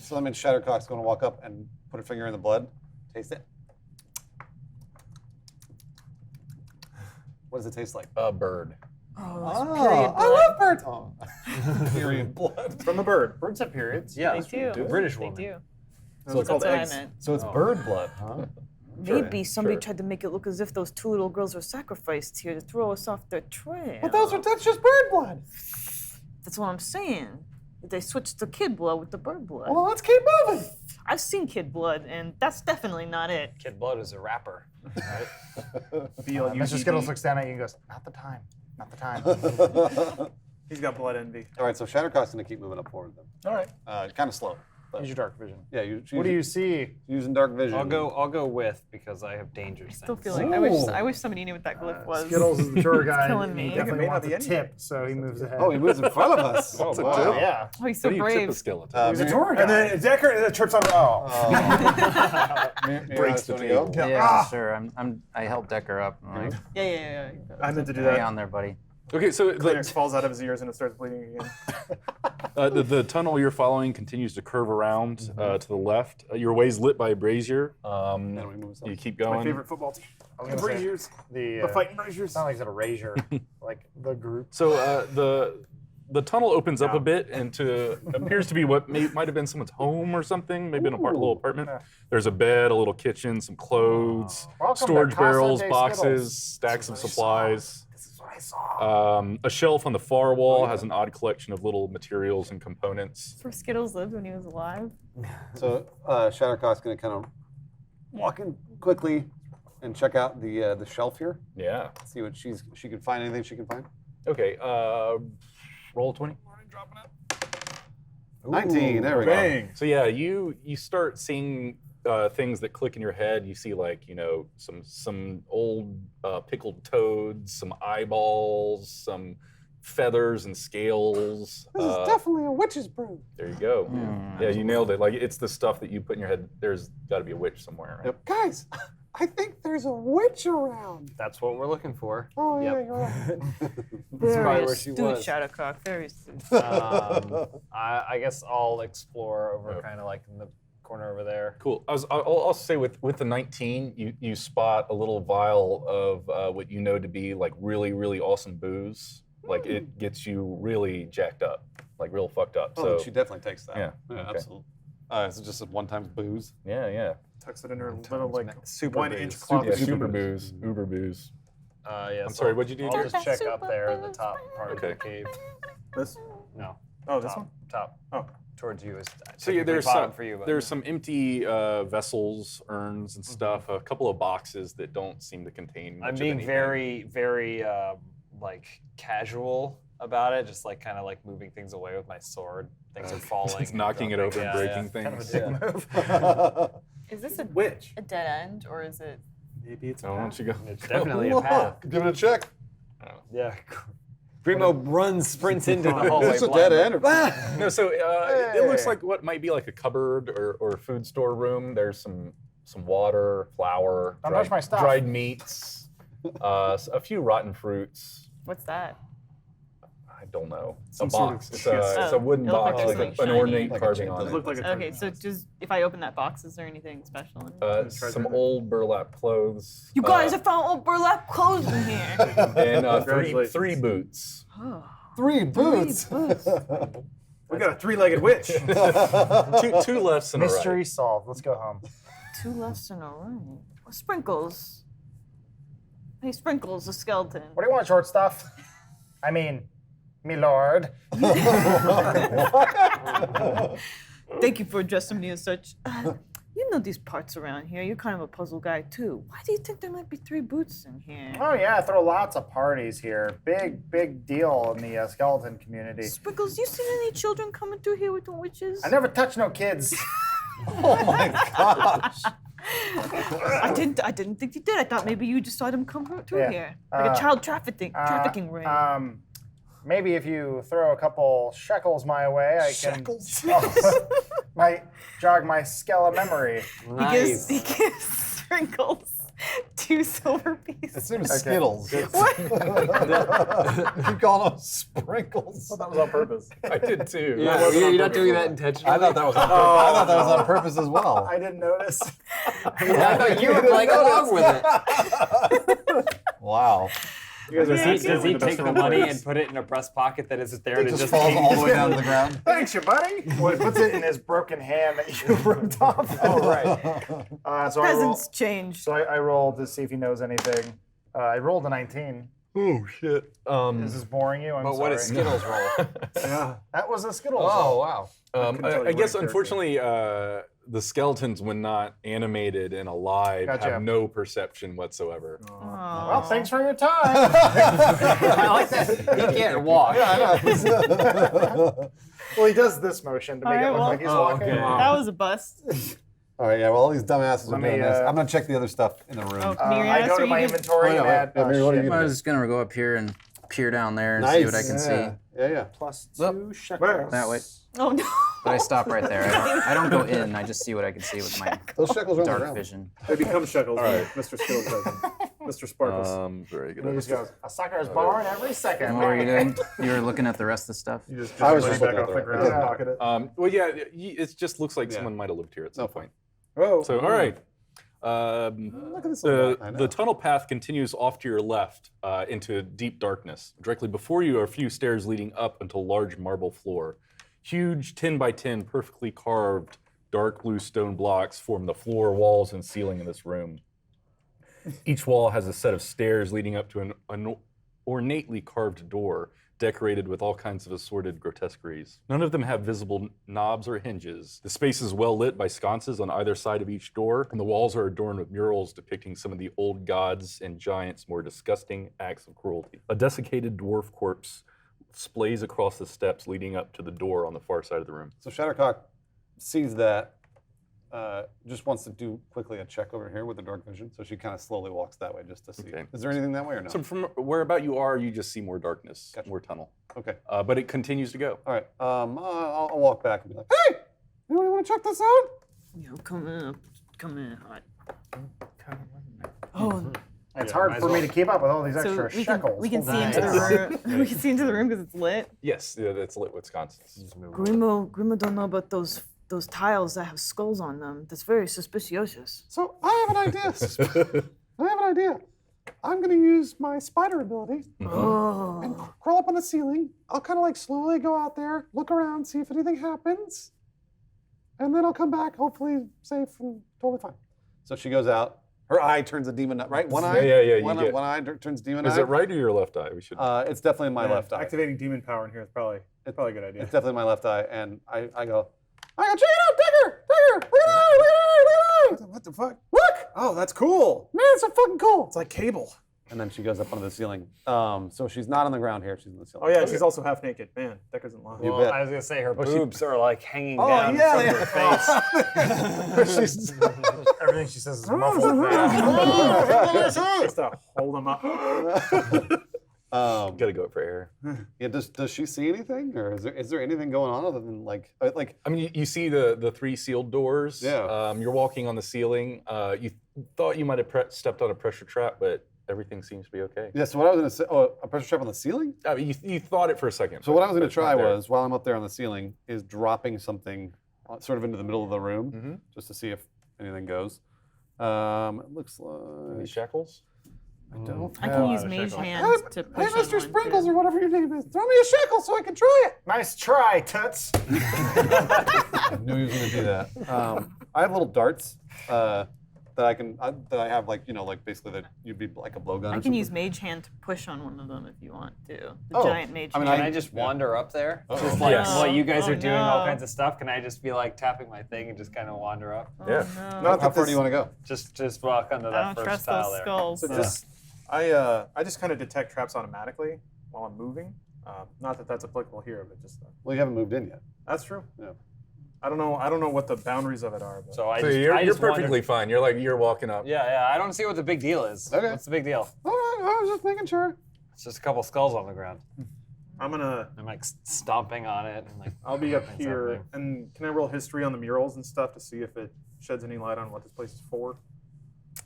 So that means Shattercock's going to walk up and put a finger in the blood. Taste it. What does it taste like? A bird. I love birds. Period blood. From a bird. Birds have periods. They do. The British They woman. do. So it's called That's what I eggs. meant. So it's bird blood, huh? Maybe somebody sure. tried to make it look as if those 2 little girls were sacrificed here to throw us off their trail. But that's just bird blood. That's what I'm saying. They switched to kid blood with the bird blood. Well, let's keep moving. I've seen kid blood, and that's definitely not it. Kid Blood is a rapper, right? Mr. Skittles looks down at you and goes, not the time. Not the time. He's got blood envy. All right, so Shattercock's going to keep moving up forward then. All right. Kind of slow. But Use your dark vision. yeah, What do you see? using dark vision? I'll go with because I have danger sense. Still feel like I wish somebody knew what that glyph was. Skittles is the tour guide. killing and me. He It definitely may not wants be a any- tip, so he moves ahead. Oh, he moves in front of us. Oh, wow. Yeah. Oh, he's so What do you tip brave. a skeleton? He's a tour guide. And then Decker trips on. Breaks the table. Yeah, sure. I helped Decker up. I'm like, Yeah. I meant to do hang that. on there, buddy. Okay, so Kleenex falls out of his ears and it starts bleeding again. the tunnel you're following continues to curve around to the left. Your way's lit by a brazier. And we move You keep My going. favorite football team. I was The gonna say, Braziers. The The fighting It's Braziers. not like it's a razor, like the group. So the tunnel opens up a bit into appears to be what might have been someone's home or something, maybe an little apartment. There's a bed, a little kitchen, some clothes, Welcome to storage Casa barrels, de boxes, Skittles. stacks of supplies. This is what I saw. A shelf on the far wall has an odd collection of little materials and components. Where Skittles lived when he was alive. So Shattercock's going to kind of walk in quickly and check out the shelf here. Yeah. See what she can find. Anything she can find. Okay. Roll 20. 19. There we Bang. So yeah, you start seeing things that click in your head. You see like some old pickled toads, some eyeballs, some feathers and scales. This is definitely a witch's brew. There you go. Yeah, you nailed it. Like it's the stuff that you put in your head. There's got to be a witch somewhere. Right? Yep. Guys, I think there's a witch around. That's what we're looking for. Oh, yeah, Yep. you're right. That's Very probably where she astute, was. Shadowcock. Very astute. I guess I'll explore over kind of like in the corner over there. Cool. I'll also say with the 19, you spot a little vial of what you know to be like really, really awesome booze. Like it gets you really jacked up, like real fucked up. Oh, So she definitely takes that. Yeah, Yeah, okay. absolutely. Is it just a one-time booze? yeah. Tucks it in her little like Super 1 booze. inch cloth. Yeah, shoe. super booze, uber booze. Yeah. I'm so sorry, what'd you do? I'll Jared? just check up there in the top part Okay. of the cave. This? No. Oh, this top, one? Top. Oh. Towards you is So yeah, there's bottom some for you, but there's some empty vessels, urns, and stuff. A couple of boxes that don't seem to contain. Much I'm of being anything. very like casual about it, just like kind of like moving things away with my sword. Things are falling. Just and knocking it dropping. over and breaking Kind of a things. dick Yeah. move. Is this a Witch. dead end or is it? Maybe it's a Oh, why don't you go? It's definitely a path. Give it a check. Yeah. Primo runs, sprints into the hallway. Is this a dead end? No, so it looks like what might be like a cupboard or food store room. There's some some water, flour, Don't touch my stuff. dried meats, a few rotten fruits. What's that? I don't know. Some a sort box. of- It's a wooden It looked like box there's with something an ornate shiny. carving on Does it. look like a Okay, so just if I open that box, is there anything special in it? Some old burlap clothes. You guys have found old burlap clothes in here. And Congratulations. three boots. Oh. 3 boots. We got a three-legged witch. two lefts and a right. Mystery solved. Let's go home. 2 lefts and a right. Sprinkles. Hey, Sprinkles, the skeleton. What do you want, short stuff? I mean, me lord. Thank you for addressing me as such. You know these parts around here. You're kind of a puzzle guy, too. Why do you think there might be 3 boots in here? Oh yeah, I throw lots of parties here. Big deal in the skeleton community. Sprinkles, you seen any children coming through here with the witches? I never touch no kids. Oh my gosh. I didn't think you did. I thought maybe you just saw them come through Yeah. here. Like a child trafficking ring. Maybe if you throw a couple shekels my way, I can might jog my skeleton memory. He gives Sprinkles 2 silver pieces. It seems Skittles. What? You call them sprinkles. That was on purpose. I did too. Yeah, you're not doing that intentionally. I thought that was on purpose. I thought that was on purpose as well. I didn't notice. I thought you were playing along with it. Wow. You guys are Does he accidentally the best take the of money players. and put it in a breast pocket that isn't there and It it just just falls all the way hangs? down to the ground. Thanks, you buddy. Well, he puts it in his broken hand that you ripped off. Oh, right. So Presents change. So I rolled to see if he knows anything. I rolled a 19. Oh shit. Is this boring you? I'm But sorry. what does Skittles roll? Yeah. That was a Skittles. Oh, wow. couldn't tell you I guess what character. unfortunately, the skeletons, when not animated and alive, Gotcha. have no perception whatsoever. Well, thanks for your time. I like that. He can't walk. Well, he does this motion to make it look like he's walking. okay. That was a bust. All right, yeah, well, all these dumbasses are Let me, doing this. I'm going to check the other stuff in the room. Oh, can you I ask go or to you my just- inventory Oh, and yeah, add. yeah, Mary, what are you shit. gonna I was just gonna go up here and peer down there and Nice. see what I can see. Yeah. Plus 2 shekels. Where? That way. Oh no. But I stop right there. I don't go in. I just see what I can see with my Those shekels are on the dark ground. vision. They become shekels. All right. Mr. Skittles does them. Mr. Sparkles. Very good. And he just goes, a sucker's born every second. What were you doing? You were looking at the rest of the stuff? You just I was money just back looking off at the the ground and yeah. pocket it. Well, yeah, it just looks like someone might have lived here at some point. Oh. So, all right. Look at this little guy. I know. The tunnel path continues off to your left into deep darkness. Directly before you are a few stairs leading up into a large marble floor. Huge 10 by 10 perfectly carved dark blue stone blocks form the floor, walls, and ceiling in this room. Each wall has a set of stairs leading up to an ornately carved door decorated with all kinds of assorted grotesqueries. None of them have visible knobs or hinges. The space is well lit by sconces on either side of each door, and the walls are adorned with murals depicting some of the old gods and giants' more disgusting acts of cruelty. A desiccated dwarf corpse splays across the steps leading up to the door on the far side of the room. So Shattercock sees that, just wants to do quickly a check over here with the dark vision. So she kind of slowly walks that way just to see. Okay. Is there anything that way or no? So from where about you are, you just see more darkness, more tunnel. Okay. But it continues to go. All right. I'll walk back and be like, hey, anybody want to check this out? Yo, come in hot. Oh, It's hard for me to keep up with all these so extra shekels. we can see Nice. into the room. We can see into the room because it's lit. Yes, yeah, that's lit with sconces. Grimo don't know about those tiles that have skulls on them. That's very suspicious. So I have an idea. I have an idea. I'm going to use my spider ability Oh. and crawl up on the ceiling. I'll kind of like slowly go out there, look around, see if anything happens, and then I'll come back, hopefully safe and totally fine. So she goes out. Her eye turns a demon eye, right? One eye? Yeah. One eye turns demon eye. Is it right or your left eye? We should. It's definitely my left eye. Activating demon power in here is probably a good idea. It's definitely my left eye. And I go, check it out, Digger! Look at that! What the fuck? Look! Oh, that's cool. Man, it's so fucking cool. It's like cable. And then she goes up onto the ceiling. So she's not on the ground here. She's on the ceiling. Oh yeah, she's also half naked. Man, Decker isn't lying. You Well, bet. I was gonna say her Oh, she- boobs are like hanging Oh, down yeah, from yeah. her face. She's- Everything she says is muffled. Just to hold him up. Gotta go for air. Yeah. Does she see anything, or is there anything going on other than like? I mean, you see the 3 sealed doors. Yeah. You're walking on the ceiling. You thought you might have stepped on a pressure trap, but everything seems to be okay. Yeah. So what I was gonna say, a pressure trap on the ceiling. I mean, you thought it for a second. So what I was gonna but try not there. was, while I'm up there on the ceiling, is dropping something sort of into the middle of the room, just to see if anything goes. It looks Any like shackles? I don't. I have can use a mage shackle. hands to Hey, push on Mr. one, Sprinkles too. or whatever your name is, throw me a shackle so I can try it. Nice try, Toots. I knew he was gonna do that. I have little darts that I have like basically that you'd be like a blowgun. I or can use something. mage hand to push on one of them if you want to. The Oh, giant mage I mean, hand. Can I just wander up there? Oh. Just like Yes. while you guys are doing all no. kinds of stuff, can I just be like tapping my thing and just kind of wander up? Yeah. No. How far do you want to go? Just walk onto I that don't first trust tile those there. skulls. So just, I just kind of detect traps automatically while I'm moving. Not that that's applicable here, but just Well, you haven't moved in yet. that's true. Yeah. I don't know what the boundaries of it are. But So I So just, you're I just perfectly wandered- fine. You're walking up. Yeah. I don't see what the big deal is. Okay. What's the big deal? All right. I was just making sure. It's just a couple skulls on the ground. I'm gonna. I'm like stomping on it and like. I'll be up nothing's here, happening. and can I roll history on the murals and stuff to see if it sheds any light on what this place is for?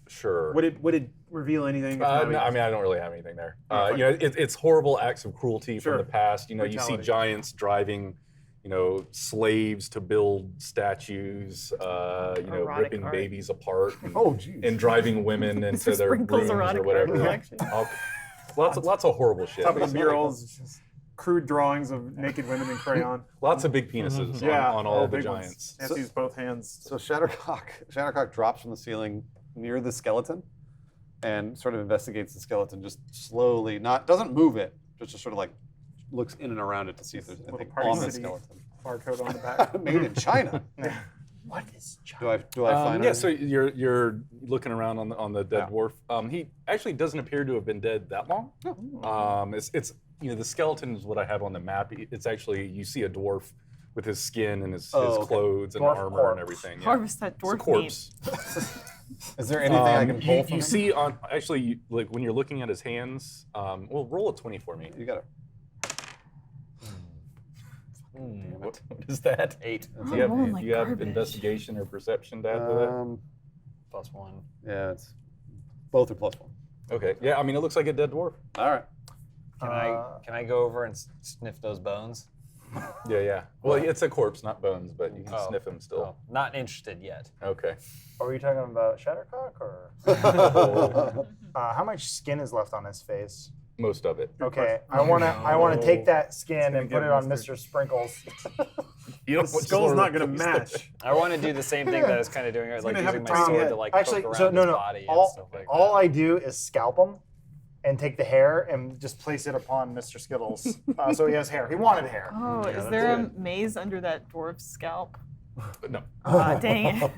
Sure. Would it reveal anything? If No, not, I mean, I don't really have anything there. Yeah, You know, it's horrible acts of cruelty Sure. from the past. You know, you see Brutality. giants driving, slaves to build statues. Erotic ripping art. babies apart. And, Oh, geez. and driving women into their Sprinkles rooms or erotic whatever. art collection. Lots of horrible shit. top of the murals, it's just crude drawings of naked women in crayon. Lots of big penises Yeah, on all of the big ones. giants. You have to use both hands. So Shattercock drops from the ceiling near the skeleton, and sort of investigates the skeleton just slowly. Doesn't move it, just sort of like looks in and around it to see if there's anything Party on the City skeleton. barcode on the back. Made in China. What is China? Do I find Yeah, anything? so you're looking around on the dead dwarf. He actually doesn't appear to have been dead that long. It's the skeleton is what I have on the map. It's actually, you see a dwarf with his skin and his okay. clothes and Dwarf armor corpse. and everything. Yeah. Harvest that It's a dwarf meat. corpse. Is there anything I can pull you from him? see like when you're looking at his hands. Well, roll a 20 for me. You got it. What is that? 8 Do you have, rolling like do you have garbage. investigation or perception to add to that? plus 1. Yeah, it's both are +1. Okay. Yeah, I mean, it looks like a dead dwarf. All right. Can I go over and sniff those bones? Yeah. Well, it's a corpse, not bones, but you can Oh. sniff him still. Not interested yet. Okay. Are we talking about Shattercock or? How much skin is left on his face? Most of it. Okay, I wanna take that skin and put it on Mr. Sprinkles. You The don't want skull's to not gonna replace match. I want to do the same thing that I was kind of doing, like gonna have using a my tiny sword head. to like Actually, poke so around no, his no. body and All, stuff like all that. I do is scalp him and take the hair and just place it upon Mr. Skittles. So he has hair. He wanted hair. Oh, is there a maze under that dwarf's scalp? No. Dang it.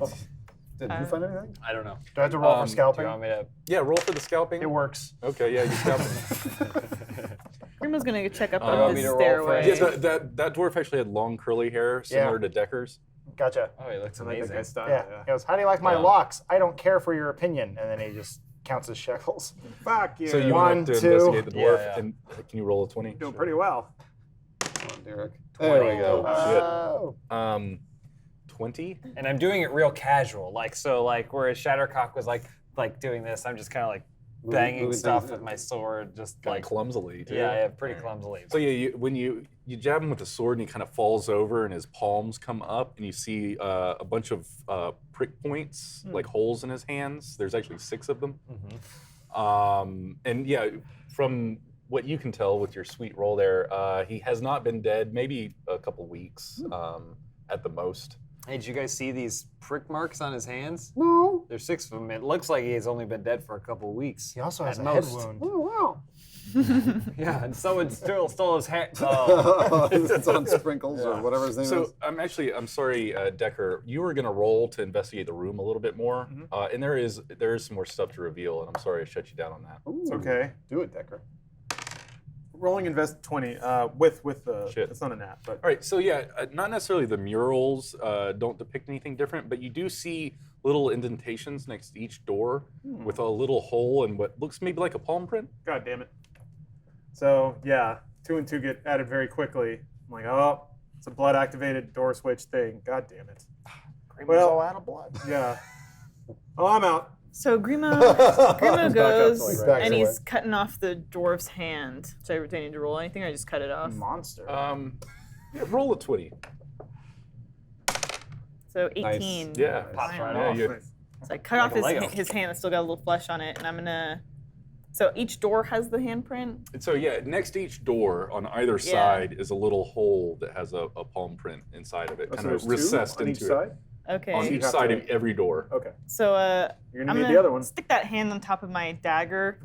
Did you find anything? I don't know. Do I have to roll for Do you scalping? want me to? Yeah, roll for the scalping. It works. Okay, yeah, you scalp him. Grandma's gonna go check up you want on me this to roll for stairway. Yeah, that dwarf actually had long curly hair, similar to Decker's. Gotcha. Oh, he looks I like that amazing. guy's style. Yeah. Yeah. He goes, how do you like my Yeah. locks? I don't care for your opinion. And then he just counts his shekels. Fuck you. So you One, went up to two. investigate the dwarf, Yeah. and can you roll a 20? doing pretty well. Come on, Derek. There we go. Oh. 20? And I'm doing it real casual, like so, like whereas Shattercock was like doing this, I'm just kind of like banging moving stuff things with in. my sword, just Kind like of clumsily, too. yeah, pretty clumsily. So yeah, when you jab him with the sword and he kind of falls over and his palms come up and you see a bunch of prick points, like holes in his hands. There's actually 6 of them. And yeah, from what you can tell with your sweet roll there, he has not been dead, maybe a couple weeks at the most. Hey, did you guys see these prick marks on his hands? No. There's 6 of them. It looks like he's only been dead for a couple weeks. He also has at a head most. wound. Oh, wow. Yeah, and someone still stole his hair. Oh. It's on Sprinkles or whatever his name is. So I'm sorry, Decker. You were gonna roll to investigate the room a little bit more, and there is some more stuff to reveal, and I'm sorry I shut you down on that. Ooh, It's okay. Do it, Decker. Rolling invest 20 with the. Shit. It's not a nat, but All right, so yeah, not necessarily the murals don't depict anything different, but you do see little indentations next to each door with a little hole and what looks maybe like a palm print. God damn it. So yeah, 2 and 2 get added very quickly. I'm like, oh, it's a blood-activated door switch thing. God damn it. Well, all out of blood. Yeah. Oh, I'm out. So Grimo goes and he's cutting off the dwarf's hand. So I need to roll anything, or I just cut it off? Monster. Yeah, roll a 20. So 18. Nice. Yeah. Pops right Yeah, off. you- So I cut off Like a Lego. his hand that's still got a little flesh on it, and I'm gonna. So each door has the handprint. And so yeah, next to each door on either side is a little hole that has a palm print inside of it, Oh, so kind there's of two recessed on into each side? Okay. On So you each have side to- of every door. Okay. So You're gonna I'm need gonna the other one. stick that hand on top of my dagger.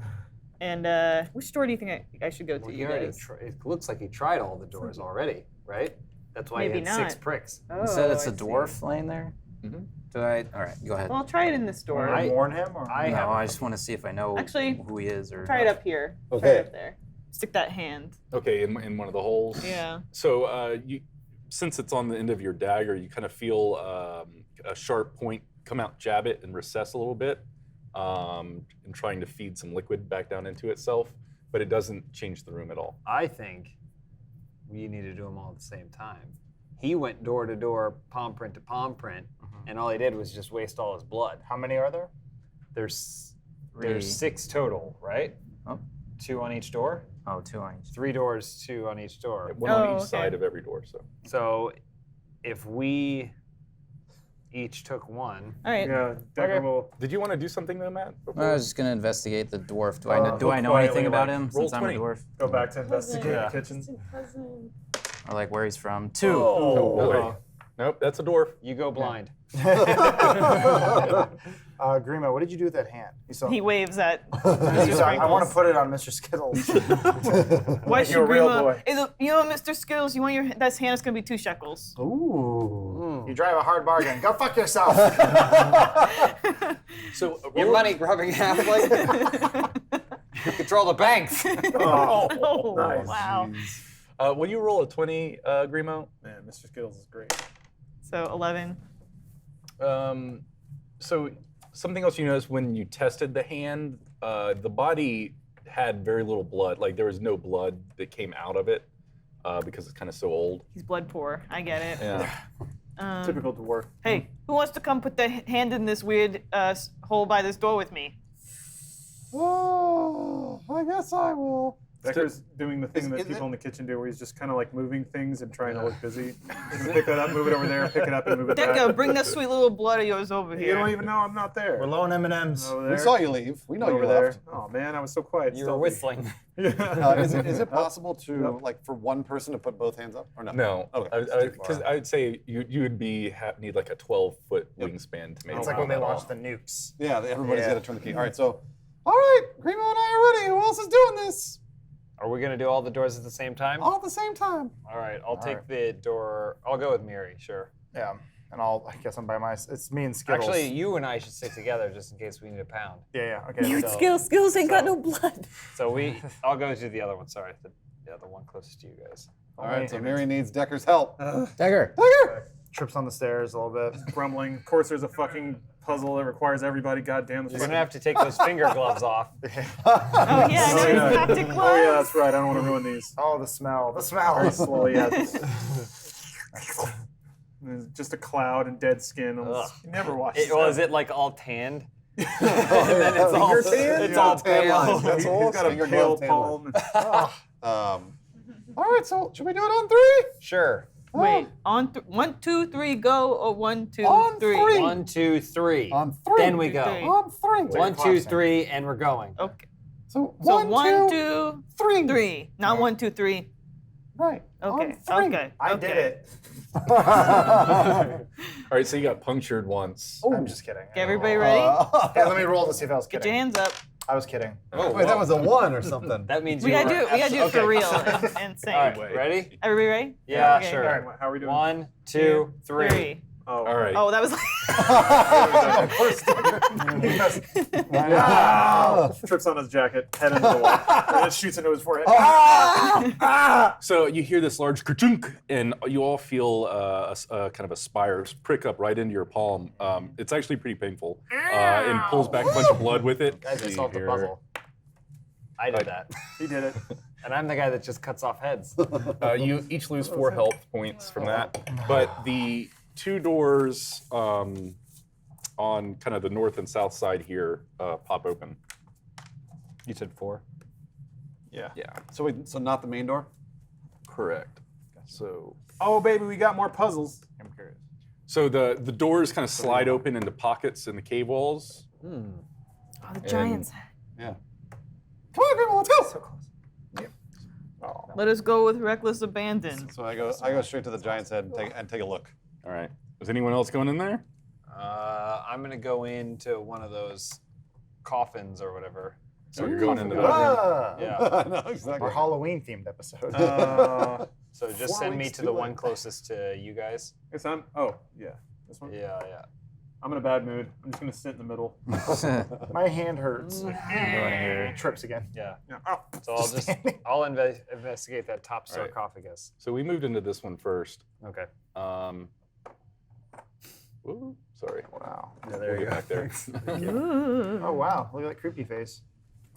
And which door do you think I should go to, Well, you he already guys? it looks like he tried all the doors already, right? That's why Maybe he had 6 not. pricks. You said it's I a see. dwarf laying there? Mm-hmm. All right, go ahead. Well, I'll try it in this door. Want to warn him? Or? No, I just want to see if I know Actually, who he is or. Try it up here. Try Okay. it up there. Stick that hand. Okay, in one of the holes. Yeah. So you, since it's on the end of your dagger, you kind of feel a sharp point come out, jab it, and recess a little bit, and trying to feed some liquid back down into itself, but it doesn't change the room at all. I think we need to do them all at the same time. He went door to door, palm print to palm print, and all he did was just waste all his blood. How many are there? There's 3. 6 total, right? Oh. 2 on each door. Oh, 2 on each. 3 doors, 2 on each door. One on each okay. side of every door. So if we each took one. All right. Yeah, Decker will. Did you want to do something though, Matt? I was just gonna investigate the dwarf. Do Look I know quietly, anything about like, him roll since I'm a 20. dwarf? Go back to investigate Yeah. the kitchen. Or like where he's from? 2. Oh, boy. Uh-huh. Nope, that's a dwarf. You go blind. Grimo, what did you do with that hand? You saw. He waves at. I want to put it on Mr. Skittles. Why You're a real boy. You know, Mr. Skittles, you want your that hand is gonna be 2 shekels. Ooh. You drive a hard bargain. Go fuck yourself. So Your money grubbing halfling. You control the banks. Oh, nice. wow. will you roll a 20, Grimo? Man, Mr. Skittles is great. So 11. So something else you noticed when you tested the hand, the body had very little blood. Like there was no blood that came out of it because it's kind of so old. He's blood poor. I get it. Yeah. Typical dwarf. Hey, who wants to come put their hand in this weird hole by this door with me? Oh, I guess I will. Decker's doing the thing that is people it- in the kitchen do, where he's just kind of like moving things and trying to look busy. He's gonna pick that up, move it over there, pick it up, and move it Decker, back. bring that sweet little blood of yours over You here. don't even know I'm not there. We're low on M&Ms. Over We there. saw you leave. We know over you there. left. Oh man, I was so quiet. You were stealthy. whistling. Yeah. Is it possible to, like, for one person to put both hands up? Or no? No, Okay. It's too because far. I would say you would need like a 12-foot wingspan to make. It's it like when they at all. launched the nukes. Yeah, everybody's Yeah. got to turn the key. All right, so, all right, Grimo and I are ready. Who else is doing this? Are we gonna do all the doors at the same time? All at the same time. All right, I'll take the door. I'll go with Miri, sure. Yeah. And I guess I'm by it's me and Skittles. Actually, you and I should stick together just in case we need a pound. Yeah, okay. You So- Skills ain't got no blood. So I'll go do the other one. Sorry, the other one closest to you guys. All right, so Mary needs Decker's help. Dagger. Trips on the stairs a little bit. Grumbling. Of course, there's a fucking puzzle that requires everybody. Goddamn. You're gonna have to take those finger gloves off. Oh yeah, I know yeah. his haptic gloves. Oh yeah, that's right. I don't want to ruin these. Oh, the smell. The smell. Very slowly, yeah. There's just a cloud and dead skin. Ugh. You never watch. Is it like all tanned? And then it's all it's all pale. That's He's all. got a Finger pale glove tan line. palm. All right, so should we do it on 3? Sure. Wait, on 1, 2, 3, go, or 1, 2, On 3. three. 1, 2, 3. On 3. Then we go. Three. On 3. 1, 2, 3, and we're going. Okay. So So 1, 1, 2, 2, 3. 3. Not 1, 2, 3. Right. Okay. On 3. Okay. I okay. did it. All right, so you got punctured once. I'm just kidding. Okay, everybody ready? Okay, let me roll to see if I was Get kidding. your hands up. I was kidding. Oh, wait, that was a 1 or something. That means We you gotta were do it for real Okay. and sing. All right, ready? Everybody ready? Yeah, Okay. sure. All right, how are we doing? 1, 2, 3. Oh, All right. Oh, that was like. Trips on his jacket, head into the wall, and it shoots into his forehead. So you hear this large kerchunk, and you all feel a kind of a spire prick up right into your palm. It's actually pretty painful, and pulls back a bunch of blood with it. Guys, I See solved the here. puzzle. I did that. He did it. And I'm the guy that just cuts off heads. You each lose 4 health points from that, but the 2 doors on kind of the north and south side here pop open. You said 4? Yeah. Yeah, So wait, so not the main door? correct. So Oh, baby, we got more puzzles. I'm curious. So the doors kind of slide open into pockets in the cave walls. Oh, the giant's head. Yeah. Come on, Grandma, let's go. Let us go with reckless abandon. So I go straight to the giant's head and take a look. All right. Is anyone else going in there? I'm gonna go into one of those coffins or whatever. So you're going into that. Ah, Yeah. No, exactly. our Halloween themed episode. So just send me to the one closest to you guys. Guess I'm. Oh, yeah. This one. Yeah. I'm in a bad mood. I'm just gonna sit in the middle. My hand hurts. Trips again. Yeah. Oh. So I'll investigate that top sarcophagus. So we moved into this one first. Okay. Woo, sorry. Wow. Yeah, there We'll you get go. back there. Oh wow! Look at that creepy face.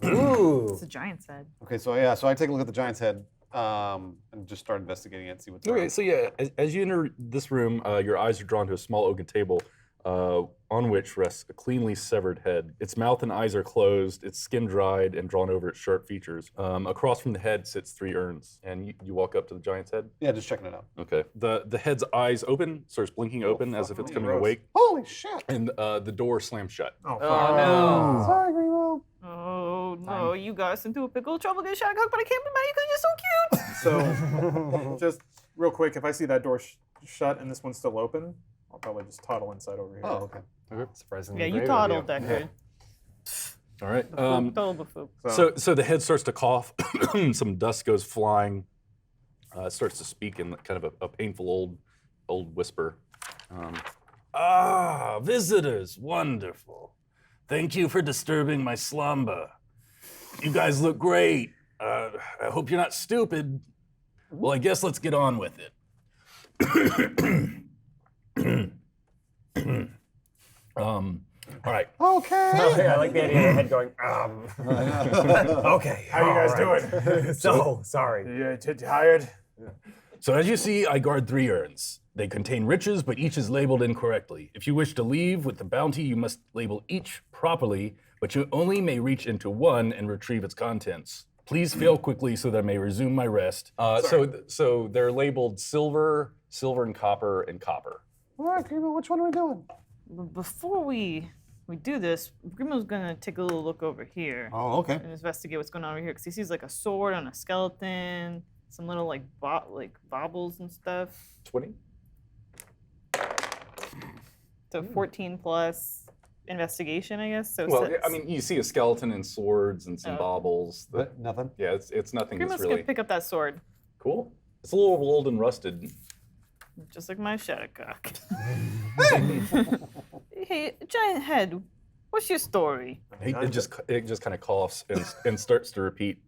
Ooh. It's a giant's head. Okay, so I take a look at the giant's head and just start investigating it, see what's Okay, around. so yeah, as you enter this room, your eyes are drawn to a small oaken table on which rests a cleanly severed head. Its mouth and eyes are closed, its skin dried and drawn over its sharp features. Across from the head sits 3 urns, and you walk up to the giant's head? Yeah, just checking it out. Okay. The head's eyes open, starts blinking open as if it's coming gross. awake, Holy shit. and the door slams shut. Oh, no. Sorry, Grandma. Oh no, you got us into a pickle of trouble, get shot, but I can't believe because you're so cute. So, just real quick, if I see that door shut and this one's still open, I'll probably just toddle inside over here. Oh, okay. Surprisingly Yeah, you brave of toddled, Deckard. All right. Total buffoon. So the head starts to cough. Some dust goes flying. It starts to speak in kind of a painful old whisper. Visitors, wonderful. Thank you for disturbing my slumber. You guys look great. I hope you're not stupid. Well, I guess let's get on with it. All right. Okay. I like the idea of the head going, Okay. How you guys doing? So sorry. You tired? So as you see, I guard 3 urns. They contain riches, but each is labeled incorrectly. If you wish to leave with the bounty, you must label each properly, but you only may reach into one and retrieve its contents. Please fail quickly so that I may resume my rest. So they're labeled silver, silver and copper, and copper. All right, Grandma, which one are we doing? Before we do this, Grimo's gonna take a little look over here Oh, okay. and investigate what's going on over here because he sees like a sword on a skeleton, some little like baubles and stuff. 20? So 14 plus investigation, I guess. So Well, six. I mean, you see a skeleton and swords and some baubles. But nothing. Yeah, it's nothing Grimo's that's gonna really pick up that sword, cool. It's a little old and rusted. just like my shuttlecock. Hey, giant head, what's your story? It just kind of coughs and starts to repeat.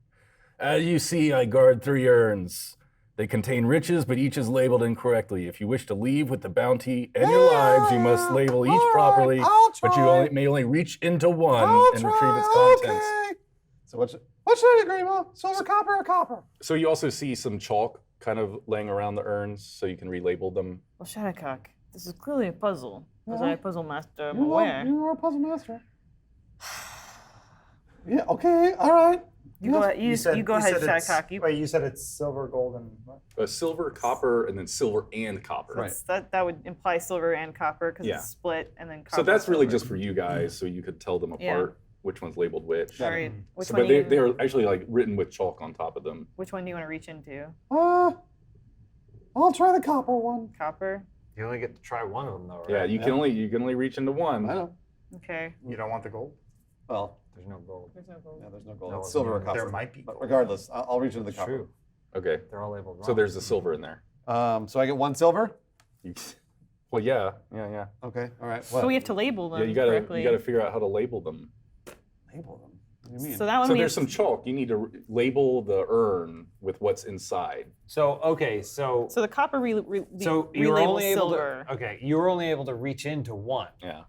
As you see, I guard 3 urns. They contain riches, but each is labeled incorrectly. If you wish to leave with the bounty and your lives, you must label each properly, but you may only reach into one and retrieve its contents. Okay. So what's What should I do, Grandma? Silver, copper, or copper? So you also see some chalk kind of laying around the urns, so you can relabel them. Well, Shuttlecock, this is clearly a puzzle. Was I a puzzle master? I'm You aware. are a puzzle master. Yeah, okay, all right. You go ahead, you go ahead, Shuttlecock. Wait, you said it's silver, gold, and what? Silver, copper, and then silver and copper. Right. That would imply silver and copper because Yeah. it's split, and then copper. So that's really silver. just for you guys, so you could tell them Yeah. apart which one's labeled which. All right. Which So, one? but do you, they are actually like written with chalk on top of them. which one do you want to reach into? I'll try the copper one. Copper. You only get to try one of them, though, right? Yeah, you can only reach into one. I know. Okay. You don't want the gold? Well, There's no gold. There's no gold. yeah, there's no gold. No, It's silver or there copper. might be But gold. regardless, I'll reach into the copper. True. Okay. They're all labeled wrong. So there's the silver in there. So I get 1 silver. Well, yeah. Okay. All right. So What? we have to label them Yeah, you gotta correctly. figure out how to label them. Label them. What do you mean? So that one So we there's have, some chalk. You need to label the urn with what's inside. So okay, so So the copper so you were relabels only able silver, to okay, you were only able to reach into one. Yeah.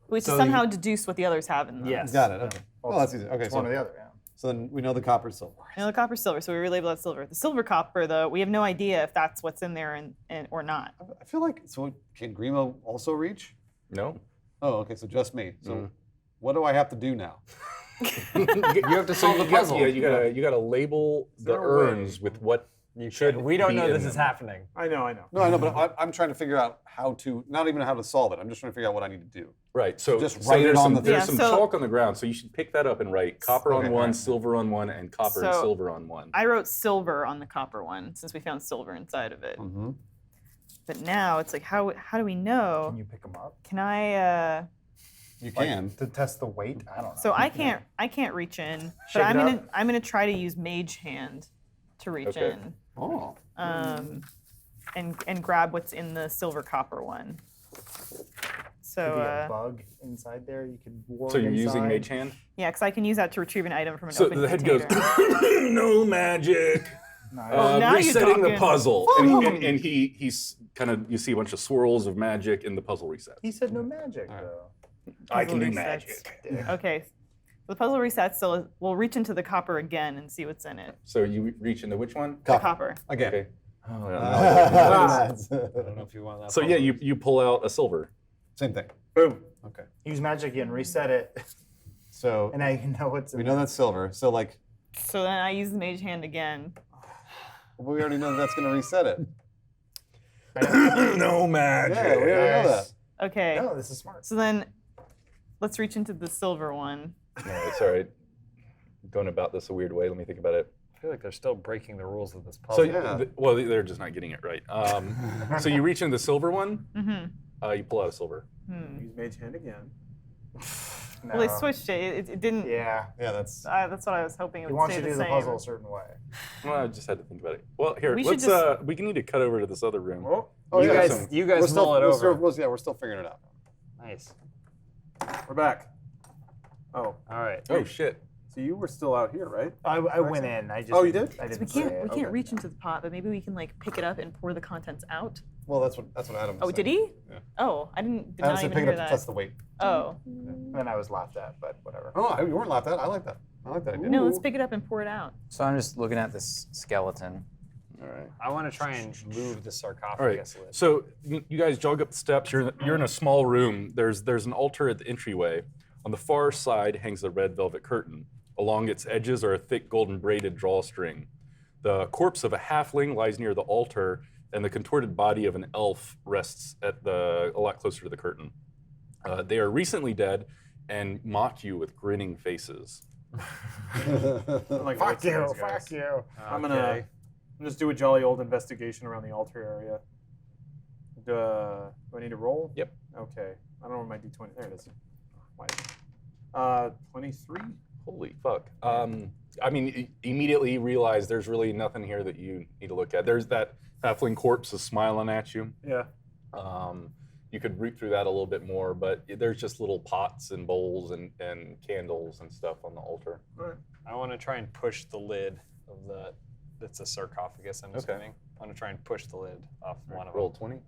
which so is somehow deduce what the others have in them. Yes. Got it. Okay. Well, that's easy. Okay. It's one or So the other, yeah. So then we know the copper is silver. No, the copper's silver, so we relabel that silver. The silver copper, though, we have no idea if that's what's in there and or not. I feel like, so can Grimo also reach? No. Oh, okay, so just me. So what do I have to do now? You have to solve the puzzle. Yeah, you gotta label the urns with what you should. We don't be know in this them. is happening. I know. No, I know, but I'm trying to figure out how to, not even how to solve it. I'm just trying to figure out what I need to do. Right. So Just so write it there's on some, the there's thing. some Yeah, so- chalk on the ground, so you should pick that up and write copper on Okay, one, alright. silver on one, and copper and So- silver on one. I wrote silver on the copper one since we found silver inside of it. Mm-hmm. But now it's like, how do we know? Can you pick them up? Can I? You Like, can. to test the weight? I don't know. So I can't reach in, but Shake it up. I'm gonna try to use Mage Hand to reach Okay. in, Oh. and grab what's in the silver copper one. So Could be a bug inside there. You could warg So you're using inside. Mage Hand? yeah, because I can use that to retrieve an item from an So open the head container. goes, no magic. Nice. now you're Resetting the talking. puzzle. And he's kind of, you see a bunch of swirls of magic and the puzzle resets. He said no magic, though. I can do Puzzle magic. resets. Okay, the puzzle resets. So we'll reach into the copper again and see what's in it. So you reach into which one? The copper. Again. Okay. Oh, I don't know if you want that. So yeah, you pull out a silver. Same thing. Boom. Okay. Use magic again, reset it, So and now you know what's in we know that's silver. So like, So then I use the Mage Hand again. well, we already know that's going to reset it. No magic. Yeah, we already know that. Okay. No, this is smart. So then, let's reach into the silver one. No, it's all right. Going about this a weird way. Let me think about it. I feel like they're still breaking the rules of this So, puzzle. well, they're just not getting it right. So you reach into the silver one. Mm-hmm. You pull out a silver. Use Mage Hand again. Well, they switched it. It didn't. Yeah. Yeah, that's. That's what I was hoping it He would wants stay you to the do the same. puzzle a certain way. Well, I just had to think about it. Well, here, We should let's. We can need to cut over to this other room. Oh, Oh, you yeah. guys, you We're guys still, mull it we're over. still, yeah, we're still figuring it out. Nice. we're back. Oh, All right. Oh shit! so you were still out here, right? I went in. I just. Oh, you did? I We didn't can't. say We it. can't reach into the pot, but maybe we can like pick it up and pour the contents out. Well, that's what Adam was Oh, saying. did he? Yeah. Oh, I didn't. Did Adam not said even pick it hear up to that. test the weight. Oh. And then I was laughed at, but whatever. Oh, you weren't laughed at. I like that. I like that idea. No, let's pick it up and pour it out. So I'm just looking at this skeleton. All right. I want to try and move the All right. sarcophagus lid. So you guys jog up the steps. You're in a small room. There's an altar at the entryway. On the far side hangs a red velvet curtain. Along its edges are a thick golden braided drawstring. The corpse of a halfling lies near the altar, and the contorted body of an elf rests a lot closer to the curtain. They are recently dead and mock you with grinning faces. Like, Fuck you! those guys. Fuck you! I'm gonna just do a jolly old investigation around the altar area. Do I need to roll? Yep. Okay. I don't know where my d20. There it is. Why? 23. Holy fuck. I mean, immediately you realize there's really nothing here that you need to look at. There's that halfling corpse is smiling at you. Yeah. You could root through that a little bit more, but there's just little pots and bowls and candles and stuff on the altar. I want to try and push the lid of the. It's a sarcophagus, I'm assuming. I want to try and push the lid off one of Roll them. 20.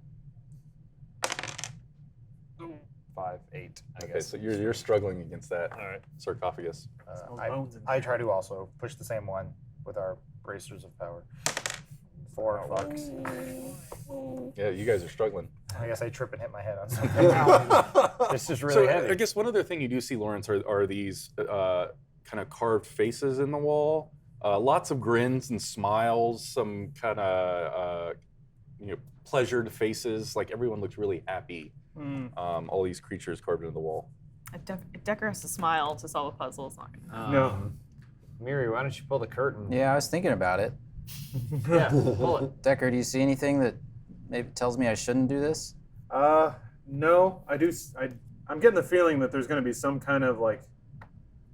5, 8, I Okay, guess. so you're struggling against that All right. sarcophagus. I try to also push the same one with our bracers of power. 4 fucks. Yeah, you guys are struggling. I guess I trip and hit my head on something. This is really So heavy. I guess one other thing you do see, Lawrence, are these kind of carved faces in the wall. Lots of grins and smiles, some kind of pleasured faces. Like everyone looks really happy. All these creatures carved into the wall. Decker has to smile to solve a puzzle. It's not gonna. No. Miri, why don't you pull the curtain? Yeah, I was thinking about it. Yeah, pull it. Decker, do you see anything that maybe tells me I shouldn't do this? No. I do. I'm getting the feeling that there's going to be some kind of like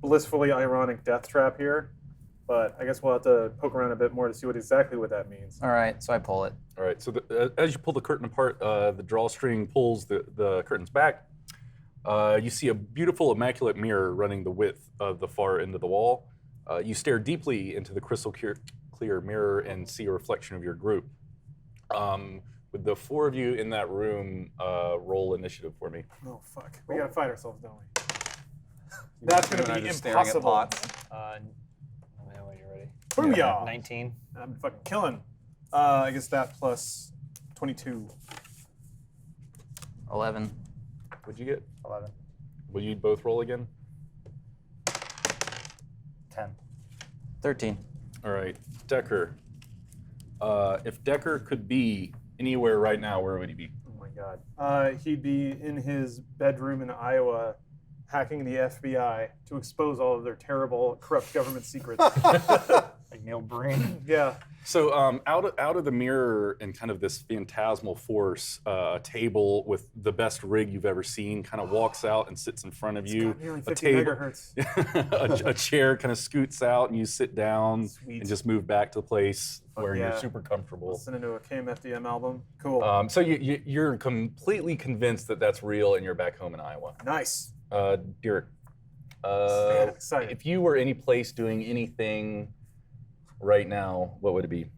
blissfully ironic death trap here, but I guess we'll have to poke around a bit more to see exactly what that means. All right, so I pull it. All right, so as you pull the curtain apart, the drawstring pulls the curtains back. You see a beautiful, immaculate mirror running the width of the far end of the wall. You stare deeply into the crystal clear mirror and see a reflection of your group. With the 4 of you in that room, roll initiative for me. Oh fuck! We gotta fight ourselves, don't we? That's gonna be just staring at impossible. pots. Booyah! 19. I'm fucking killing. I guess that plus 22. 11. What'd you get? 11. Will you both roll again? 10. 13. All right, Decker. If Decker could be anywhere right now, where would he be? Oh my god. He'd be in his bedroom in Iowa hacking the FBI to expose all of their terrible, corrupt government secrets. Like Neil Breen. Yeah. So out of the mirror and kind of this phantasmal force, a table with the best rig you've ever seen kind of walks out and sits in front of you. Got nearly 50 a table, megahertz. a chair kind of scoots out and you sit down Sweet. and just move back to the place where yeah. you're super comfortable. Listening to a KMFDM album. Cool. So you're completely convinced that that's real and you're back home in Iowa. Nice. Derek, excited. if you were any place doing anything right now, what would it be?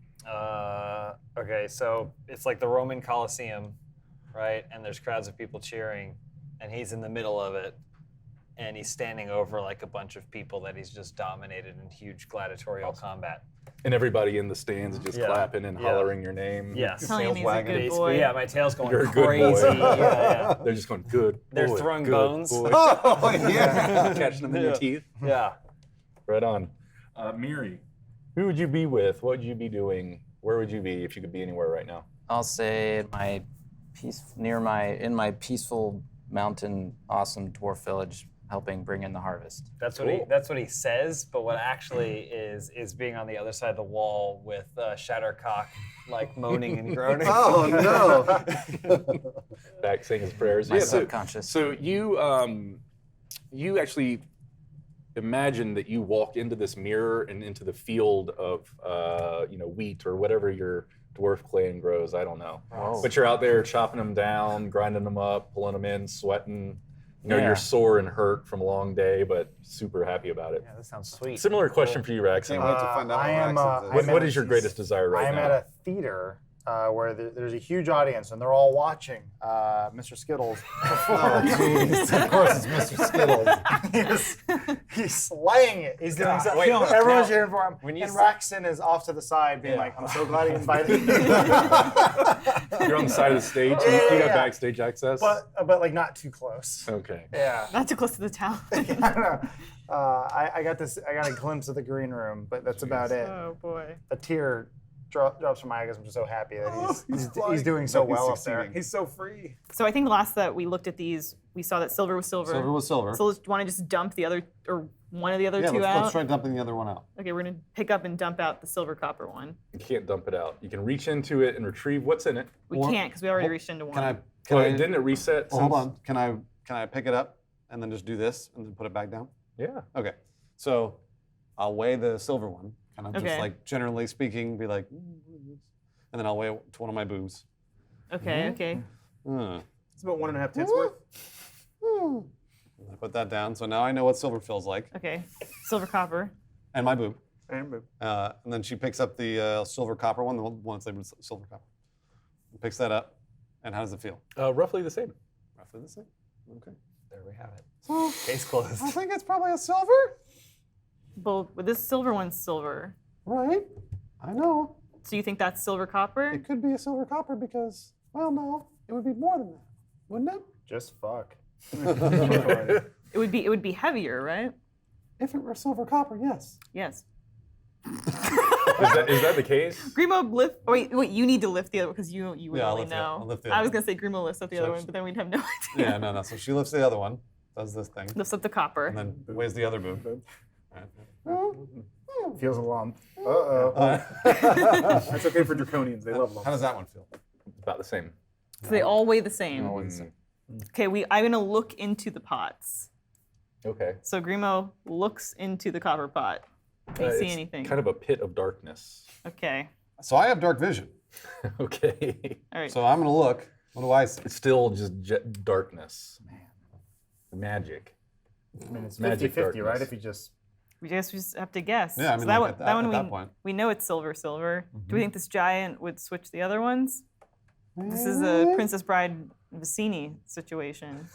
Okay, so it's like the Roman Colosseum, right? And there's crowds of people cheering, and he's in the middle of it, and he's standing over like a bunch of people that he's just dominated in huge gladiatorial combat. And everybody in the stands is just Yeah. clapping and Yeah. hollering your name. Yes. Telling me he's a good boy. Yeah, my tail's going You're a good crazy. boy. Yeah. They're just going, good They're boy, throwing good bones. boy." Oh, yeah. Catching them in your teeth. Yeah. Right on. Miri, who would you be with? What would you be doing? Where would you be if you could be anywhere right now? I'll say in my peaceful mountain, awesome dwarf village, helping bring in the harvest. That's what he says, but what actually is being on the other side of the wall with Shattercock like moaning and groaning. Oh no! Back saying his prayers. My so- subconscious. So you actually imagine that you walk into this mirror and into the field of wheat or whatever your dwarf clan grows. I don't know. Oh. But you're out there chopping them down, grinding them up, pulling them in, sweating. Yeah. You're sore and hurt from a long day, but super happy about it. Yeah, that sounds sweet. Similar question for you, Rex. Can't wait to find out I am, What is your greatest desire right I am now? at a theater where there's a huge audience and they're all watching Mr. Skittles perform. Of course, it's Mr. Skittles. He's slaying it. He's doing so. wait, Everyone's now, cheering for him. when you And s- Raxon is off to the side, being like, "I'm so glad he invited me." You're on the side of the stage. You got Yeah. backstage access. but like not too close. Okay. Yeah. Not too close to the town. I don't know. I got a glimpse of the green room, but that's about it. Oh boy. A tear drops from my eye because I'm just so happy that he's doing so well up there. He's so free. So I think last that we looked at these, we saw that silver was silver. Silver was silver. So let's want to just dump the other or one of the other Yeah, two let's out. try dumping the other one out. Okay, we're gonna pick up and dump out the silver copper one. You can't dump it out. You can reach into it and retrieve what's in it. We Or- can't because we already reached into one. Can I? Didn't it reset? Well, hold since- on. Can I pick it up and then just do this and then put it back down? Yeah. Okay. So I'll weigh the silver one, kind of just Okay. like generally speaking, be like, and then I'll weigh it to one of my boobs. Okay, okay. It's about 1.5 tenths worth. I put that down. So now I know what silver feels like, Okay. Silver copper. and my boob. And move. And then she picks up the silver copper one, the one that's labeled silver copper. Picks that up, and how does it feel? Roughly the same. Roughly the same. Okay. There we have it. So Case closed. I think it's probably a silver, Well, this silver one's silver. right? I know. So you think that's silver copper? It could be a silver copper because, well, no, it would be more than that, wouldn't it? Just fuck. It would be heavier, right? If it were silver copper, yes. Yes. Is that the case? Grimo lift. Oh, wait, you need to lift the other because you would Yeah, I'll only lift it. know. I'll lift the I other was gonna say Grimo lifts up the other Sure. one, but then we'd have no idea. Yeah, no. So she lifts the other one, does this thing, Lifts up the copper. and then weighs the other boob. Feels a lump. Uh-oh. That's okay for draconians. They love How lumps. does that one feel? About the same. So they all weigh the same. Always the same. Okay, I'm gonna look into the pots. Okay. So Grimo looks into the copper pot. Do you see It's anything? Kind of a pit of darkness. Okay. So I have dark vision. Okay. All right. So I'm gonna look. What do I see? It's still just darkness. Magic. I mean, it's Magic 50-50, right? darkness. If you just we just have to guess. Yeah, I So mean, that like one, at one that point. we know it's silver. Do we think this giant would switch the other ones? This is a Princess Bride Vicini situation.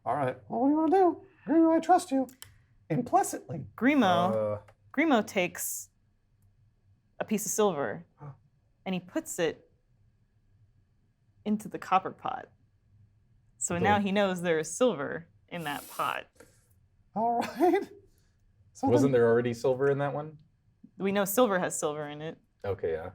All right. Well, what do you want to do? Green, I trust you. Implicitly. Grimo, Grimo takes a piece of silver and he puts it into the copper pot. So now he knows there is silver in that pot. All right. So Wasn't there already silver in that one? We know silver has silver in it. Okay, yeah.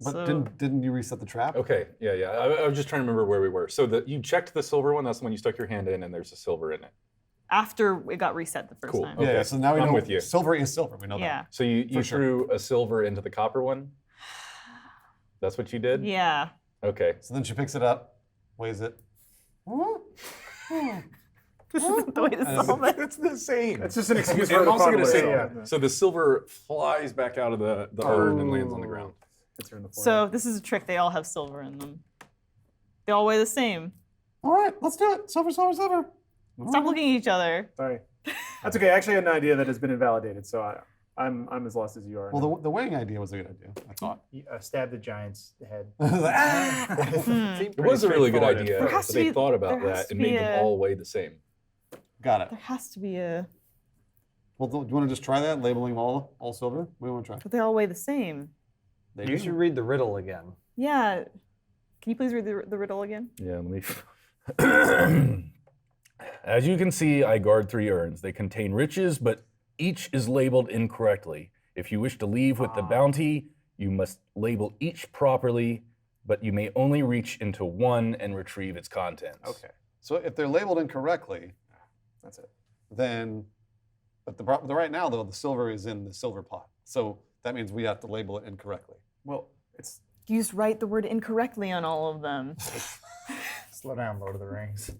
But So- didn't you reset the trap? Okay, yeah. I was just trying to remember where we were. So you checked the silver one. That's the one you stuck your hand in, and there's a silver in it. After it got reset the first Cool. time. Okay. Yeah, so now we I'm know with you. silver is silver. We know Yeah. So you For sure. threw a silver into the copper one. That's what you did. Yeah. Okay. that. So then she picks it up, weighs it. This isn't the way to solve it. It's the same. It's just an excuse And for I'm the also fun going to way. say, Yeah. so the silver flies back out of the urn and lands on the ground. Hits her in the forehead. So this is a trick. They all have silver in them. They all weigh the same. All right, let's do it. Silver, silver, silver. Stop looking at each other. Sorry. That's okay. I actually had an idea that has been invalidated, so I'm as lost as you are. Well, the weighing idea was a good idea, I thought. Stab the giant's head. It was a really good idea, There but has to they be- thought about there has that to and be made them a- all weigh the same. Got it. There has to be a. Well, do you want to just try that, labeling all silver? What do you want to try? But they all weigh the same. You should read the riddle again. Yeah. Can you please read the riddle again? Yeah, let me. As you can see, I guard 3 urns. They contain riches, but each is labeled incorrectly. If you wish to leave with the bounty, you must label each properly, but you may only reach into one and retrieve its contents. Okay. So if they're labeled incorrectly, That's it. then, but right now though, the silver is in the silver pot. So that means we have to label it incorrectly. Well, it's You just write the word incorrectly on all of them. Slow down, Lord of the Rings.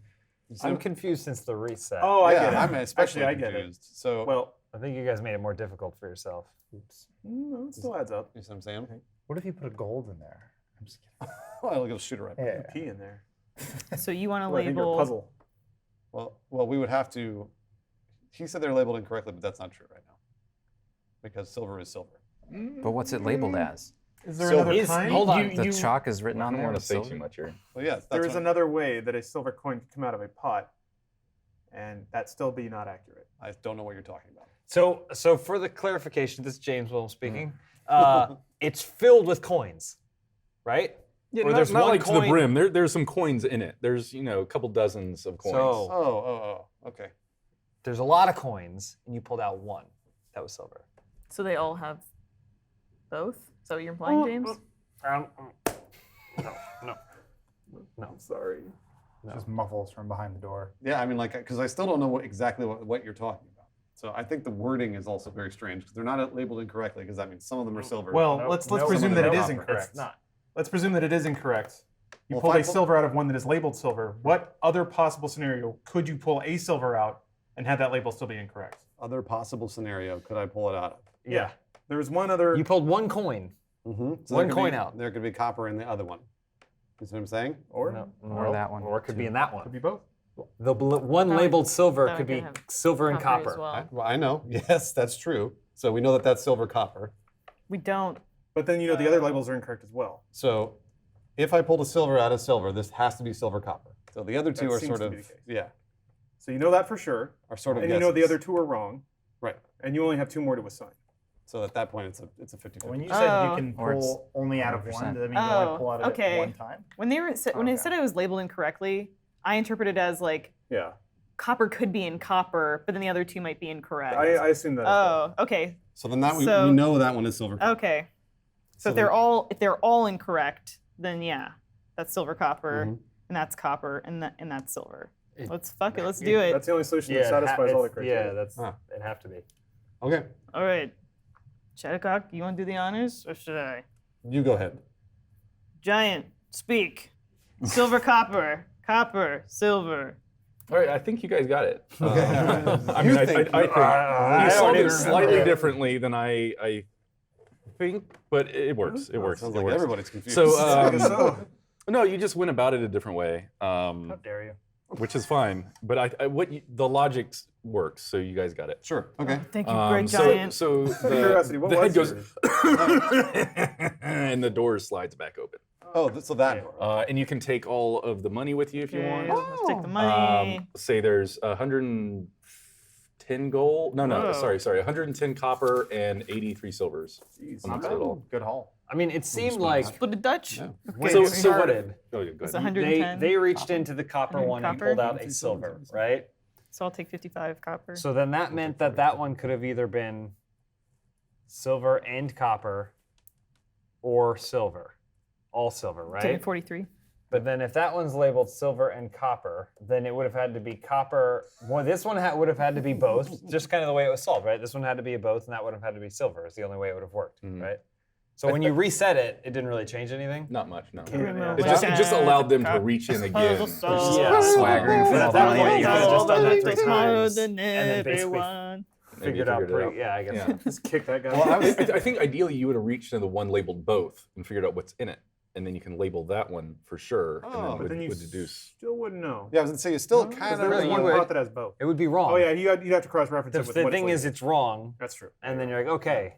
I'm confused since the reset. Oh, I yeah, get it. I'm especially Actually, I get it. confused. So, Well, I think you guys made it more difficult for yourself. Oops. no, it still adds up. you see what I'm saying? What if you put a gold in there? I'm just kidding. Well, it'll shoot it right back. Yeah. P in there. So you want to Well, I think you're a label. puzzle. Well, we would have to. He said they're labeled incorrectly, but that's not true right now, because silver is silver. But what's it labeled as? Is there Silver. another kind? Hold on. The chalk is written I on don't there. want to with say silver? too much here. Well, yes, There that's is what- another way that a silver coin could come out of a pot, and that still be not accurate. I don't know what you're talking about. So for the clarification, this is James Williams speaking. It's filled with coins, right? Yeah, Or not, there's not one like to the coin- brim. There's some coins in it. There's a couple dozens of coins. So Oh, okay. there's a lot of coins, and you pulled out one. That was silver. So they all have both? Is that what you're implying, James? No. I'm sorry. Just muffles from behind the door. Yeah, I mean, like, because I still don't know exactly what you're talking about. So I think the wording is also very strange because they're not labeled incorrectly because that means some of them are silver. Well, let's presume that it is copper. incorrect. It's not. Let's presume that it is incorrect. You Well, pulled if I a pull- silver out of one that is labeled silver. What other possible scenario could you pull a silver out and have that label still be incorrect? Other possible scenario could I pull it out of? Yeah. There was one other. You pulled one coin. Mm-hmm. So One coin out. There could be copper in the other one. You see what I'm saying? or Or that one. Or it could be in that one. could be both. The one That labeled silver that could one be could have silver and copper as copper. well. Well, I know. Yes, that's true. So we know that that's silver copper. We don't. But then the other labels are incorrect as well. So if I pulled a silver out of silver, this has to be silver copper. So the other two That are seems sort to of be the case. yeah, So you know that for sure, are sort of and you know the guesses. other two are wrong, Right. and you only have 2 more to assign. So at that point, it's a 50-50. When you said Oh. you can Or it's pull only out of one, 100%. does that mean you only pull out of okay. it one time? When they were when they said it was labeled incorrectly, I interpreted it as like Yeah. copper could be in copper, but then the other two might be incorrect. I assume that. as well. Oh, okay. So then that we So- know that one is silver copper. Okay. So, So if they're all incorrect, then yeah, that's silver copper, and that's copper, and that's silver. Let's do it. That's the only solution that satisfies all the criteria. Yeah, that's Huh. it'd have to be. Okay, All right. Shattercock, you want to do the honors, or should I? you go ahead. Giant, speak. Silver, copper, copper, silver. All right, I think you guys got it. Okay. I You mean, think- I think I you don't solved even it slightly remember. differently than I think, but it works. It works. Sounds It like works. everybody's confused. So, I guess so. no, you just went about it a different way, How dare you? which is fine. But the logic works, so you guys got it. sure. Okay. Thank you, great So, giant. so Curiosity, what the was head goes, yours? and the door slides back open. Oh, so that door. And you can take all of the money with you if you Okay, want. let's take the money. Say there's 110 10 gold. No, Whoa. sorry. 110 copper and 83 silvers. Amongst it all. Good haul. I mean, it seemed like Split a Dutch. when So- it so what- started, Oh, yeah, go It's ahead. 110. they reached into the copper 100 one and copper? pulled out a silver, right? So I'll take 55 copper. So then that meant that that one could have either been silver and copper or silver. All silver, Taking right? 43. But then if that one's labeled silver and copper, then it would have had to be copper. Well, this one would have had to be both, just kind of the way it was solved, right? This one had to be both, and that would have had to be silver. Is the only way it would have worked, right? So when you reset it, it didn't really change anything? Not much, no. Yeah. It just allowed them to reach in again. Swaggering for But all at the that money point, you they could have got. just done that 3 Smarter times. than And then basically everyone. figured out pretty, yeah, I guess. Yeah. Just kick that guy. Well, I think ideally you would have reached into the one labeled both and figured out what's in it. And then you can label that one for sure, and but then then you would deduce. still wouldn't know. Yeah, I was gonna say you still Because kind there is of. one would. pot that has both. It would be wrong. Oh yeah, you'd have to cross-reference it with The what thing it's is, it's wrong, That's true. and then you're like, okay.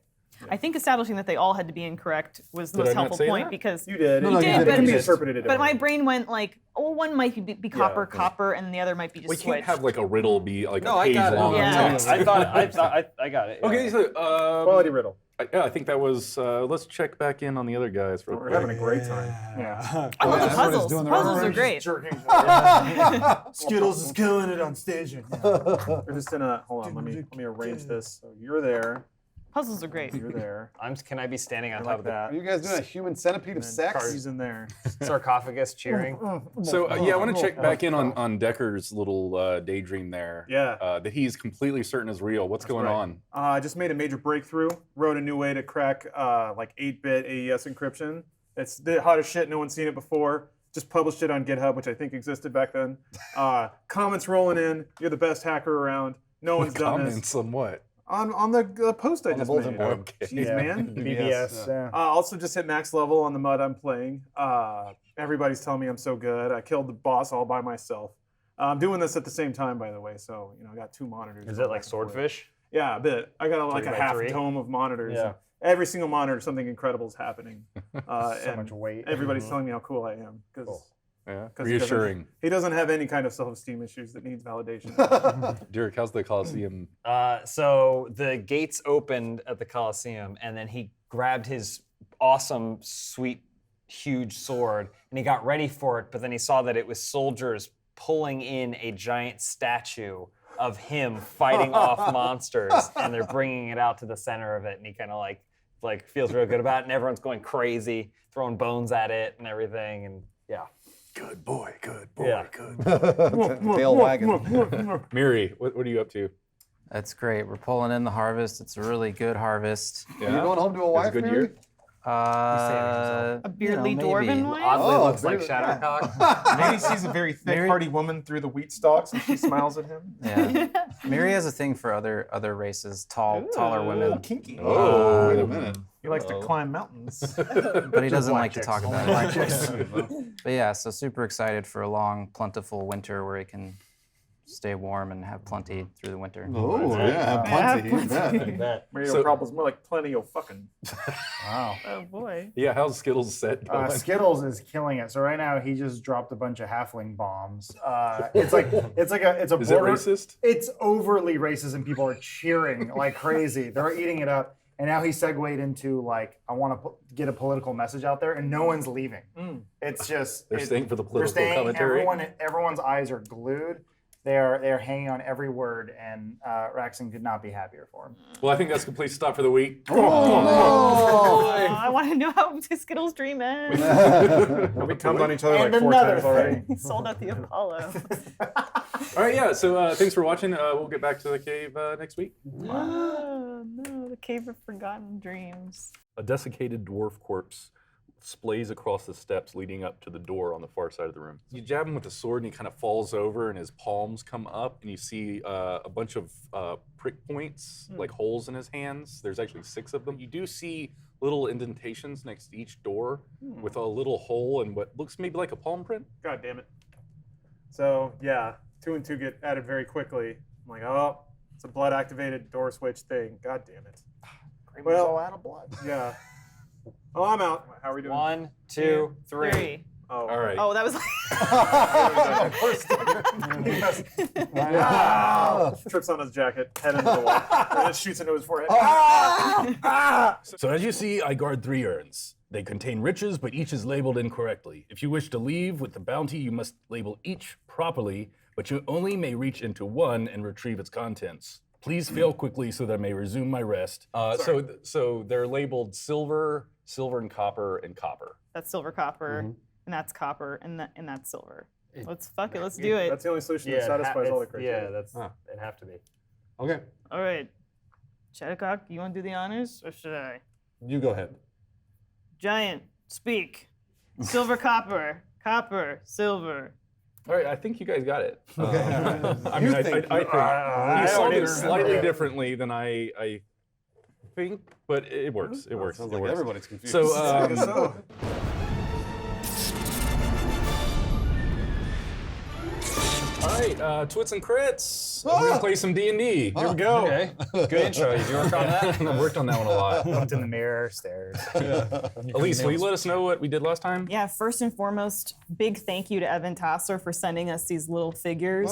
I think establishing that they all had to be incorrect was the Did most I not helpful say point that? because You did. You no, did, you did. but It can be Just- interpreted. But my brain went like, oh, one might be copper, okay. copper, and the other might be just We can't switched. have like a riddle be like No, a I page got it. long. Yeah. text. I got it. yeah. Okay, so Quality riddle. I think that was. Let's check back in on the other guys real We're quick. having a great time. Yeah. I love the everybody's puzzles. doing their Puzzles own are great. Skittles is killing it on stage. We're just in a. Hold on. Let me arrange this. So you're there. Puzzles are great. You're there. Can I be standing on You're top like of the that. Are you guys doing a human centipede of And sex? He's in there. sarcophagus cheering? So I want to check back in on Decker's little daydream there. Yeah. That he's completely certain is real. What's going right. on? I just made a major breakthrough. Wrote a new way to crack like 8-bit AES encryption. It's the hottest shit. No one's seen it before. Just published it on GitHub, which I think existed back then. Comments rolling in. You're the best hacker around. No one's done this. Comments on what? On the post I On the just bulletin made. board. Okay. Jeez, man. BBS. Yeah. Also just hit max level on the mud I'm playing. Everybody's telling me I'm so good. I killed the boss all by myself. I'm doing this at the same time, by the way. So I got 2 monitors. Is going it like back and forth. swordfish? Yeah, a bit. I got like a 3 by half 3? dome of monitors. Yeah. Every single monitor, something incredible is happening. So And much weight. everybody's telling me how cool I am because Cool. Yeah. 'cause Reassuring. he doesn't have any kind of self-esteem issues that needs validation. Derek, how's the Coliseum? So the gates opened at the Coliseum, and then he grabbed his awesome, sweet, huge sword, and he got ready for it. But then he saw that it was soldiers pulling in a giant statue of him fighting off monsters, and they're bringing it out to the center of it, and he kind of like feels real good about it, and everyone's going crazy, throwing bones at it and everything, and yeah. Good boy, Yeah. good. Tail wagging. Miri, what are you up to? That's great. We're pulling in the harvest. It's a really good harvest. Are you going home to a It was wife, a good Mary? year? A beardly dwarven wife? Oddly Oh, looks like dude, Shadowcock. Maybe sees a very thick, hardy woman through the wheat stalks and she smiles at him. Yeah. Miri has a thing for other races, taller women. Kinky. Oh, wait a minute. He likes to climb mountains. But he doesn't like to chicks, talk only about black it. chicks. But yeah, so super excited for a long, plentiful winter where he can stay warm and have plenty through the winter. Oh, yeah, plenty. You bet. Mario problems more like plenty of fucking. Wow. Oh boy. Yeah, how's Skittles set going? Skittles is killing it. So right now he just dropped a bunch of halfling bombs. It's a Is it border. racist? It's overly racist, and people are cheering like crazy. They're eating it up. And now he segued into like, I want to get a political message out there, and no one's leaving. It's just They're staying for the they're political staying. commentary. Everyone's eyes are glued. They're hanging on every word, and Raxon could not be happier for him. Well, I think that's complete stop for the week. Oh, I want to know how Skittles' dream ends. We come on each other And like 4 another times already. He sold out the Apollo. All right, yeah. So thanks for watching. We'll get back to the cave next week. Oh no, the Cave of Forgotten Dreams. A desiccated dwarf corpse splays across the steps leading up to the door on the far side of the room. You jab him with the sword, and he kind of falls over, and his palms come up, and you see a bunch of prick points, like holes in his hands. There's actually 6 of them. You do see little indentations next to each door with a little hole and what looks maybe like a palm print. God damn it. So yeah, 2 and 2 get added very quickly. I'm like, oh, it's a blood activated door switch thing. God damn it. Well, out of blood. Yeah. Oh, I'm out. How are we doing? 1, 2, 3. Oh. All right. Oh, that was. Trips on his jacket, head into the wall, and it shoots into his forehead. So as you see, I guard 3 urns. They contain riches, but each is labeled incorrectly. If you wish to leave with the bounty, you must label each properly, but you only may reach into one and retrieve its contents. Please fail quickly so that I may resume my rest. So they're labeled silver, silver and copper, and copper. That's silver, copper, and that's copper, and that's silver. Let's fuck it. Let's do it. That's the only solution that satisfies all the criteria. Yeah, it'd have to be. Okay, All right. Shadowcock, you want to do the honors, or should I? you go ahead. Giant, speak. Silver, copper, copper, silver. All right, I think you guys got it. I You mean, think- I think you solved it slightly differently than I think, but it works. It works. Sounds It like works. everybody's confused. So, all right, Twits and Crits. We're gonna play some D&D. Here we go. Okay. Good intro. Did you work on that? I worked on that one a lot. Looked in the mirror, stares. Elise, will you let us know what we did last time? Yeah, first and foremost, big thank you to Evan Tasser for sending us these little figures.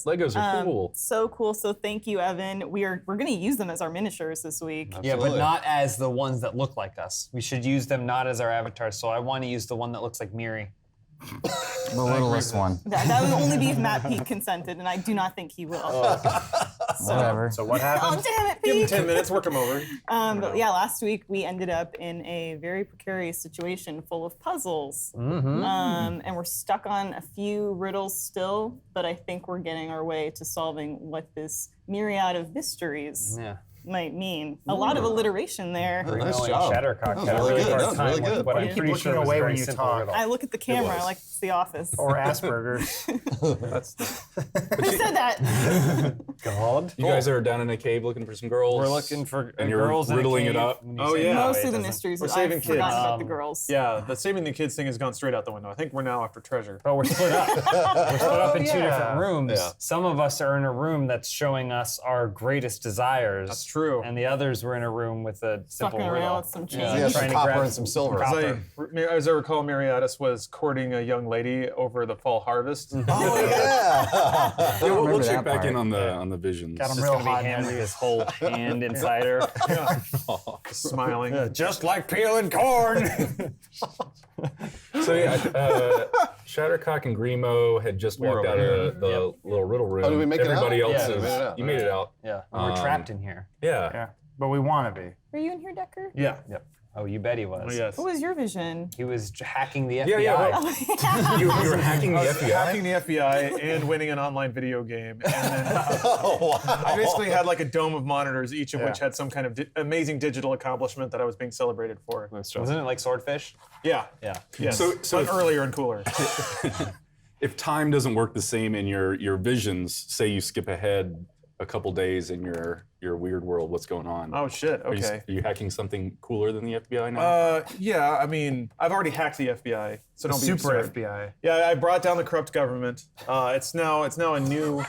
Legos are cool. So cool. So thank you, Evan. We're gonna use them as our miniatures this week. Yeah, but not as the ones that look like us. We should use them not as our avatars. So I want to use the one that looks like Miri. The littlest one. That would only be if Matt Pete consented, and I do not think he will. Whatever. So what Oh, happened? damn it, Give him Pete! 10 minutes, work him over. But yeah, last week we ended up in a very precarious situation full of puzzles. And we're stuck on a few riddles still, but I think we're getting our way to solving what this myriad of mysteries might mean. A lot of alliteration there. Nice Grimo and job. Shadowcock That was had a really really good. hard That was time really with good. what Why I'm do you keep pretty looking sure was away a when very you simple talk? riddle. I look at the camera was. like it's The Office. Or Asperger's. Who said that? God. You guys are down in a cave looking for some girls. We're looking for and you're girls in a riddling it cave. up. When you Oh, say yeah. that way, Most it of the doesn't- mysteries. We're I've saving forgotten kids. about the girls. Yeah, the saving the kids thing has gone straight out the window. I think we're now after treasure. But we're split up. We're split up in 2 different rooms. Yeah. Some of us are in a room that's showing us our greatest desires. That's true. And the others were in a room with a simple Fucking riddle. around with some change. Yeah, some Trying to copper grab and some silver. As I recall, Mariatis was courting a young lady over the fall harvest. Oh yeah. Yeah, we'll remember check that back part. in on the visions. Got 'em Just real gonna be hot him and with heavy. his whole hand inside her. Smiling. Just like peeling corn. So yeah, Shattercock and Grimo had just walked out of the little riddle room. Oh, did we make it out? Everybody else Yeah, is. we made it out. You made it out. Yeah, we're trapped in here. Yeah. Yeah, but we want to be. Were you in here, Decker? Yeah. Yep. Oh, you bet he was. Oh, yes. What was your vision? He was hacking the FBI. Yeah, yeah. You were hacking the FBI. Hacking the FBI and winning an online video game. And then I basically had like a dome of monitors, each of which had some kind of amazing digital accomplishment that I was being celebrated for. Wasn't it like Swordfish? Yeah. Yeah. Yes. So but if- earlier and cooler. If time doesn't work the same in your visions, say you skip ahead a couple days in your weird world, what's going on? Oh shit. Are Okay. you hacking something cooler than the FBI now? Yeah. I mean, I've already hacked the FBI, so don't be Super absurd. FBI. Yeah, I brought down the corrupt government. It's now a new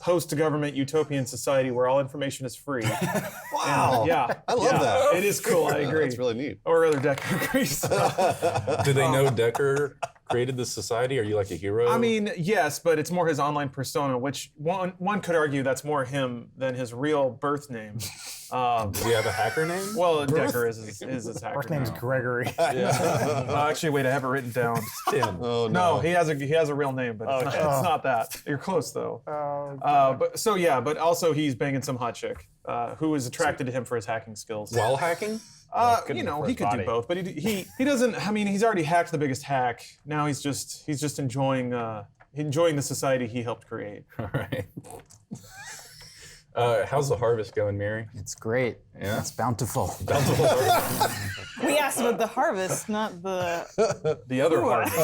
post-government utopian society where all information is free. Wow. Yeah, I love that. It is cool. I agree. That's really neat. Or rather, Decker agrees. Do they know Decker created this society? Are you like a hero? I mean, yes, but it's more his online persona, which one could argue that's more him than his real birth name. does he have a hacker name? Well, Decker is his hacker First name's name. Gregory. Actually, wait, I have it written down. Tim. Oh No, no. he has a real name, but it's not that. You're close though. But also he's banging some hot chick who is attracted to him for his hacking skills. While hacking? You know, for he his could body. do both, but he doesn't. I mean, he's already hacked the biggest hack. Now he's just enjoying the society he helped create. All right. How's the harvest going, Mary? It's great. Yeah? It's bountiful. Bountiful harvest. We asked about the harvest, not the The other harvest.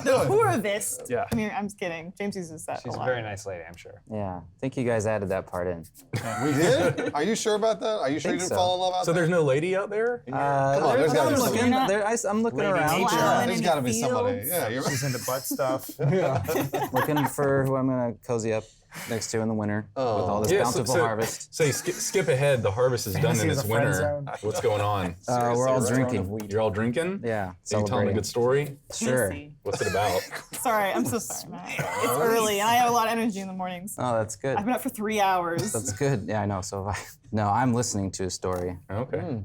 the harvest. Yeah. I'm just kidding. James uses that She's a a lot. very nice lady, I'm sure. Yeah, I think you guys added that part in. We did? Are you sure about that? Are you sure you think didn't so. fall in love out So there? there's no lady out there? Come on, there's gotta be I'm somebody. looking. I'm looking around. Plowing There's in gotta the be somebody. fields. Yeah, you're She's into butt stuff. Looking for who I'm gonna cozy up. next to in the winter with all this bountiful harvest. Say, skip ahead. The harvest is done Fantasy and is it's a friend winter. zone. What's going on? We're all drinking. You're all drinking? Yeah, Are you telling a good story? Sure. What's it about? Sorry, I'm so sorry, Matt. It's early, and I have a lot of energy in the mornings. Oh, that's good. I've been up for 3 hours. That's good. Yeah, I know. So have I. No, I'm listening to a story. Okay.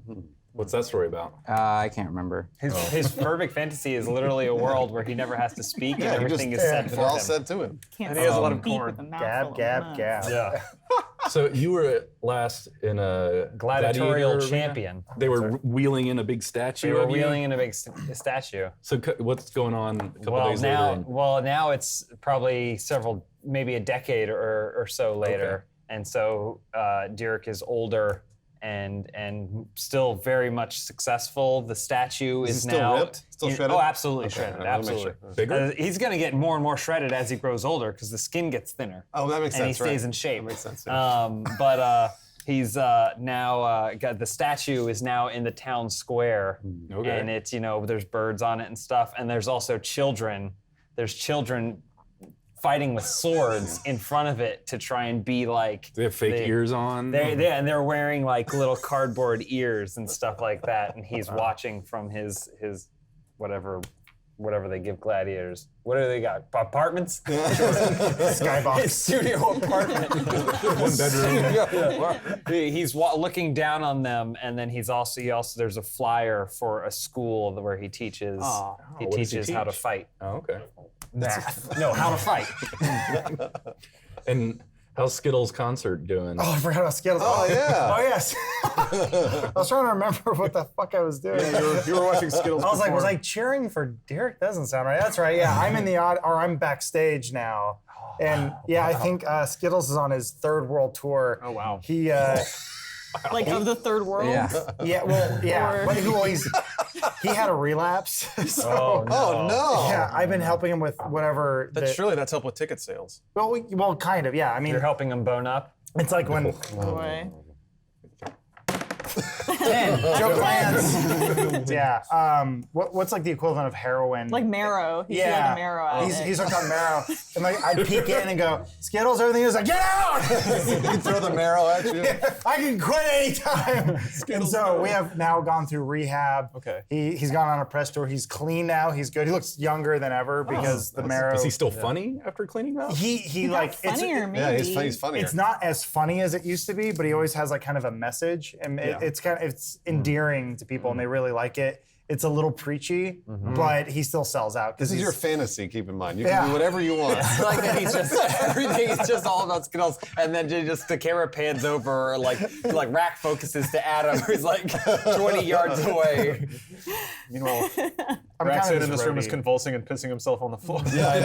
What's that story about? I can't remember. His perfect fantasy is literally a world where he never has to speak and everything is said It's for all him. said to him. Can't And he has a lot of speak corn. with a mouthful Gab, of gab, nuts. gab. Yeah. So you were last in a Gladiatorial gladiator arena? champion. They were wheeling in a big statue. We were of you? wheeling in a big statue. So what's going on a couple days later? Now it's probably maybe a decade or so later. And so Dirk is older and still very much successful. The statue Is he is still now ripped? Still shredded? Oh, absolutely Okay, shredded. all right, I wanna make Absolutely. sure. Bigger? He's going to get more and more shredded as he grows older because the skin gets thinner. Oh, that makes and sense. he stays right. in shape. That makes sense. Yeah. But he's now got the statue is now in the town square, Okay. and it's there's birds on it and stuff, and there's also children. There's children fighting with swords in front of it to try and be like. They have fake ears on. And they're wearing like little cardboard ears and stuff like that, and he's watching from his whatever they give gladiators. What do they got? Apartments? Skybox. Studio apartment. One bedroom. He's looking down on them, and then he also there's a flyer for a school where he teaches. He what does he teaches how to teach? fight. Oh, okay. Math. No, how to fight. And how's Skittles' concert doing? Oh, I forgot about Skittles. Oh, yeah. Oh, yes. I was trying to remember what the fuck I was doing. You were watching Skittles. I was like, before. was I cheering for Derek? Doesn't sound right. That's right. Yeah, I'm in the I'm backstage now, and yeah, I think Skittles is on his third world tour. Oh wow. He Like of the third world? Yeah. yeah, well, yeah, but he had a relapse. So, Oh no. yeah, I've been helping him with whatever. Surely that's help with ticket sales. Well, kind of. Yeah, I mean, You're helping him bone up. it's like when Boy. joke lands. Yeah. What's like the equivalent of heroin? Like marrow. He Yeah. had a marrow out. He's hooked on marrow, and like I'd peek in and go, Skittles, everything is like, get out! You can throw the marrow at you. I can quit anytime. And so we have now gone through rehab. Okay. He's gone on a press tour. He's clean now. He's good. He looks younger than ever because the marrow. Is he still funny after cleaning up? He like funnier, maybe. Yeah, he's funnier. It's not as funny as it used to be, but he always has like kind of a message, and it's endearing to people, and they really like it. It's a little preachy, but he still sells out. This is your fantasy, keep in mind. You can do whatever you want. I like that he's just everything is just all about Skittles, and then just the camera pans over, like rack focuses to Adam, who's like 20 yards away. Meanwhile, I'm Raxan kind of in this his room is roadie. convulsing and pissing himself on the floor. Yeah, I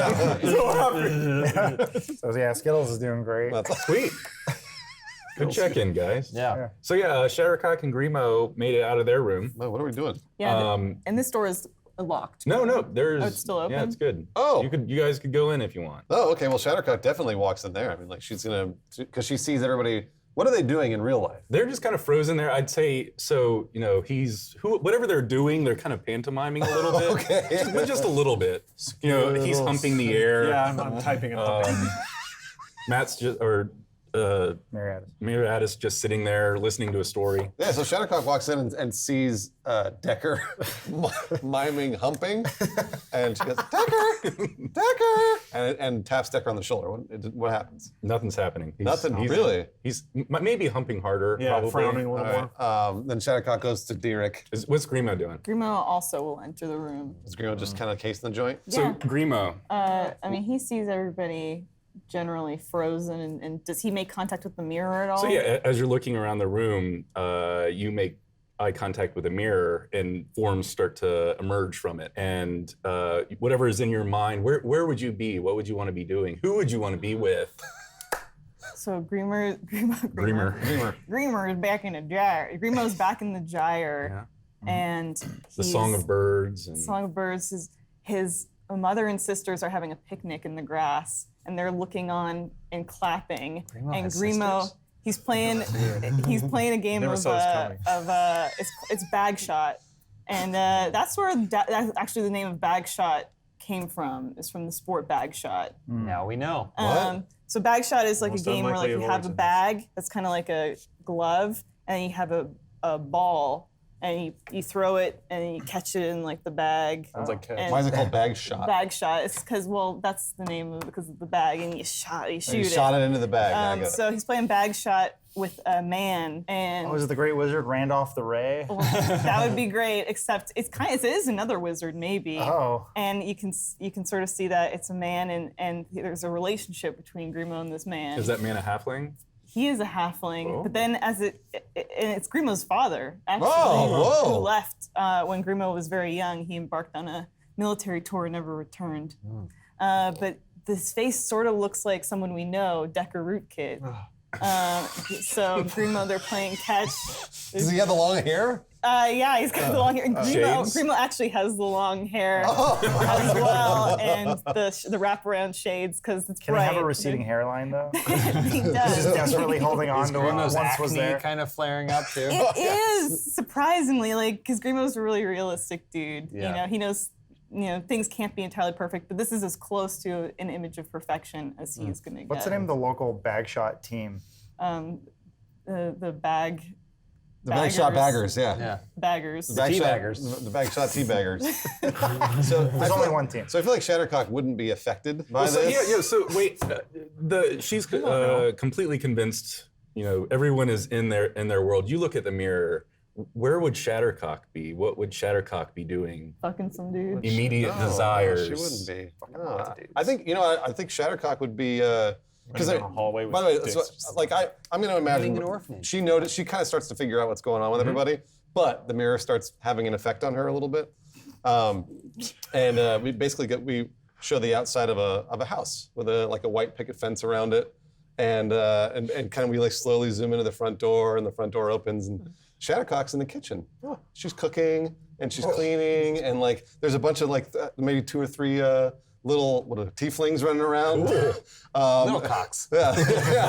know. So yeah, Skittles is doing great. Sweet. Good check-in, guys. Yeah. So yeah, Shattercock and Grimo made it out of their room. Man, what are we doing? Yeah, and this door is locked. No, there's. Oh, it's still open? Yeah, it's good. Oh. You guys could go in if you want. Oh, okay. Well, Shattercock definitely walks in there. I mean, like she's gonna, because she sees everybody. What are they doing in real life? They're just kind of frozen there. I'd say so. Whatever they're doing, they're kind of pantomiming a little bit. Okay. Just a little bit. He's humping the air. Yeah, I'm typing and humping. Matt's Miriadis just sitting there listening to a story. Yeah, so Shattercock walks in and sees Decker miming humping, and she goes, Decker, and taps Decker on the shoulder. What happens? Nothing's happening. Really? He's maybe humping harder. Yeah, probably. frowning a little more. Then Shattercock goes to Derek. What's Grimo doing? Grimo also will enter the room. Is Grimo just kind of casing the joint? Yeah. So Grimo. I mean, he sees everybody generally frozen, and does he make contact with the mirror at all? So yeah, as you're looking around the room, you make eye contact with a mirror, and forms start to emerge from it. And whatever is in your mind, where would you be? What would you want to be doing? Who would you want to be with? So Grimo is back in the gyre. Grimo's back in the gyre, and The Song of Birds. And Song of Birds. His mother and sisters are having a picnic in the grass, and they're looking on and clapping. And Grimo, he's playing a game Never of saw this coming. it's Bag Shot, and that's where that's actually the name of Bag Shot came from. Is from the sport Bag Shot. Now we know. So bag shot is like Most a game where like unlikely you of have a origins. bag that's kind of like a glove, and you have a ball, and you throw it and you catch it in like the bag. Sounds like catch. And Why is it called bag shot? bag shot? It's because that's the name of it because of the bag, and you shoot You shot it into the bag. I get it. So he's playing bag shot with a man, and Oh, is it the Great Wizard Randolph the Ray? that would be great. Except it is another wizard maybe. Oh. And you can sort of see that it's a man, and there's a relationship between Grimo and this man. Is that man a halfling? He is a halfling, Oh. but then and it's Grimo's father, actually, Oh, whoa. who left when Grimo was very young. He embarked on a military tour and never returned. But this face sort of looks like someone we know, Decker Rootkit. So Grimo, they're playing catch. Does he have the long hair? Yeah, he's got the long hair. Shades? Grimo actually has the long hair as well, and the wraparound shades because it's Can bright. I have a receding hairline though? He Just does. desperately holding on to what Grimo's once was acne there. kind of flaring up too. It is surprisingly because Grimo's a really realistic dude. Yeah. You know, he knows things can't be entirely perfect, but this is as close to an image of perfection as he's gonna get. What's the name of the local bag shot team? The bag. The bag shot baggers, yeah. Yeah. Baggers. The bag Teabaggers. shot, the bag shot tea baggers. So There's only one team. So I feel like Shattercock wouldn't be affected by So, this. yeah. So wait, she's completely convinced. Everyone is in their world. You look at the mirror. Where would Shattercock be? What would Shattercock be doing? Fucking some dude. Immediate No, desires. She wouldn't be. No, I think I think Shattercock would be because Running down a hallway with by the way, so, sticks. like I'm going to imagine an orphanage. she noticed. She kind of starts to figure out what's going on with everybody, but the mirror starts having an effect on her a little bit, and we basically we show the outside of a house with a white picket fence around it, and kind of we slowly zoom into the front door, and the front door opens, and Shattercock's in the kitchen. She's cooking and she's cleaning, and there's a bunch of maybe 2 or 3 little tieflings running around. Little cocks. Yeah,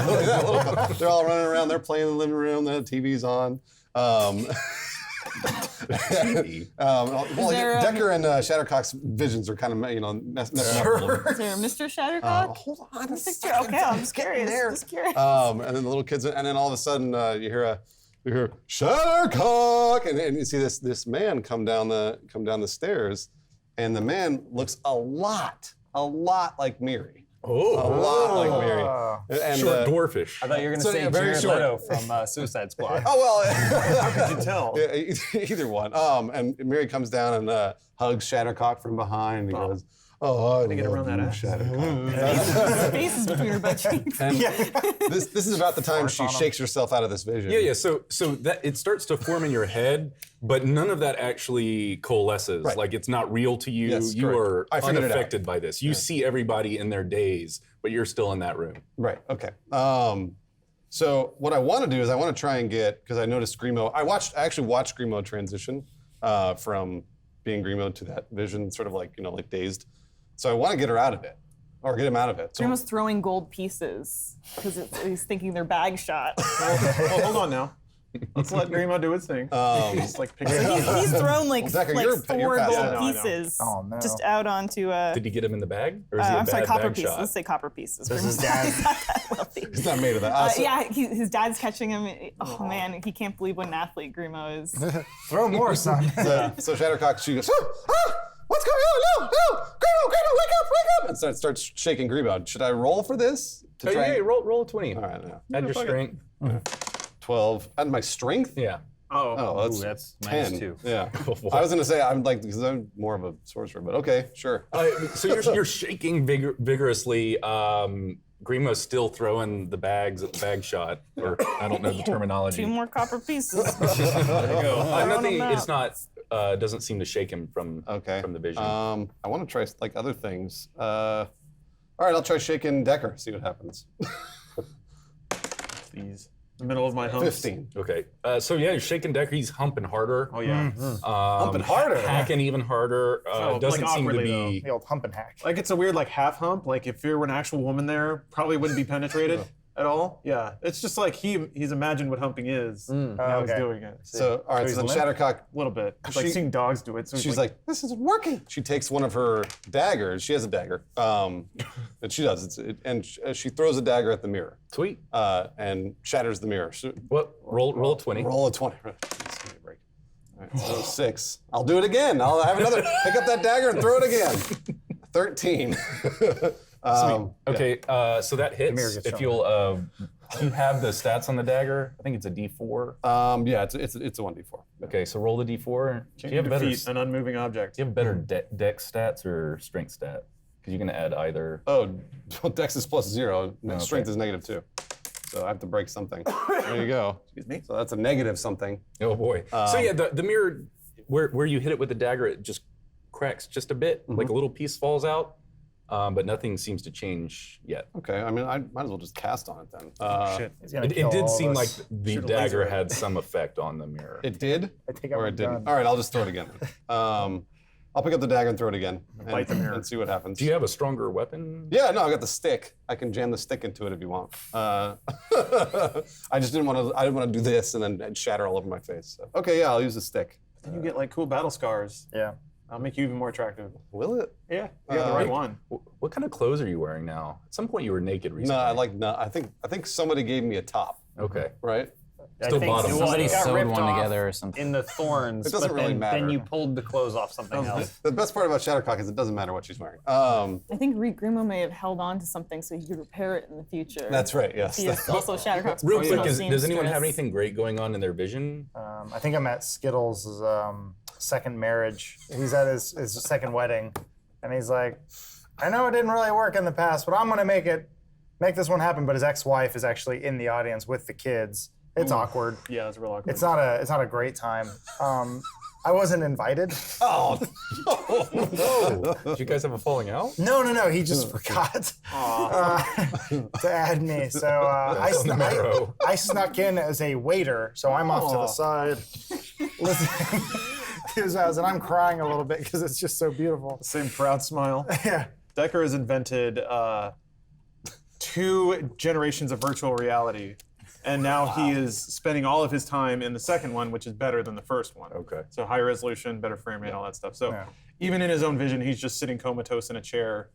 little cocks. They're all running around. They're playing in the living room. The TV's on. Decker and Shattercock's visions are kind of messing up a little bit. Is there a Mr. Shattercock? Hold on a Okay, second. I'm just curious. Just curious. And then the little kids, and then all of a sudden you hear Shattercock, and you see this man come down the stairs, and the man looks a lot like Miri. A lot like Miri. And, Short dwarfish. I thought you were going to So, say yeah, very Jared short. Leto from Suicide Squad. Oh well. How could you tell? Yeah, either one. And Miri comes down and hugs Shattercock from behind, and he goes, "Oh, I get love around that you, ass. Shattercock." Spaces between her butt cheeks. And this is about the time she shakes herself out of this vision. Yeah. So that it starts to form in your head, but none of that actually coalesces. Right. Like it's not real to you. Yes, You correct. are I figured it out. unaffected by this. You see everybody in their days, but you're still in that room. Right. Okay. So what I want to do is I want to try and get, because I noticed Grimo. I actually watched Grimo transition from being Grimo to that vision, sort of like dazed. So I want to get her out of it, or get him out of it. So Grimo's throwing gold pieces because he's thinking they're bag shot. Well, hold on now. Let's let Grimo do his thing. Just pick it up. He's thrown Decker, you're 4 fast. gold Yeah, I know. pieces Oh, no. just out onto. Did he get him in the bag, or is he a I'm sorry, bad copper bag pieces. shot? Let's say copper pieces. Does his Grimo's dad- not that wealthy. he's not made of that. Yeah, his dad's catching him. Oh man, he can't believe what an athlete Grimo is. Throw more, son. So Shattercock, she goes, "What's going on? No, Grimo, wake up!" And starts shaking Grimo. Should I roll for this? To try Hey, and- roll a 20. All right, now. Add your strength. 12. Add my strength? Yeah. Oh, Ooh, that's 10. -2. Yeah. I was gonna say because I'm more of a sorcerer, but okay, sure. So you're shaking vigorously. Grimo's still throwing the bags at the bag shot, or I don't know the terminology. 2 more copper pieces. There you go. I'm not on thinking that. it's not. Doesn't seem to shake him from the vision. I want to try other things. All right, I'll try shaking Decker. See what happens. Please. The middle of my humps. 15. Okay. So yeah, you're shaking Decker. He's humping harder. Oh yeah. Humping harder. Hacking even harder. So, Doesn't seem to awkwardly, be. The old hump and hack. Like it's a weird half hump. Like if there were an actual woman there, probably wouldn't be penetrated at all. Yeah, it's just like he's imagined what humping is. And now he's doing it. So, all right, so then Shattercock, A little bit. It's like seeing dogs do it. So she's like, This isn't working. she takes one of her daggers. She has a dagger, and she does. She throws a dagger at the mirror. Sweet. And shatters the mirror. What? Roll a 20. Roll a 20. Just give me a break. All right, so 6. I'll do it again. I'll have another. Pick up that dagger and throw it again. 13. Okay, so that hits. If you'll, do you have the stats on the dagger? I think it's a D4. Yeah, it's a 1d4. Okay, so roll the D4. Do you you have better? defeat an unmoving object. Do you have better dex stats or strength stat? Because you can add either. Oh, Dex is +0. Okay. Strength is -2. So I have to break something. There you go. Excuse me. So that's a negative something. Oh boy. So yeah, the mirror, where you hit it with the dagger, it just cracks just a bit, like a little piece falls out, but nothing seems to change yet. Okay, I mean, I might as well just cast on it then. Shit. It did seem like the dagger had some effect on the mirror. It did? I think Or it didn't? All right, I'll just throw it again. I'll pick up the dagger and throw it again. Bite the mirror. And see what happens. Do you have a stronger weapon? Yeah, no, I got the stick. I can jam the stick into it if you want. I just didn't want to. I didn't want to do this and then it'd shatter all over my face. So. Okay, yeah, I'll use the stick. Then you get like cool battle scars. Yeah. I'll make you even more attractive. Will it? Yeah, you got the right one. What kind of clothes are you wearing now? At some point you were naked recently. No. I think somebody gave me a top. Okay. Right. Still bottom. Somebody got sewed ripped one off together or something. in the thorns, It doesn't but really then, matter. then you pulled the clothes off something else. The best part about Shattercock is it doesn't matter what she's wearing. I think Grimo may have held on to something so he could repair it in the future. That's right. Yes. He is also Shattercock's Real quick, personal does anyone have seamstress. anything great going on in their vision? I think I'm at Skittles' second marriage. He's at his second wedding, and he's like, I know it didn't really work in the past, but I'm gonna make this one happen. But his ex-wife is actually in the audience with the kids. It's awkward. Yeah, it's real awkward. It's not a great time. I wasn't invited. Oh no! Did you guys have a falling out? No. He just forgot to add me. So I snuck in as a waiter. So I'm off to the side, listening to his house, and I'm crying a little bit because it's just so beautiful. Same proud smile. Yeah. Decker has invented 2 generations of virtual reality. And now he is spending all of his time in the second one, which is better than the first one. Okay. So high resolution, better frame rate, all that stuff. So even in his own vision, he's just sitting comatose in a chair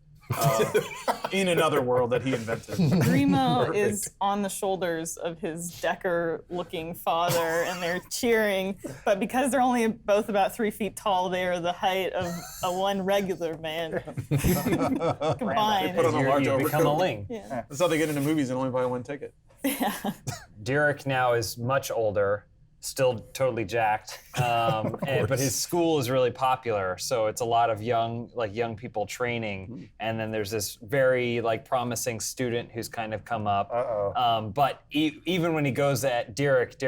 in another world that he invented. Grimo is on the shoulders of his Decker-looking father, and they're cheering. But because they're only both about 3 feet tall, they are the height of one regular man combined. Put on a large You become a overcoat. ling. Yeah. That's how they get into movies and only buy 1 ticket. Derek now is much older, still totally jacked, but his school is really popular, so it's a lot of young people training. And then there's this very promising student who's kind of come up. But even when he goes at Derek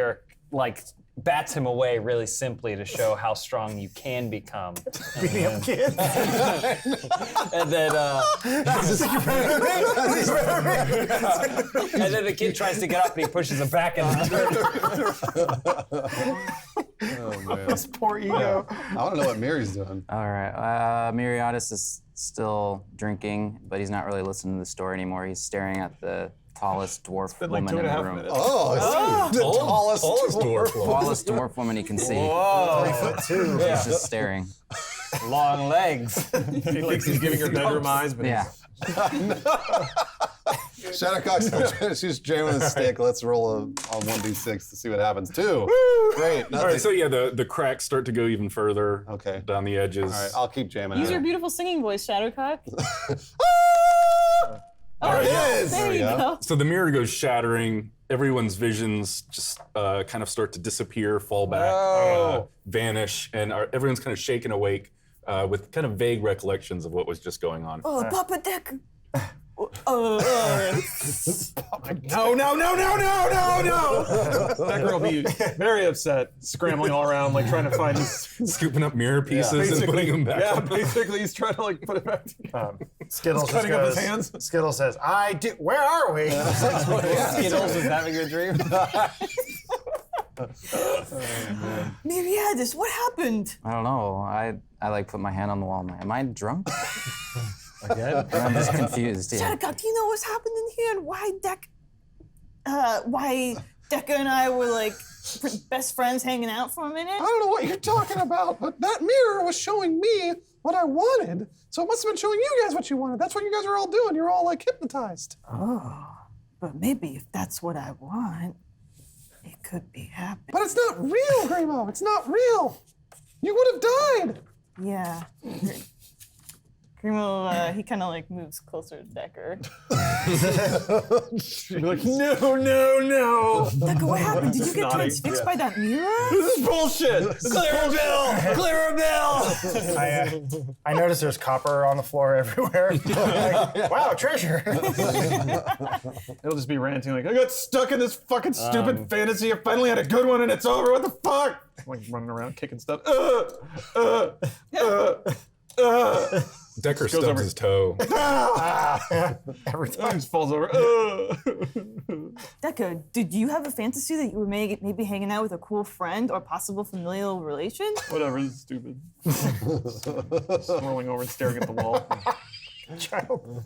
bats him away really simply to show how strong you can become. Beating up kids. And then and then the kid tries to get up and he pushes him back into Oh man. This poor ego. I want to know what Mary's doing. All right. Miriadis is still drinking, but he's not really listening to the story anymore. He's staring at the tallest dwarf been like woman in 2.5 the room. minutes. Oh, it's the tallest dwarf. Tallest dwarf woman he can see. Whoa. 3'2". He's just staring. Long legs. He thinks he's giving her bedroom eyes, but Yeah. Shattercock's she's jamming the stick. Let's roll on 1d6 to see what happens. 2. Great. All right, so yeah, the cracks start to go even further Okay. down the edges. All right, I'll keep jamming. Use at your it. beautiful singing voice, Shadowcock. There it is. There you go. So the mirror goes shattering. Everyone's visions just kind of start to disappear, fall back, vanish, and everyone's kind of shaken awake with kind of vague recollections of what was just going on. Oh, Papa Decker. no. Decker will be very upset, scrambling all around, trying to find his... Scooping up mirror pieces and putting them back. Yeah, basically he's trying to put it back together. Skittles He's just cutting up his goes, hands. Skittles says, "I do. Where are we?" Skittles is having a dream. Miriadis, what happened? I don't know. I put my hand on the wall. Am I drunk? Again? I'm just confused. Yeah. Shadowcock, do you know what's happened in here and why Deck why Deca and I were like best friends hanging out for a minute? I don't know what you're talking about, but that mirror was showing me what I wanted. So it must have been showing you guys what you wanted. That's what you guys are all doing. You're all like hypnotized. Oh, but maybe if that's what I want, it could be happening. But it's not real, Grimo. It's not real. You would have died. Yeah. Grimo, he kind of like moves closer to Decker. You're like, no. Decker, what happened? Did you get transfixed by that mirror? This is bullshit. Clear a bill. I noticed there's copper on the floor everywhere. Like, wow, treasure. He'll just be ranting like, I got stuck in this fucking stupid fantasy. I finally had a good one and it's over. What the fuck? Like running around kicking stuff. Decker stubs his toe. Every He time. just falls over. Decker, did you have a fantasy that you were maybe hanging out with a cool friend or possible familial relation? Whatever, this is stupid. Just rolling over and staring at the wall. Child.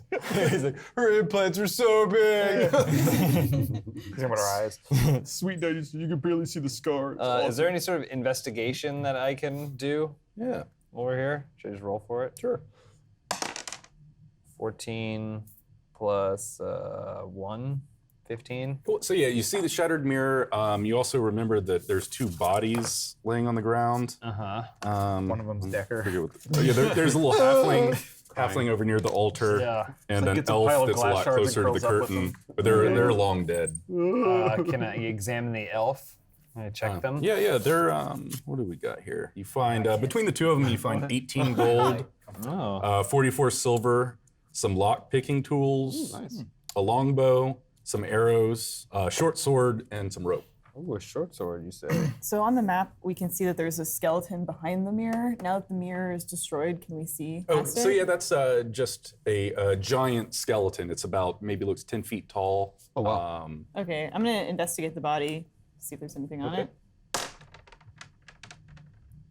He's like, her implants are so big. He's with our eyes. Sweet night, you can barely see the scar. Is there any sort of investigation that I can do? Yeah. Over here? Should I just roll for it? Sure. 14 plus 1, 15. Cool. So yeah, you see the shattered mirror. You also remember that there's 2 bodies laying on the ground. One of them's Decker. There's a little halfling over near the altar, and an gets a pile elf of that's a glass lot shards and closer to the curls up with curtain. them. But they're long dead. Can I examine the elf? Can I check them? Yeah. They're what do we got here? You find between the 2 of them, you find 18 gold, 44 silver, some lock picking tools, a longbow, some arrows, a short sword, and some rope. Oh, a short sword, you say? So on the map, we can see that there's a skeleton behind the mirror. Now that the mirror is destroyed, can we see past So it? yeah, that's just a giant skeleton. It's about maybe looks 10 feet tall. Oh wow. Okay, I'm gonna investigate the body, see if there's anything on it.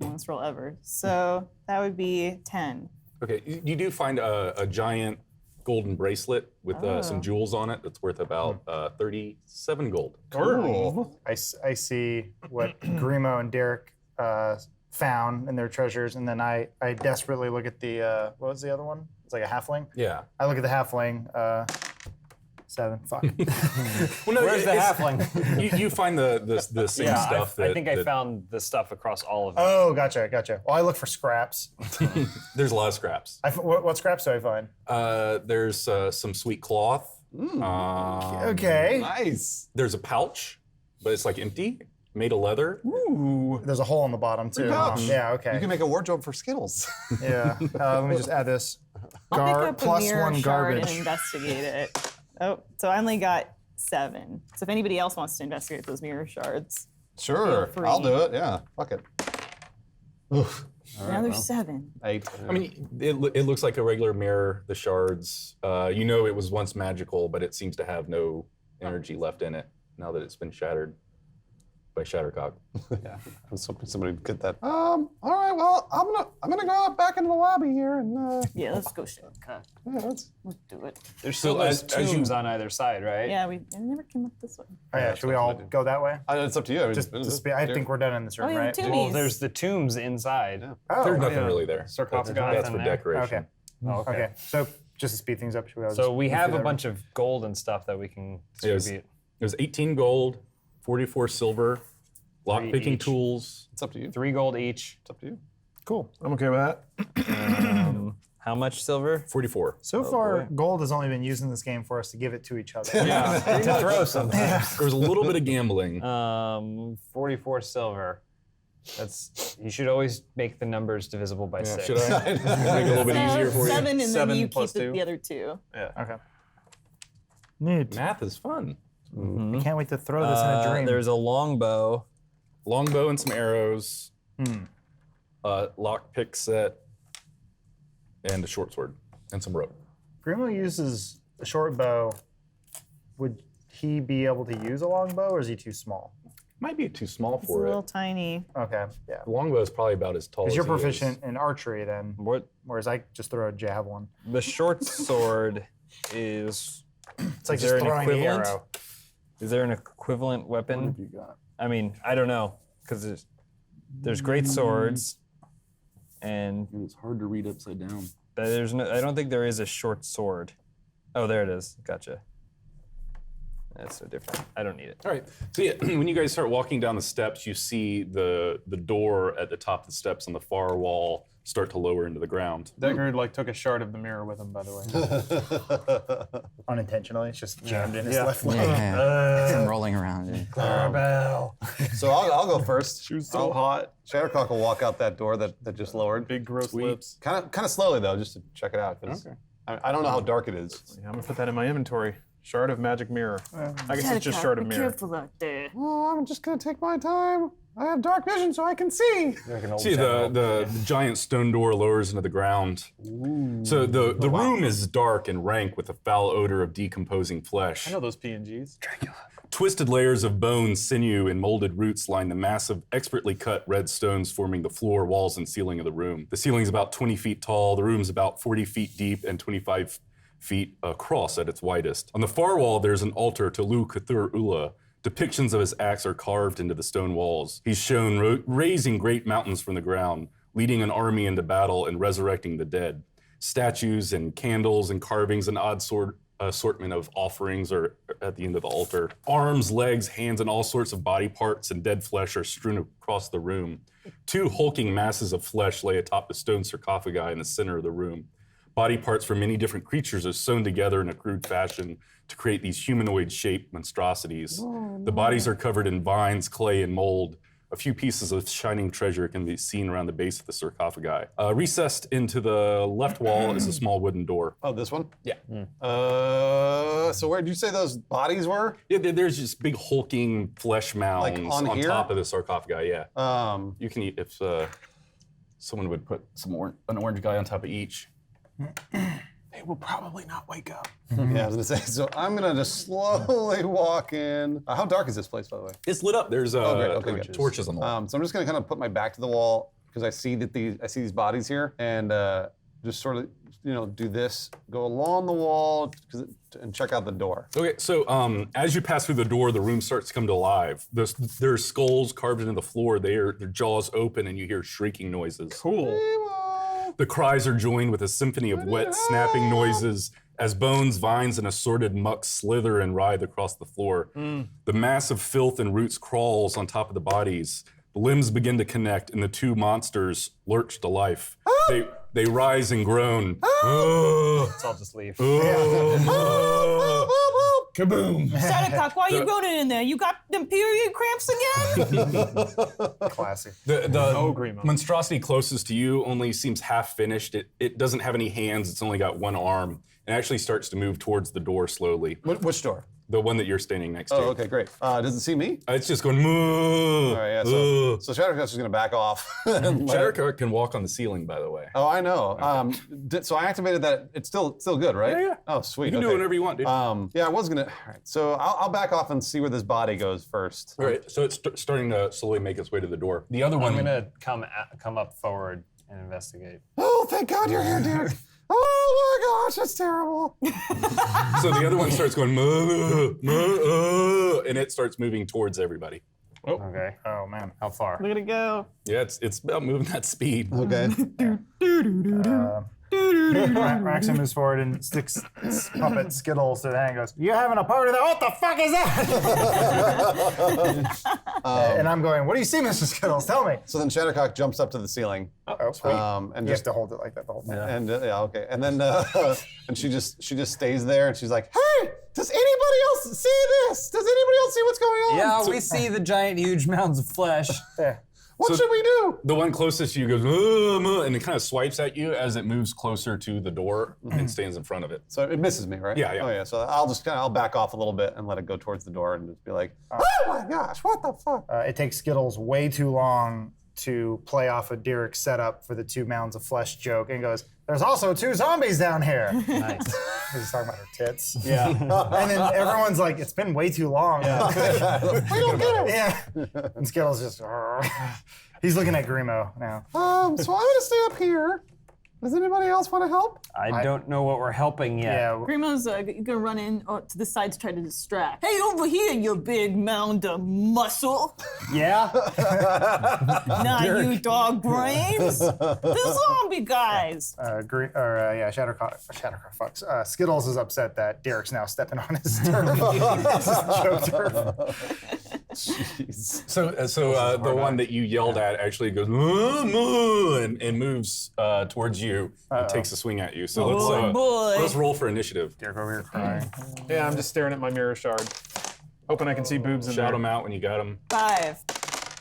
Let's roll ever. So that would be 10. Okay, you do find a giant golden bracelet with some jewels on it that's worth about 37 gold. Cool. I see what Grimo and Derek found in their treasures, and then I desperately look at the, what was the other one? It's like a halfling? Yeah. I look at the halfling, 7, fuck. Well, no, Where's the halfling? You find the same stuff. I think I found the stuff across all of them. Oh, gotcha. Well, I look for scraps. There's a lot of scraps. What scraps do I find? There's some sweet cloth. Okay. Nice. There's a pouch, but it's like empty, made of leather. Ooh. There's a hole in the bottom too. pouch. Yeah, okay. You can make a wardrobe for Skittles. Yeah. Let me just add this. I'll pick up a mirror +1 shard garbage. and investigate it. Oh, so I only got 7. So if anybody else wants to investigate those mirror shards, Sure. Feel free. I'll do it. Yeah. Fuck it. Oof. now there's 7. 8. I mean, it looks like a regular mirror, the shards. You know it was once magical, but it seems to have no energy left in it now that it's been shattered by Shattercock. Yeah. I was hoping somebody would get that. All right. Well, I'm gonna go out back into the lobby here and Yeah, let's go shit. yeah, let's Do it. There's still those tombs on either side, right? Yeah, we never came up this way. Oh, yeah, should we all go that way? It's up to you. I mean, I think we're done in this room, Oh, yeah, right? the Well, tombs. there's the tombs inside. Oh, There's nothing yeah. really there. Sarcophagus That's in for there? decoration. Okay. Okay. So just to speed things up, should we all So just we move have through a that bunch of gold and stuff that we can There's distribute. 18 gold, 44 silver, lock picking each. tools. it's up to you. 3 gold each. It's up to you. cool. I'm okay with that. How much silver? 44. So far, gold has only been used in this game for us to give it to each other. To throw sometimes. There was a little bit of gambling. 44 silver. You should always make the numbers divisible by 6. Should I? Make it a little bit easier for you. 7 and then 7 you keep plus 2. the other 2. Okay. Neat. Math is fun. I can't wait to throw this in a dream. There's a longbow. Longbow and some arrows. Lock pick set. And a short sword. And some rope. Grimo uses a short bow. Would he be able to use a long bow, or is he too small? Might be too small It's a for little it. tiny. Okay, yeah. The longbow is probably about as tall as Because you're he is. proficient in archery then, What? whereas I just throw a javelin. The short sword is. It's like Is there just an throwing the equivalent? arrow. Is there an equivalent weapon? What have you got? I mean, I don't know, because there's great swords, and It's hard to read upside down. there's no. I don't think there is a short sword. Oh, there it is. Gotcha. That's so different. I don't need it. All right. So yeah, when you guys start walking down the steps, you see the door at the top of the steps on the far wall start to lower into the ground. Deckard like took a shard of the mirror with him, by the way. Unintentionally, it's just jammed in his left leg. I'm rolling around. So I'll go first. She was so hot. Shattercock will walk out that door that just lowered. Big gross lips. Kind of slowly though, just to check it out. 'Cause I don't know how dark it is. Yeah, I'm gonna put that in my inventory. Shard of magic mirror. I guess it's just shard of Be mirror. careful out there. Oh, I'm just gonna take my time. I have dark vision, so I can see. See the giant stone door lowers into the ground. So the room is dark and rank with a foul odor of decomposing flesh. I know those PNGs. Twisted layers of bone, sinew, and molded roots line the massive, expertly cut red stones forming the floor, walls, and ceiling of the room. The ceiling's about 20 feet tall, the room's about 40 feet deep, and 25 feet across at its widest. On the far wall, there's an altar to Lu Cthulhu Ula. Depictions of his axe are carved into the stone walls. He's shown raising great mountains from the ground, leading an army into battle and resurrecting the dead. Statues and candles and carvings and odd assortment of offerings are at the end of the altar. Arms, legs, hands, and all sorts of body parts and dead flesh are strewn across the room. Two hulking masses of flesh lay atop the stone sarcophagi in the center of the room. Body parts from many different creatures are sewn together in a crude fashion to create these humanoid-shaped monstrosities. The bodies are covered in vines, clay, and mold. A few pieces of shining treasure can be seen around the base of the sarcophagi. Recessed into the left wall is a small wooden door. Oh, this one? Yeah. So where did you say those bodies were? Yeah, there's just big hulking flesh mounds Like on here? top of the sarcophagi, yeah. You can eat if someone would put an orange guy on top of each. They will probably not wake up. Yeah, I was gonna say. So I'm gonna just slowly walk in. How dark is this place, by the way? It's lit up. There's good. torches on the wall. So I'm just gonna kind of put my back to the wall because I see these bodies here, and just sort of do this, go along the wall, and check out the door. Okay, so as you pass through the door, the room starts to come to life. There's skulls carved into the floor. Their jaws open, and you hear shrieking noises. Cool. The cries are joined with a symphony of wet, snapping noises as bones, vines, and assorted muck slither and writhe across the floor. The mass of filth and roots crawls on top of the bodies. The limbs begin to connect, and the two monsters lurch to life. They rise and groan. Let's all just leave. Kaboom! Shattercock, why are you groaning in there? You got them period cramps again? Classy. The monstrosity closest to you only seems half finished. It doesn't have any hands. It's only got one arm. It actually starts to move towards the door slowly. Which door? The one that you're standing next to. Oh, okay, great. Does it see me? It's just going moo. All right, yeah. So Shattercock's just gonna back off. Shattercock can walk on the ceiling, by the way. Oh, I know. So I activated that. It's still good, right? Yeah. Oh, sweet. You can do whatever you want, dude. Yeah, I was gonna. All right. So I'll back off and see where this body goes first. All right. So it's starting to slowly make its way to the door. The other one. I'm gonna come up forward and investigate. Oh, thank God you're here, Derek. Oh my gosh, that's terrible. So the other one starts going moo, moo, and it starts moving towards everybody. Oh. Okay. Oh man, how far? Look at it go. Yeah, it's about moving that speed. Okay. Raxon moves forward and sticks puppet Skittles to the hand and goes, "You having a party there? What the fuck is that?" And I'm going, "What do you see, Mr. Skittles? Tell me." So then Shattercock jumps up to the ceiling. Oh, sweet. And You just have to hold it like that the whole time. And okay. And then and she just stays there and she's like, "Hey, does anybody else see this? Does anybody else see what's going on?" Yeah, we see the giant, huge mounds of flesh. Yeah. What should we do? The one closest to you goes, and it kind of swipes at you as it moves closer to the door and stands in front of it. So it misses me, right? Yeah, yeah. Oh yeah. So I'll back off a little bit and let it go towards the door and just be like, Oh my gosh, what the fuck? It takes Skittles way too long to play off of Derek's setup for the 2 mounds of flesh joke and goes, "There's also 2 zombies down here." Nice. He's talking about her tits. Yeah. And then everyone's like, "It's been way too long." We don't get it. Yeah. And Skittles just, he's looking at Grimo now. So I'm gonna stay up here, Does anybody else want to help? I don't know what we're helping yet. Yeah. Grimo's gonna run in to the side to try to distract. Hey, over here, you big mound of muscle. Yeah? Not you dog brains. The zombie guys. Shattercock fucks. Skittles is upset that Derek's now stepping on his turf. This is joke turf. Jeez. So the one that you yelled at actually goes moo, and moves towards you and takes a swing at you. So let's roll for initiative. Derek over here crying. Yeah, I'm just staring at my mirror shard, hoping I can see boobs in there. Shout them out when you got them. 5.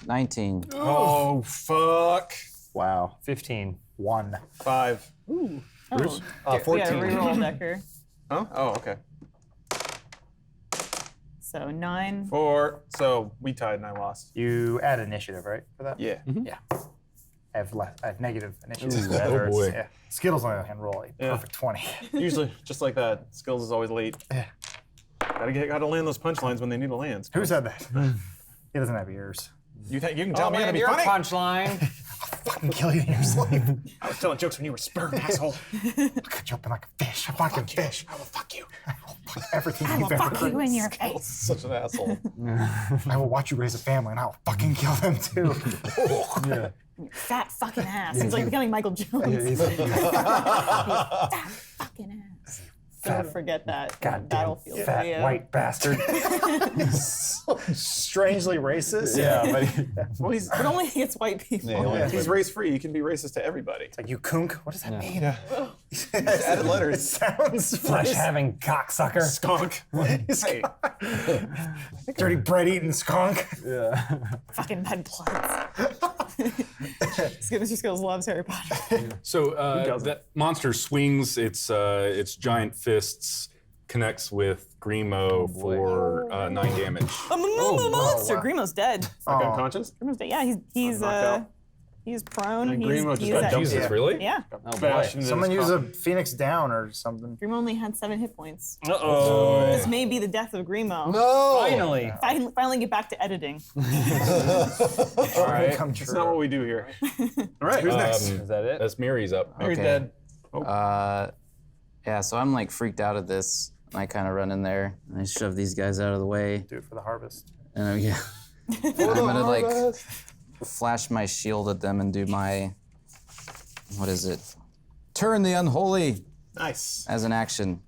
19. Oh fuck. Wow. 15. 1. 5. Bruce? 14. Yeah, reroll, Decker. Huh? Oh, okay. So 9. 4. So we tied and I lost. You add initiative, right, for that? Yeah. Yeah. I have negative initiative. Ooh, That oh hurts. boy. Yeah. Skittles on the other hand roll a Yeah. perfect 20. Usually, just like that. Skills is always late. Yeah. Gotta land those punchlines when they need to land. Who said that? He doesn't have ears. You can tell Oh me how to man, be you're funny? a punchline. Fucking kill you in your sleep. I was telling jokes when you were sperm, asshole. Cut you open like a fish. A fucking fish. I will fuck you. I will fuck everything you've ever heard. in your face. Such an asshole. I will watch you raise a family and I will fucking kill them too. Yeah. Fat fucking ass. He's like becoming Michael Jones. Fat fucking ass. Don't forget that. Goddamn Battlefield fat video. white bastard. Strangely racist. Yeah, well, he's But only against white people. he's race free. He can be racist to everybody. Like you kunk? What does that mean? Yeah. Added It letters. sounds Flesh having cocksucker. Skunk. Hey. dirty bread eating skunk. Fucking bad bloods. Mr. Skills loves Harry Potter. So that monster swings its giant fists, connects with Grimo for 9 damage. I'm a monster. wow. Grimo's dead. Like unconscious? Grimo's dead. Yeah, he's knocked out. He's prone. And He's, Grimo just he's got at- jumped. Jesus, really? Yeah. Oh Bashed boy. into Someone his use cock. a phoenix down or something. Grimo only had 7 hit points. Uh-oh. This may be the death of Grimo. No! Finally. Finally get back to editing. All right. Come That's true. not what we do here. All right, who's next? Is that it? That's Mary's up. Mary's okay. dead. Yeah, so I'm like freaked out at this. And I kind of run in there and I shove these guys out of the way. Do it for the harvest. And yeah. I'm gonna like flash my shield at them and do my, what is it? Turn the unholy Nice. as an action.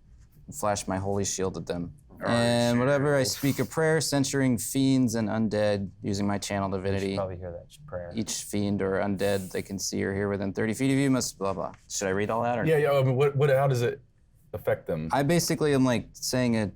Flash my holy shield at them. And whatever I speak a prayer censuring fiends and undead using my channel divinity. Probably hear that prayer. Each fiend or undead they can see or hear within 30 feet of you must blah blah. Should I read all that or? Yeah. I mean, how does it affect them? I basically am like saying it.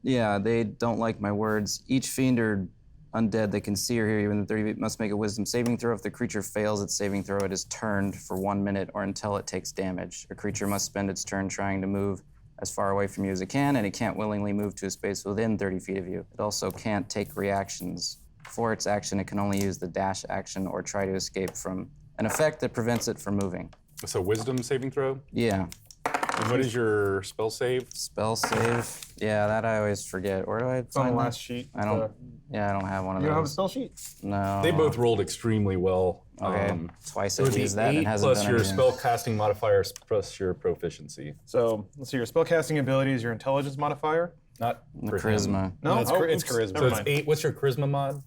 Yeah, they don't like my words. Each fiend or undead they can see or hear you within 30 feet must make a wisdom saving throw. If the creature fails its saving throw, it is turned for 1 minute or until it takes damage. A creature must spend its turn trying to move as far away from you as it can, and it can't willingly move to a space within 30 feet of you. It also can't take reactions. For its action, it can only use the dash action or try to escape from an effect that prevents it from moving. So wisdom saving throw. Yeah. And what is your spell save? Spell save. Yeah, that I always forget. Where do I It's on the find that? last sheet. I don't. Yeah, I don't have one of You don't have a those. spell sheet? No. They both rolled extremely well. Okay. Twice It would I've be used that and 8 it hasn't plus done your anything. spell casting modifier plus your proficiency. So let's see. Your spellcasting ability is your intelligence modifier. Not The for charisma. him. No, it's, oh, it's oops. charisma. Never So it's mind. 8. What's your charisma mod?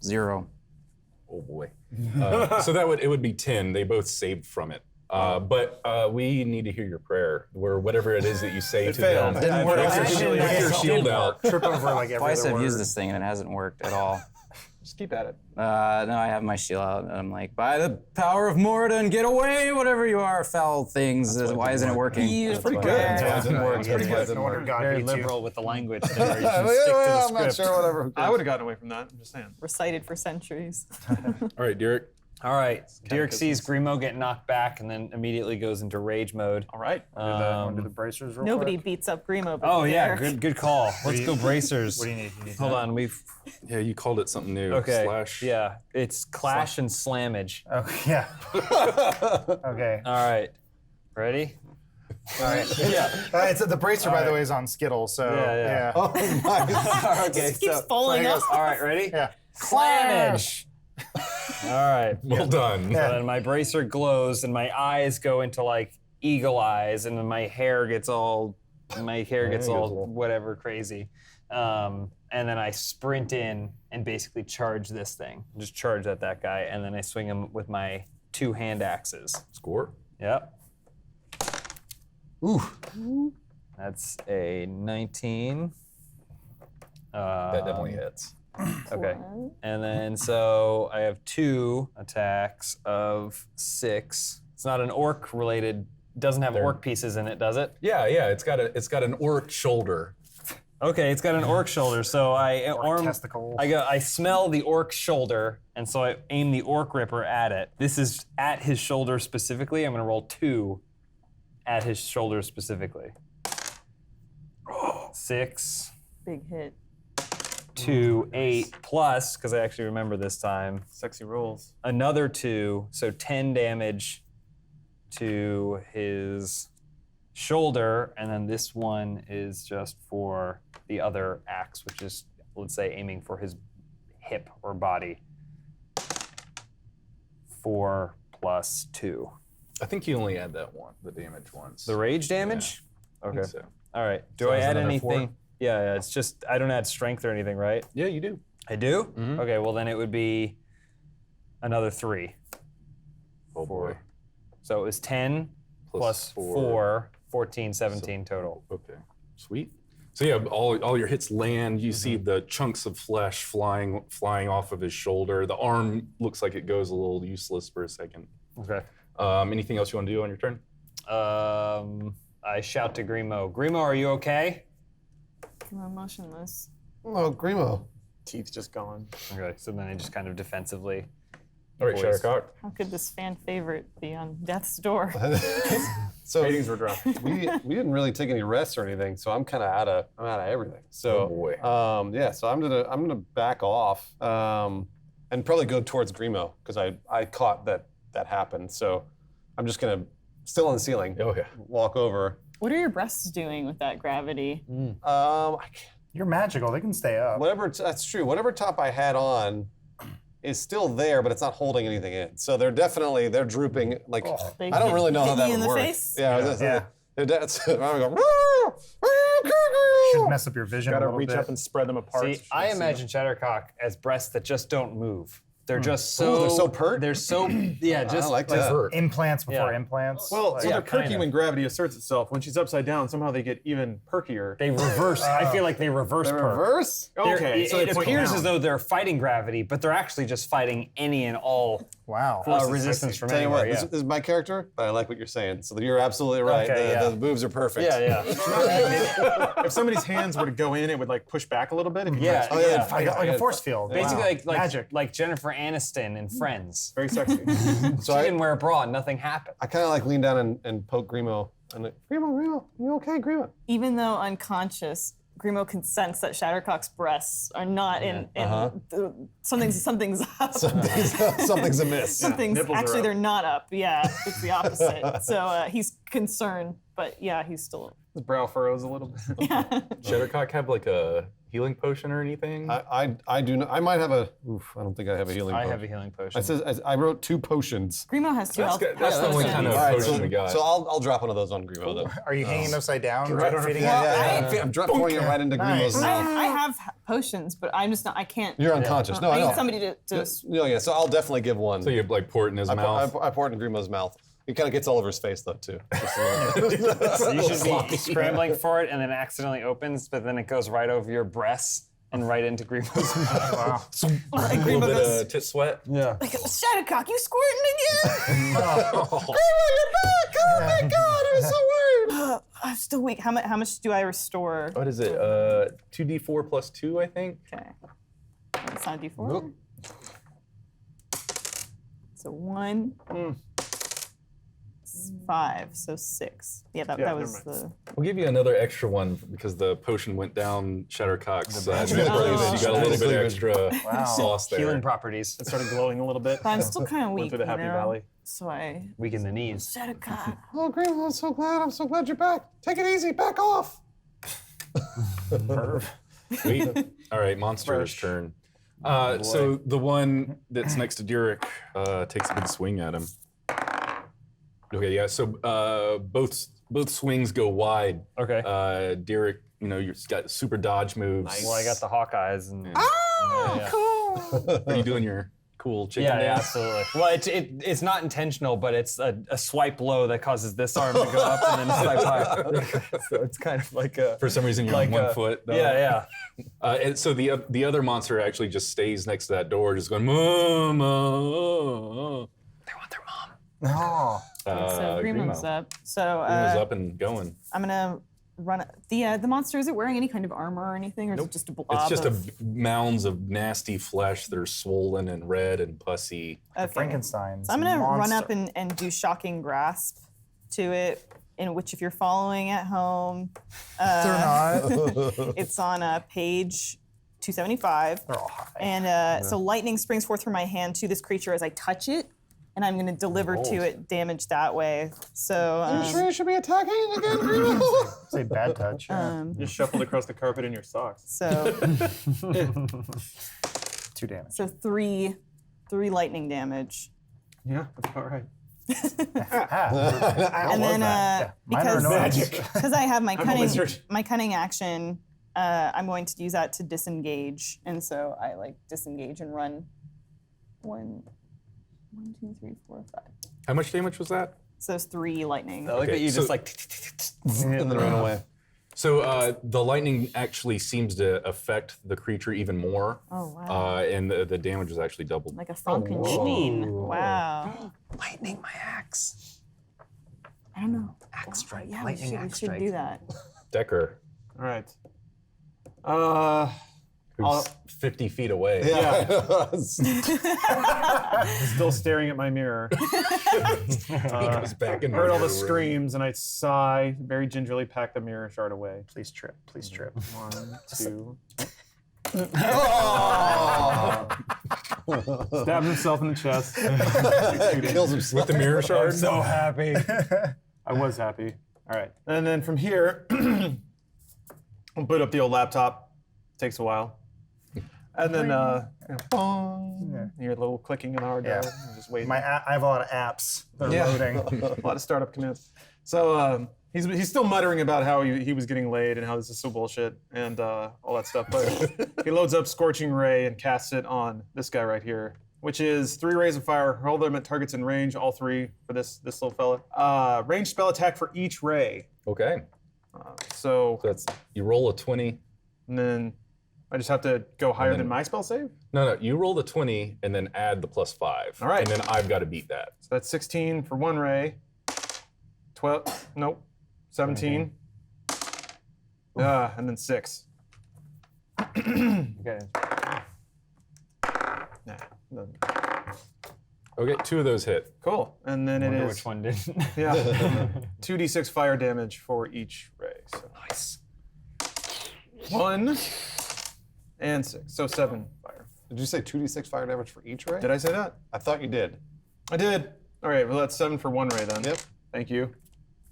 0. Oh boy. So it would be 10. They both saved from it. But we need to hear your prayer, where whatever it is that you say It to failed. them. Didn't work. With your shield out. Trip over like every Twice other I've word. used this thing and it hasn't worked at all. Just keep at it. No, I have my shield out and I'm like, by the power of Morden, get away, whatever you are, foul things. Why isn't it working? Beautiful. Pretty good. It didn't work. Pretty good. No wonder God Very hates you. liberal with the language there. You should stick to the I'm not script. sure, whatever. I would have gotten away from that. I'm just saying. Recited for centuries. All right, Derek. All right. Dirk sees Grimo get knocked back and then immediately goes into rage mode. All right. Do the bracers real Nobody quick? beats up Grimo. But Oh yeah, Derek. good call. Let's go bracers. What do you need? You need Hold that? on, we've Yeah, you called it something new. okay. Slash. Yeah, it's clash and slammage. Okay, yeah. Okay. All right, ready? All right. It's the bracer, by the way, is on Skittles. So Yeah. Oh my God. Okay, Just keeps falling off. all right, ready? Yeah. Slammage. All right. Well done. So then my bracer glows and my eyes go into like eagle eyes, and then my hair gets all whatever crazy. And then I sprint in and basically charge this thing. Just charge at that guy, and then I swing him with my 2 hand axes. Score. Yep. Ooh. That's a 19. That definitely hits. Okay. And then so I have 2 attacks of 6. It's not an orc related. Doesn't have orc pieces in it, does it? Yeah. It's got an orc shoulder. Okay, it's got an orc shoulder. So Testicle. I smell the orc shoulder, and so I aim the orc ripper at it. This is at his shoulder specifically. I'm gonna roll 2 at his shoulder specifically. 6. Big hit. 2, 8 plus, because I actually remember this time. Sexy rolls. Another 2, so 10 damage to his shoulder, and then this one is just for the other axe, which is, let's say, aiming for his hip or body. 4 plus 2. I think you only add that one, the damage once. The rage damage? I Okay. think so. All right. Do So I is add another anything? 4? Yeah, it's just, I don't add strength or anything, right? Yeah, you do. I do? Mhm. Okay, well then it would be another 3. Oh boy. So it was 10 plus 4, 14, 17 total. Okay. Sweet. So yeah, all your hits land. You see the chunks of flesh flying off of his shoulder. The arm looks like it goes a little useless for a second. Okay. Anything else you want to do on your turn? I shout to Grimo. Grimo, are you okay? I'm motionless. Oh, Grimo. Teeth just gone. Okay, so then I just kind of defensively. All right, voice. Shattercock. How could this fan favorite be on death's door? So Ratings were dropped. we didn't really take any rests or anything, so I'm kind of out of everything. So Oh, boy. yeah, so I'm gonna back off and probably go towards Grimo because I caught that happened. So I'm just gonna still on the ceiling. Oh yeah. Walk over. What are your breasts doing with that gravity? You're magical. They can stay up. That's true. Whatever top I had on is still there, but it's not holding anything in. So they're drooping. Like They I don't really know how hit that you would in the work. face? Yeah. I'm going. Should mess up your vision a Gotta little reach bit. up and spread them apart. See, I imagine Shattercock as breasts that just don't move. They're just so. Ooh, they're so pert? They're so. Yeah, just. I like that. Implants before Yeah. implants. Well, so Yeah, they're perky kinda. when gravity asserts itself. When she's upside down, somehow they get even perkier. They reverse. I feel like they reverse. They perk. reverse? They're- Okay, so it they point appears down. as though they're fighting gravity, but they're actually just fighting any and all wow. resistance from Tell you anywhere. what, this is my character, but I like what you're saying. So you're absolutely right. Okay, yeah. The moves are perfect. yeah. If somebody's hands were to go in, it would like push back a little bit. If you Yeah, Oh yeah, yeah. Like a force field. Basically, Wow. like magic. like Jennifer Aniston in Friends. very sexy. She didn't wear a bra, nothing happened. I kind of like lean down and poke Grimo. And like, Grimo, you okay, Grimo? Even though unconscious, Grimo can sense that Shattercock's breasts are not in something's up. Something's amiss. Something's nipples are actually up. they're not up. Yeah, it's the opposite. So he's concerned, but yeah, he's still. His brow furrows a little bit. Shattercock have like a healing potion or anything? I do not. I might have a. Oof, I don't think I have a healing. I potion. have a healing potion. It says I wrote 2 potions. Grimo has 2 That's health. good. That's the only kind of All right, potion so, we got. so I'll drop one of those on Grimo though. Are you hanging upside down? Right over- fitting yeah, it? I'm pouring it right into Nice. Grimo's mouth. I have potions, but I'm just not. I can't. You're unconscious. No, I I know. need somebody to. Yeah. So I'll definitely give one. So you like pour it in his mouth? I pour it in Grimo's mouth. It kind of gets all over his face though too. Just a little bit. So you should be scrambling for it, and then accidentally opens, but then it goes right over your breasts and right into Grimo's mouth. Wow. A little bit of tit sweat. Yeah. Like, Shattercock, you squirting again? Oh my God! I was so worried. I'm still weak. How much do I restore? What is it? 2d4 plus 2, I think. Okay. It's not a D4. Nope. So 1. 5, so 6. Yeah, that was never the. We'll give you another extra one because the potion went down Shattercock's. You got Oh. a little bit extra sauce there. Healing properties. It started glowing a little bit. But I'm still kind of Went weak. through the Happy you know? Valley. So I. Weak in the knees. Shattercock. Oh, Grimo, I'm so glad. I'm so glad you're back. Take it easy. Back off. Sweet. All right, monster's turn. So the one that's next to Derek takes a big swing at him. Okay, yeah. So both swings go wide. Okay. Derek, you've got super dodge moves. Well, I got the Hawkeyes and. Cool. Are you doing your cool chicken Yeah, dance? absolutely. Well, it's not intentional, but it's a swipe low that causes this arm to go up and then swipe high. So it's kind of like a. For some reason, you're on 1 foot. Though. Yeah. And so the other monster actually just stays next to that door, just going, Mama. They want their mom. No. So Grimo's up. So Grimo's up and going. I'm gonna run. The monster, is it wearing any kind of armor or anything, or is it just a blob? It's just of... mounds of nasty flesh that are swollen and red and pussy. Okay. Frankenstein's So I'm gonna run monster. up and do shocking grasp to it. In which, if you're following at home, They're not. it's on page 275. They're all high. And so lightning springs forth from my hand to this creature as I touch it, and I'm going to deliver to it damage that way. So Are you sure you should be attacking again, Grimo? Say bad touch. Just shuffled across the carpet in your socks. so 2 damage. so three lightning damage. Yeah, that's about right. And then because I have I'm a wizard. my cunning action, I'm going to use that to disengage, and so I disengage and run. 1, 2, 3, 4, 5. How much damage was that? So it's 3 lightning. I like that you so- just And then run away. So the lightning actually seems to affect the creature even more. Oh wow! And the damage is actually doubled. Like a Frankenstein. Wow. Lightning, my axe. I don't know. Axe strike. Yeah, we Lightning should, we axe should strike. do that. Decker, All right. who's 50 feet away. Still staring at my mirror. Goes back in Heard all the mirror. screams, and I sigh, very gingerly pack the mirror shard away. Please trip. Please trip. 1, 2. Stabbed himself in the chest. Kills himself. With the mirror shard? So happy. I was happy. All right. And then from here, I'll boot up the old laptop. Takes a while. And then, bong. You hear a little clicking in the hard drive. I'm just waiting. I have a lot of apps that are loading. A lot of startup commands. So he's still muttering about how he was getting laid and how this is so bullshit and all that stuff. But he loads up Scorching Ray and casts it on this guy right here, which is 3 rays of fire. Hurl them at targets in range, all 3 for this little fella. Ranged spell attack for each ray. Okay. So that's you roll a 20. And then I just have to go higher than my spell save? No, you roll the 20 and then add the +5. All right. And then I've got to beat that. So that's 16 for 1 ray. 12, nope, 17. And then 6. Okay. Nah, no. Okay, 2 of those hit. Cool. And then it Wonder is which one did. yeah, 2d6 fire damage for each ray. So. Nice. 1 and 6, so 7 fire. Did you say 2d6 fire damage for each ray? Did I say that? I thought you did. I did. All right, well that's 7 for 1 ray then. Yep. Thank you.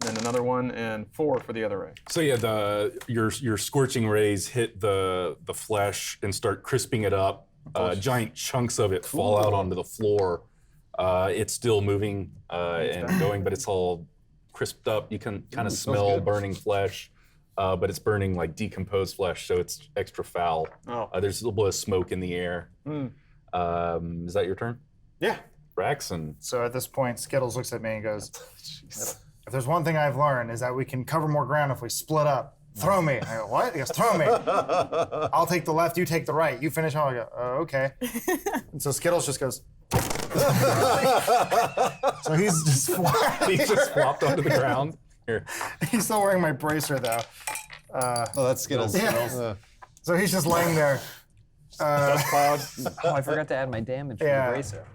And then another 1 and 4 for the other ray. So yeah, your scorching rays hit the flesh and start crisping it up. Giant chunks of it fall out onto the floor. It's still moving and going, but it's all crisped up. You can kind of smell good. burning flesh, but it's burning like decomposed flesh, so it's extra foul. Oh. There's a little bit of smoke in the air. Is that your turn? Yeah. Braxton. So at this point, Skittles looks at me and goes, if there's one thing I've learned is that we can cover more ground if we split up. Throw me. I go, what? He goes, throw me. I'll take the left, you take the right. You finish all. I go, okay. And so Skittles just goes. So he's just He just flopped onto the ground. Here. He's still wearing my bracer though. Oh, that's Skittles. Yeah. So he's just laying there. Dust cloud. Oh, I forgot to add my damage for the bracer.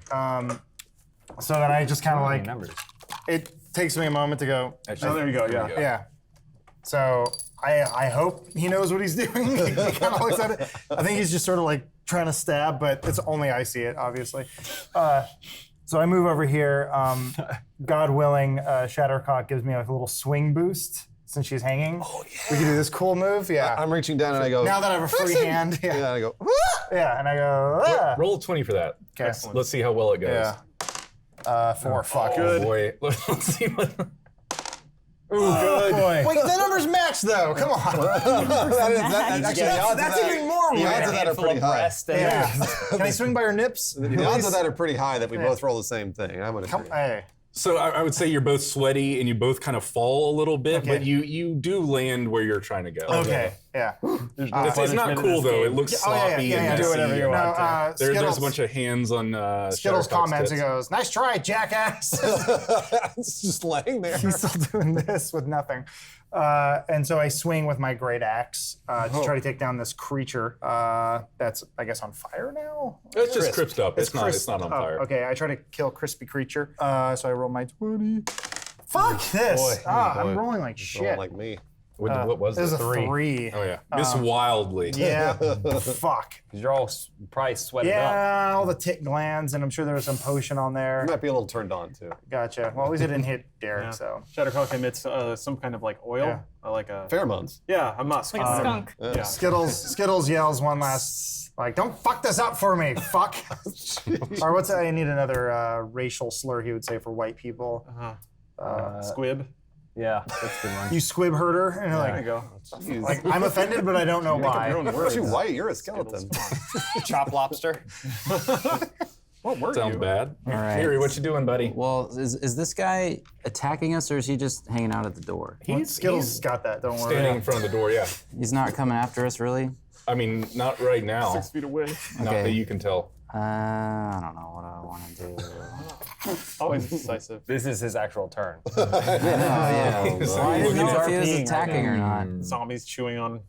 So then I just kind of like, numbers. it takes me a moment to go. Oh, there you go, yeah. Yeah. So I hope he knows what he's doing. He kind of looks at it. I think he's just sort of like trying to stab, but it's only I see it, obviously. So I move over here. God willing, Shattercock gives me like a little swing boost since she's hanging. Oh, yeah. We can do this cool move. Yeah. I'm reaching down and I go. Now that I have a free hand. Yeah. Yeah, I go. Yeah, and I go. Ah. Roll a 20 for that. Okay. Let's see how well it goes. Yeah. 4. Fuck. Oh boy. Let's see what. Ooh, good. Boy. Wait, the numbers match though. Come on. That's even more The weird. odds of that are pretty high. Yeah. Can I swing by your nips? The odds of that are pretty high that we both roll the same thing. I'm gonna agree. Hey. So I would say you're both sweaty and you both kind of fall a little bit, Okay. but you do land where you're trying to go. Okay. Yeah. It's not cool though. It looks sloppy and do messy. whatever you want. There's a bunch of hands on Skittles Shuttercock's comments and tits. goes, "Nice try, jackass." It's just laying there. He's still doing this with nothing. And so I swing with my great axe to try to take down this creature that's, I guess, on fire now? It's just crisped up. It's crisp- not on fire. Okay, I try to kill crispy creature. So I roll my 20. Fuck this! Boy. I'm rolling like Just shit. rolling like me. What was This is it? a 3. Oh yeah, miss wildly. Yeah, fuck. Because you're all probably sweating up. Yeah, all the tit glands, and I'm sure there was some potion on there. You might be a little turned on too. Gotcha. Well, at least it didn't hit Derek, Yeah. so. Shuttercock emits some kind of like oil, Yeah. like a Pheromones. yeah, a musk. Like a skunk. Yeah. Skittles yells one last, like, "Don't fuck this up for me, fuck." Or what's that? I need another racial slur he would say for white people. Squib. Yeah, that's a good one. You squib herder, and you're There you go. like, I'm offended, but I don't know why. Your own Aren't words. you white? You're a skeleton. Chop lobster. What were Sounds you? bad. All right. Harry, what you doing, buddy? Well, is this guy attacking us or is he just hanging out at the door? Skittles got that. Don't worry. Standing in front of the door. Yeah. He's not coming after us, really? I mean, not right now. 6 feet away. Not that you can tell. I don't know what I want to do. Always decisive. This is his actual turn. Yeah. I didn't know if he was attacking or not. Zombies chewing on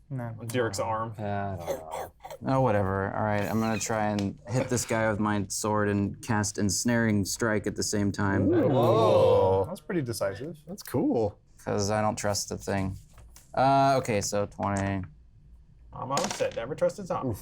Derek's arm. I don't know. Oh, whatever. All right, I'm gonna try and hit this guy with my sword and cast ensnaring strike at the same time. Whoa. That's pretty decisive. That's cool. Because I don't trust the thing. Okay, so 25 Mama said never trust a zombie.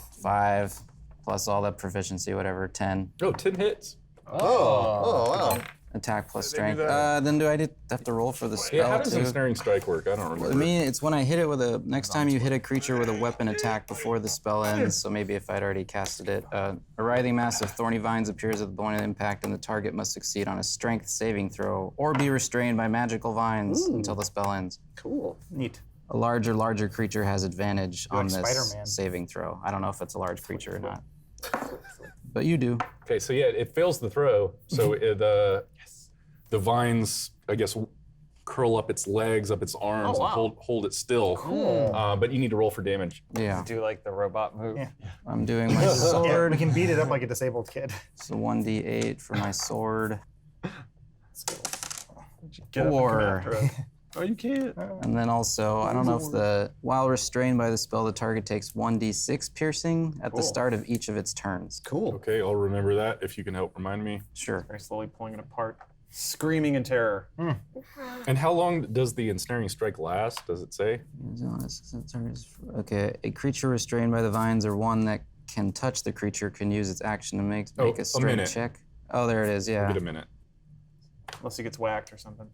plus all that proficiency, whatever, 10. Oh, 10 hits. Oh, wow. Attack plus Did they do strength. that? Then do I have to roll for the spell Yeah, how does too? ensnaring strike work? I don't I remember. mean, it's when I hit it with a. Next time you hit a creature with a weapon attack before the spell ends, so maybe if I'd already casted it. A writhing mass of thorny vines appears at the point of impact, and the target must succeed on a strength saving throw or be restrained by magical vines until the spell ends. Cool. Neat. A larger creature has advantage on like this Spider-Man. saving throw. I don't know if it's a large creature or not. But you do. Okay, so yeah, it fails the throw. So the vines, I guess, curl up its legs, up its arms, and hold it still. Cool. But you need to roll for damage. Yeah. Do like the robot move. Yeah. I'm doing my Yeah, sword. we can beat it up like a disabled kid. So 1d8 for my sword. Get up and come 4. after us. Oh, you can't. And then also, I don't know if while restrained by the spell, the target takes 1d6 piercing at the start of each of its turns. Cool. Okay, I'll remember that if you can help remind me. Sure. Very slowly pulling it apart, screaming in terror. And how long does the ensnaring strike last? Does it say? Okay, a creature restrained by the vines or one that can touch the creature can use its action to make Oh, a a strength minute. check. Oh, there it is, yeah. Give it a minute. Unless he gets whacked or something.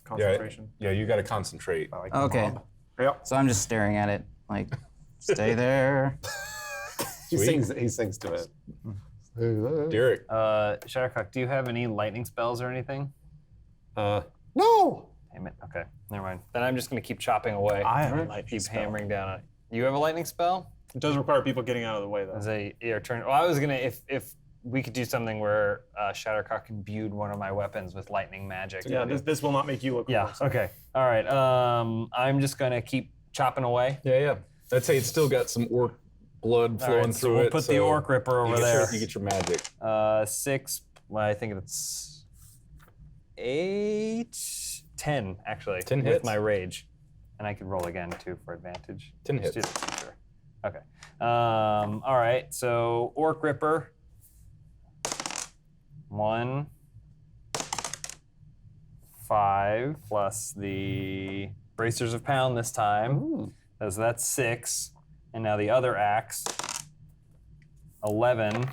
Concentration. Yeah, you got to concentrate. Okay. Yep. So I'm just staring at it, like, stay there. He sings to it. Derek. Shadowcock, do you have any lightning spells or anything? No. Damn it. Okay, never mind. Then I'm just gonna keep chopping away. I have a and lightning keep spell. hammering down on it. You have a lightning spell? It does require people getting out of the way, though. As your turn. Well, I was gonna if we could do something where Shadowcock imbued one of my weapons with lightning magic. Yeah, this will not make you look Yeah. worse. Okay. All right. I'm just gonna keep chopping away. Yeah. I'd say it's still got some orc blood All flowing right, so through we'll it. put the orc ripper over you get there. you get your magic. 6. Well, I think it's 8, 10 actually. 10 with hits? my rage, and I could roll again too for advantage. 10 Let's hits. do this, sure. Okay. All right. So orc ripper. 1, 5 plus the bracers of pound this time. So that's 6, and now the other axe. 11.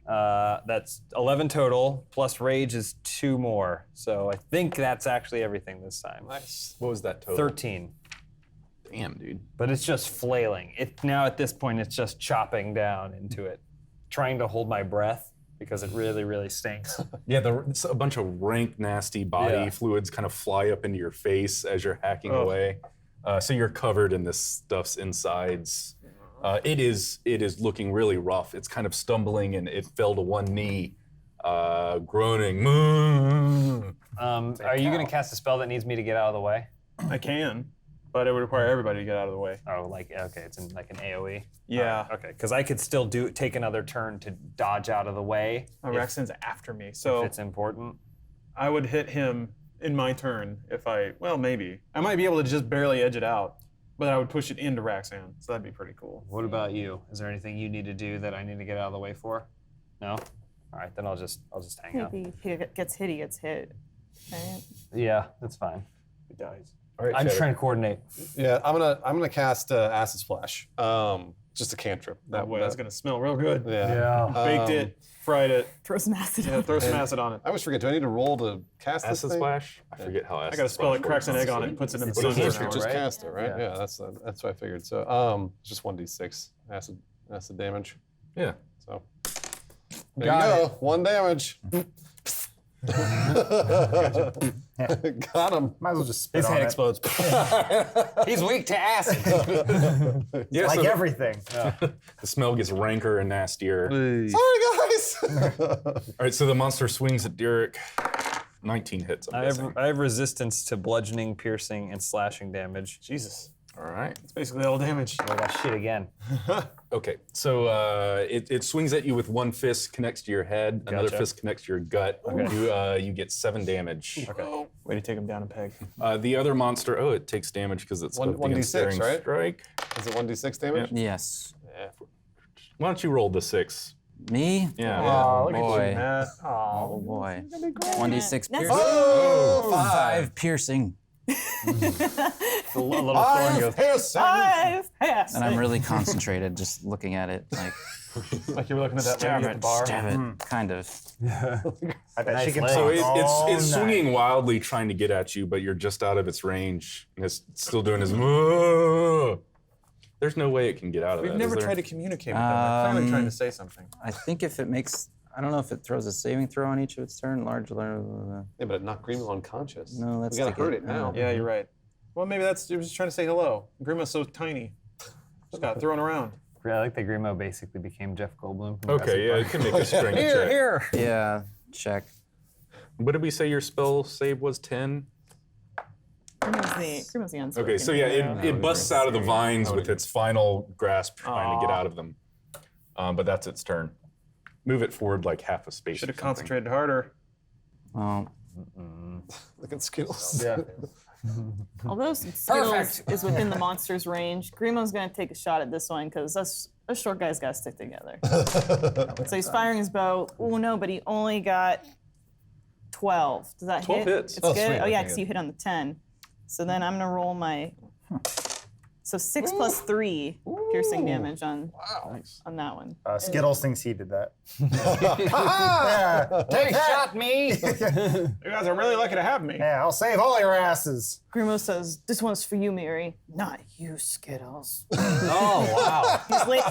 That's 11 total, plus rage is 2 more. So I think that's actually everything this time. Nice. What was that total? 13. Damn, dude. But it's just flailing. Now at this point, it's just chopping down into it, trying to hold my breath. because it really, really stinks. Yeah, it's a bunch of rank, nasty body Yeah. fluids kind of fly up into your face as you're hacking away. So you're covered in this stuff's insides. It is looking really rough. It's kind of stumbling, and it fell to one knee, groaning. Are you going to cast a spell that needs me to get out of the way? I can, but it would require everybody to get out of the way. Oh, okay, it's in like an AOE. Yeah. Okay, because I could still take another turn to dodge out of the way. Rexon's after me, so if it's important. I would hit him in my turn maybe. I might be able to just barely edge it out, but I would push it into Raxan, so that'd be pretty cool. What about you? Is there anything you need to do that I need to get out of the way for? No? All right, then I'll just hang out. Maybe he gets hit. Right? Yeah, that's fine. He dies. All right, I'm just trying to coordinate. Yeah, I'm gonna cast Acid Splash. Just a cantrip. That's gonna smell real good. Yeah. Baked it, fried it. Throw some acid Yeah, throw some acid on it. I always forget. Do I need to roll to cast this Acid thing? splash? I forget how acid I got a spell that splash cracks an works. egg on it and puts it in the It's sun a for an cantrip, hour. Just right? cast it, right? Yeah. Yeah, that's what I figured. So it's just 1d6 acid damage. Yeah. So there you go. 1 damage. Got him. Might as well just spit His on head it. explodes. He's weak to acid. Yeah, Like so everything. the smell gets ranker and nastier. Sorry, guys. All right, so the monster swings at Derek. 19 hits. I'm I guessing. have resistance to bludgeoning, piercing, and slashing damage. Jesus. All right. It's basically all damage. I got shit again. Okay, so it swings at you with one fist, connects to your head. Another Gotcha. fist connects to your gut. You get 7 damage. Okay. Way to take him down a peg. The other monster, it takes damage because it's One- got the 1d6, ensnaring right? strike. Is it 1d6 damage? Yes. Why don't you roll the 6? Me? Yeah. Oh, look boy. at you, Matt. Oh boy. 1d6 That's- piercing. Oh, 5 piercing. A little thorn goes. I've passed. And I'm really concentrated just looking at it. Like, Like you were looking at that lady at the bar. stab it. Kind of. I bet she Nice can leg. talk So all it's night. swinging wildly trying to get at you, but you're just out of its range. And it's still doing this. "Whoa." There's no way it can get out of We've that. never is there? tried to communicate with them. They're clearly trying to say something. I think if it makes, I don't know if it throws a saving throw on each of its turn. Yeah, but it knocked Greenville unconscious. No, let's we gotta take hurt it. it now. Yeah, you're right. Well, maybe it was just trying to say hello. Grima's so tiny. Just got thrown around. I like that Grimo basically became Jeff Goldblum. From Okay, yeah, it can make a strength check. Here. Yeah, check. What did we say your spell save was? 10? Grima's the unspoken. Okay, so yeah, it busts out of the vines with its final grasp trying to get out of them. But that's its turn. Move it forward like half a space. Should have or something. concentrated harder. Well, Look at Skittles. Yeah. Although some Skittles is within the monster's range, Grimo's gonna take a shot at this one because us short guys gotta stick together. So he's firing his bow. Oh no, but he only got 12. Does that 12 hit? hits. It's Oh, good. sweet, Oh yeah, okay, because good. you hit on the 10. So then I'm gonna roll my. So 6 plus 3 piercing damage on on that one. Skittles thinks he did that. Take shot me. You guys are really lucky to have me. Yeah, I'll save all your asses. Grimo says, "This one's for you, Mary. Not you, Skittles." Oh wow.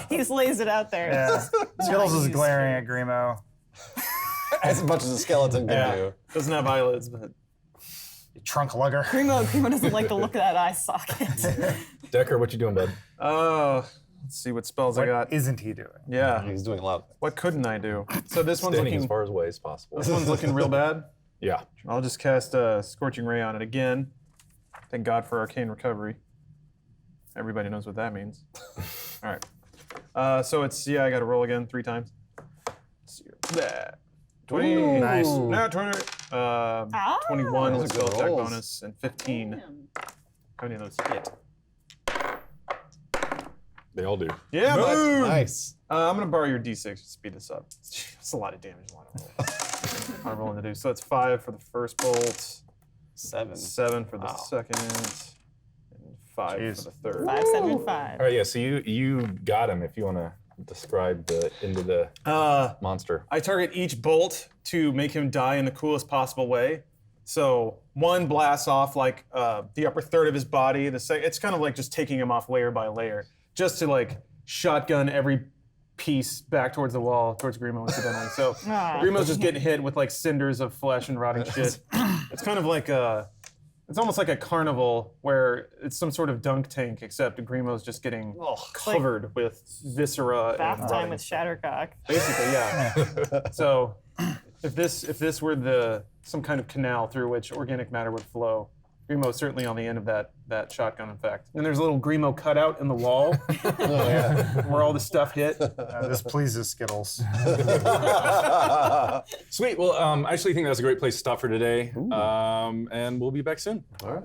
He lays it out there. Yeah. Skittles is glaring at Grimo. As much as a skeleton can do. Doesn't have eyelids, but Trunk lugger. Grimo doesn't like the look of that eye socket. Decker, what you doing, bud? let's see what spells I got. What isn't he doing? Yeah. He's doing a lot of things. What couldn't I do? So this one's Standing looking as far away as possible. this one's looking real bad. Yeah. I'll just cast a Scorching Ray on it again. Thank God for Arcane Recovery. Everybody knows what that means. All right. So it's, I got to roll again 3 times. Let's see here. That. 20. Ooh. Nice. No, 20. 21 Those with are spell good attack rolls. bonus, and 15. How many of those hit? They all do. Yeah, bud. Nice. I'm going to borrow your d6 to speed this up. It's a lot of damage. A lot of rolls. A lot of rolling to do. So that's 5 for the first bolt. 7. 7 for the second, and 5 Jeez. for the third. 5, 7, and 5. All right, yeah, so you got him if you want to describe the end of the monster. I target each bolt to make him die in the coolest possible way. So one blasts off like the upper third of his body. It's kind of like just taking him off layer by layer, just to like shotgun every piece back towards the wall, towards Grimo, incidentally. So Grimo's just getting hit with like cinders of flesh and rotting shit. It's kind of like it's almost like a carnival where it's some sort of dunk tank, except Grimo's just getting covered with viscera. Bath and time rotting with shit. Shattercock. Basically, yeah. So if this were some kind of canal through which organic matter would flow, Grimo's certainly on the end of that shotgun, in fact. And there's a little Grimo cutout in the wall where all the stuff hit. This pleases Skittles. Sweet. Well, I actually think that's a great place to stop for today. And we'll be back soon. All right.